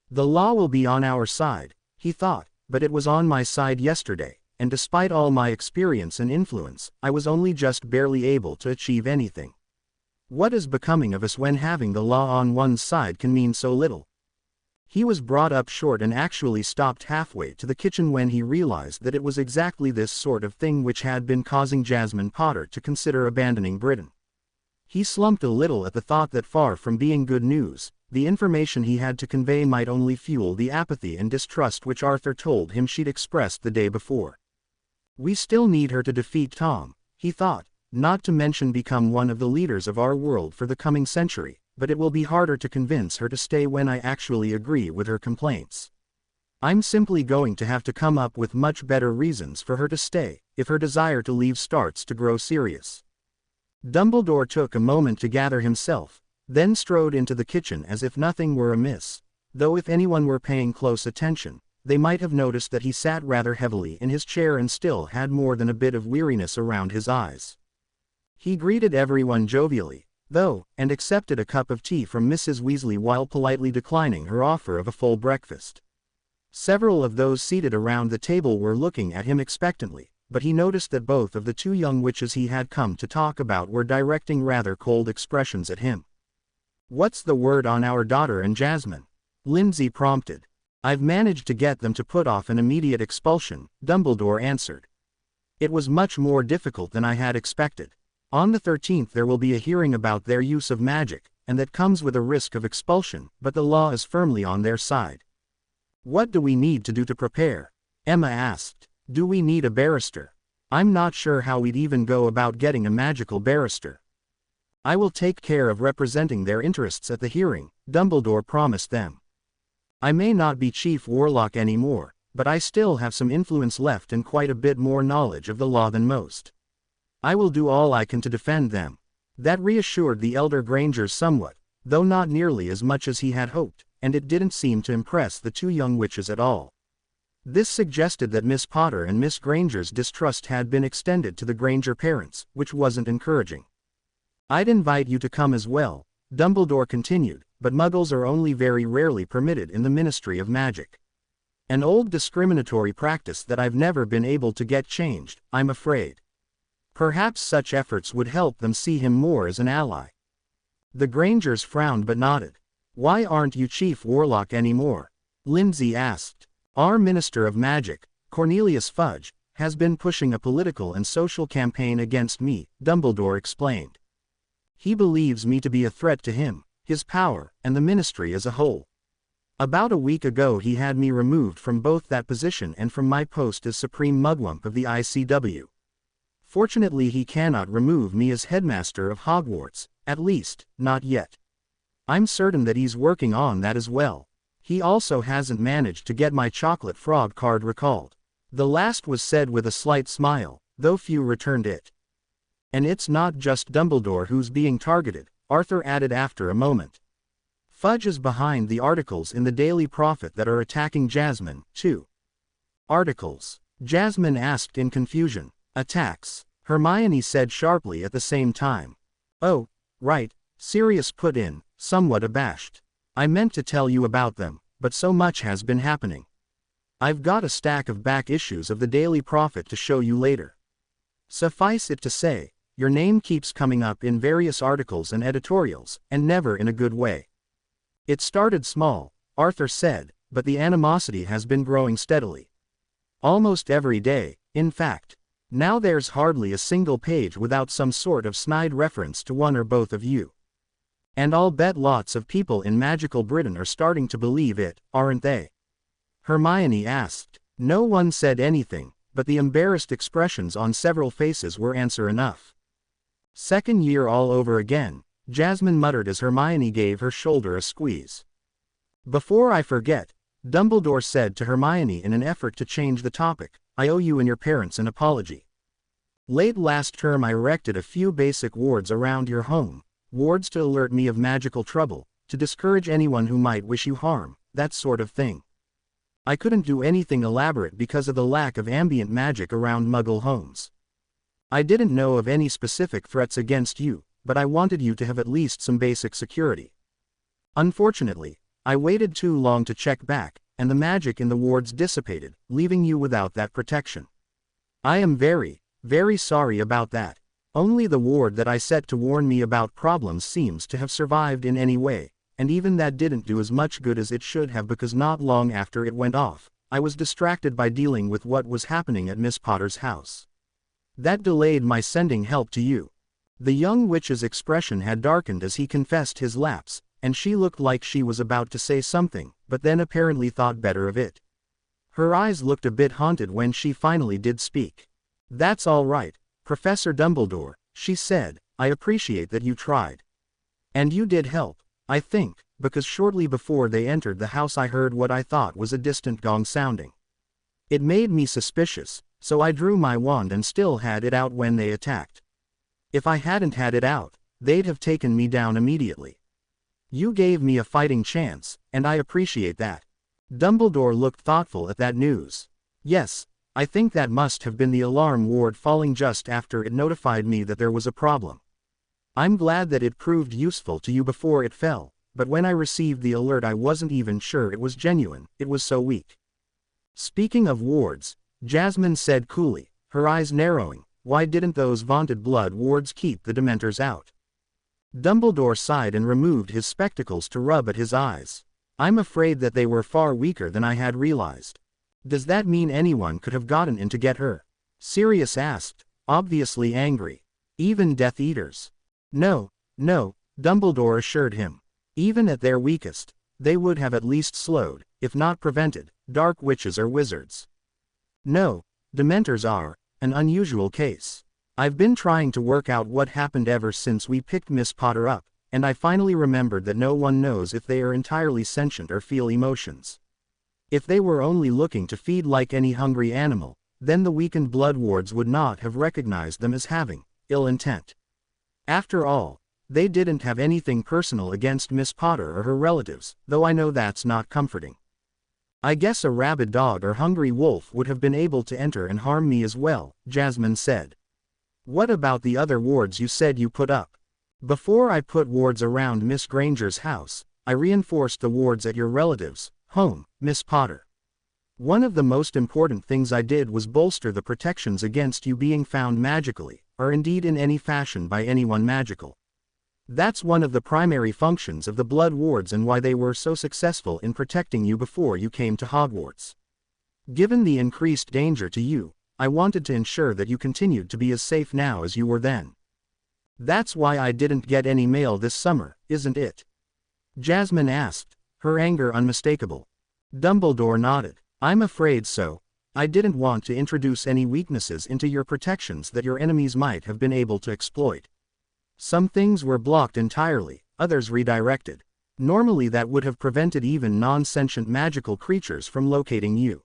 A: "The law will be on our side," he thought, "but it was on my side yesterday, and despite all my experience and influence, I was only just barely able to achieve anything. What is becoming of us when having the law on one's side can mean so little?" He was brought up short and actually stopped halfway to the kitchen when he realized that it was exactly this sort of thing which had been causing Jasmine Potter to consider abandoning Britain. He slumped a little at the thought that far from being good news, the information he had to convey might only fuel the apathy and distrust which Arthur told him she'd expressed the day before. "We still need her to defeat Tom," he thought, "not to mention become one of the leaders of our world for the coming century, but it will be harder to convince her to stay when I actually agree with her complaints. I'm simply going to have to come up with much better reasons for her to stay, if her desire to leave starts to grow serious." Dumbledore took a moment to gather himself, then strode into the kitchen as if nothing were amiss, though if anyone were paying close attention, they might have noticed that he sat rather heavily in his chair and still had more than a bit of weariness around his eyes. He greeted everyone jovially, though, and accepted a cup of tea from Mrs. Weasley while politely declining her offer of a full breakfast. Several of those seated around the table were looking at him expectantly, but he noticed that both of the two young witches he had come to talk about were directing rather cold expressions at him. "What's the word on our daughter and Jasmine?" Lindsay prompted. "I've managed to get them to put off an immediate expulsion," Dumbledore answered. "It was much more difficult than I had expected. On the 13th there will be a hearing about their use of magic, and that comes with a risk of expulsion, but the law is firmly on their side." "What do we need to do to prepare?" Emma asked. "Do we need a barrister? I'm not sure how we'd even go about getting a magical barrister." "I will take care of representing their interests at the hearing," Dumbledore promised them. "I may not be Chief Warlock anymore, but I still have some influence left and quite a bit more knowledge of the law than most. I will do all I can to defend them." That reassured the elder Grangers somewhat, though not nearly as much as he had hoped, and it didn't seem to impress the two young witches at all. This suggested that Miss Potter and Miss Granger's distrust had been extended to the Granger parents, which wasn't encouraging. "I'd invite you to come as well," Dumbledore continued, "but muggles are only very rarely permitted in the Ministry of Magic. An old discriminatory practice that I've never been able to get changed, I'm afraid. Perhaps such efforts would help them see him more as an ally." The Grangers frowned but nodded. "Why aren't you Chief Warlock anymore?" Lindsay asked. "Our Minister of Magic, Cornelius Fudge, has been pushing a political and social campaign against me," Dumbledore explained. "He believes me to be a threat to him, his power, and the ministry as a whole. About a week ago he had me removed from both that position and from my post as Supreme Mugwump of the ICW. Fortunately he cannot remove me as headmaster of Hogwarts, at least, not yet. I'm certain that he's working on that as well. He also hasn't managed to get my chocolate frog card recalled. The last was said with a slight smile, though few returned it. And it's not just Dumbledore who's being targeted, Arthur added after a moment. Fudge is behind the articles in the Daily Prophet that are attacking Jasmine, too. Articles? Jasmine asked in confusion. Attacks, Hermione said sharply at the same time. Oh, right, Sirius put in, somewhat abashed. I meant to tell you about them, but so much has been happening. I've got a stack of back issues of the Daily Prophet to show you later. Suffice it to say, your name keeps coming up in various articles and editorials, and never in a good way. It started small, Arthur said, but the animosity has been growing steadily. Almost every day, in fact. Now there's hardly a single page without some sort of snide reference to one or both of you. And I'll bet lots of people in magical Britain are starting to believe it, aren't they? Hermione asked. No one said anything, but the embarrassed expressions on several faces were answer enough. Second year all over again, Jasmine muttered as Hermione gave her shoulder a squeeze. Before I forget, Dumbledore said to Hermione in an effort to change the topic, I owe you and your parents an apology. Late last term I erected a few basic wards around your home, wards to alert me of magical trouble, to discourage anyone who might wish you harm, that sort of thing. I couldn't do anything elaborate because of the lack of ambient magic around Muggle homes. I didn't know of any specific threats against you, but I wanted you to have at least some basic security. Unfortunately, I waited too long to check back, and the magic in the wards dissipated, leaving you without that protection. I am very, very sorry about that. Only the ward that I set to warn me about problems seems to have survived in any way, and even that didn't do as much good as it should have because not long after it went off, I was distracted by dealing with what was happening at Miss Potter's house. That delayed my sending help to you. The young witch's expression had darkened as he confessed his lapse, and she looked like she was about to say something, but then apparently thought better of it. Her eyes looked a bit haunted when she finally did speak. That's all right, Professor Dumbledore, she said, I appreciate that you tried. And you did help, I think, because shortly before they entered the house I heard what I thought was a distant gong sounding. It made me suspicious, so I drew my wand and still had it out when they attacked. If I hadn't had it out, they'd have taken me down immediately. You gave me a fighting chance, and I appreciate that. Dumbledore looked thoughtful at that news. Yes, I think that must have been the alarm ward falling just after it notified me that there was a problem. I'm glad that it proved useful to you before it fell, but when I received the alert I wasn't even sure it was genuine, it was so weak. Speaking of wards, Jasmine said coolly, her eyes narrowing, why didn't those vaunted blood wards keep the Dementors out? Dumbledore sighed and removed his spectacles to rub at his eyes. I'm afraid that they were far weaker than I had realized. Does that mean anyone could have gotten in to get her? Sirius asked, obviously angry. Even Death Eaters? No, Dumbledore assured him. Even at their weakest, they would have at least slowed, if not prevented, dark witches or wizards. No, Dementors are an unusual case. I've been trying to work out what happened ever since we picked Miss Potter up, and I finally remembered that no one knows if they are entirely sentient or feel emotions. If they were only looking to feed like any hungry animal, then the weakened blood wards would not have recognized them as having ill intent. After all, they didn't have anything personal against Miss Potter or her relatives, though I know that's not comforting. I guess a rabid dog or hungry wolf would have been able to enter and harm me as well, Jasmine said. What about the other wards you said you put up? Before I put wards around Miss Granger's house, I reinforced the wards at your relative's home, Miss Potter. One of the most important things I did was bolster the protections against you being found magically, or indeed in any fashion by anyone magical. That's one of the primary functions of the blood wards and why they were so successful in protecting you before you came to Hogwarts. Given the increased danger to you, I wanted to ensure that you continued to be as safe now as you were then. That's why I didn't get any mail this summer, isn't it? Jasmine asked, her anger unmistakable. Dumbledore nodded. I'm afraid so. I didn't want to introduce any weaknesses into your protections that your enemies might have been able to exploit. Some things were blocked entirely, others redirected. Normally that would have prevented even non-sentient magical creatures from locating you.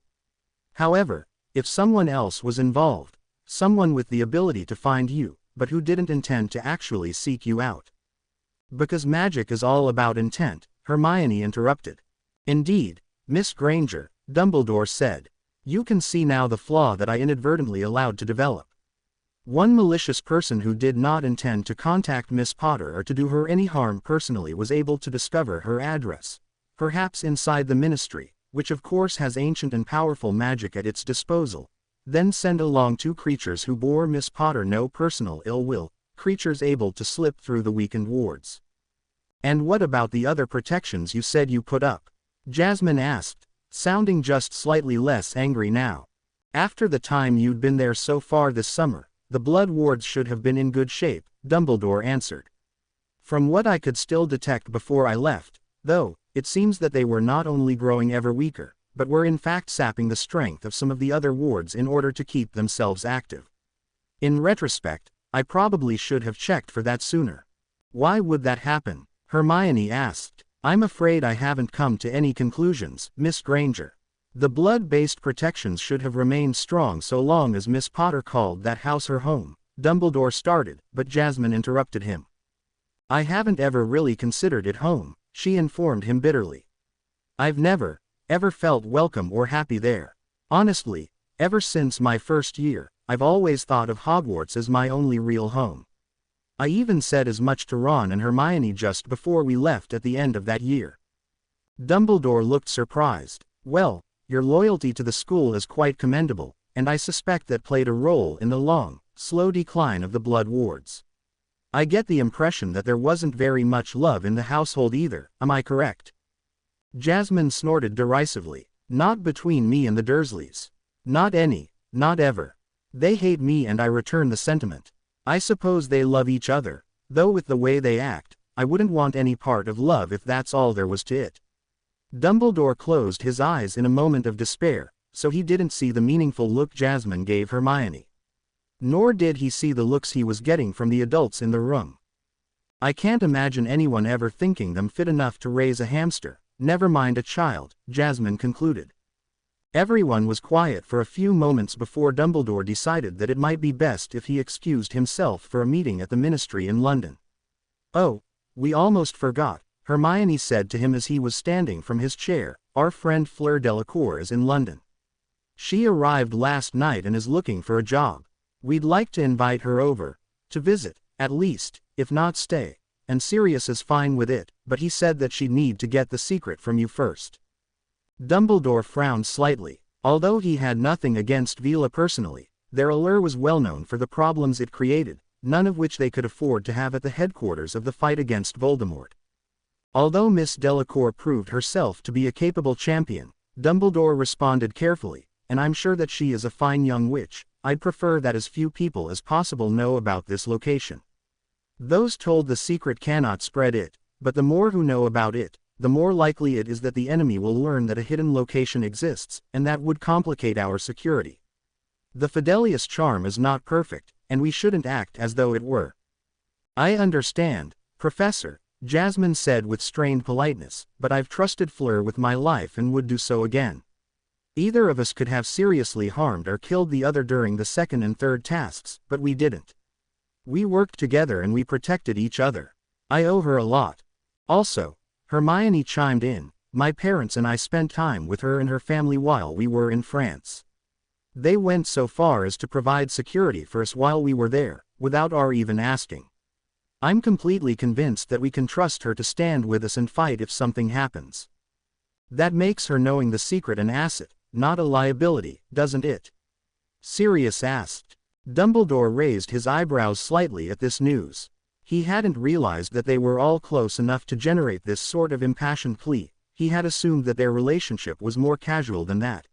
A: However, if someone else was involved, someone with the ability to find you, but who didn't intend to actually seek you out. Because magic is all about intent, Hermione interrupted. Indeed, Miss Granger, Dumbledore said. You can see now the flaw that I inadvertently allowed to develop. One malicious person who did not intend to contact Miss Potter or to do her any harm personally was able to discover her address. Perhaps inside the Ministry, which of course has ancient and powerful magic at its disposal. Then send along 2 creatures who bore Miss Potter no personal ill will, creatures able to slip through the weakened wards. And what about the other protections you said you put up? Jasmine asked, sounding just slightly less angry now. After the time you'd been there so far this summer, the blood wards should have been in good shape, Dumbledore answered. From what I could still detect before I left, though, it seems that they were not only growing ever weaker, but were in fact sapping the strength of some of the other wards in order to keep themselves active. In retrospect, I probably should have checked for that sooner. Why would that happen? Hermione asked. I'm afraid I haven't come to any conclusions, Miss Granger. The blood-based protections should have remained strong so long as Miss Potter called that house her home, Dumbledore started, but Jasmine interrupted him. I haven't ever really considered it home, she informed him bitterly. I've never, ever felt welcome or happy there. Honestly, ever since my first year, I've always thought of Hogwarts as my only real home. I even said as much to Ron and Hermione just before we left at the end of that year. Dumbledore looked surprised. Well, your loyalty to the school is quite commendable, and I suspect that played a role in the long, slow decline of the blood wards. I get the impression that there wasn't very much love in the household either, am I correct? Jasmine snorted derisively. Not between me and the Dursleys. Not any, not ever. They hate me and I return the sentiment. I suppose they love each other, though with the way they act, I wouldn't want any part of love if that's all there was to it. Dumbledore closed his eyes in a moment of despair, so he didn't see the meaningful look Jasmine gave Hermione. Nor did he see the looks he was getting from the adults in the room. I can't imagine anyone ever thinking them fit enough to raise a hamster, never mind a child, Jasmine concluded. Everyone was quiet for a few moments before Dumbledore decided that it might be best if he excused himself for a meeting at the Ministry in London. Oh, we almost forgot, Hermione said to him as he was standing from his chair, our friend Fleur Delacour is in London. She arrived last night and is looking for a job. We'd like to invite her over, to visit, at least, if not stay, and Sirius is fine with it, but he said that she'd need to get the secret from you first. Dumbledore frowned slightly. Although he had nothing against Veela personally, their allure was well known for the problems it created, none of which they could afford to have at the headquarters of the fight against Voldemort. Although Miss Delacour proved herself to be a capable champion, Dumbledore responded carefully, and I'm sure that she is a fine young witch. I'd prefer that as few people as possible know about this location. Those told the secret cannot spread it, but the more who know about it, the more likely it is that the enemy will learn that a hidden location exists, and that would complicate our security. The Fidelius charm is not perfect, and we shouldn't act as though it were. I understand, Professor, Jasmine said with strained politeness, but I've trusted Fleur with my life and would do so again. Either of us could have seriously harmed or killed the other during the second and third tasks, but we didn't. We worked together and we protected each other. I owe her a lot. Also, Hermione chimed in, my parents and I spent time with her and her family while we were in France. They went so far as to provide security for us while we were there, without our even asking. I'm completely convinced that we can trust her to stand with us and fight if something happens. That makes her knowing the secret an asset, not a liability, doesn't it? Sirius asked. Dumbledore raised his eyebrows slightly at this news. He hadn't realized that they were all close enough to generate this sort of impassioned plea. He had assumed that their relationship was more casual than that.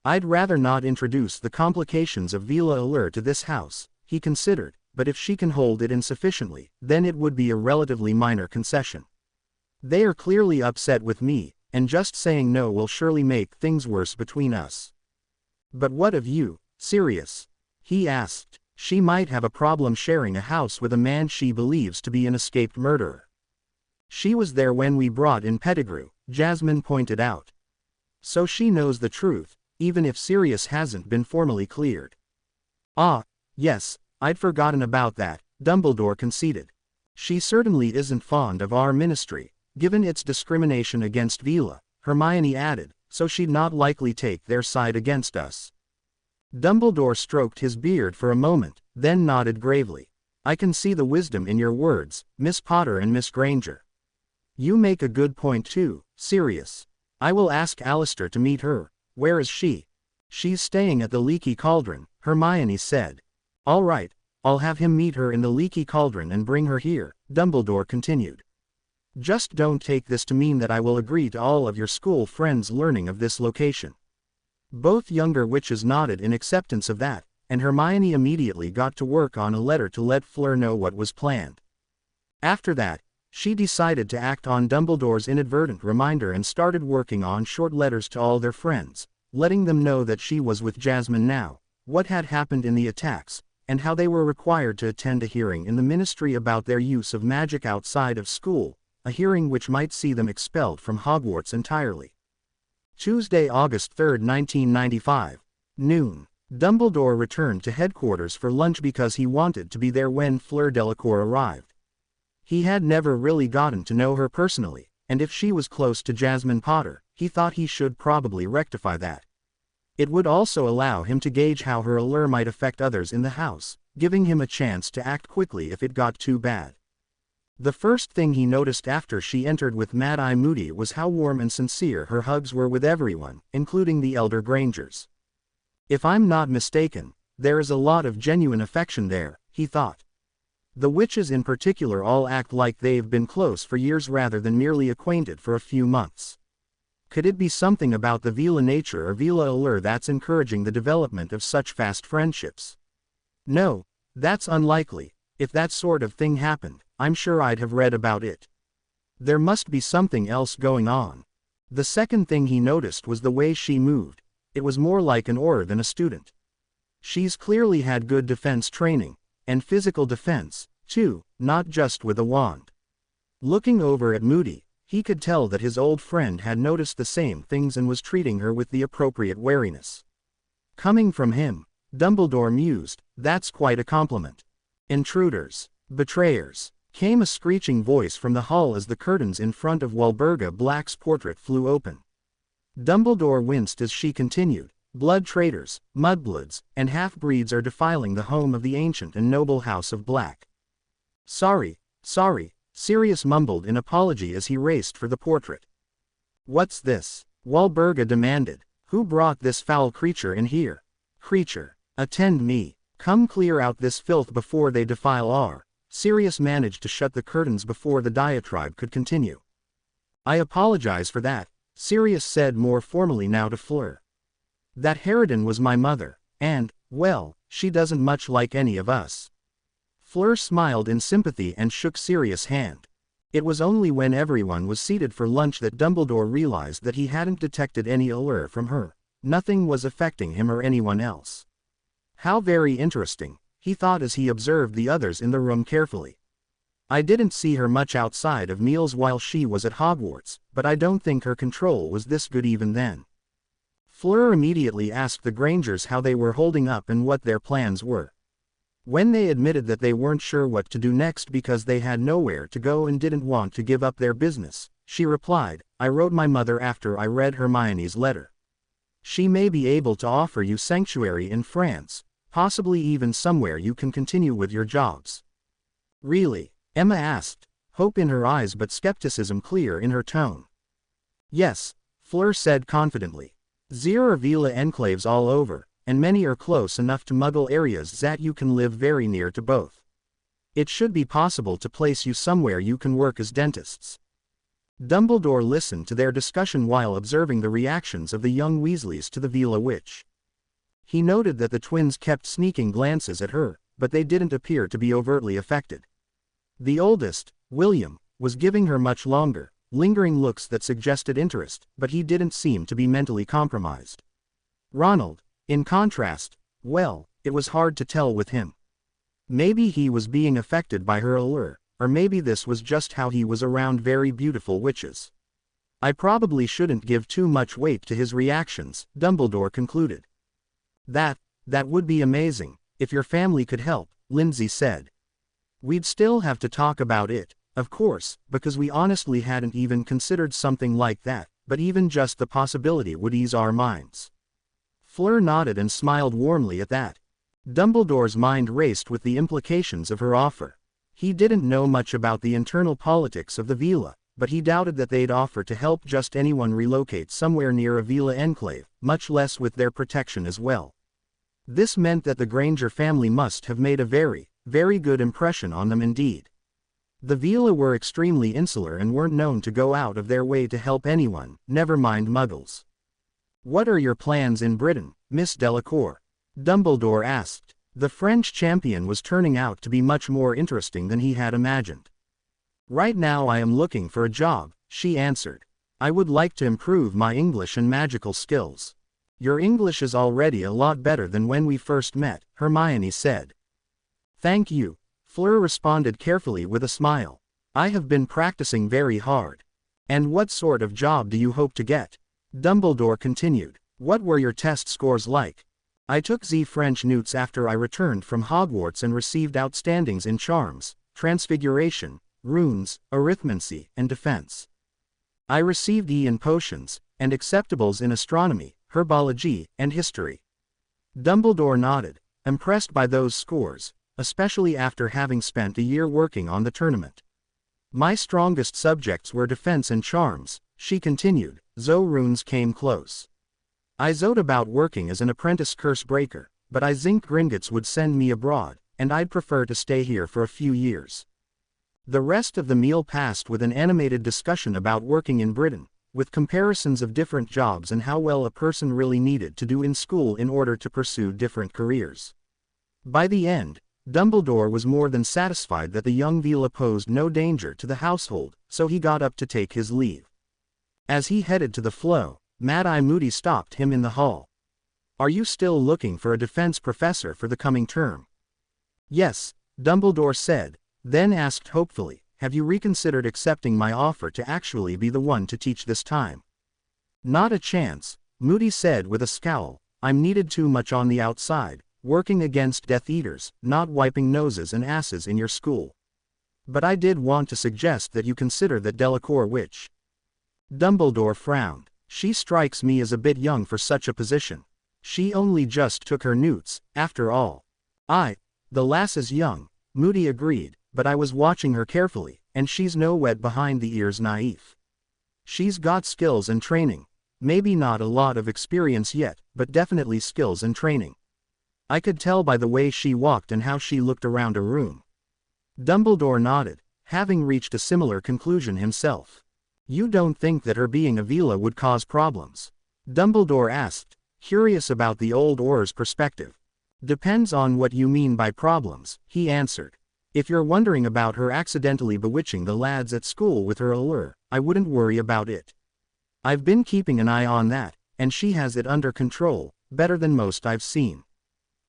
A: I'd rather not introduce the complications of Veela allure to this house, he considered, but if she can hold it in sufficiently, then it would be a relatively minor concession. They are clearly upset with me, and just saying no will surely make things worse between us. But what of you, Sirius? He asked. She might have a problem sharing a house with a man she believes to be an escaped murderer. She was there when we brought in Pettigrew, Jasmine pointed out. So she knows the truth, even if Sirius hasn't been formally cleared. Ah, yes, I'd forgotten about that, Dumbledore conceded. She certainly isn't fond of our ministry, given its discrimination against Veela, Hermione added, so she'd not likely take their side against us. Dumbledore stroked his beard for a moment, then nodded gravely. I can see the wisdom in your words, Miss Potter and Miss Granger. You make a good point too, Sirius. I will ask Alistair to meet her. Where is she? She's staying at the Leaky Cauldron, Hermione said. All right, I'll have him meet her in the Leaky Cauldron and bring her here, Dumbledore continued. Just don't take this to mean that I will agree to all of your school friends learning of this location. Both younger witches nodded in acceptance of that, and Hermione immediately got to work on a letter to let Fleur know what was planned. After that, she decided to act on Dumbledore's inadvertent reminder and started working on short letters to all their friends, letting them know that she was with Jasmine now, what had happened in the attacks, and how they were required to attend a hearing in the ministry about their use of magic outside of school, a hearing which might see them expelled from Hogwarts entirely. Tuesday, August 3, 1995. Noon. Dumbledore returned to headquarters for lunch because he wanted to be there when Fleur Delacour arrived. He had never really gotten to know her personally, and if she was close to Jasmine Potter, he thought he should probably rectify that. It would also allow him to gauge how her allure might affect others in the house, giving him a chance to act quickly if it got too bad. The first thing he noticed after she entered with Mad-Eye Moody was how warm and sincere her hugs were with everyone, including the elder Grangers. If I'm not mistaken, there is a lot of genuine affection there, he thought. The witches in particular all act like they've been close for years rather than merely acquainted for a few months. Could it be something about the Veela nature or Veela allure that's encouraging the development of such fast friendships? No, that's unlikely. If that sort of thing happened, I'm sure I'd have read about it. There must be something else going on. The second thing he noticed was the way she moved. It was more like an Auror than a student. She's clearly had good defense training, and physical defense, too, not just with a wand. Looking over at Moody, he could tell that his old friend had noticed the same things and was treating her with the appropriate wariness. Coming from him, Dumbledore mused, that's quite a compliment. Intruders, betrayers, came a screeching voice from the hall as the curtains in front of Walburga Black's portrait flew open. Dumbledore winced as she continued, blood traitors, mudbloods, and half-breeds are defiling the home of the ancient and noble House of Black. Sorry, Sirius mumbled in apology as he raced for the portrait. What's this? Walburga demanded. Who brought this foul creature in here? Creature, attend me. Come clear out this filth before they defile our. Sirius managed to shut the curtains before the diatribe could continue. I apologize for that, Sirius said more formally now to Fleur. That harridan was my mother, and, well, she doesn't much like any of us. Fleur smiled in sympathy and shook Sirius' hand. It was only when everyone was seated for lunch that Dumbledore realized that he hadn't detected any allure from her. Nothing was affecting him or anyone else. How very interesting, he thought as he observed the others in the room carefully. I didn't see her much outside of meals while she was at Hogwarts, but I don't think her control was this good even then. Fleur immediately asked the Grangers how they were holding up and what their plans were. When they admitted that they weren't sure what to do next because they had nowhere to go and didn't want to give up their business, she replied, I wrote my mother after I read Hermione's letter. She may be able to offer you sanctuary in France, possibly even somewhere you can continue with your jobs. Really? Emma asked, hope in her eyes but skepticism clear in her tone. Yes, Fleur said confidently. There are Veela enclaves all over, and many are close enough to Muggle areas that you can live very near to both. It should be possible to place you somewhere you can work as dentists. Dumbledore listened to their discussion while observing the reactions of the young Weasleys to the Veela witch. He noted that the twins kept sneaking glances at her, but they didn't appear to be overtly affected. The oldest, William, was giving her much longer, lingering looks that suggested interest, but he didn't seem to be mentally compromised. Ronald, In contrast, well, it was hard to tell with him. Maybe he was being affected by her allure, or maybe this was just how he was around very beautiful witches. I probably shouldn't give too much weight to his reactions, Dumbledore concluded. That would be amazing, if your family could help, Lindsay said. We'd still have to talk about it, of course, because we honestly hadn't even considered something like that, but even just the possibility would ease our minds. Fleur nodded and smiled warmly at that. Dumbledore's mind raced with the implications of her offer. He didn't know much about the internal politics of the Vila, but he doubted that they'd offer to help just anyone relocate somewhere near a Vila enclave, much less with their protection as well. This meant that the Granger family must have made a very, very good impression on them indeed. The Vila were extremely insular and weren't known to go out of their way to help anyone, never mind Muggles. What are your plans in Britain, Miss Delacour? Dumbledore asked. The French champion was turning out to be much more interesting than he had imagined. Right now I am looking for a job, she answered. I would like to improve my English and magical skills. Your English is already a lot better than when we first met, Hermione said. Thank you, Fleur responded carefully with a smile. I have been practicing very hard. And what sort of job do you hope to get? Dumbledore continued. What were your test scores like? I took Z French Newts after I returned from Hogwarts and received outstandings in charms, transfiguration, runes, arithmancy, and defense. I received E in potions, and acceptables in astronomy, herbology, and history. Dumbledore nodded, impressed by those scores, especially after having spent a year working on the tournament. My strongest subjects were defense and charms, she continued, though runes came close. I zowed about working as an apprentice curse breaker, but I think Gringotts would send me abroad, and I'd prefer to stay here for a few years. The rest of the meal passed with an animated discussion about working in Britain, with comparisons of different jobs and how well a person really needed to do in school in order to pursue different careers. By the end, Dumbledore was more than satisfied that the young Vila posed no danger to the household, so he got up to take his leave. As he headed to the Flow, Mad-Eye Moody stopped him in the hall. Are you still looking for a defense professor for the coming term? Yes, Dumbledore said, then asked hopefully, have you reconsidered accepting my offer to actually be the one to teach this time? Not a chance, Moody said with a scowl. I'm needed too much on the outside, working against Death Eaters, not wiping noses and asses in your school. But I did want to suggest that you consider that Delacour witch. Dumbledore frowned. She strikes me as a bit young for such a position. She only just took her newts, after all. The lass is young, Moody agreed, but I was watching her carefully, and she's no wet behind the ears naif. She's got skills and training. Maybe not a lot of experience yet, but definitely skills and training. I could tell by the way she walked and how she looked around a room. Dumbledore nodded, having reached a similar conclusion himself. You don't think that her being a Vila would cause problems? Dumbledore asked, curious about the old Auror's perspective. Depends on what you mean by problems, he answered. If you're wondering about her accidentally bewitching the lads at school with her allure, I wouldn't worry about it. I've been keeping an eye on that, and she has it under control, better than most I've seen.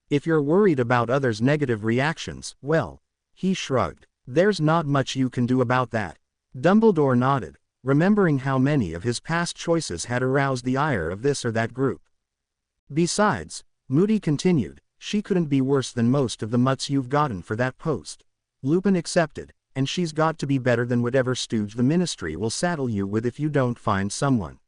A: If you're worried about others' negative reactions, well, he shrugged. There's not much you can do about that. Dumbledore nodded, remembering how many of his past choices had aroused the ire of this or that group. Besides, Moody continued, she couldn't be worse than most of the mutts you've gotten for that post. Lupin accepted, and she's got to be better than whatever stooge the Ministry will saddle you with if you don't find someone.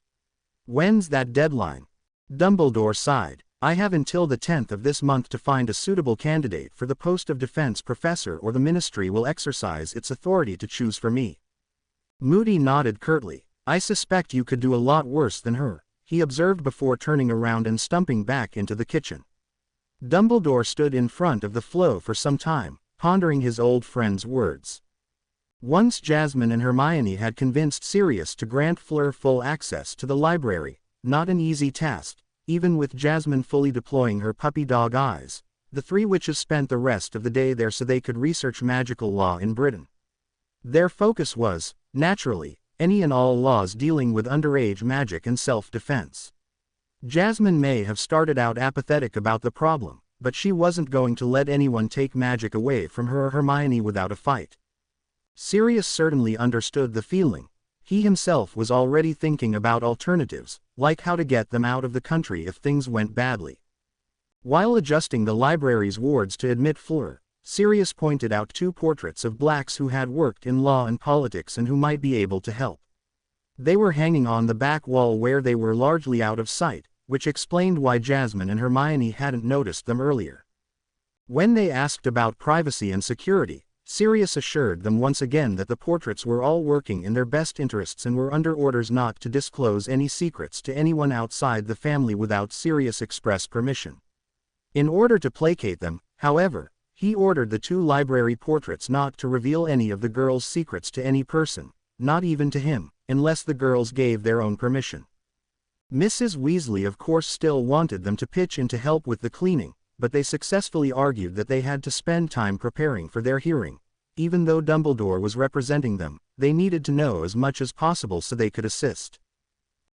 A: When's that deadline? Dumbledore sighed. I have until the 10th of this month to find a suitable candidate for the post of defense professor, or the Ministry will exercise its authority to choose for me. Moody nodded curtly. I suspect you could do a lot worse than her, he observed before turning around and stumping back into the kitchen. Dumbledore stood in front of the Flow for some time, pondering his old friend's words. Once Jasmine and Hermione had convinced Sirius to grant Fleur full access to the library, not an easy task, even with Jasmine fully deploying her puppy dog eyes. The three witches spent the rest of the day there so they could research magical law in Britain. Their focus was, naturally, any and all laws dealing with underage magic and self-defense. Jasmine may have started out apathetic about the problem, but she wasn't going to let anyone take magic away from her or Hermione without a fight. Sirius certainly understood the feeling. He himself was already thinking about alternatives, like how to get them out of the country if things went badly. While adjusting the library's wards to admit Fleur, Sirius pointed out 2 portraits of blacks who had worked in law and politics and who might be able to help. They were hanging on the back wall where they were largely out of sight, which explained why Jasmine and Hermione hadn't noticed them earlier. When they asked about privacy and security, Sirius assured them once again that the portraits were all working in their best interests and were under orders not to disclose any secrets to anyone outside the family without Sirius' express permission. In order to placate them, however, he ordered the 2 library portraits not to reveal any of the girls' secrets to any person, not even to him, unless the girls gave their own permission. Mrs. Weasley of course still wanted them to pitch in to help with the cleaning, but they successfully argued that they had to spend time preparing for their hearing. Even though Dumbledore was representing them, they needed to know as much as possible so they could assist.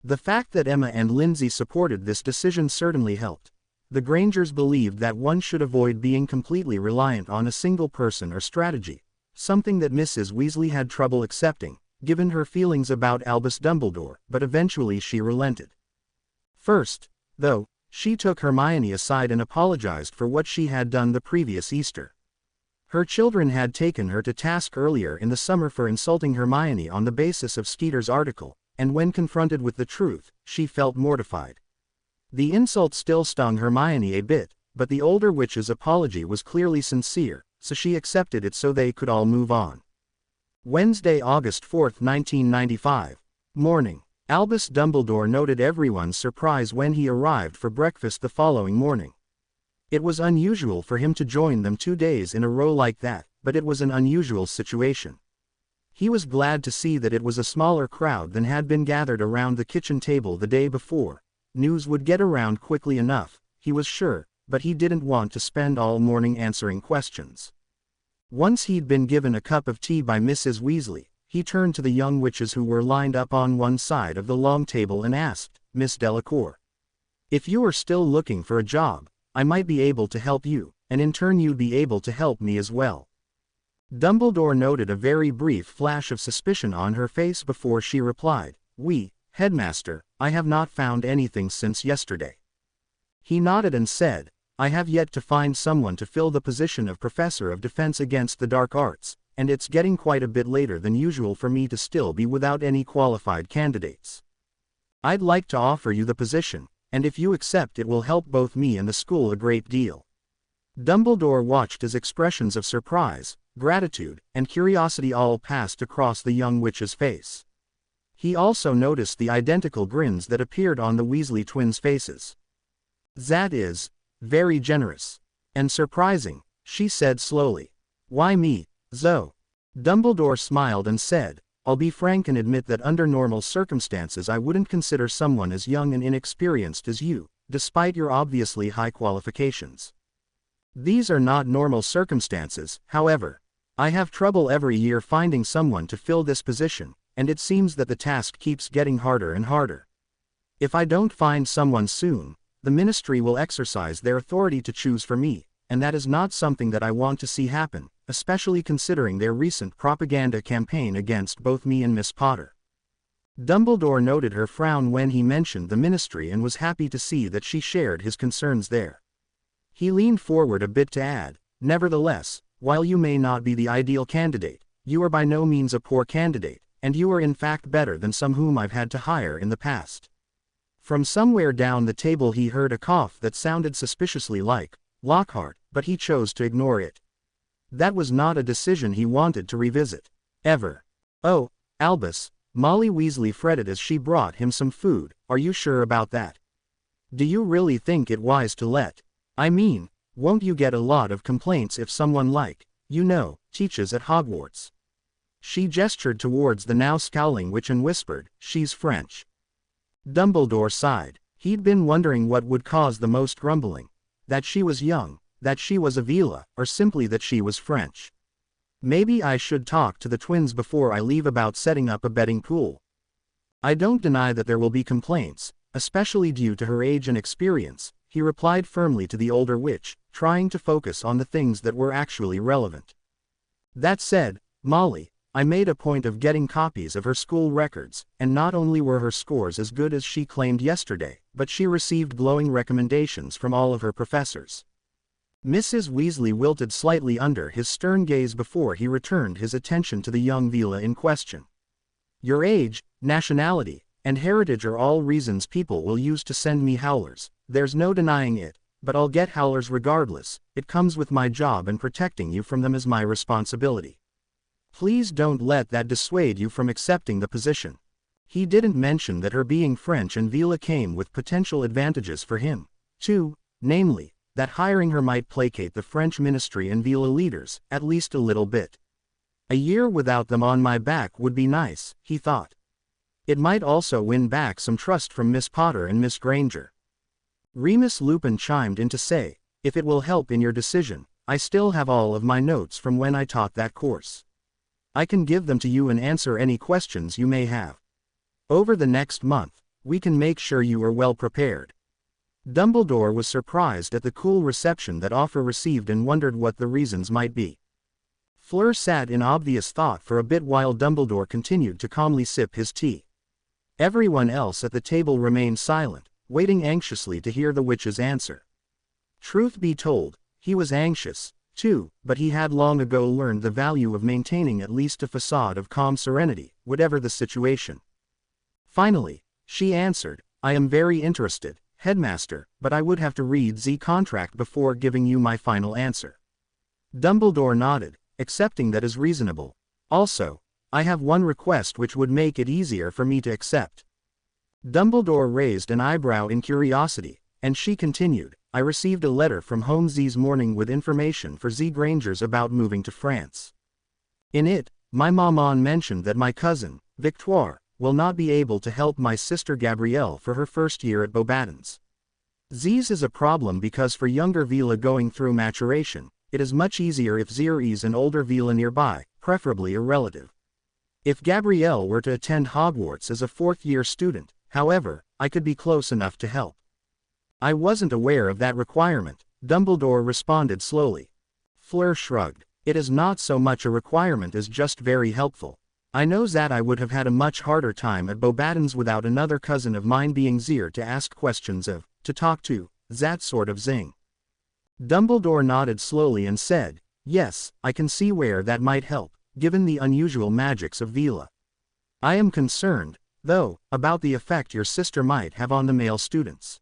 A: The fact that Emma and Lindsay supported this decision certainly helped. The Grangers believed that one should avoid being completely reliant on a single person or strategy, something that Mrs. Weasley had trouble accepting, given her feelings about Albus Dumbledore, but eventually she relented. First, though, she took Hermione aside and apologized for what she had done the previous Easter. Her children had taken her to task earlier in the summer for insulting Hermione on the basis of Skeeter's article, and when confronted with the truth, she felt mortified. The insult still stung Hermione a bit, but the older witch's apology was clearly sincere, so she accepted it so they could all move on. Wednesday, August 4, 1995. Morning. Albus Dumbledore noted everyone's surprise when he arrived for breakfast the following morning. It was unusual for him to join them 2 days in a row like that, but it was an unusual situation. He was glad to see that it was a smaller crowd than had been gathered around the kitchen table the day before. News would get around quickly enough, he was sure, but he didn't want to spend all morning answering questions. Once he'd been given a cup of tea by Mrs. Weasley, he turned to the young witches who were lined up on one side of the long table and asked, "Miss Delacour, if you are still looking for a job, I might be able to help you, and in turn you'd be able to help me as well." Dumbledore noted a very brief flash of suspicion on her face before she replied, "Oui, Headmaster, I have not found anything since yesterday." He nodded and said, "I have yet to find someone to fill the position of Professor of Defense Against the Dark Arts, and it's getting quite a bit later than usual for me to still be without any qualified candidates. I'd like to offer you the position, and if you accept it will help both me and the school a great deal." Dumbledore watched as expressions of surprise, gratitude, and curiosity all passed across the young witch's face. He also noticed the identical grins that appeared on the Weasley twins' faces. "That is very generous. And surprising," she said slowly. "Why me, Zoe?" Dumbledore smiled and said, "I'll be frank and admit that under normal circumstances I wouldn't consider someone as young and inexperienced as you, despite your obviously high qualifications. These are not normal circumstances, however. I have trouble every year finding someone to fill this position, and it seems that the task keeps getting harder and harder. If I don't find someone soon, the Ministry will exercise their authority to choose for me, and that is not something that I want to see happen, especially considering their recent propaganda campaign against both me and Miss Potter." Dumbledore noted her frown when he mentioned the Ministry and was happy to see that she shared his concerns there. He leaned forward a bit to add, "Nevertheless, while you may not be the ideal candidate, you are by no means a poor candidate, and you are in fact better than some whom I've had to hire in the past." From somewhere down the table he heard a cough that sounded suspiciously like Lockhart, but he chose to ignore it. That was not a decision he wanted to revisit. Ever. "Oh, Albus," Molly Weasley fretted as she brought him some food, "are you sure about that? Do you really think it wise to let? I mean, won't you get a lot of complaints if someone teaches at Hogwarts?" She gestured towards the now scowling witch and whispered, "She's French." Dumbledore sighed. He'd been wondering what would cause the most grumbling. That she was young, that she was a Vila, or simply that she was French. "Maybe I should talk to the twins before I leave about setting up a betting pool. I don't deny that there will be complaints, especially due to her age and experience, he replied firmly to the older witch, trying to focus on the things that were actually relevant. That said, Molly, I made a point of getting copies of her school records, and not only were her scores as good as she claimed yesterday, but she received glowing recommendations from all of her professors. Mrs. Weasley wilted slightly under his stern gaze before he returned his attention to the young Veela in question. Your age, nationality, and heritage are all reasons people will use to send me howlers, there's no denying it, but I'll get howlers regardless, it comes with my job and protecting you from them is my responsibility. Please don't let that dissuade you from accepting the position. He didn't mention that her being French and Veela came with potential advantages for him, too, namely, that hiring her might placate the French ministry and Veela leaders, at least a little bit. A year without them on my back would be nice, he thought. It might also win back some trust from Miss Potter and Miss Granger. Remus Lupin chimed in to say, if it will help in your decision, I still have all of my notes from when I taught that course. I can give them to you and answer any questions you may have. Over the next month, we can make sure you are well prepared. Dumbledore was surprised at the cool reception that offer received and wondered what the reasons might be. Fleur sat in obvious thought for a bit while Dumbledore continued to calmly sip his tea. Everyone else at the table remained silent, waiting anxiously to hear the witch's answer. Truth be told, he was anxious, too, but he had long ago learned the value of maintaining at least a facade of calm serenity, whatever the situation. Finally, she answered, I am very interested, Headmaster, but I would have to read the contract before giving you my final answer. Dumbledore nodded, accepting that as reasonable. Also, I have one request which would make it easier for me to accept. Dumbledore raised an eyebrow in curiosity, and she continued, I received a letter from home this morning with information for Z Grangers about moving to France. In it, my maman mentioned that my cousin, Victoire, will not be able to help my sister Gabrielle for her first year at Beauxbatons. Z's is a problem because for younger Veela going through maturation, it is much easier if there is an older Veela nearby, preferably a relative. If Gabrielle were to attend Hogwarts as a fourth-year student, however, I could be close enough to help. I wasn't aware of that requirement, Dumbledore responded slowly. Fleur shrugged. It is not so much a requirement as just very helpful. I know that I would have had a much harder time at Beauxbatons without another cousin of mine being there to ask questions of, to talk to, that sort of thing. Dumbledore nodded slowly and said, yes, I can see where that might help, given the unusual magics of Veela. I am concerned, though, about the effect your sister might have on the male students.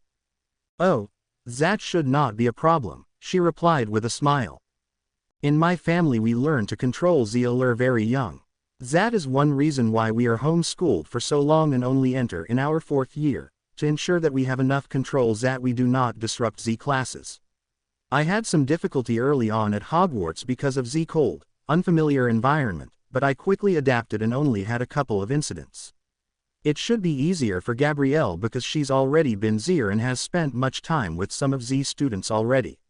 A: Oh, that should not be a problem, she replied with a smile. In my family we learn to control the allure very young. That is one reason why we are homeschooled for so long and only enter in our fourth year, to ensure that we have enough control that we do not disrupt the classes. I had some difficulty early on at Hogwarts because of the cold, unfamiliar environment, but I quickly adapted and only had a couple of incidents. It should be easier for Gabrielle because she's already been there and has spent much time with some of these students already.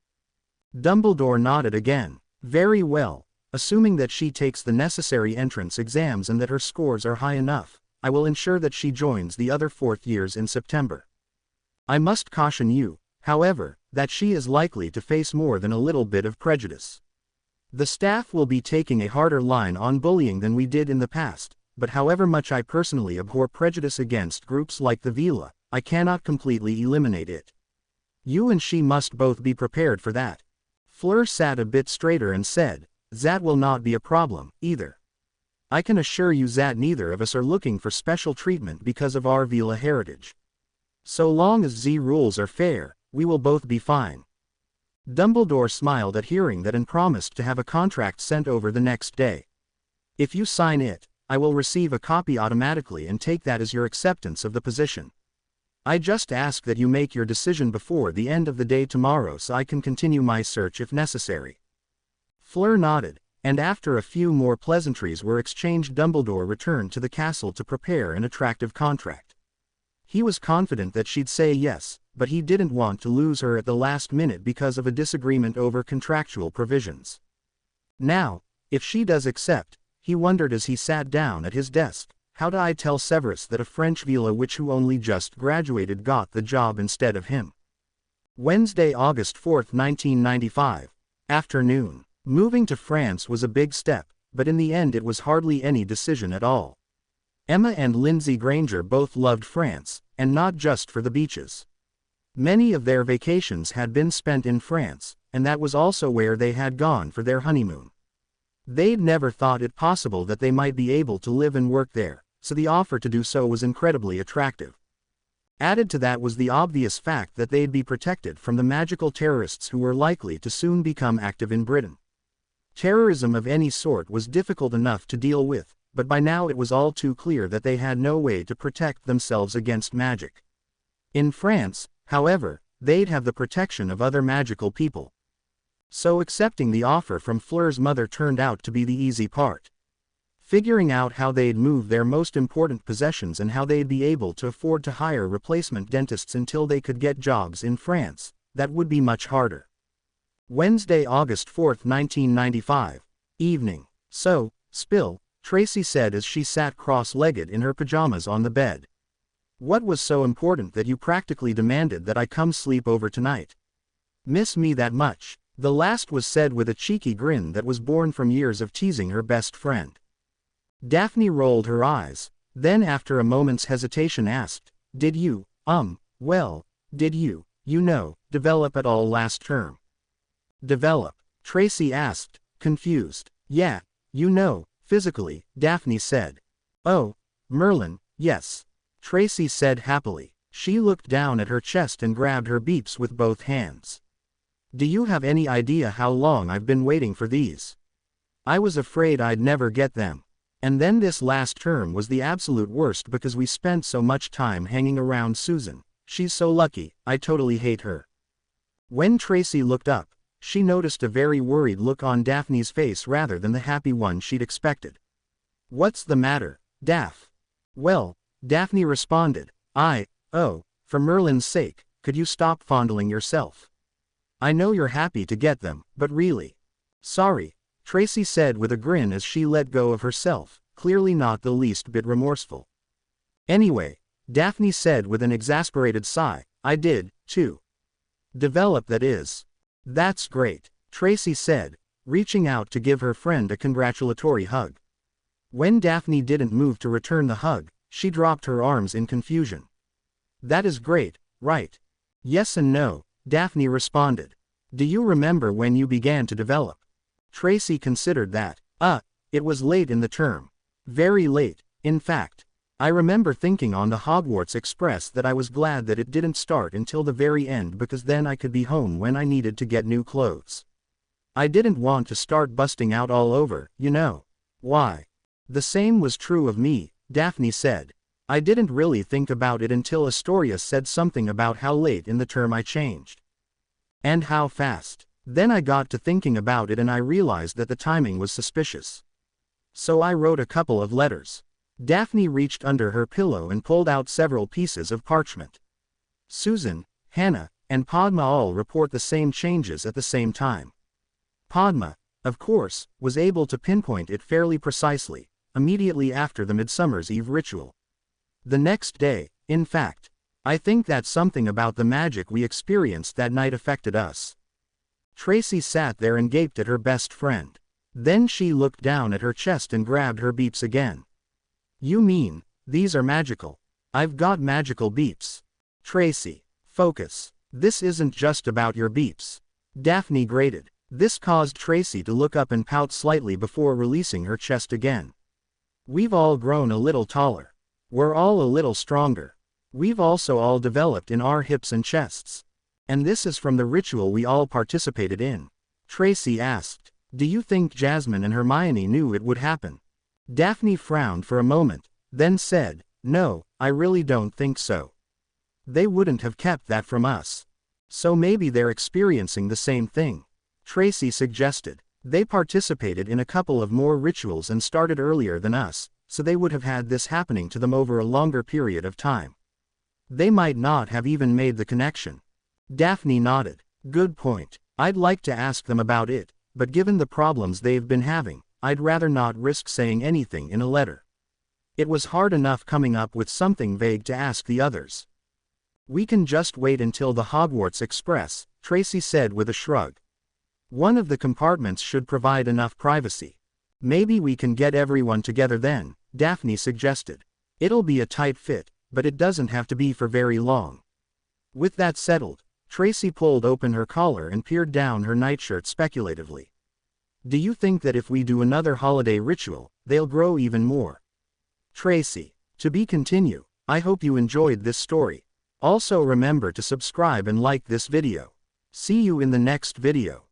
A: Dumbledore nodded again. Very well, assuming that she takes the necessary entrance exams and that her scores are high enough, I will ensure that she joins the other fourth years in September. I must caution you, however, that she is likely to face more than a little bit of prejudice. The staff will be taking a harder line on bullying than we did in the past. But however much I personally abhor prejudice against groups like the Veela, I cannot completely eliminate it. You and she must both be prepared for that. Fleur sat a bit straighter and said, that will not be a problem, either. I can assure you that neither of us are looking for special treatment because of our Veela heritage. So long as the rules are fair, we will both be fine. Dumbledore smiled at hearing that and promised to have a contract sent over the next day. If you sign it, I will receive a copy automatically and take that as your acceptance of the position. I just ask that you make your decision before the end of the day tomorrow so I can continue my search if necessary. Fleur nodded, and after a few more pleasantries were exchanged, Dumbledore returned to the castle to prepare an attractive contract. He was confident that she'd say yes, but he didn't want to lose her at the last minute because of a disagreement over contractual provisions. Now, if she does accept, he wondered as he sat down at his desk, how do I tell Severus that a French villa witch who only just graduated got the job instead of him? Wednesday, August 4, 1995. Afternoon. Moving to France was a big step, but in the end it was hardly any decision at all. Emma and Lindsay Granger both loved France, and not just for the beaches. Many of their vacations had been spent in France, and that was also where they had gone for their honeymoon. They'd never thought it possible that they might be able to live and work there, so the offer to do so was incredibly attractive. Added to that was the obvious fact that they'd be protected from the magical terrorists who were likely to soon become active in Britain. Terrorism of any sort was difficult enough to deal with, but by now it was all too clear that they had no way to protect themselves against magic. In France, however, they'd have the protection of other magical people. So accepting the offer from Fleur's mother turned out to be the easy part. Figuring out how they'd move their most important possessions and how they'd be able to afford to hire replacement dentists until they could get jobs in France, that would be much harder. Wednesday, August 4, 1995. Evening. So, Spill, Tracy said as she sat cross-legged in her pajamas on the bed. What was so important that you practically demanded that I come sleep over tonight? Miss me that much? The last was said with a cheeky grin that was born from years of teasing her best friend. Daphne rolled her eyes, then after a moment's hesitation asked, did you, did you, develop at all last term? Develop? Tracy asked, confused. Yeah, physically, Daphne said. Oh, Merlin, yes. Tracy said happily. She looked down at her chest and grabbed her beeps with both hands. Do you have any idea how long I've been waiting for these? I was afraid I'd never get them. And then this last term was the absolute worst because we spent so much time hanging around Susan. She's so lucky, I totally hate her. When Tracy looked up, she noticed a very worried look on Daphne's face rather than the happy one she'd expected. What's the matter, Daph? Well, Daphne responded, for Merlin's sake, could you stop fondling yourself? I know you're happy to get them, but really. Sorry, Tracy said with a grin as she let go of herself, clearly not the least bit remorseful. Anyway, Daphne said with an exasperated sigh, I did, too. Develop, that is. That's great, Tracy said, reaching out to give her friend a congratulatory hug. When Daphne didn't move to return the hug, she dropped her arms in confusion. That is great, right? Yes and no, Daphne responded. Do you remember when you began to develop? Tracy considered that. It was late in the term. Very late, in fact. I remember thinking on the Hogwarts Express that I was glad that it didn't start until the very end because then I could be home when I needed to get new clothes. I didn't want to start busting out all over, Why? The same was true of me, Daphne said. I didn't really think about it until Astoria said something about how late in the term I changed. And how fast. Then I got to thinking about it and I realized that the timing was suspicious. So I wrote a couple of letters. Daphne reached under her pillow and pulled out several pieces of parchment. Susan, Hannah, and Padma all report the same changes at the same time. Padma, of course, was able to pinpoint it fairly precisely, immediately after the Midsummer's Eve ritual. The next day, in fact. I think that something about the magic we experienced that night affected us. Tracy sat there and gaped at her best friend. Then she looked down at her chest and grabbed her beeps again. You mean, these are magical? I've got magical beeps. Tracy, focus. This isn't just about your beeps. Daphne grated. This caused Tracy to look up and pout slightly before releasing her chest again. We've all grown a little taller. We're all a little stronger. We've also all developed in our hips and chests. And this is from the ritual we all participated in. Tracy asked. Do you think Jasmine and Hermione knew it would happen? Daphne frowned for a moment, then said, no, I really don't think so. They wouldn't have kept that from us. So maybe they're experiencing the same thing. Tracy suggested. They participated in a couple of more rituals and started earlier than us, so they would have had this happening to them over a longer period of time. They might not have even made the connection. Daphne nodded. Good point. I'd like to ask them about it, but given the problems they've been having, I'd rather not risk saying anything in a letter. It was hard enough coming up with something vague to ask the others. We can just wait until the Hogwarts Express, Tracy said with a shrug. One of the compartments should provide enough privacy. Maybe we can get everyone together then, Daphne suggested. It'll be a tight fit, but it doesn't have to be for very long. With that settled, Tracy pulled open her collar and peered down her nightshirt speculatively. Do you think that if we do another holiday ritual, they'll grow even more? Tracy. To be continued. I hope you enjoyed this story. Also remember to subscribe and like this video. See you in the next video.